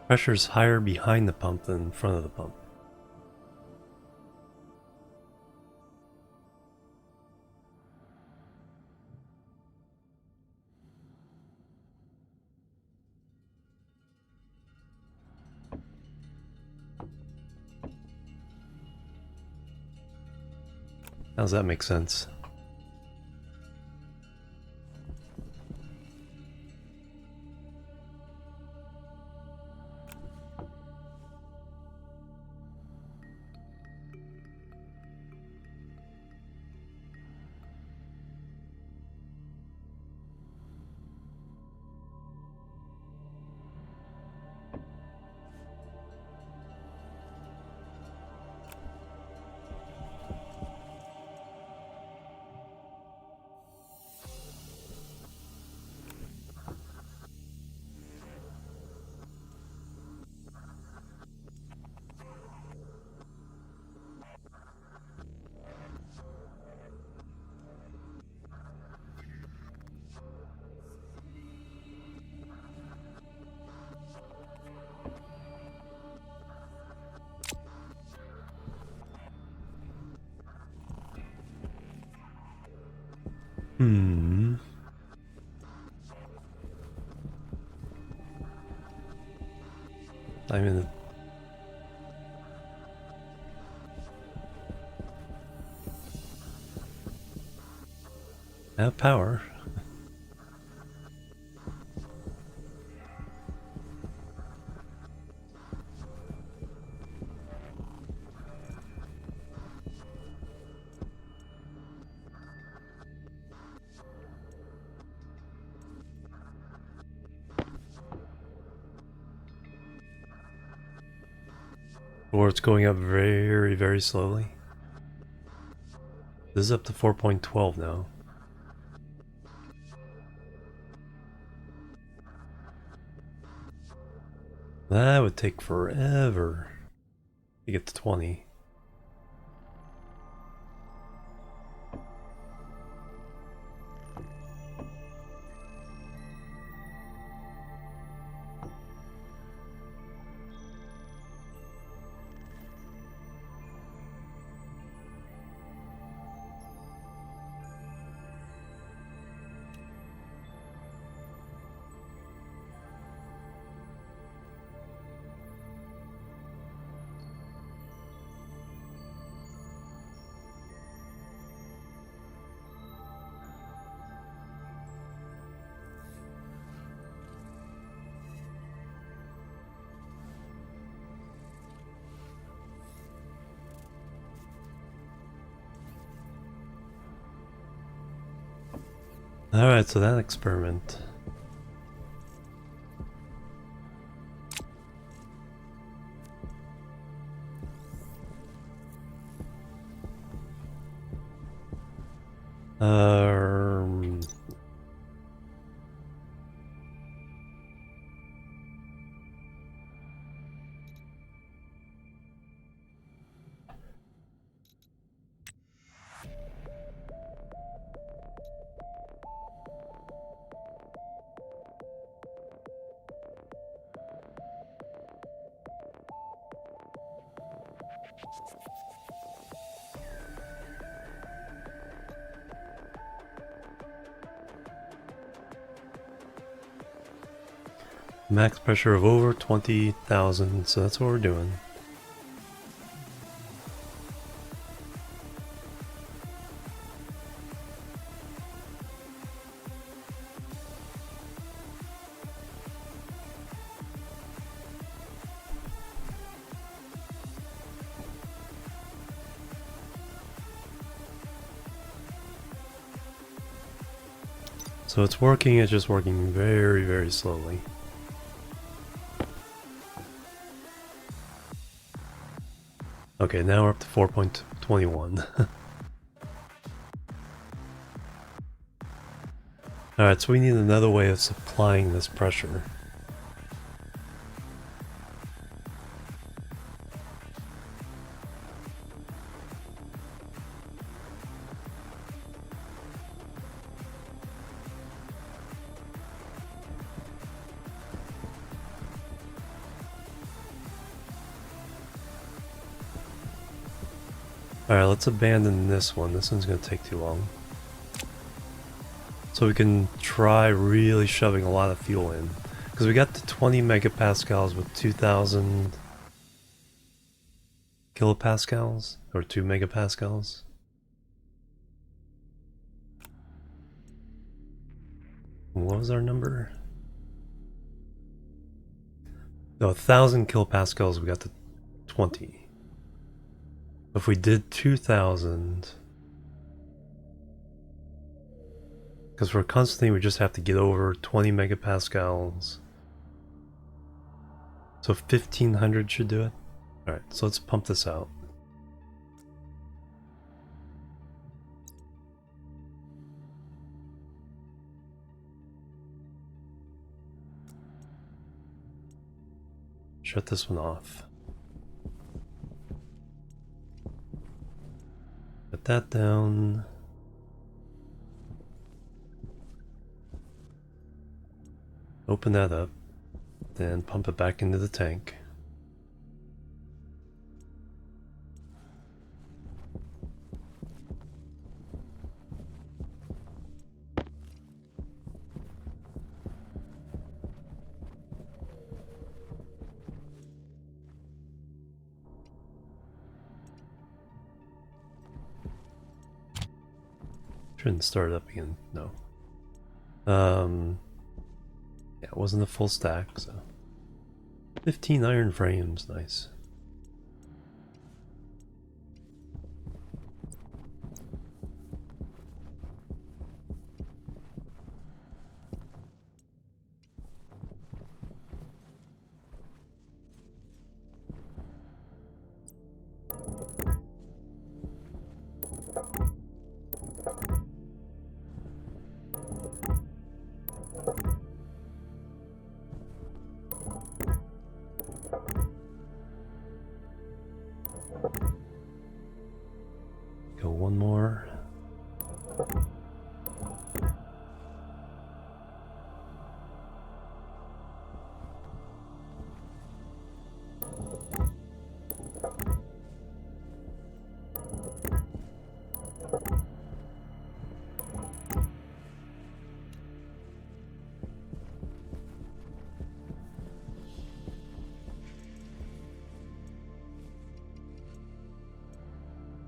Pressure's higher behind the pump than in front of the pump. How does that make sense? I'm in the... have power. Or it's going up very, very slowly. This is up to 4.12 now. That would take forever to get to 20. Alright, so that experiment. Um, max pressure of over 20,000, so that's what we're doing. So it's working, it's just working very, very slowly. Okay, now we're up to 4.21. Alright, so we need another way of supplying this pressure. Alright, let's abandon this one. This one's going to take too long. So we can try really shoving a lot of fuel in. Because we got to 20 megapascals with 2000 kilopascals, or 2 megapascals. What was our number? No, 1,000 kilopascals, we got to 20. If we did 2,000... Because for constantly, we just have to get over 20 megapascals. So 1,500 should do it. Alright, so let's pump this out. Shut this one off. Put that down. Open that up. Then pump it back into the tank. Shouldn't start it up again, no. Yeah, it wasn't a full stack, so 15 iron frames, nice. Go one more.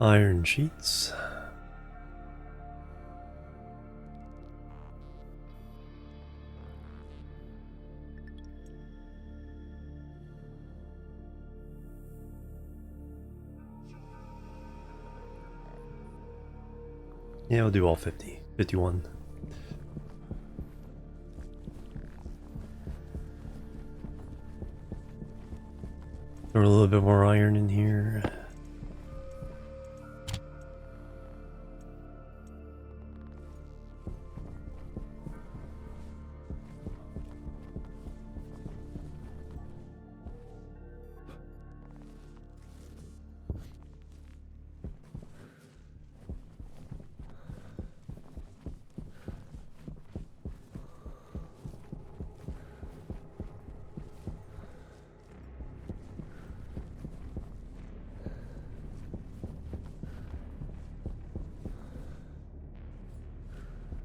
Iron sheets. Yeah, we'll do all 50. 51. Throw a little bit more iron in here.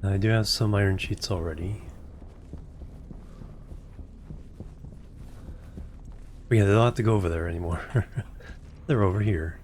I do have some iron sheets already. But yeah, they don't have to go over there anymore. They're over here.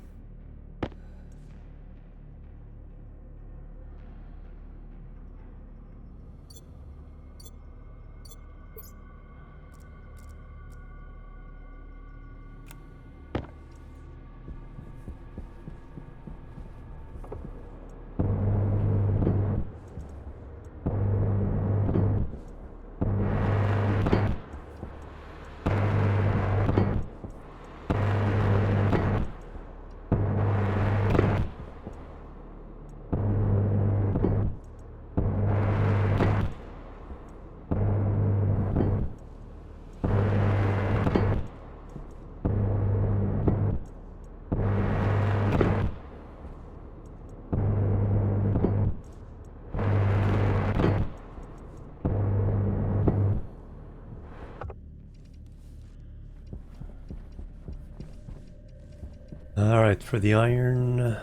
Alright, for the iron...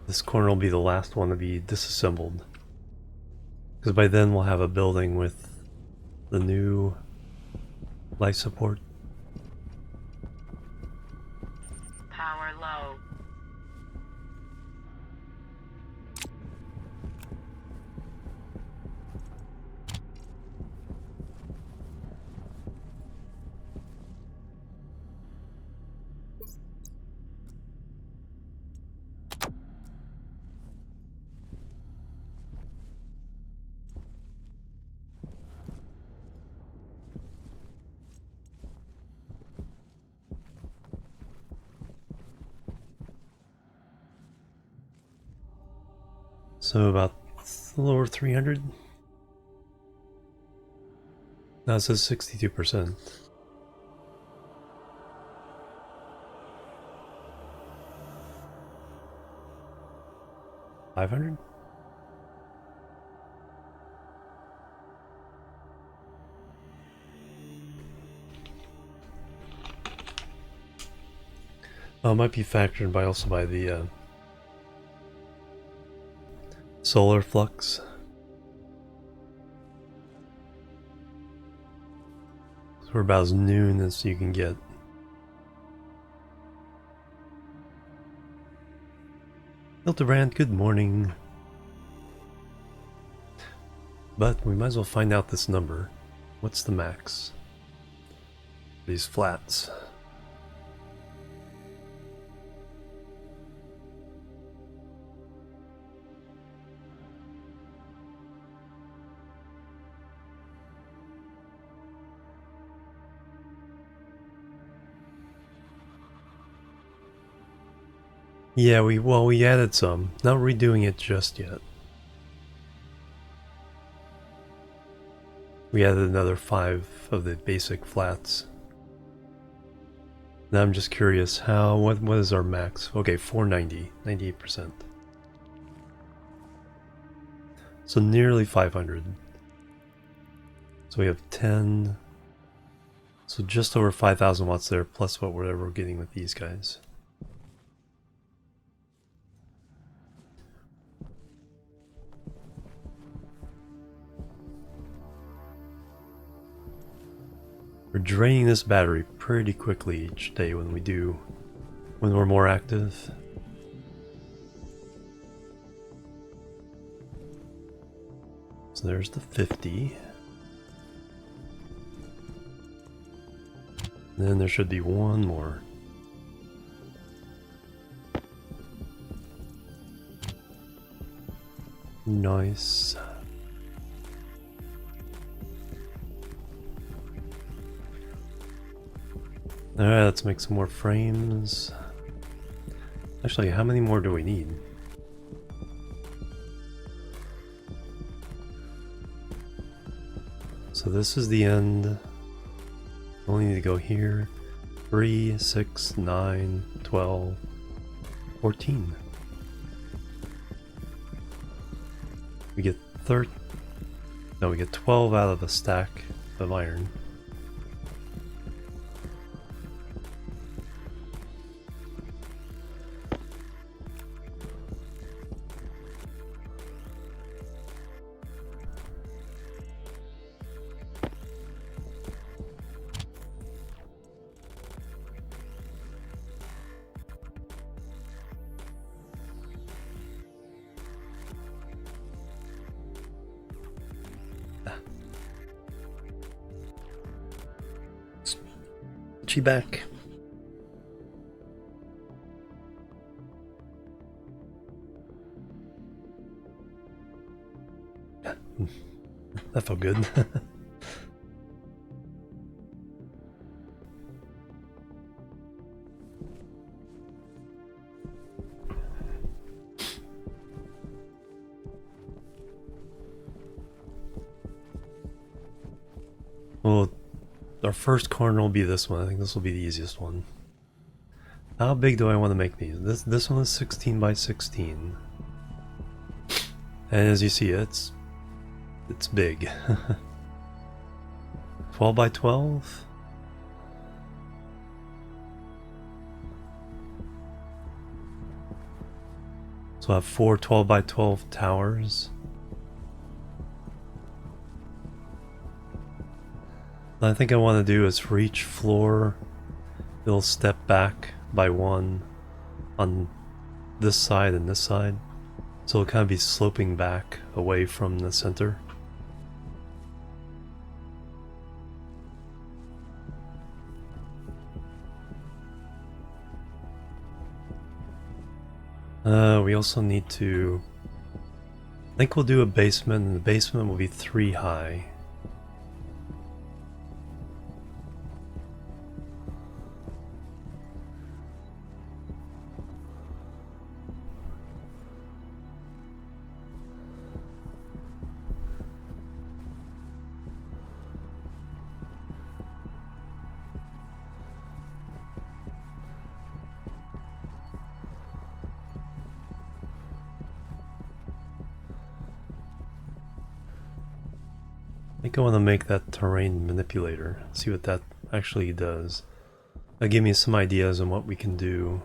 This corner will be the last one to be disassembled. Because by then we'll have a building with the new life support. Power So about a little over 300. Now it says 62%. $500? Oh, it might be factored by also by the solar flux. So we're about as noon as you can get. Hildebrand, good morning. But we might as well find out this number. What's the max? These flats. Yeah, we added some. Not redoing it just yet. We added another 5 of the basic flats. Now I'm just curious, what is our max? Okay, 490, 98%. So nearly 500. So we have 10. So just over 5,000 watts there, plus whatever we're getting with these guys. We're draining this battery pretty quickly each day when we're more active. So there's the 50. And then there should be one more. Nice. Alright, let's make some more frames. Actually, how many more do we need? So this is the end. We only need to go here. 3, 6, 9, 12, 14. We get we get 12 out of a stack of iron. Back. That felt good. Well, our first corner will be this one. I think this will be the easiest one. How big do I want to make these? This one is 16 by 16. And as you see, it's big. 12 by 12? So I have 4 12 by 12 towers. What I think I want to do is for each floor, it'll step back by 1 on this side and this side. So it'll kind of be sloping back away from the center. We also need to... I think we'll do a basement, and the basement will be 3 high. think I want to make that terrain manipulator, see what that actually does. That'll give me some ideas on what we can do.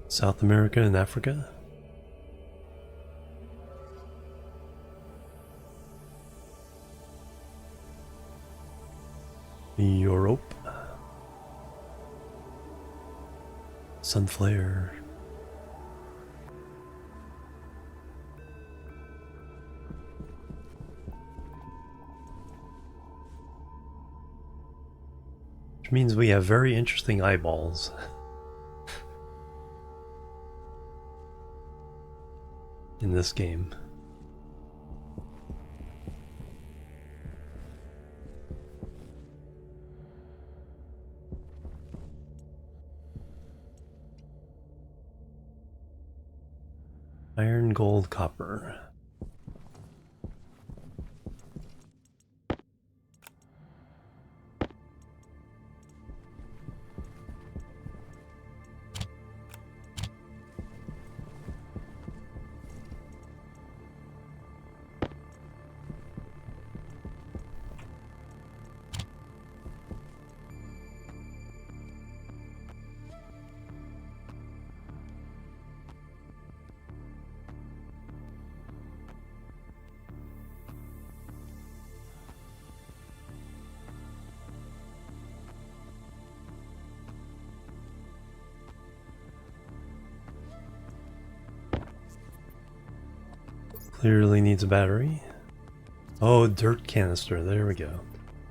South America and Africa? Europe? Sunflare. Which means we have very interesting eyeballs. In this game. Iron, gold, copper. Clearly needs a battery. Oh, dirt canister, there we go.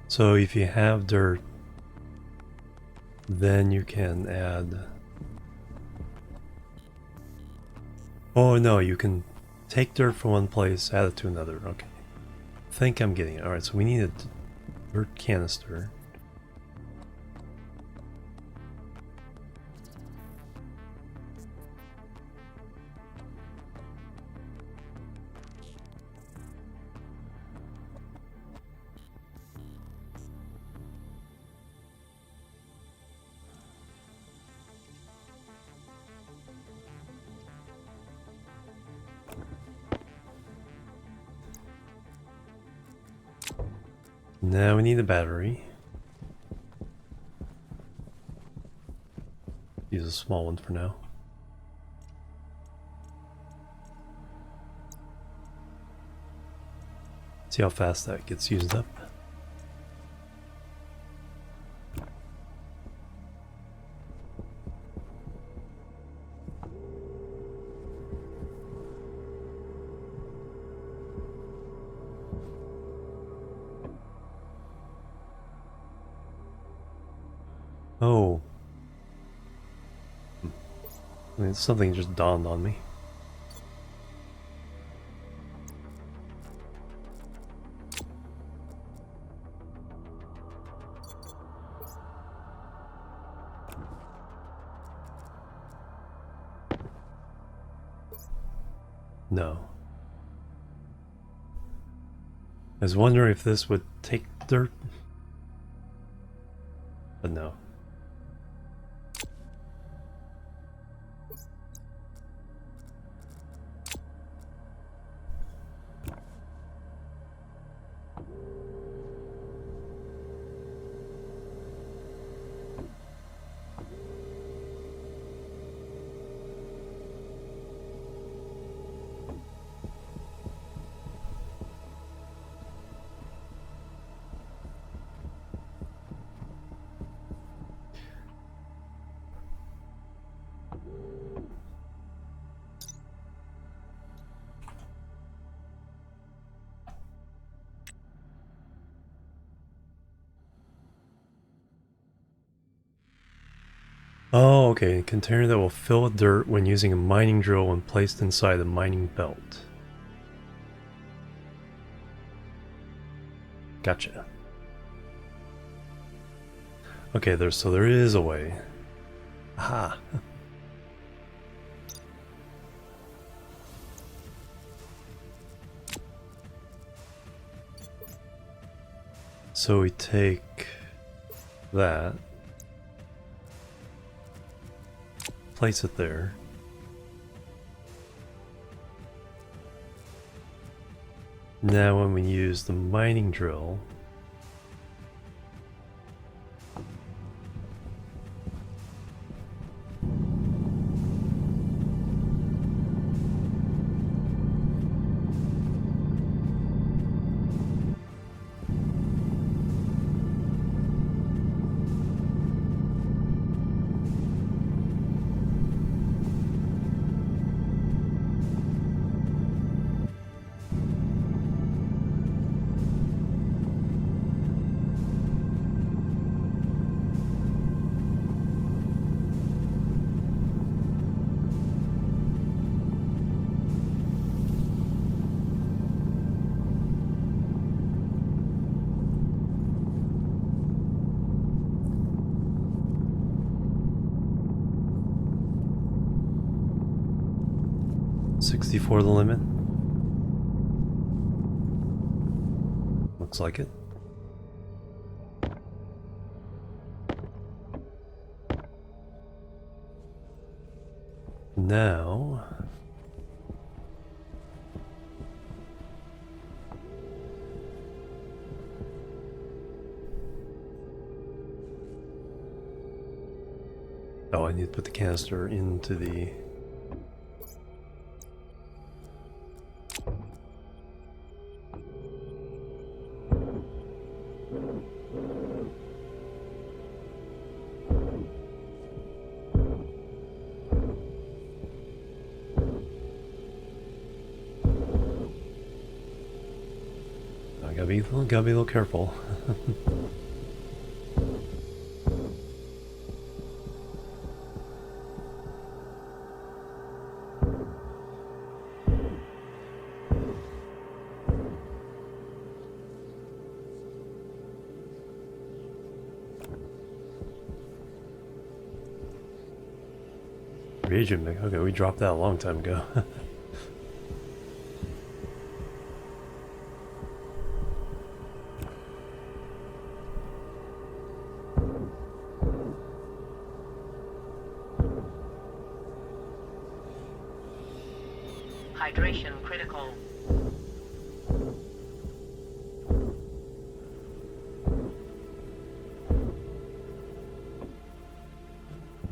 So if you have dirt, then you can add... Oh no, you can take dirt from one place, add it to another, okay. I think I'm getting it. Alright, so we need a dirt canister. Now we need a battery. Use a small one for now. See how fast that gets used up. Oh. I mean, something just dawned on me. No. I was wondering if this would take dirt. But no. Oh, okay. A container that will fill with dirt when using a mining drill when placed inside the mining belt. Gotcha. Okay, so there is a way. Aha. So we take that, place it there. Now when we use the mining drill, $64 the limit. Looks like it. Now, oh, I need to put the canister into the... I gotta be a little careful. Reagent, okay, we dropped that a long time ago. Hydration critical.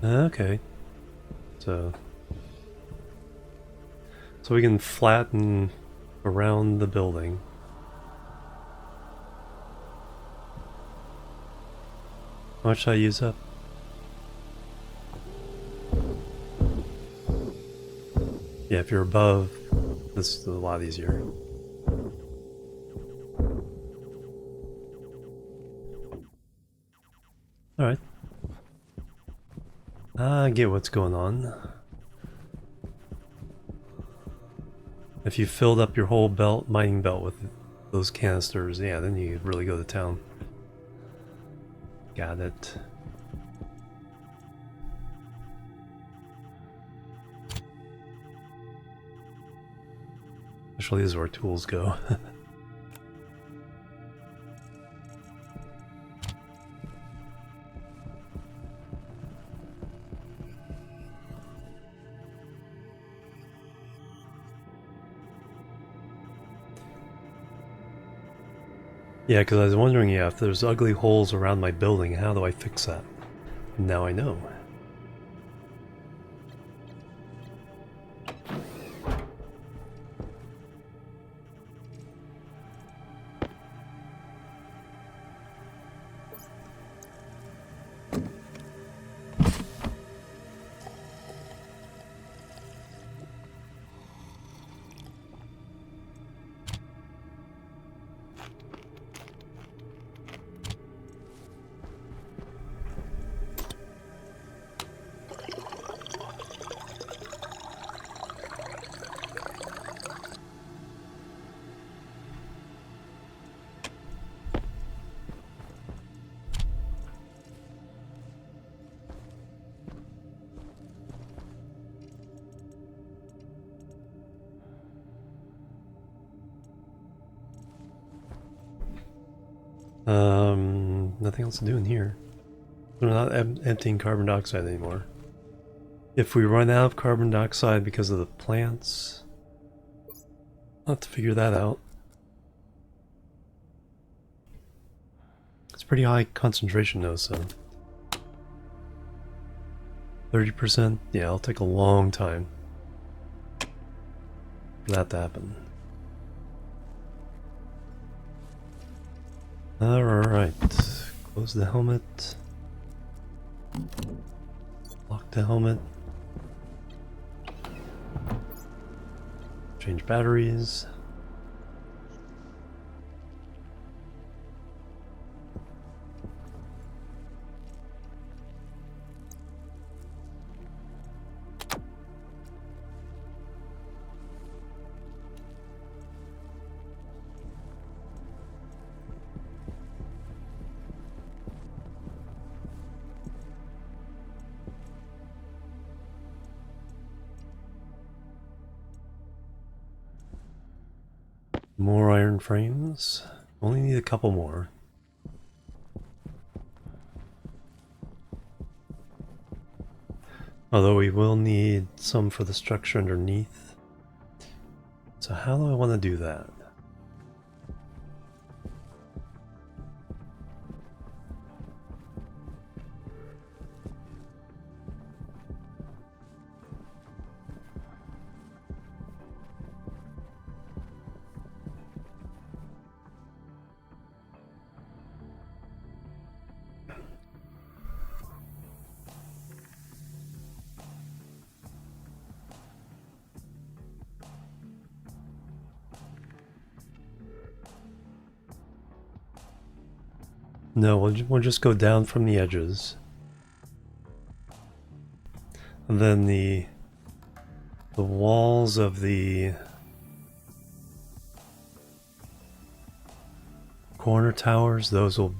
Okay. So we can flatten around the building. How much should I use up? Yeah, if you're above, this is a lot easier. Alright. I get what's going on. If you filled up your whole mining belt with those canisters, yeah, then you could really go to town. Got it. Actually, this is where tools go. Yeah, because I was wondering, yeah, if there's ugly holes around my building, how do I fix that? Now I know. Nothing else to do in here. We're not emptying carbon dioxide anymore. If we run out of carbon dioxide because of the plants, I'll have to figure that out. It's pretty high concentration though, so 30%, yeah, it'll take a long time for that to happen. Alright, close the helmet, lock the helmet, change batteries. More iron frames. Only need a couple more. Although we will need some for the structure underneath. So how do I want to do that? No, we'll just go down from the edges. And then the walls of the corner towers, those will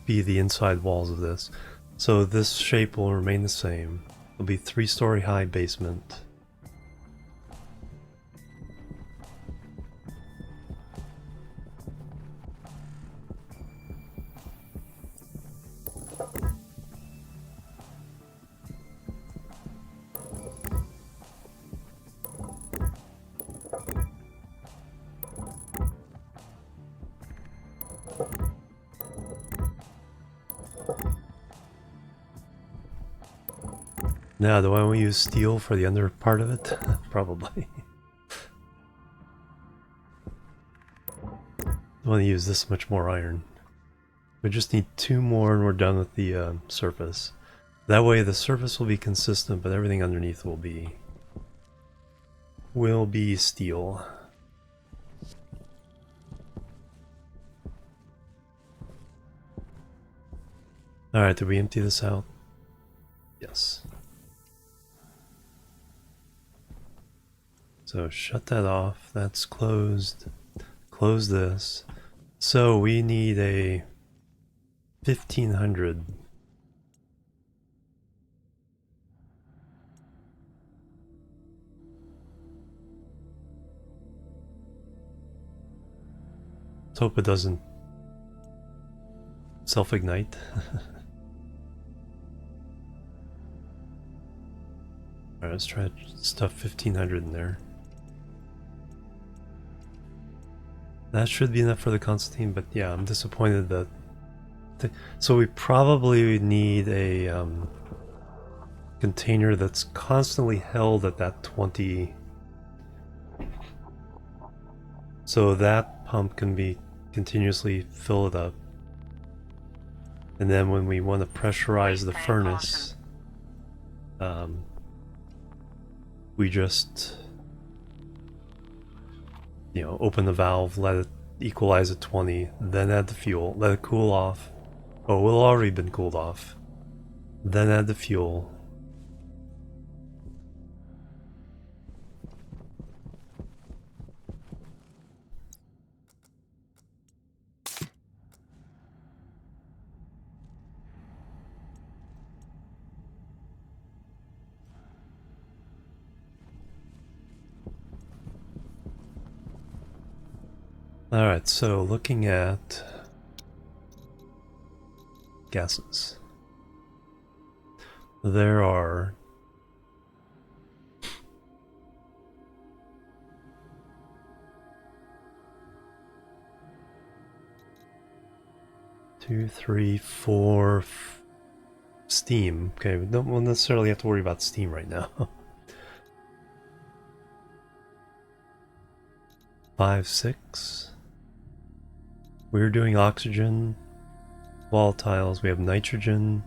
be the inside walls of this. So this shape will remain the same. It'll be 3-story high basement. Now, do I want to use steel for the under part of it? Probably. I want to use this much more iron. We just need 2 more and we're done with the surface. That way the surface will be consistent, but everything underneath will be steel. Alright, did we empty this out? Yes. So shut that off, that's closed. Close this. So we need a 1500. Let's hope it doesn't self-ignite. Alright, let's try to stuff 1500 in there. That should be enough for the Constantine, but yeah, I'm disappointed that... So we probably need a container that's constantly held at that 20. So that pump can be continuously fill it up. And then when we want to pressurize the furnace, we just, you know, open the valve, let it equalize at 20, then add the fuel, let it cool off. Oh, it will already been cooled off. Then add the fuel. Alright, so looking at gases. There are 2, 3, 4 steam. Okay, we don't necessarily have to worry about steam right now. 5, 6. We're doing oxygen. Volatiles, we have nitrogen.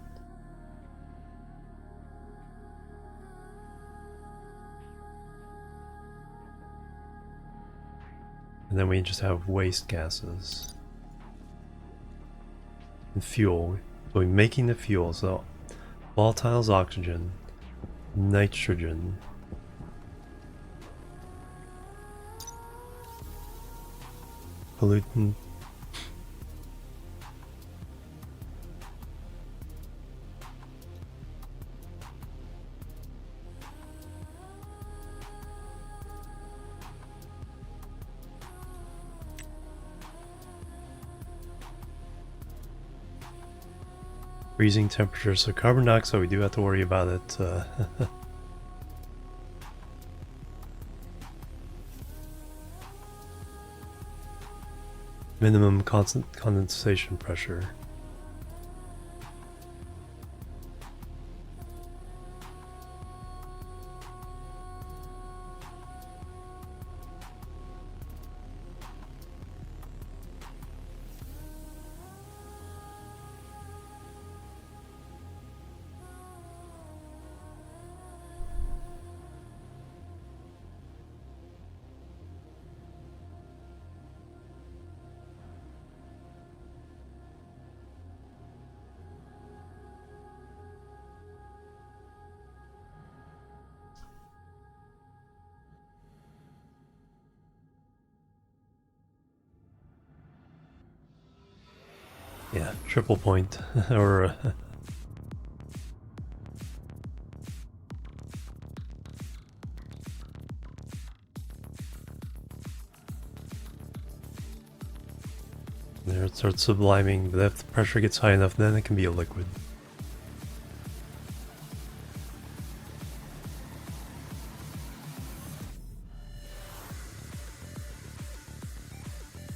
And then we just have waste gases. And fuel. So we're making the fuel, so volatiles, oxygen, nitrogen. Pollutant. Freezing temperature, so carbon dioxide, we do have to worry about it. Minimum constant condensation pressure. Yeah, triple point, or there it starts subliming, but if the pressure gets high enough, then it can be a liquid.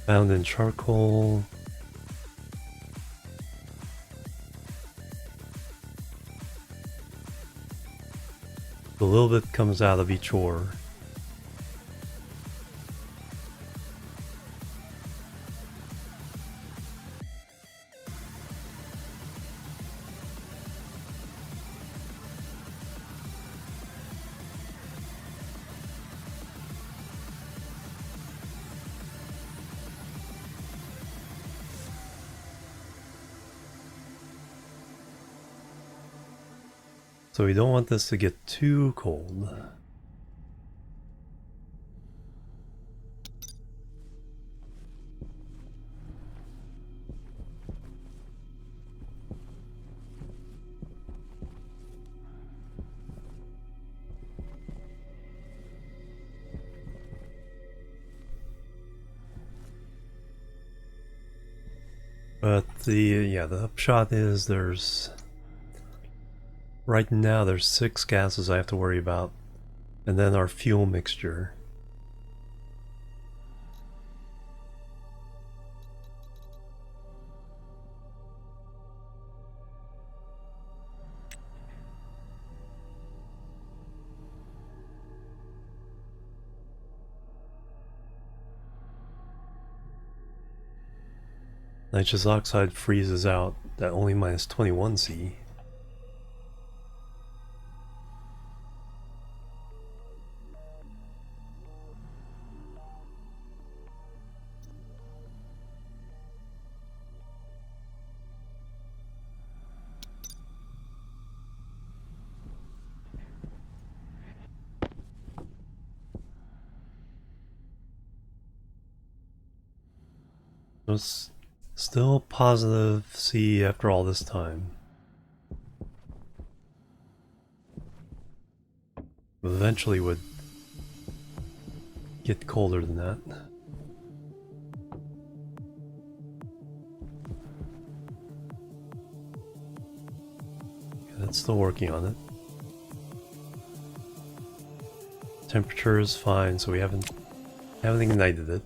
Found in charcoal. A little bit comes out of each ore. So we don't want this to get too cold. But the upshot is right now there's 6 gases I have to worry about, and then our fuel mixture. Nitrous oxide freezes out at only minus 21 C. So it's still positive C after all this time. Eventually would get colder than that. it's still working on it. Temperature is fine, so we haven't ignited it.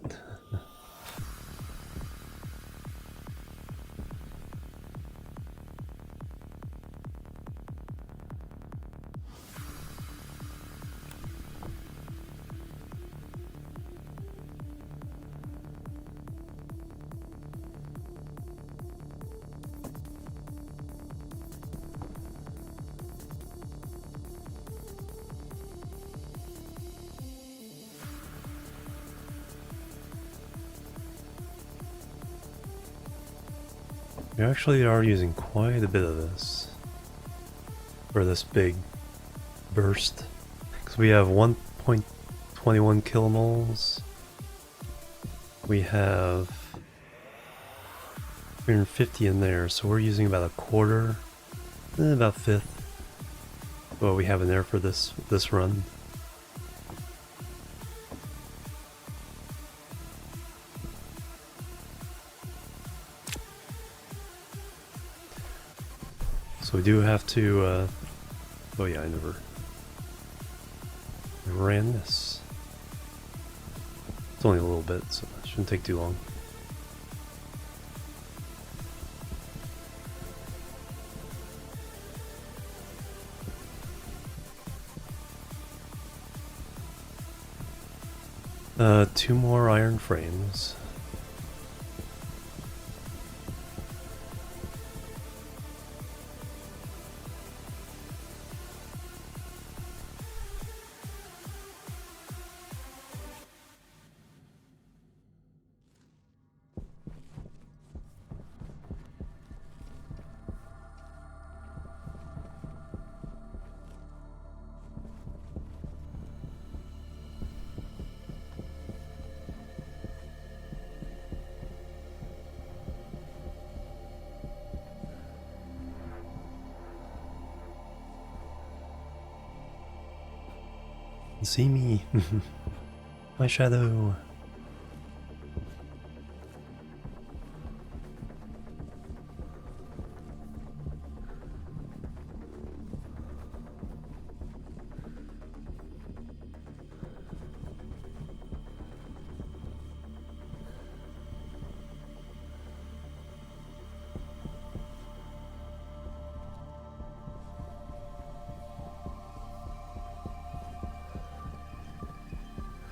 We actually are using quite a bit of this for this big burst, because we have 1.21 kilomoles. We have 350 in there, so we're using about a quarter, about a fifth of what we have in there for this run. So we do have to, oh yeah, I never ran this. It's only a little bit, so it shouldn't take too long. Two more iron frames. See me, my shadow.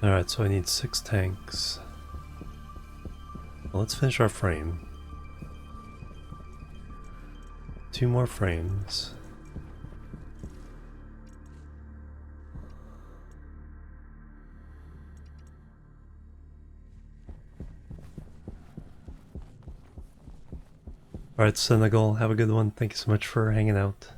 Alright, so I need 6 tanks. Well, let's finish our frame. 2 more frames. Alright, Senegal, have a good one. Thank you so much for hanging out.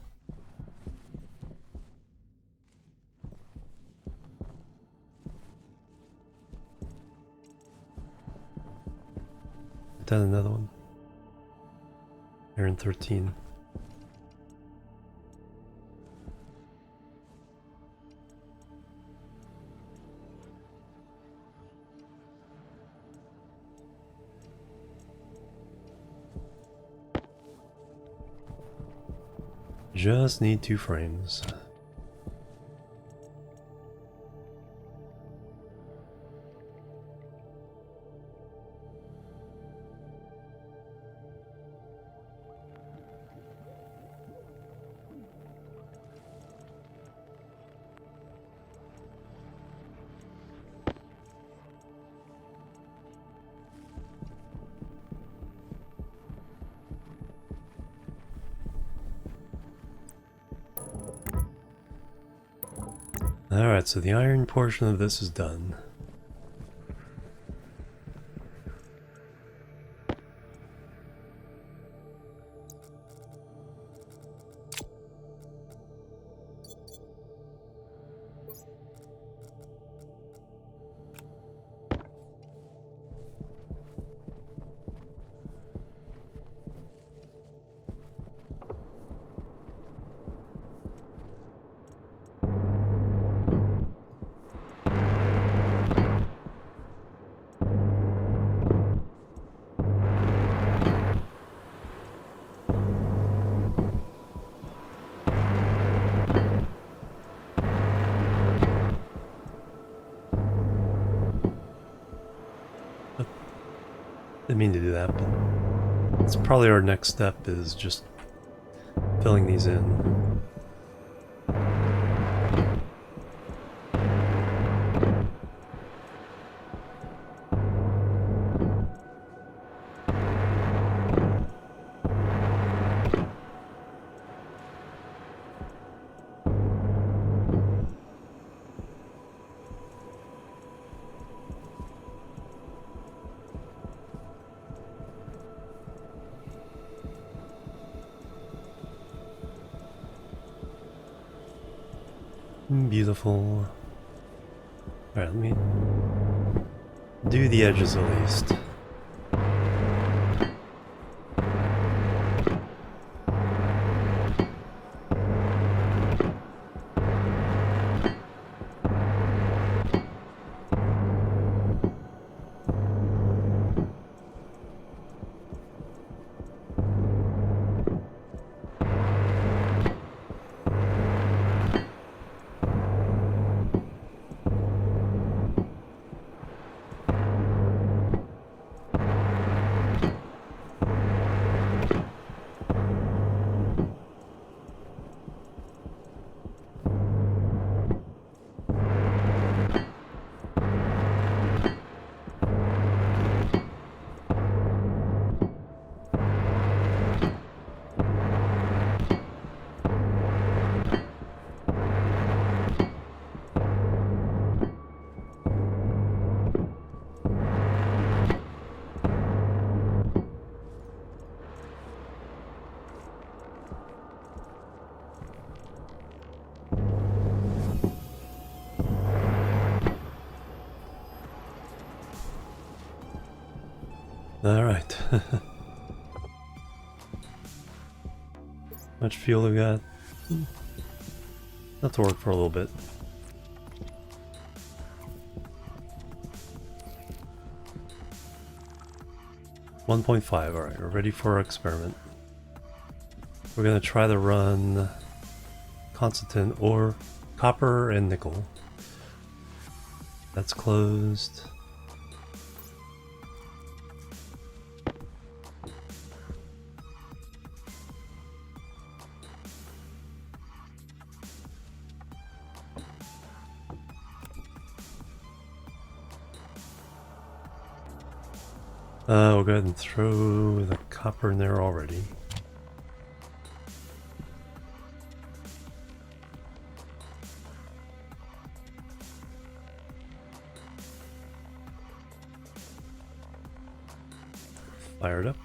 Done another one. Iron 13. Just need 2 frames. Alright, so the iron portion of this is done. Didn't mean to do that, but it's probably our next step is just filling these in. Beautiful. Alright, let me do the edges at least. Alright. Much fuel we got? Have to work for a little bit. $1.5, alright, we're ready for our experiment. We're gonna try to run Constantin or copper and nickel. That's closed. We'll go ahead and throw the copper in there already. Fire it up.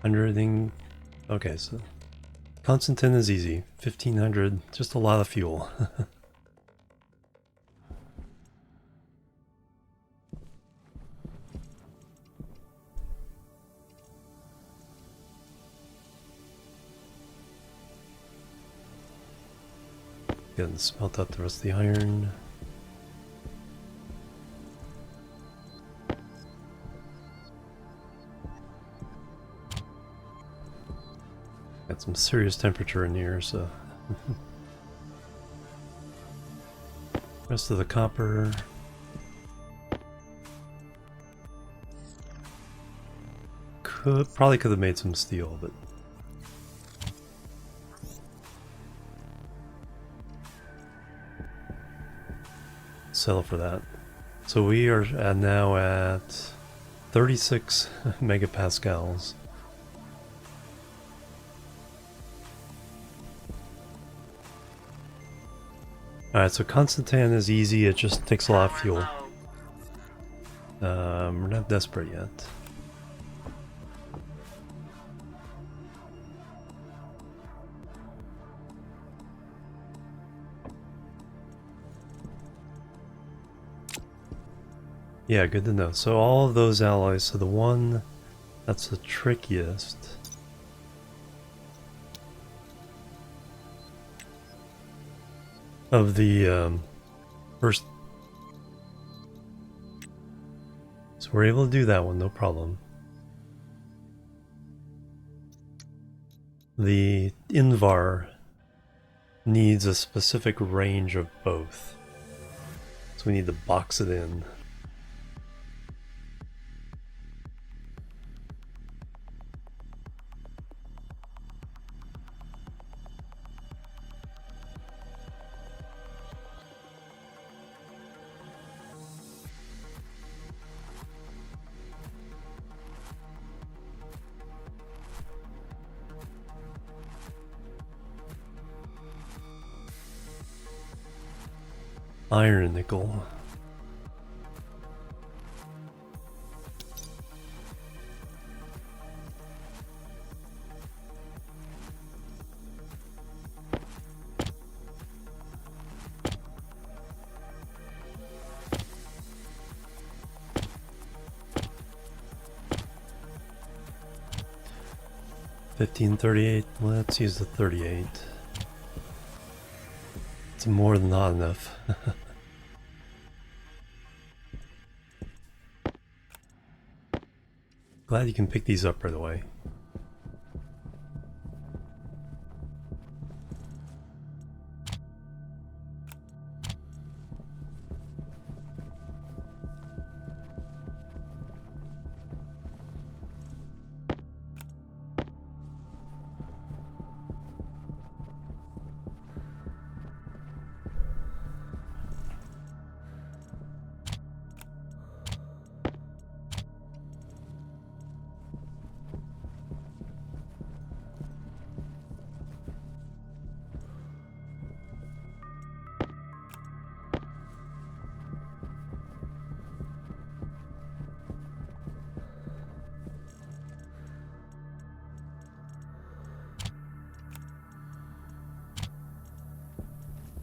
Everything. Okay, so Constantin is easy. 1500, just a lot of fuel. Go and smelt out the rest of the iron. Got some serious temperature in here, so rest of the copper. Probably could have made some steel, but settle for that. So we are now at 36 megapascals. Alright, so Constantin is easy, it just takes a lot of fuel. We're not desperate yet. Yeah, good to know. So all of those alloys, so the one that's the trickiest of the first. So we're able to do that one, no problem. The Invar needs a specific range of both. So we need to box it in. Iron and nickel. $15.38. Let's use the 38. It's more than not enough. Glad you can pick these up right away.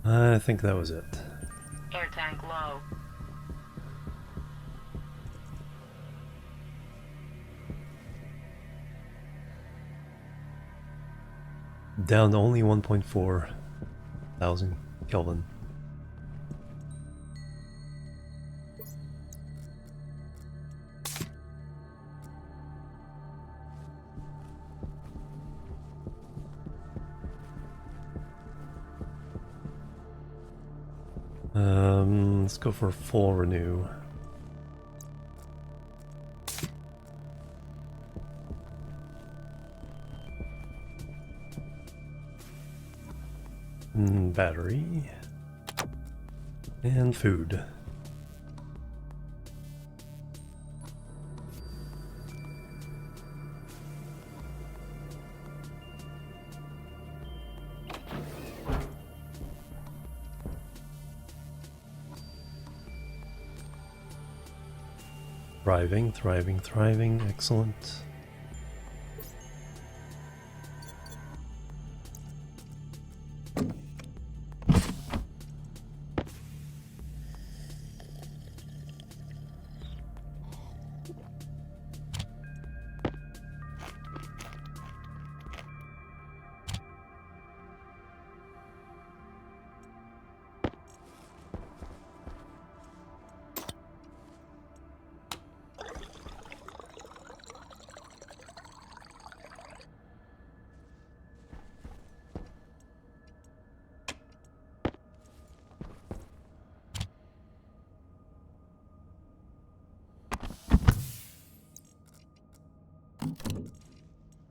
I think that was it. Air tank low. Down to only 1.4 thousand Kelvin. Let's go for a full renew. Battery. And food. Thriving, thriving, thriving. Excellent.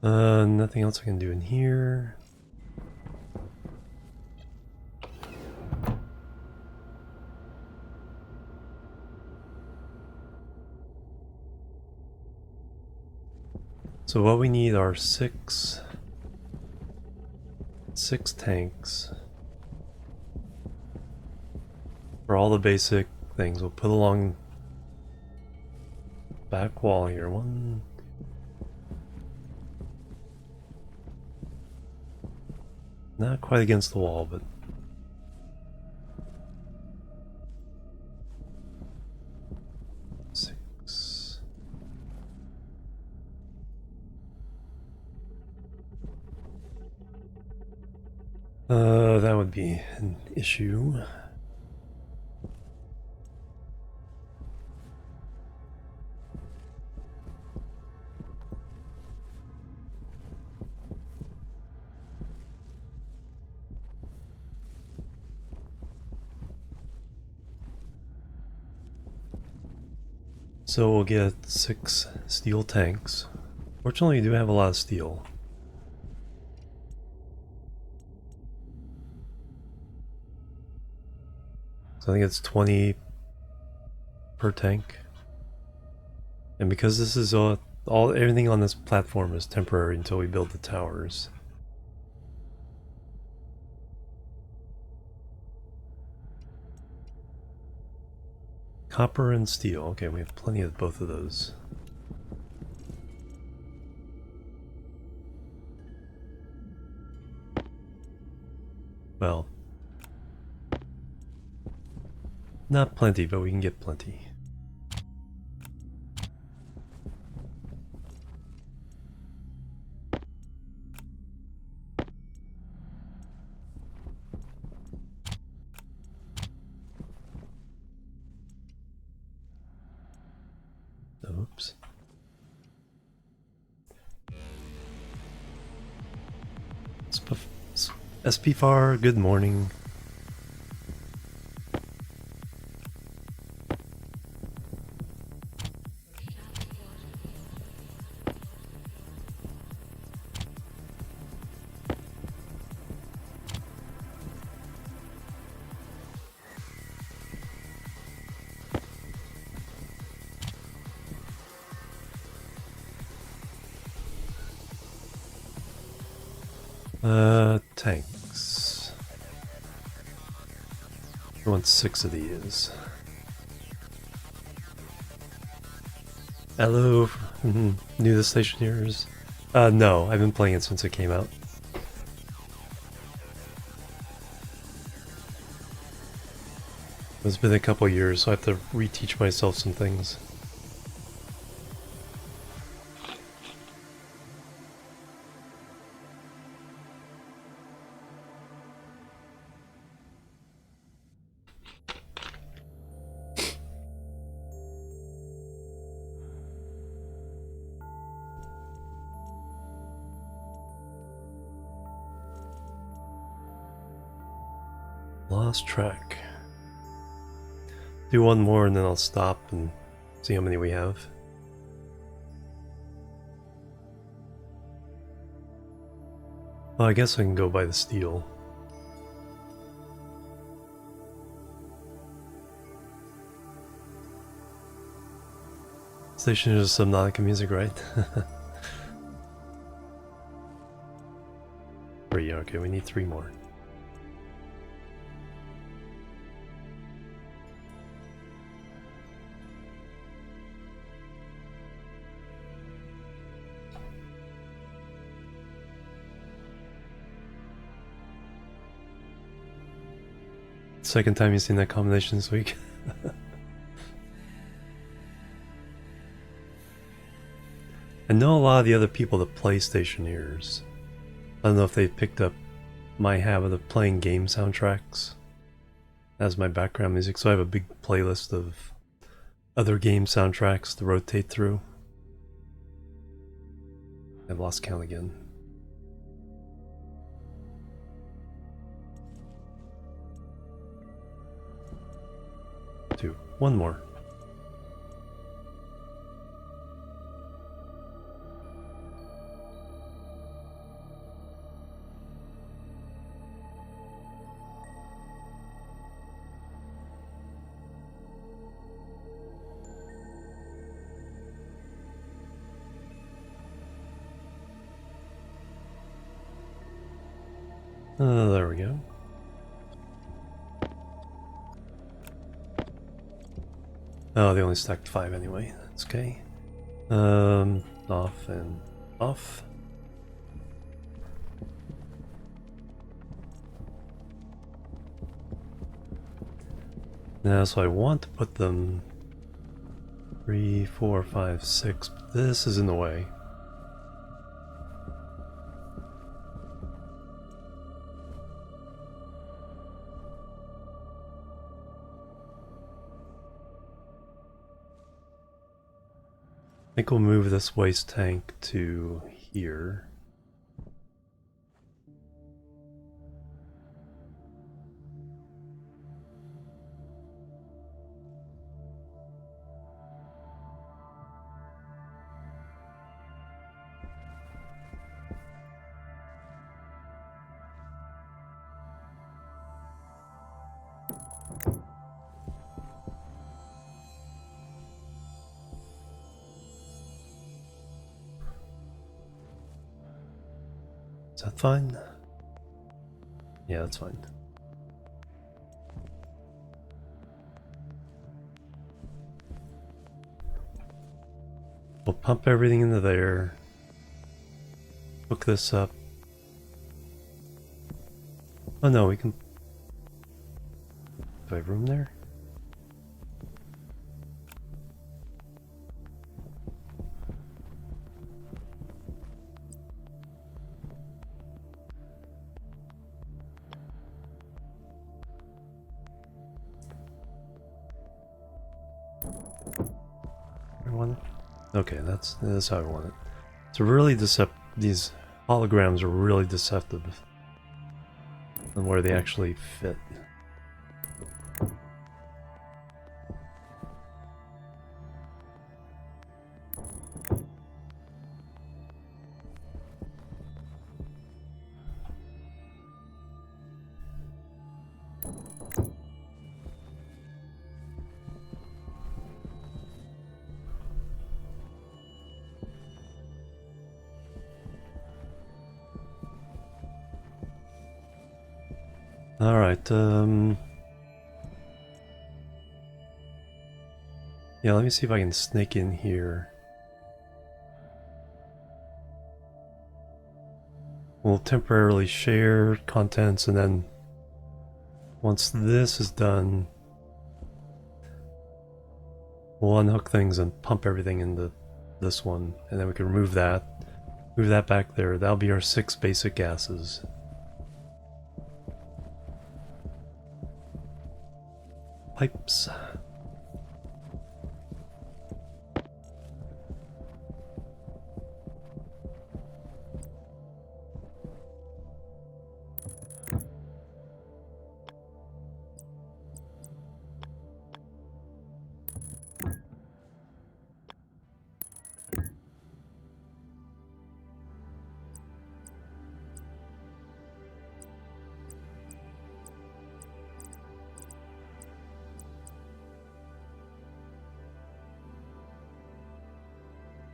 Nothing else I can do in here. So what we need are six tanks for all the basic things. We'll put along back wall here. One. Not quite against the wall, but six. That would be an issue. So we'll get 6 steel tanks. Fortunately, we do have a lot of steel. So I think it's 20 per tank. And because this is everything on this platform is temporary until we build the towers. Copper and steel. Okay, we have plenty of both of those. Well, not plenty, but we can get plenty. Oops. SPFAR, good morning. Tanks. We want 6 of these. Hello, new to Stationeers. No, I've been playing it since it came out. It's been a couple years, so I have to reteach myself some things. Lost track. Do one more and then I'll stop and see how many we have. Well, I guess I can go by the steel. Stationeers is Subnautica music, right? 3, okay, we need 3 more. Second time you've seen that combination this week. I know a lot of the other people that play Stationeers. I don't know if they picked up my habit of playing game soundtracks as my background music, so I have a big playlist of other game soundtracks to rotate through. I've lost count again. One more. There we go. Oh, they only stacked 5 anyway. That's okay. Off and off. Now, so I want to put them 3, 4, 5, 6, but this is in the way. I think we'll move this waste tank to here. Is that fine? Yeah, that's fine. We'll pump everything into there. Hook this up. Oh no, we can... Do I have room there? I want it? Okay, that's how I want it. It's really these holograms are really deceptive on where they actually fit. Alright, yeah, let me see if I can sneak in here. We'll temporarily share contents, and then once this is done, we'll unhook things and pump everything into this one, and then we can remove that back there. That'll be our 6 basic gases. Pipes.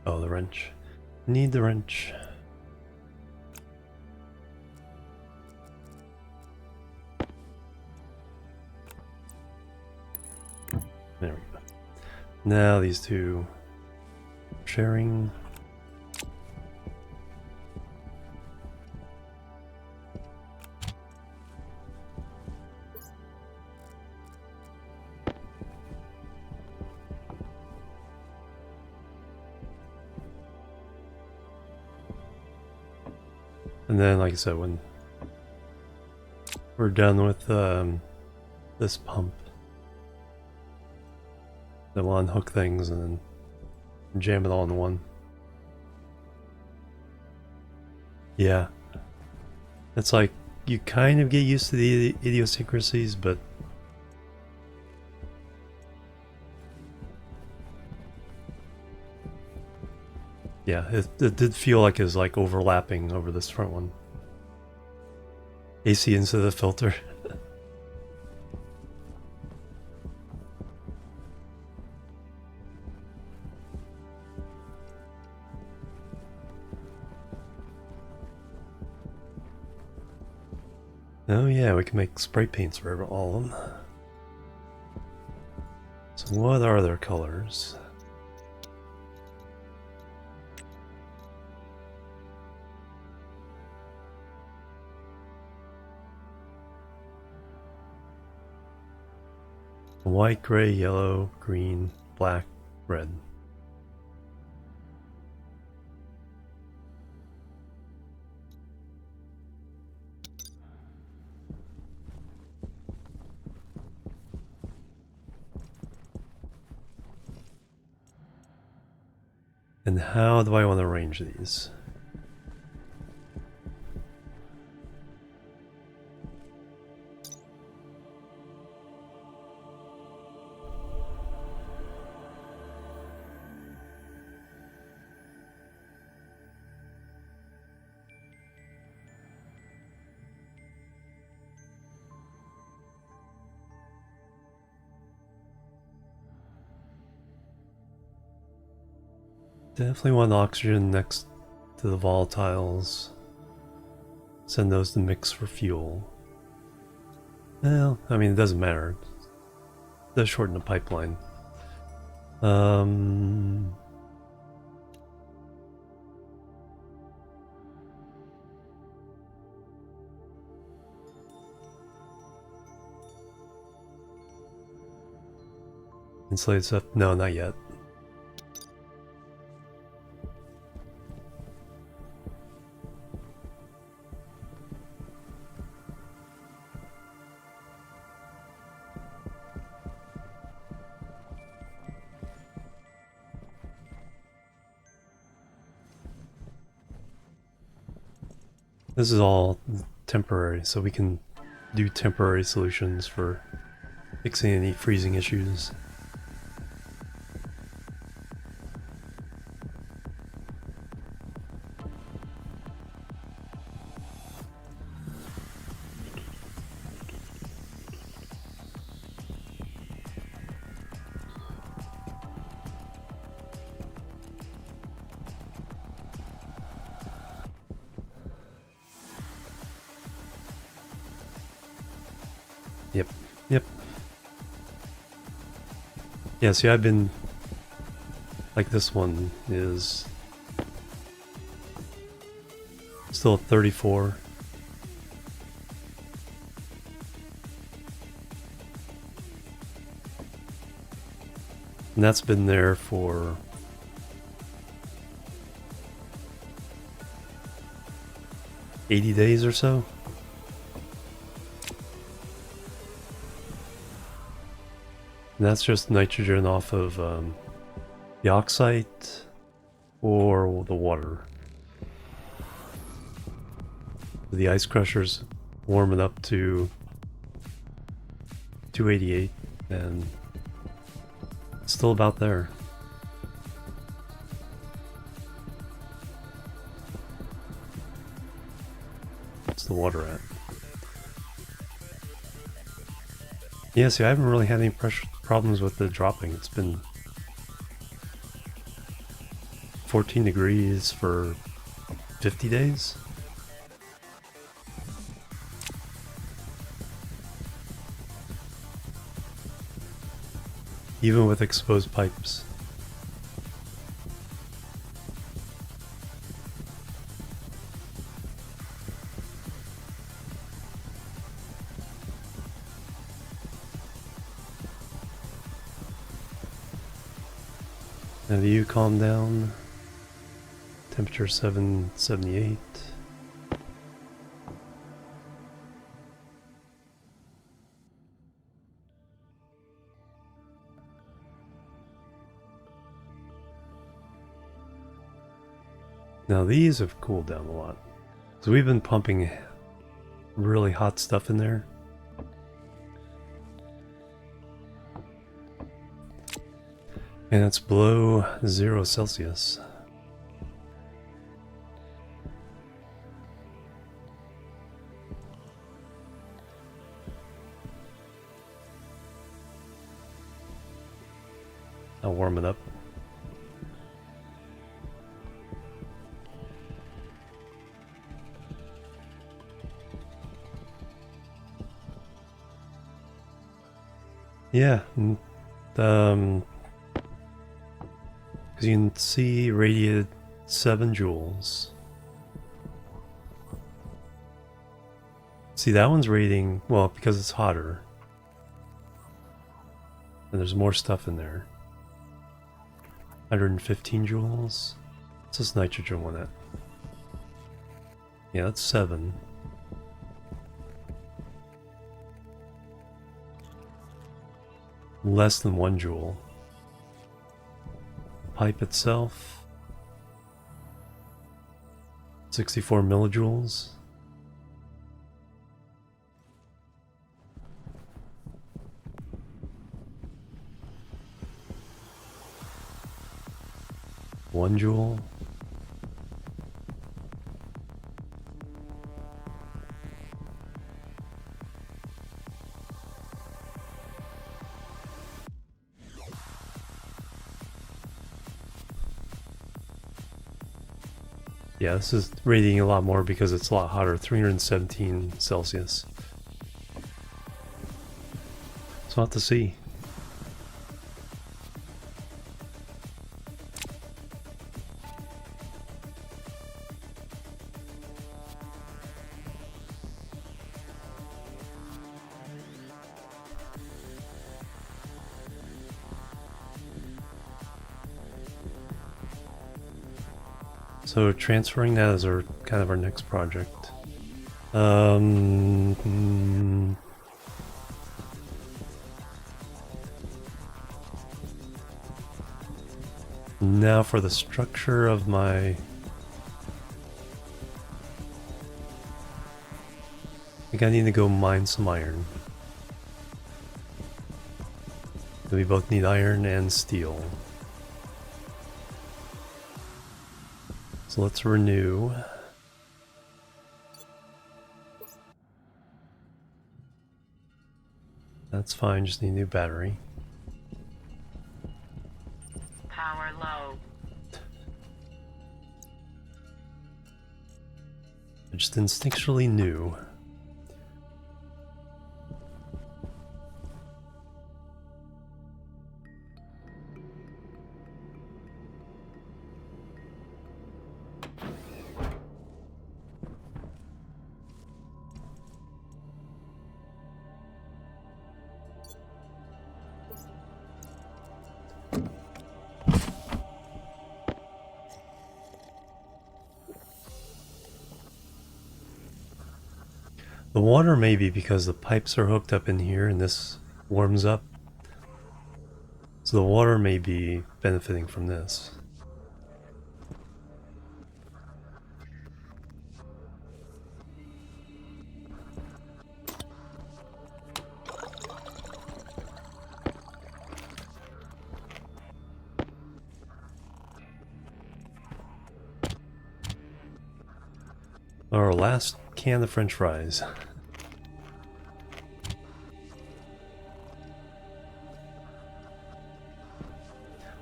Oh, the wrench. Need the wrench. There we go. Now these two sharing. And then, like I said, when we're done with this pump, then we'll unhook things and then jam it all in one. Yeah. It's like you kind of get used to the idiosyncrasies, but yeah, it did feel like it was like overlapping over this front one. AC into the filter. Oh yeah, we can make spray paints for all of them. So what are their colors? White, gray, yellow, green, black, red. And how do I want to arrange these? Definitely want oxygen next to the volatiles. Send those to mix for fuel. Well, I mean, it doesn't matter. It does shorten the pipeline. Insulated stuff? No, not yet. This is all temporary, so we can do temporary solutions for fixing any freezing issues. Yep. Yeah, see, I've been... Like this one is... Still at 34. And that's been there for... 80 days or so. And that's just nitrogen off of the oxide or the water. The ice crusher's warming up to 288 and it's still about there. What's the water at? Yeah, see, I haven't really had any problems with the dropping. It's been 14 degrees for 50 days. Even with exposed pipes. Now the U calmed down. Temperature 778. Now these have cooled down a lot. So we've been pumping really hot stuff in there. And it's below 0 Celsius. I'll warm it up. Yeah, because you can see radiated 7 joules. See, that one's radiating, well, because it's hotter. And there's more stuff in there. 115 joules. What's this nitrogen one at? Yeah, that's 7. Less than 1 joule. Pipe itself, 64 millijoules. One joule. Yeah, this is radiating a lot more because it's a lot hotter, 317 Celsius. So we'll have to see. So transferring that is our kind of our next project. Now for the structure of my... I think I need to go mine some iron. We both need iron and steel. So let's renew. That's fine, just need a new battery. Power low. I just instinctually knew. The water may be because the pipes are hooked up in here and this warms up. So the water may be benefiting from this. Our last can of French fries.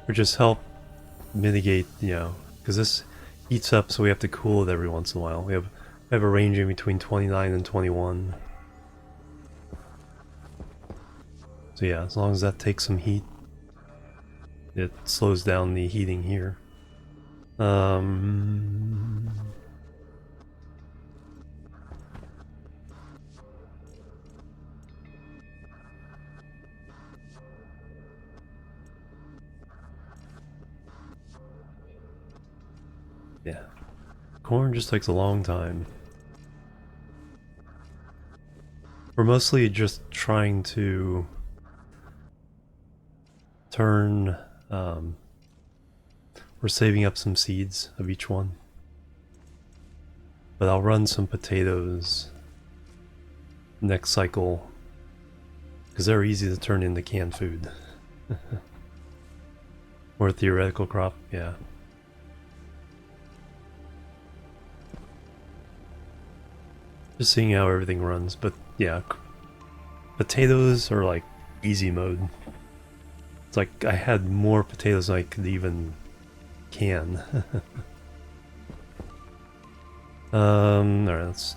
Or just help mitigate, you know, because this heats up, so we have to cool it every once in a while. We have a range in between 29 and 21. So yeah, as long as that takes some heat, it slows down the heating here. Yeah. Corn just takes a long time. We're mostly just trying to turn, we're saving up some seeds of each one. But I'll run some potatoes next cycle, because they're easy to turn into canned food. Or a theoretical crop, yeah. Just seeing how everything runs, but yeah, potatoes are like easy mode. It's like I had more potatoes than I could even can. Alright, let's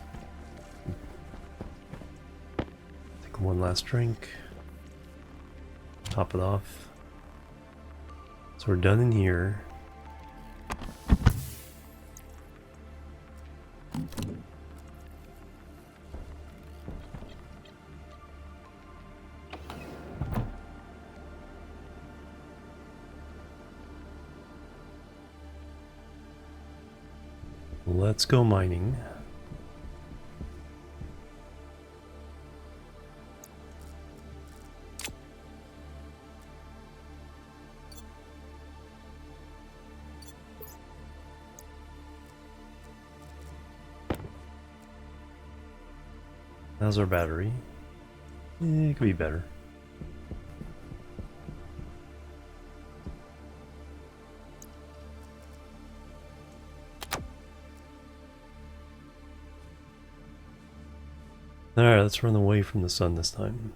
take one last drink. Top it off. So we're done in here. Let's go mining. How's our battery? It could be better. Alright, let's run away from the sun this time.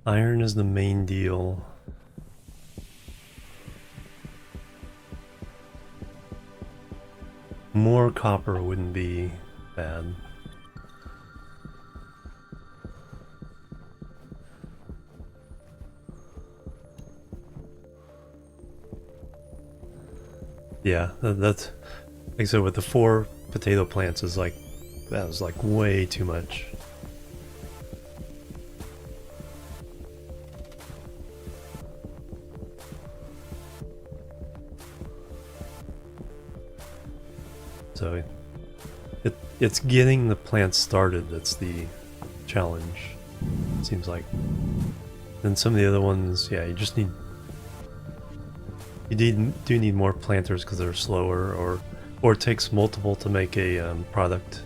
Iron is the main deal. copper wouldn't be bad. Yeah, that's like I said, with the 4 potato plants is like, that was like way too much. So it's getting the plants started that's the challenge, it seems like. Then some of the other ones, yeah, you just need, do need more planters because they're slower, or it takes multiple to make a product.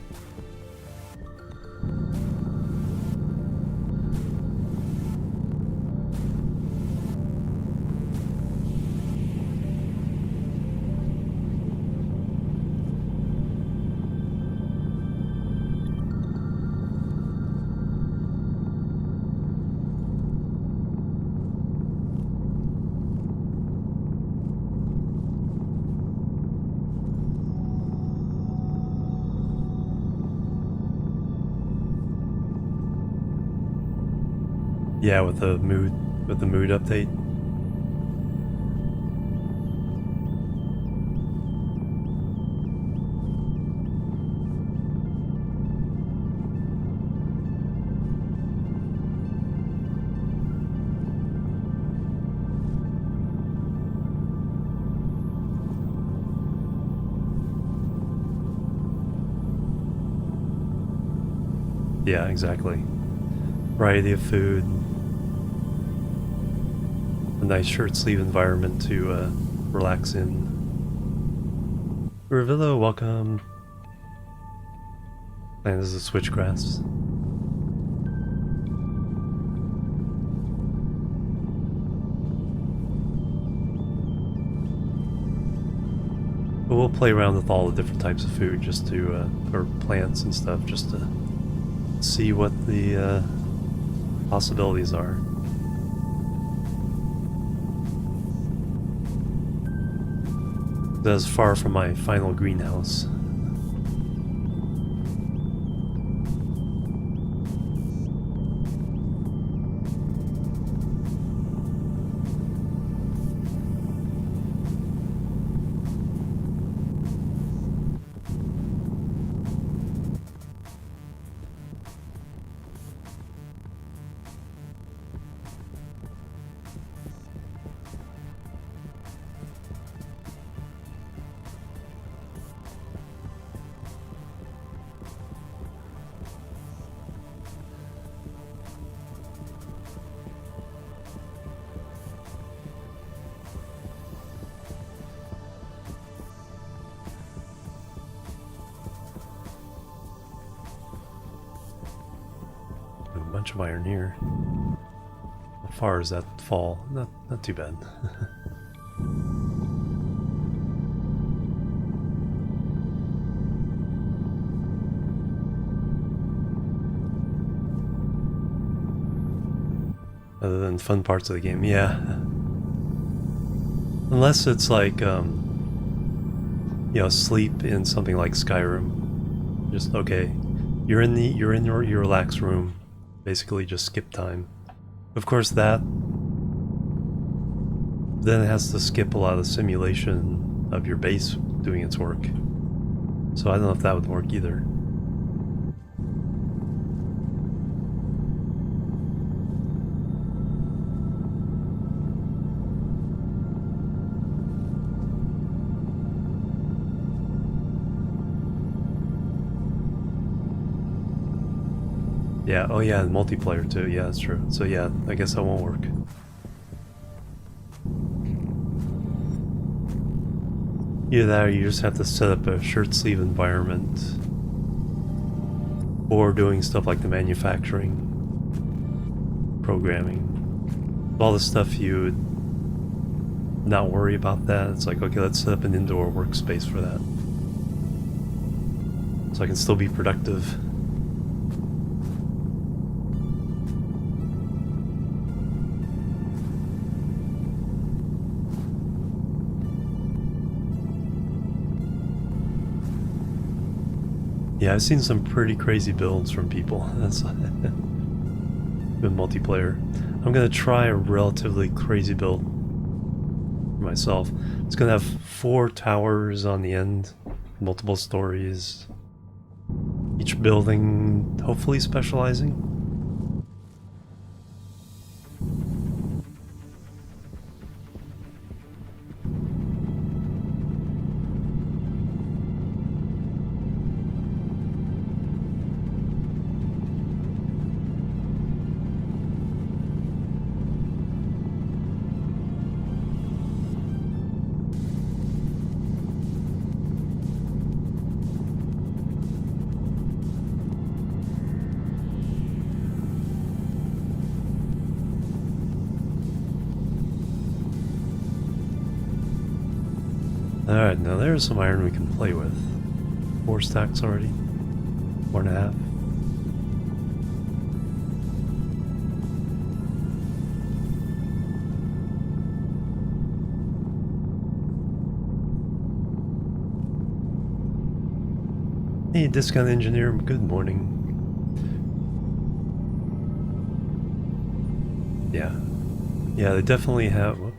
Yeah, with the mood update. Yeah, exactly. Variety of food. A nice shirt sleeve environment to relax in. Ravillo, welcome. And this is switchgrass. But we'll play around with all the different types of food just to, or plants and stuff, just to see what the possibilities are. That's far from my final greenhouse. Bunch of iron here. How far is that fall? Not too bad. Other than fun parts of the game, yeah. Unless it's like, you know, sleep in something like Skyrim. Just okay, you're in your relaxed room. Basically just skip time. Of course that then it has to skip a lot of the simulation of your base doing its work. So I don't know if that would work either. Yeah, oh yeah, multiplayer too, yeah, that's true. So yeah, I guess that won't work. Either that or you just have to set up a shirt sleeve environment, or doing stuff like the manufacturing, programming. All the stuff you would not worry about that. It's like, okay, let's set up an indoor workspace for that. So I can still be productive. Yeah, I've seen some pretty crazy builds from people. That's been multiplayer. I'm gonna try a relatively crazy build for myself. It's gonna have 4 towers on the end, multiple stories, each building hopefully specializing. Alright, now there's some iron we can play with. 4 stacks already. 4.5. Hey, Discount Engineer, good morning. Yeah. Yeah, they definitely have... Whoop.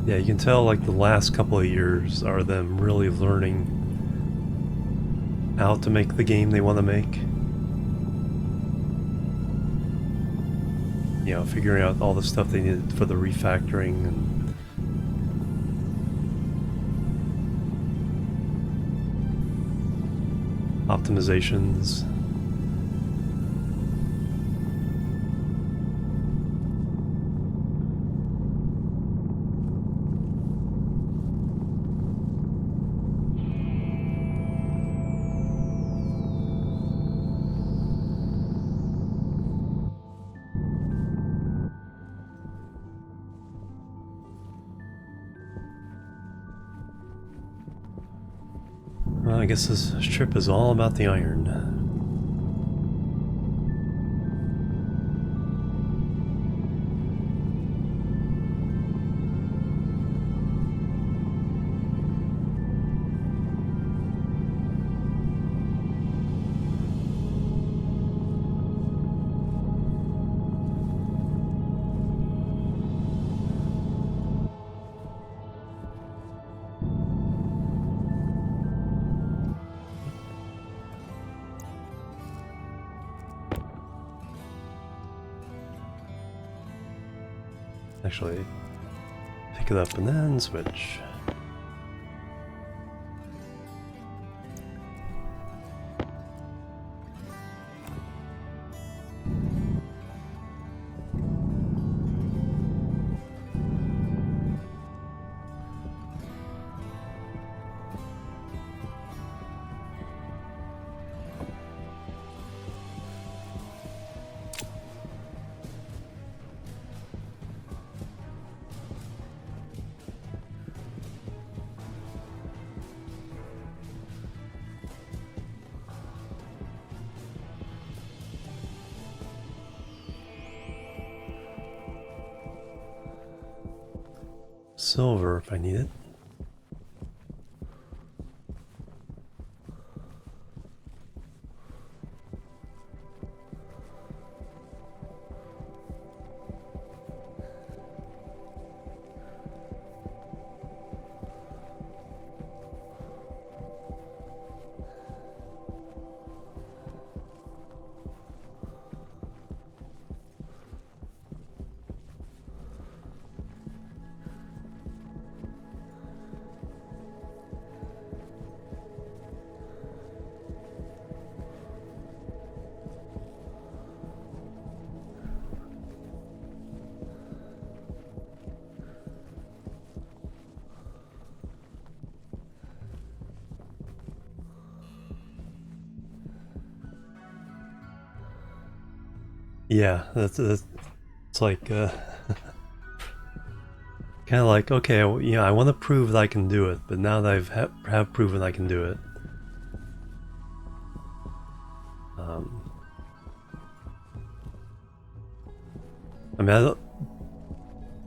Yeah, you can tell like the last couple of years are them really learning how to make the game they want to make. You know, figuring out all the stuff they needed for the refactoring and optimizations. Well, I guess this trip is all about the iron. Actually, pick it up and then switch. Silver if I need it. Yeah, that's it's like kind of like, okay, you know, I want to prove that I can do it, but now that I've have proven I can do it, I mean, I don't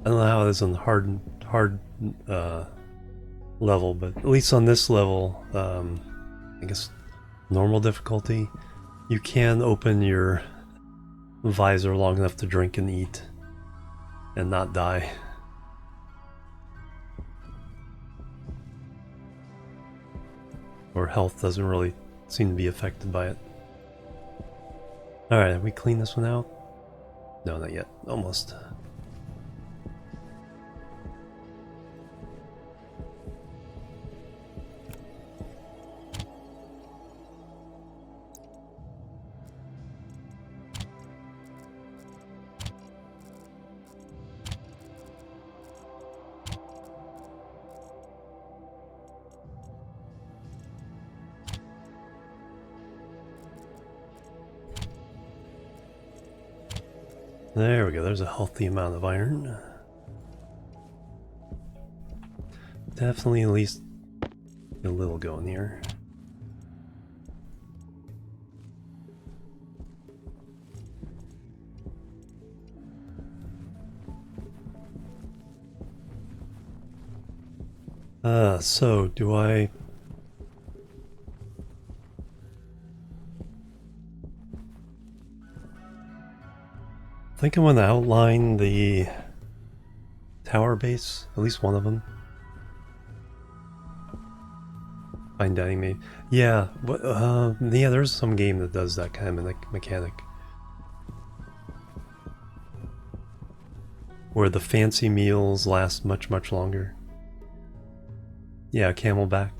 know how it is on the hard level, but at least on this level, I guess normal difficulty, you can open your visor long enough to drink and eat and not die. Or health doesn't really seem to be affected by it. Alright, have we cleaned this one out? No, not yet. Almost. There we go, there's a healthy amount of iron. Definitely at least a little going here. So do I... I think I'm going to outline the tower base, at least one of them. Fine dining maybe. Yeah, yeah, there's some game that does that kind of mechanic. Where the fancy meals last much, much longer. Yeah, Camelback.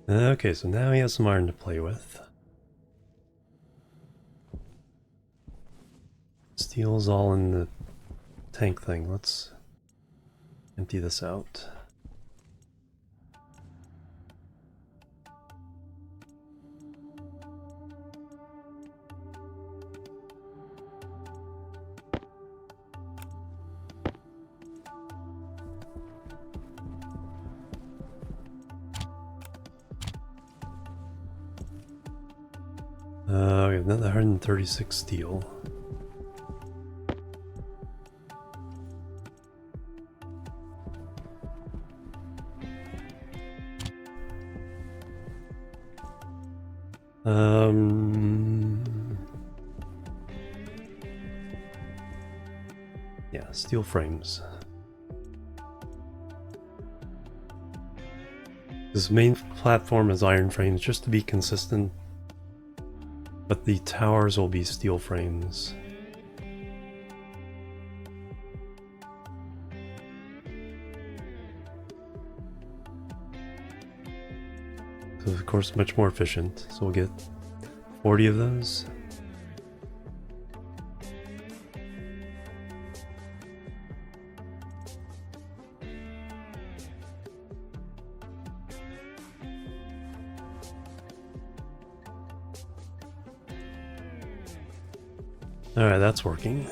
Okay, so now he has some iron to play with. Steel's all in the tank thing. Let's empty this out. We have another 136 steel. Yeah, steel frames. This main platform is iron frames just to be consistent, but the towers will be steel frames. So of course much more efficient, so we'll get 40 of those. Alright, that's working.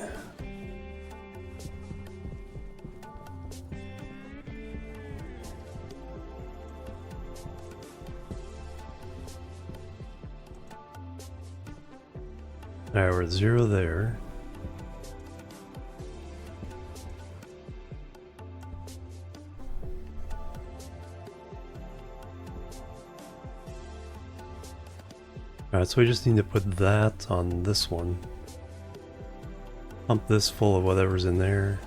Alright, we're at 0 there. Alright, so we just need to put that on this one. Pump this full of whatever's in there.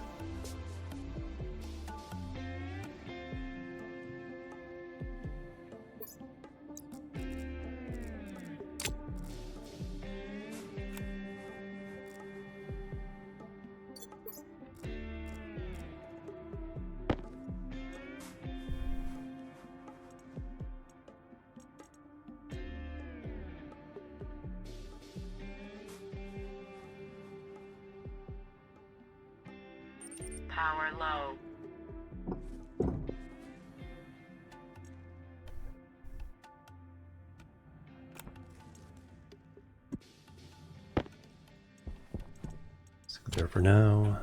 Power low. Stick it there for now.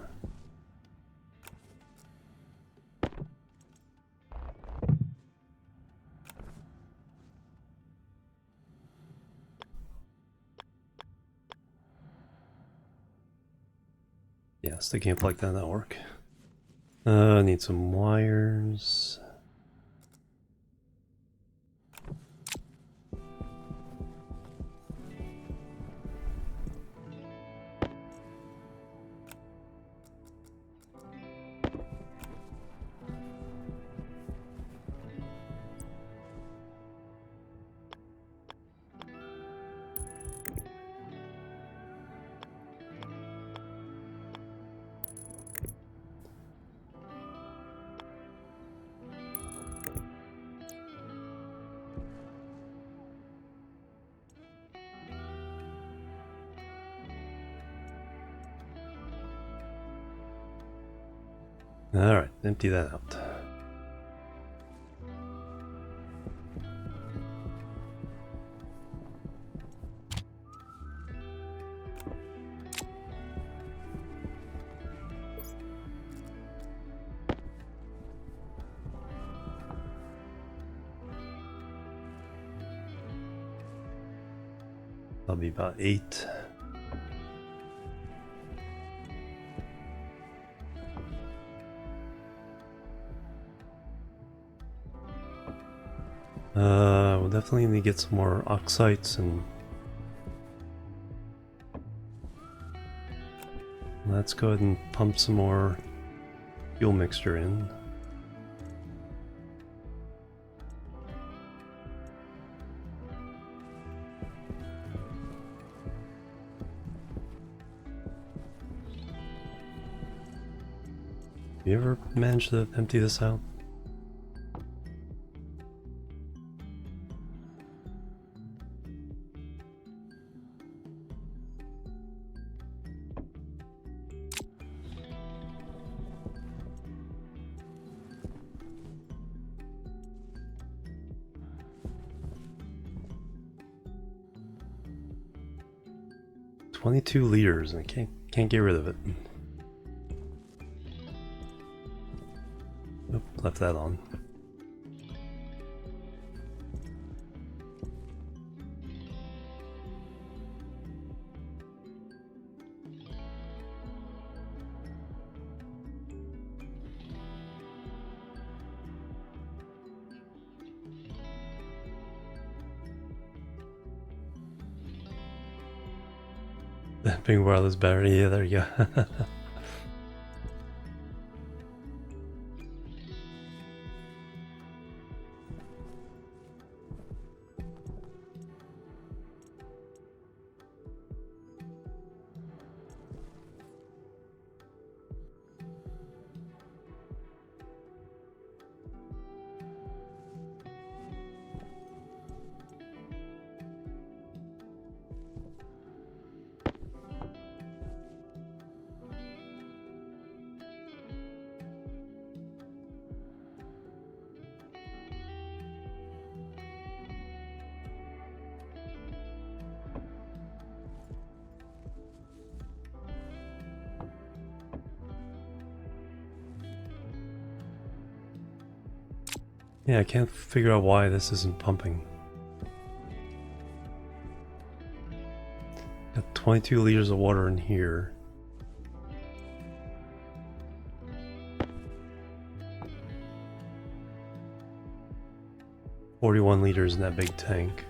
Yeah, sticking up like that'll work. I need some wires. Alright, empty that out. That'll be about 8. We'll definitely need to get some more oxides, and let's go ahead and pump some more fuel mixture in. You ever manage to empty this out? $22 liters, and I can't get rid of it. Oop, left that on. Big wireless battery, yeah, there you go. Yeah, I can't figure out why this isn't pumping. Got 22 liters of water in here. $41 liters in that big tank.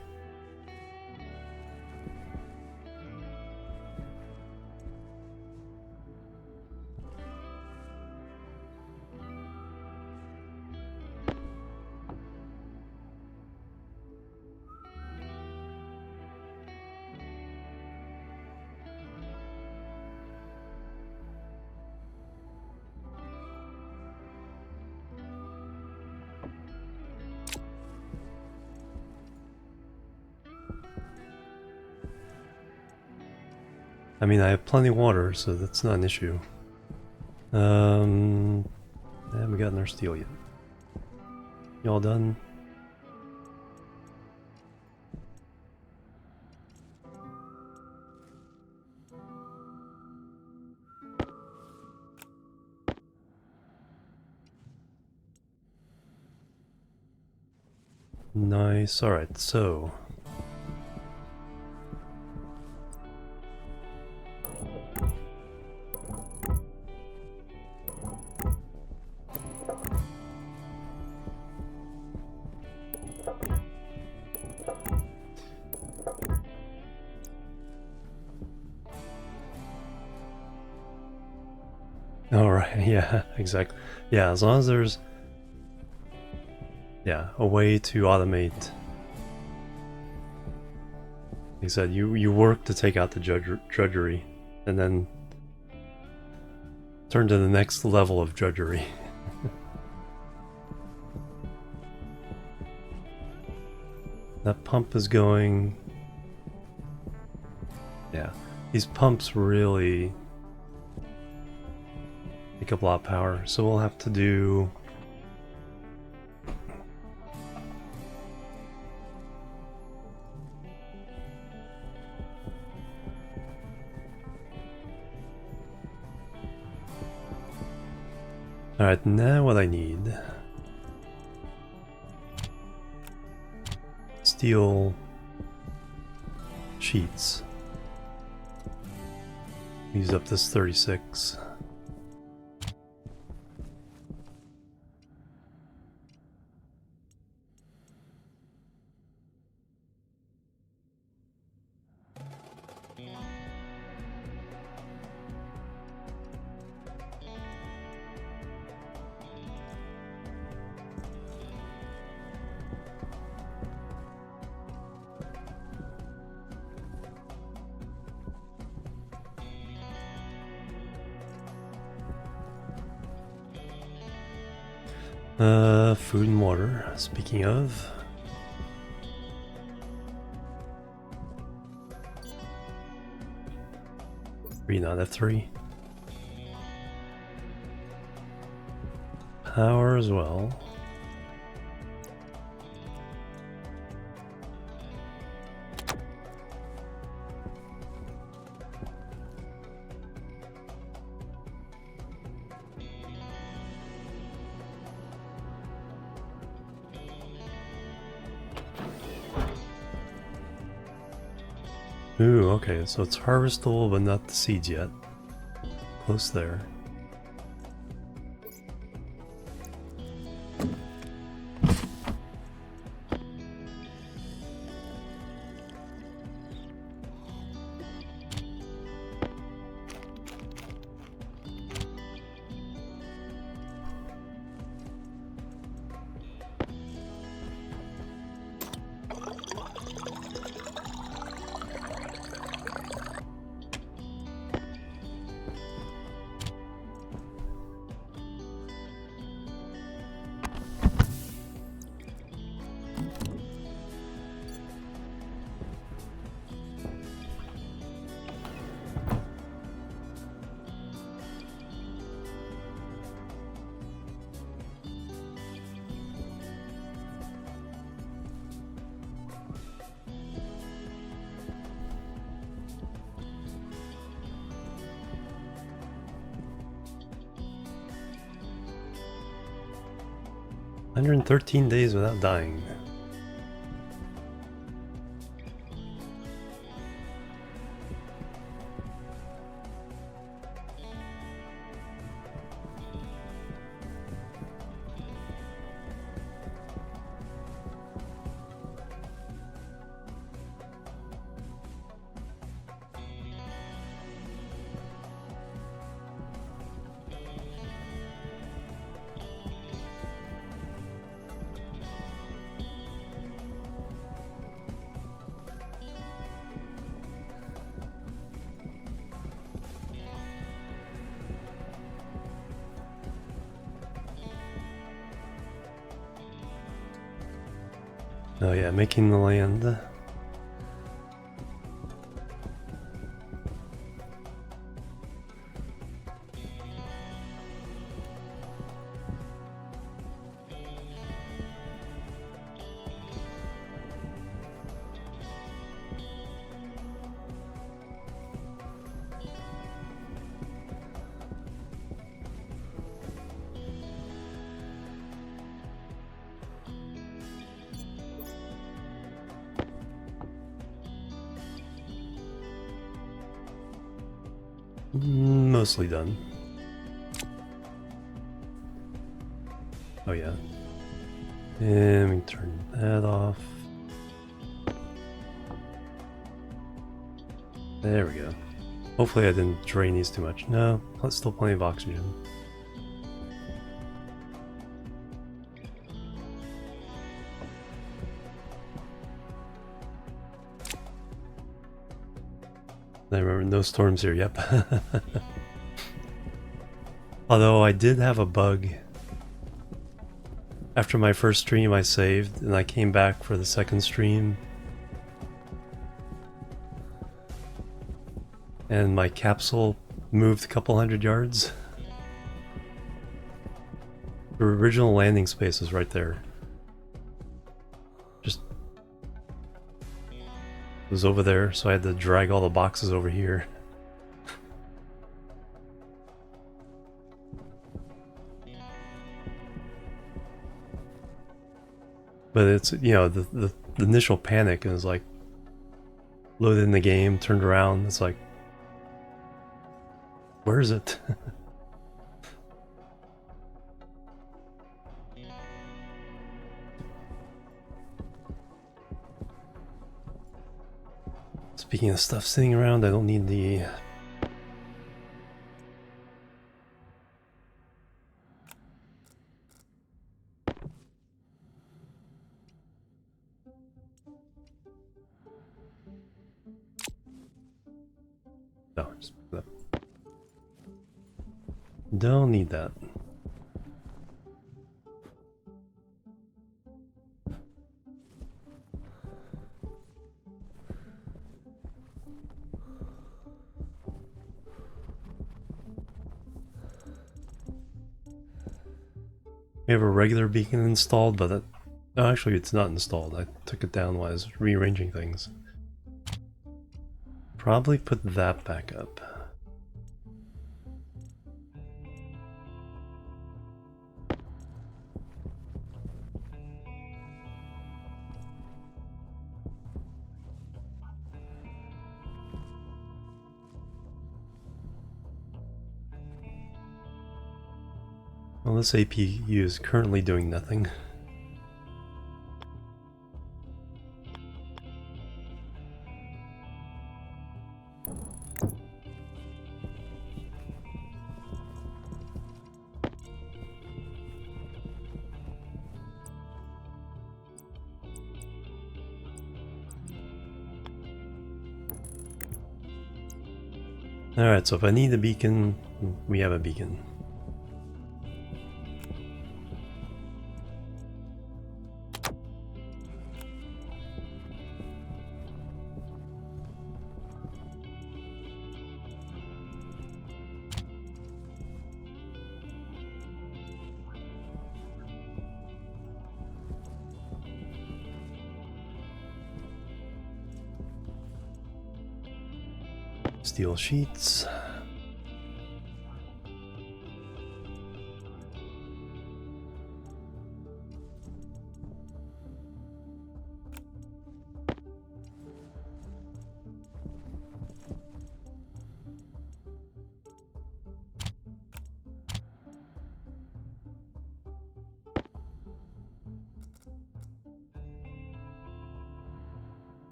I mean, I have plenty of water, so that's not an issue. And we got our steel yet. Y'all done? Nice. Alright, so alright, yeah, exactly. Yeah, as long as there's a way to automate. Like I said, you work to take out the drudgery, and then turn to the next level of drudgery. That pump is going. Yeah, these pumps really take up a lot of power, so we'll have to do. Alright, now what I need. Steel sheets. Use up this 36. Food and water. Speaking of. Three, not F3. Power as well. Ooh, okay, so it's harvestable, but not the seeds yet. Close there. $113 days without dying. Oh yeah, making the land. Mostly done. Oh yeah. And we turn that off. There we go. Hopefully I didn't drain these too much. No, still plenty of oxygen. I remember no storms here, yep. Although I did have a bug. After my first stream I saved, and I came back for the second stream. And my capsule moved a couple hundred yards. The original landing space is right there. Just was over there, so I had to drag all the boxes over here. But it's, you know, the initial panic is like loaded in the game, turned around, it's like, where is it? Speaking of stuff sitting around, I don't need the... No, just put it up. Don't need that. We have a regular beacon installed, but that... Oh, actually it's not installed. I took it down while I was rearranging things. Probably put that back up. Well, this APU is currently doing nothing. Alright, so if I need a beacon, we have a beacon. Steel sheets.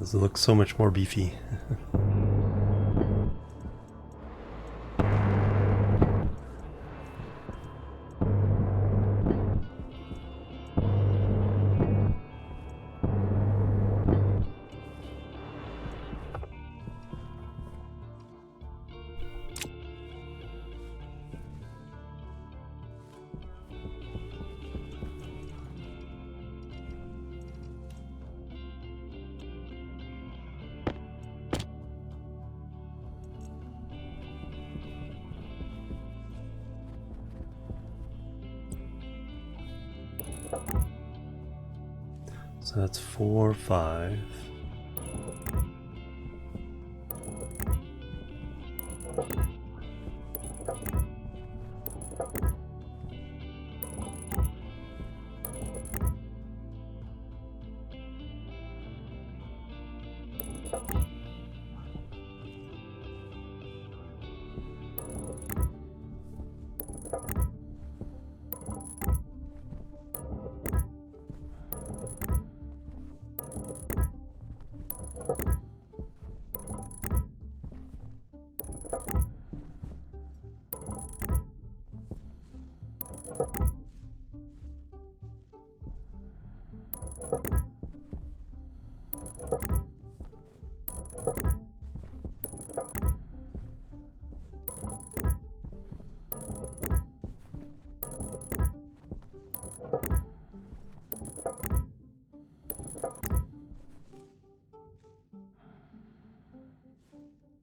It looks so much more beefy. So that's 4, 5.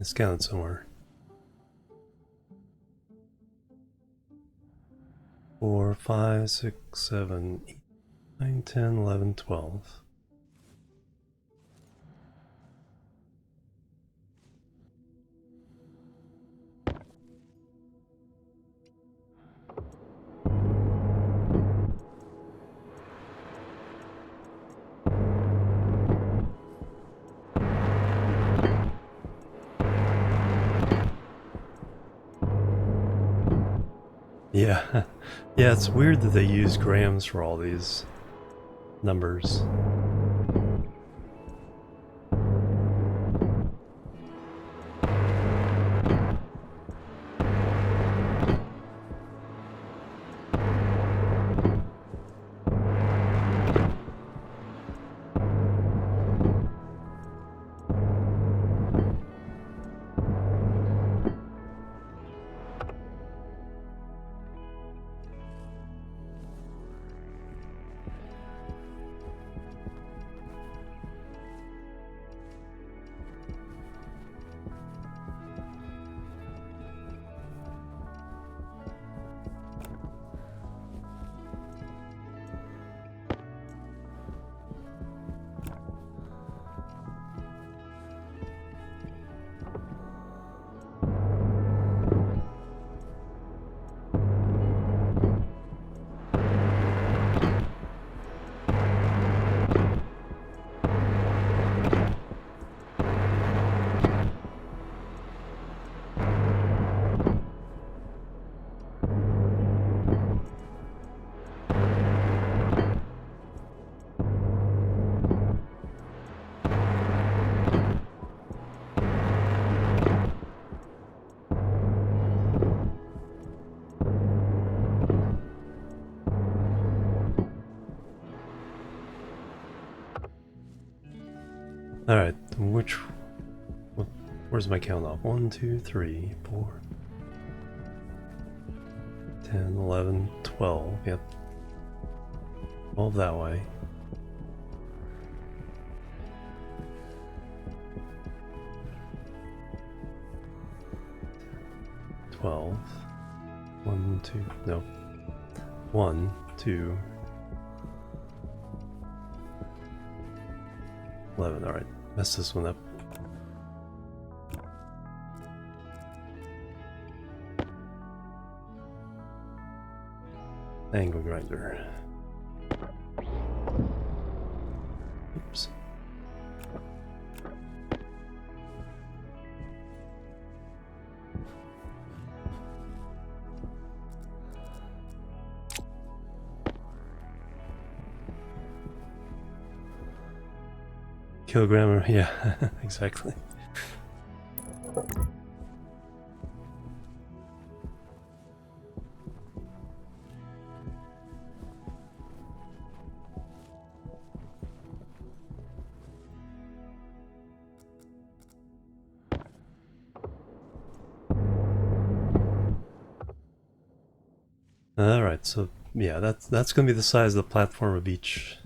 It's counted somewhere. 4, 5, 6, 7, 8, 9, 10, 11, 12. Yeah, yeah, it's weird that they use grams for all these numbers. Alright, where's my count off? 1, 2, 3, 4, 10, 11, 12. Yep. 12 that way. $12. 1, 2, no. 1, 2, 11. Alright, mess this one up. Angle grinder. Oops. Kilogram, yeah, exactly. Alright, so yeah, that's gonna be the size of the platform of each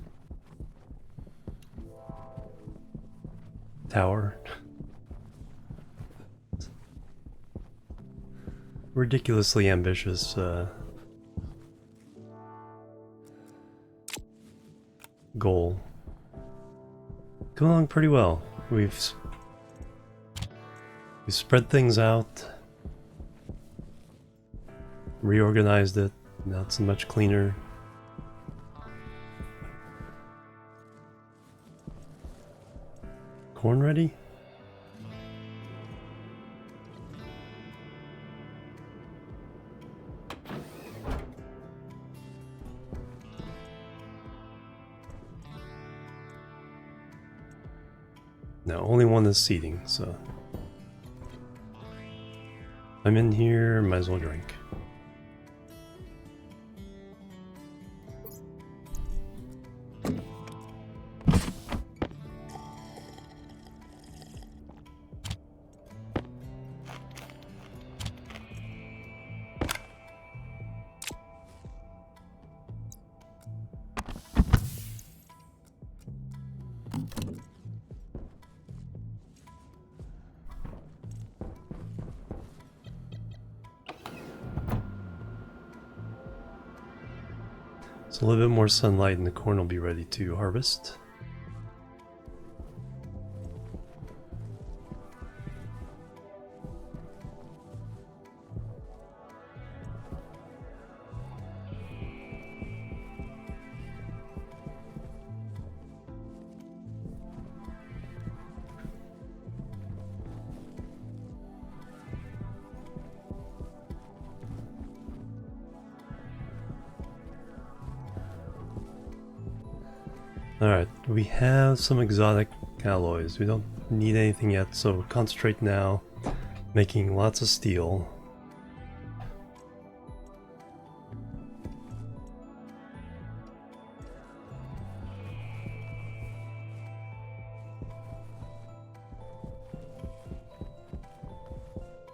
tower. Ridiculously ambitious goal. Going along pretty well. We've spread things out, reorganized it. Now it's much cleaner. Corn ready? No, only one is seating, so I'm in here, might as well drink. So a little bit more sunlight and the corn will be ready to harvest. Alright, we have some exotic alloys. We don't need anything yet, so concentrate now, making lots of steel.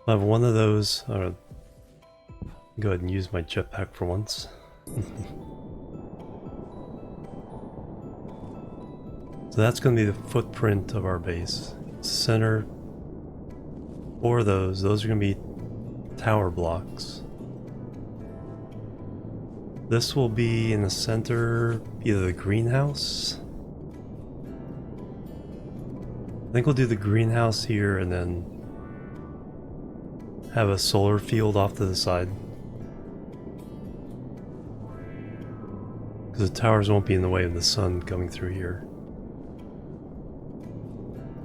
I have one of those. Go ahead and use my jetpack for once. So that's going to be the footprint of our base. Center, 4 of those. Those are going to be tower blocks. This will be in the center, either the greenhouse. I think we'll do the greenhouse here and then have a solar field off to the side. Because the towers won't be in the way of the sun coming through here.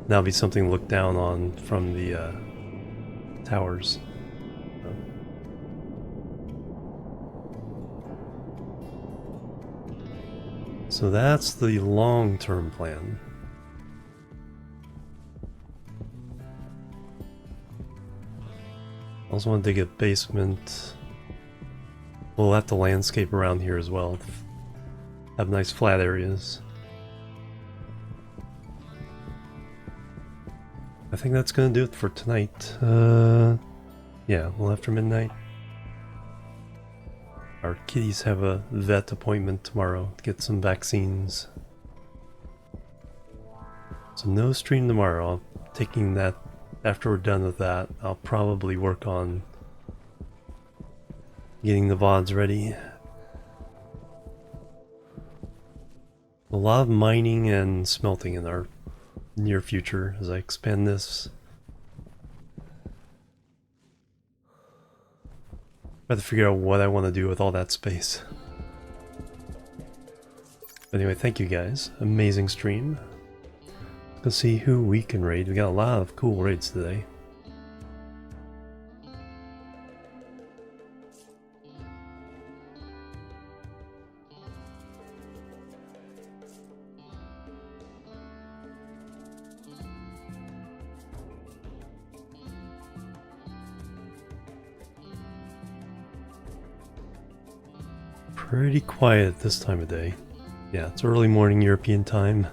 That'll be something to look down on from the towers. So that's the long-term plan. Also want to dig a basement. We'll have to landscape around here as well. Have nice flat areas. I think that's gonna do it for tonight. Yeah, well after midnight. Our kitties have a vet appointment tomorrow to get some vaccines. So no stream tomorrow. I'm taking that, after we're done with that, I'll probably work on getting the VODs ready. A lot of mining and smelting in our near future as I expand this. I have to figure out what I want to do with all that space. Anyway, thank you guys. Amazing stream. Let's see who we can raid. We got a lot of cool raids today. Pretty quiet this time of day. Yeah, it's early morning European time.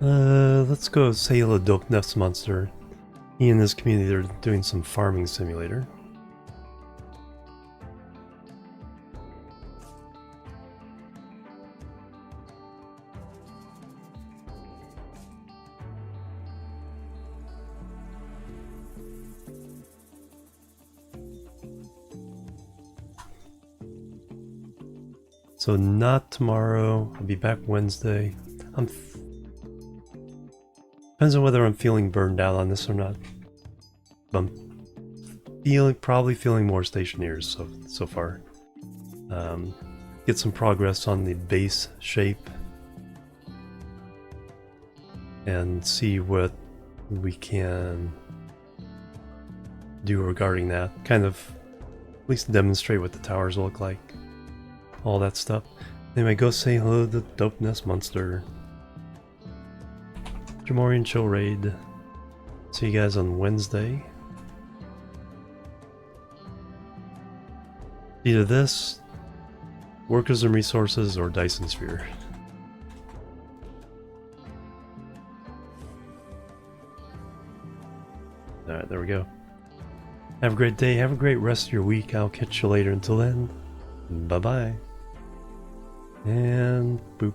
Let's go say hello to Dope Nest Monster. He and his community are doing some farming simulator. So not tomorrow, I'll be back Wednesday. Depends on whether I'm feeling burned out on this or not. I'm probably feeling more Stationeers so far. Get some progress on the base shape. And see what we can do regarding that. Kind of at least demonstrate what the towers look like. All that stuff. Anyway, go say hello to the Dope Nest Monster. Jimorian Chill Raid. See you guys on Wednesday. Either this, Workers and Resources, or Dyson Sphere. Alright, there we go. Have a great day, have a great rest of your week. I'll catch you later. Until then, bye-bye. And boop.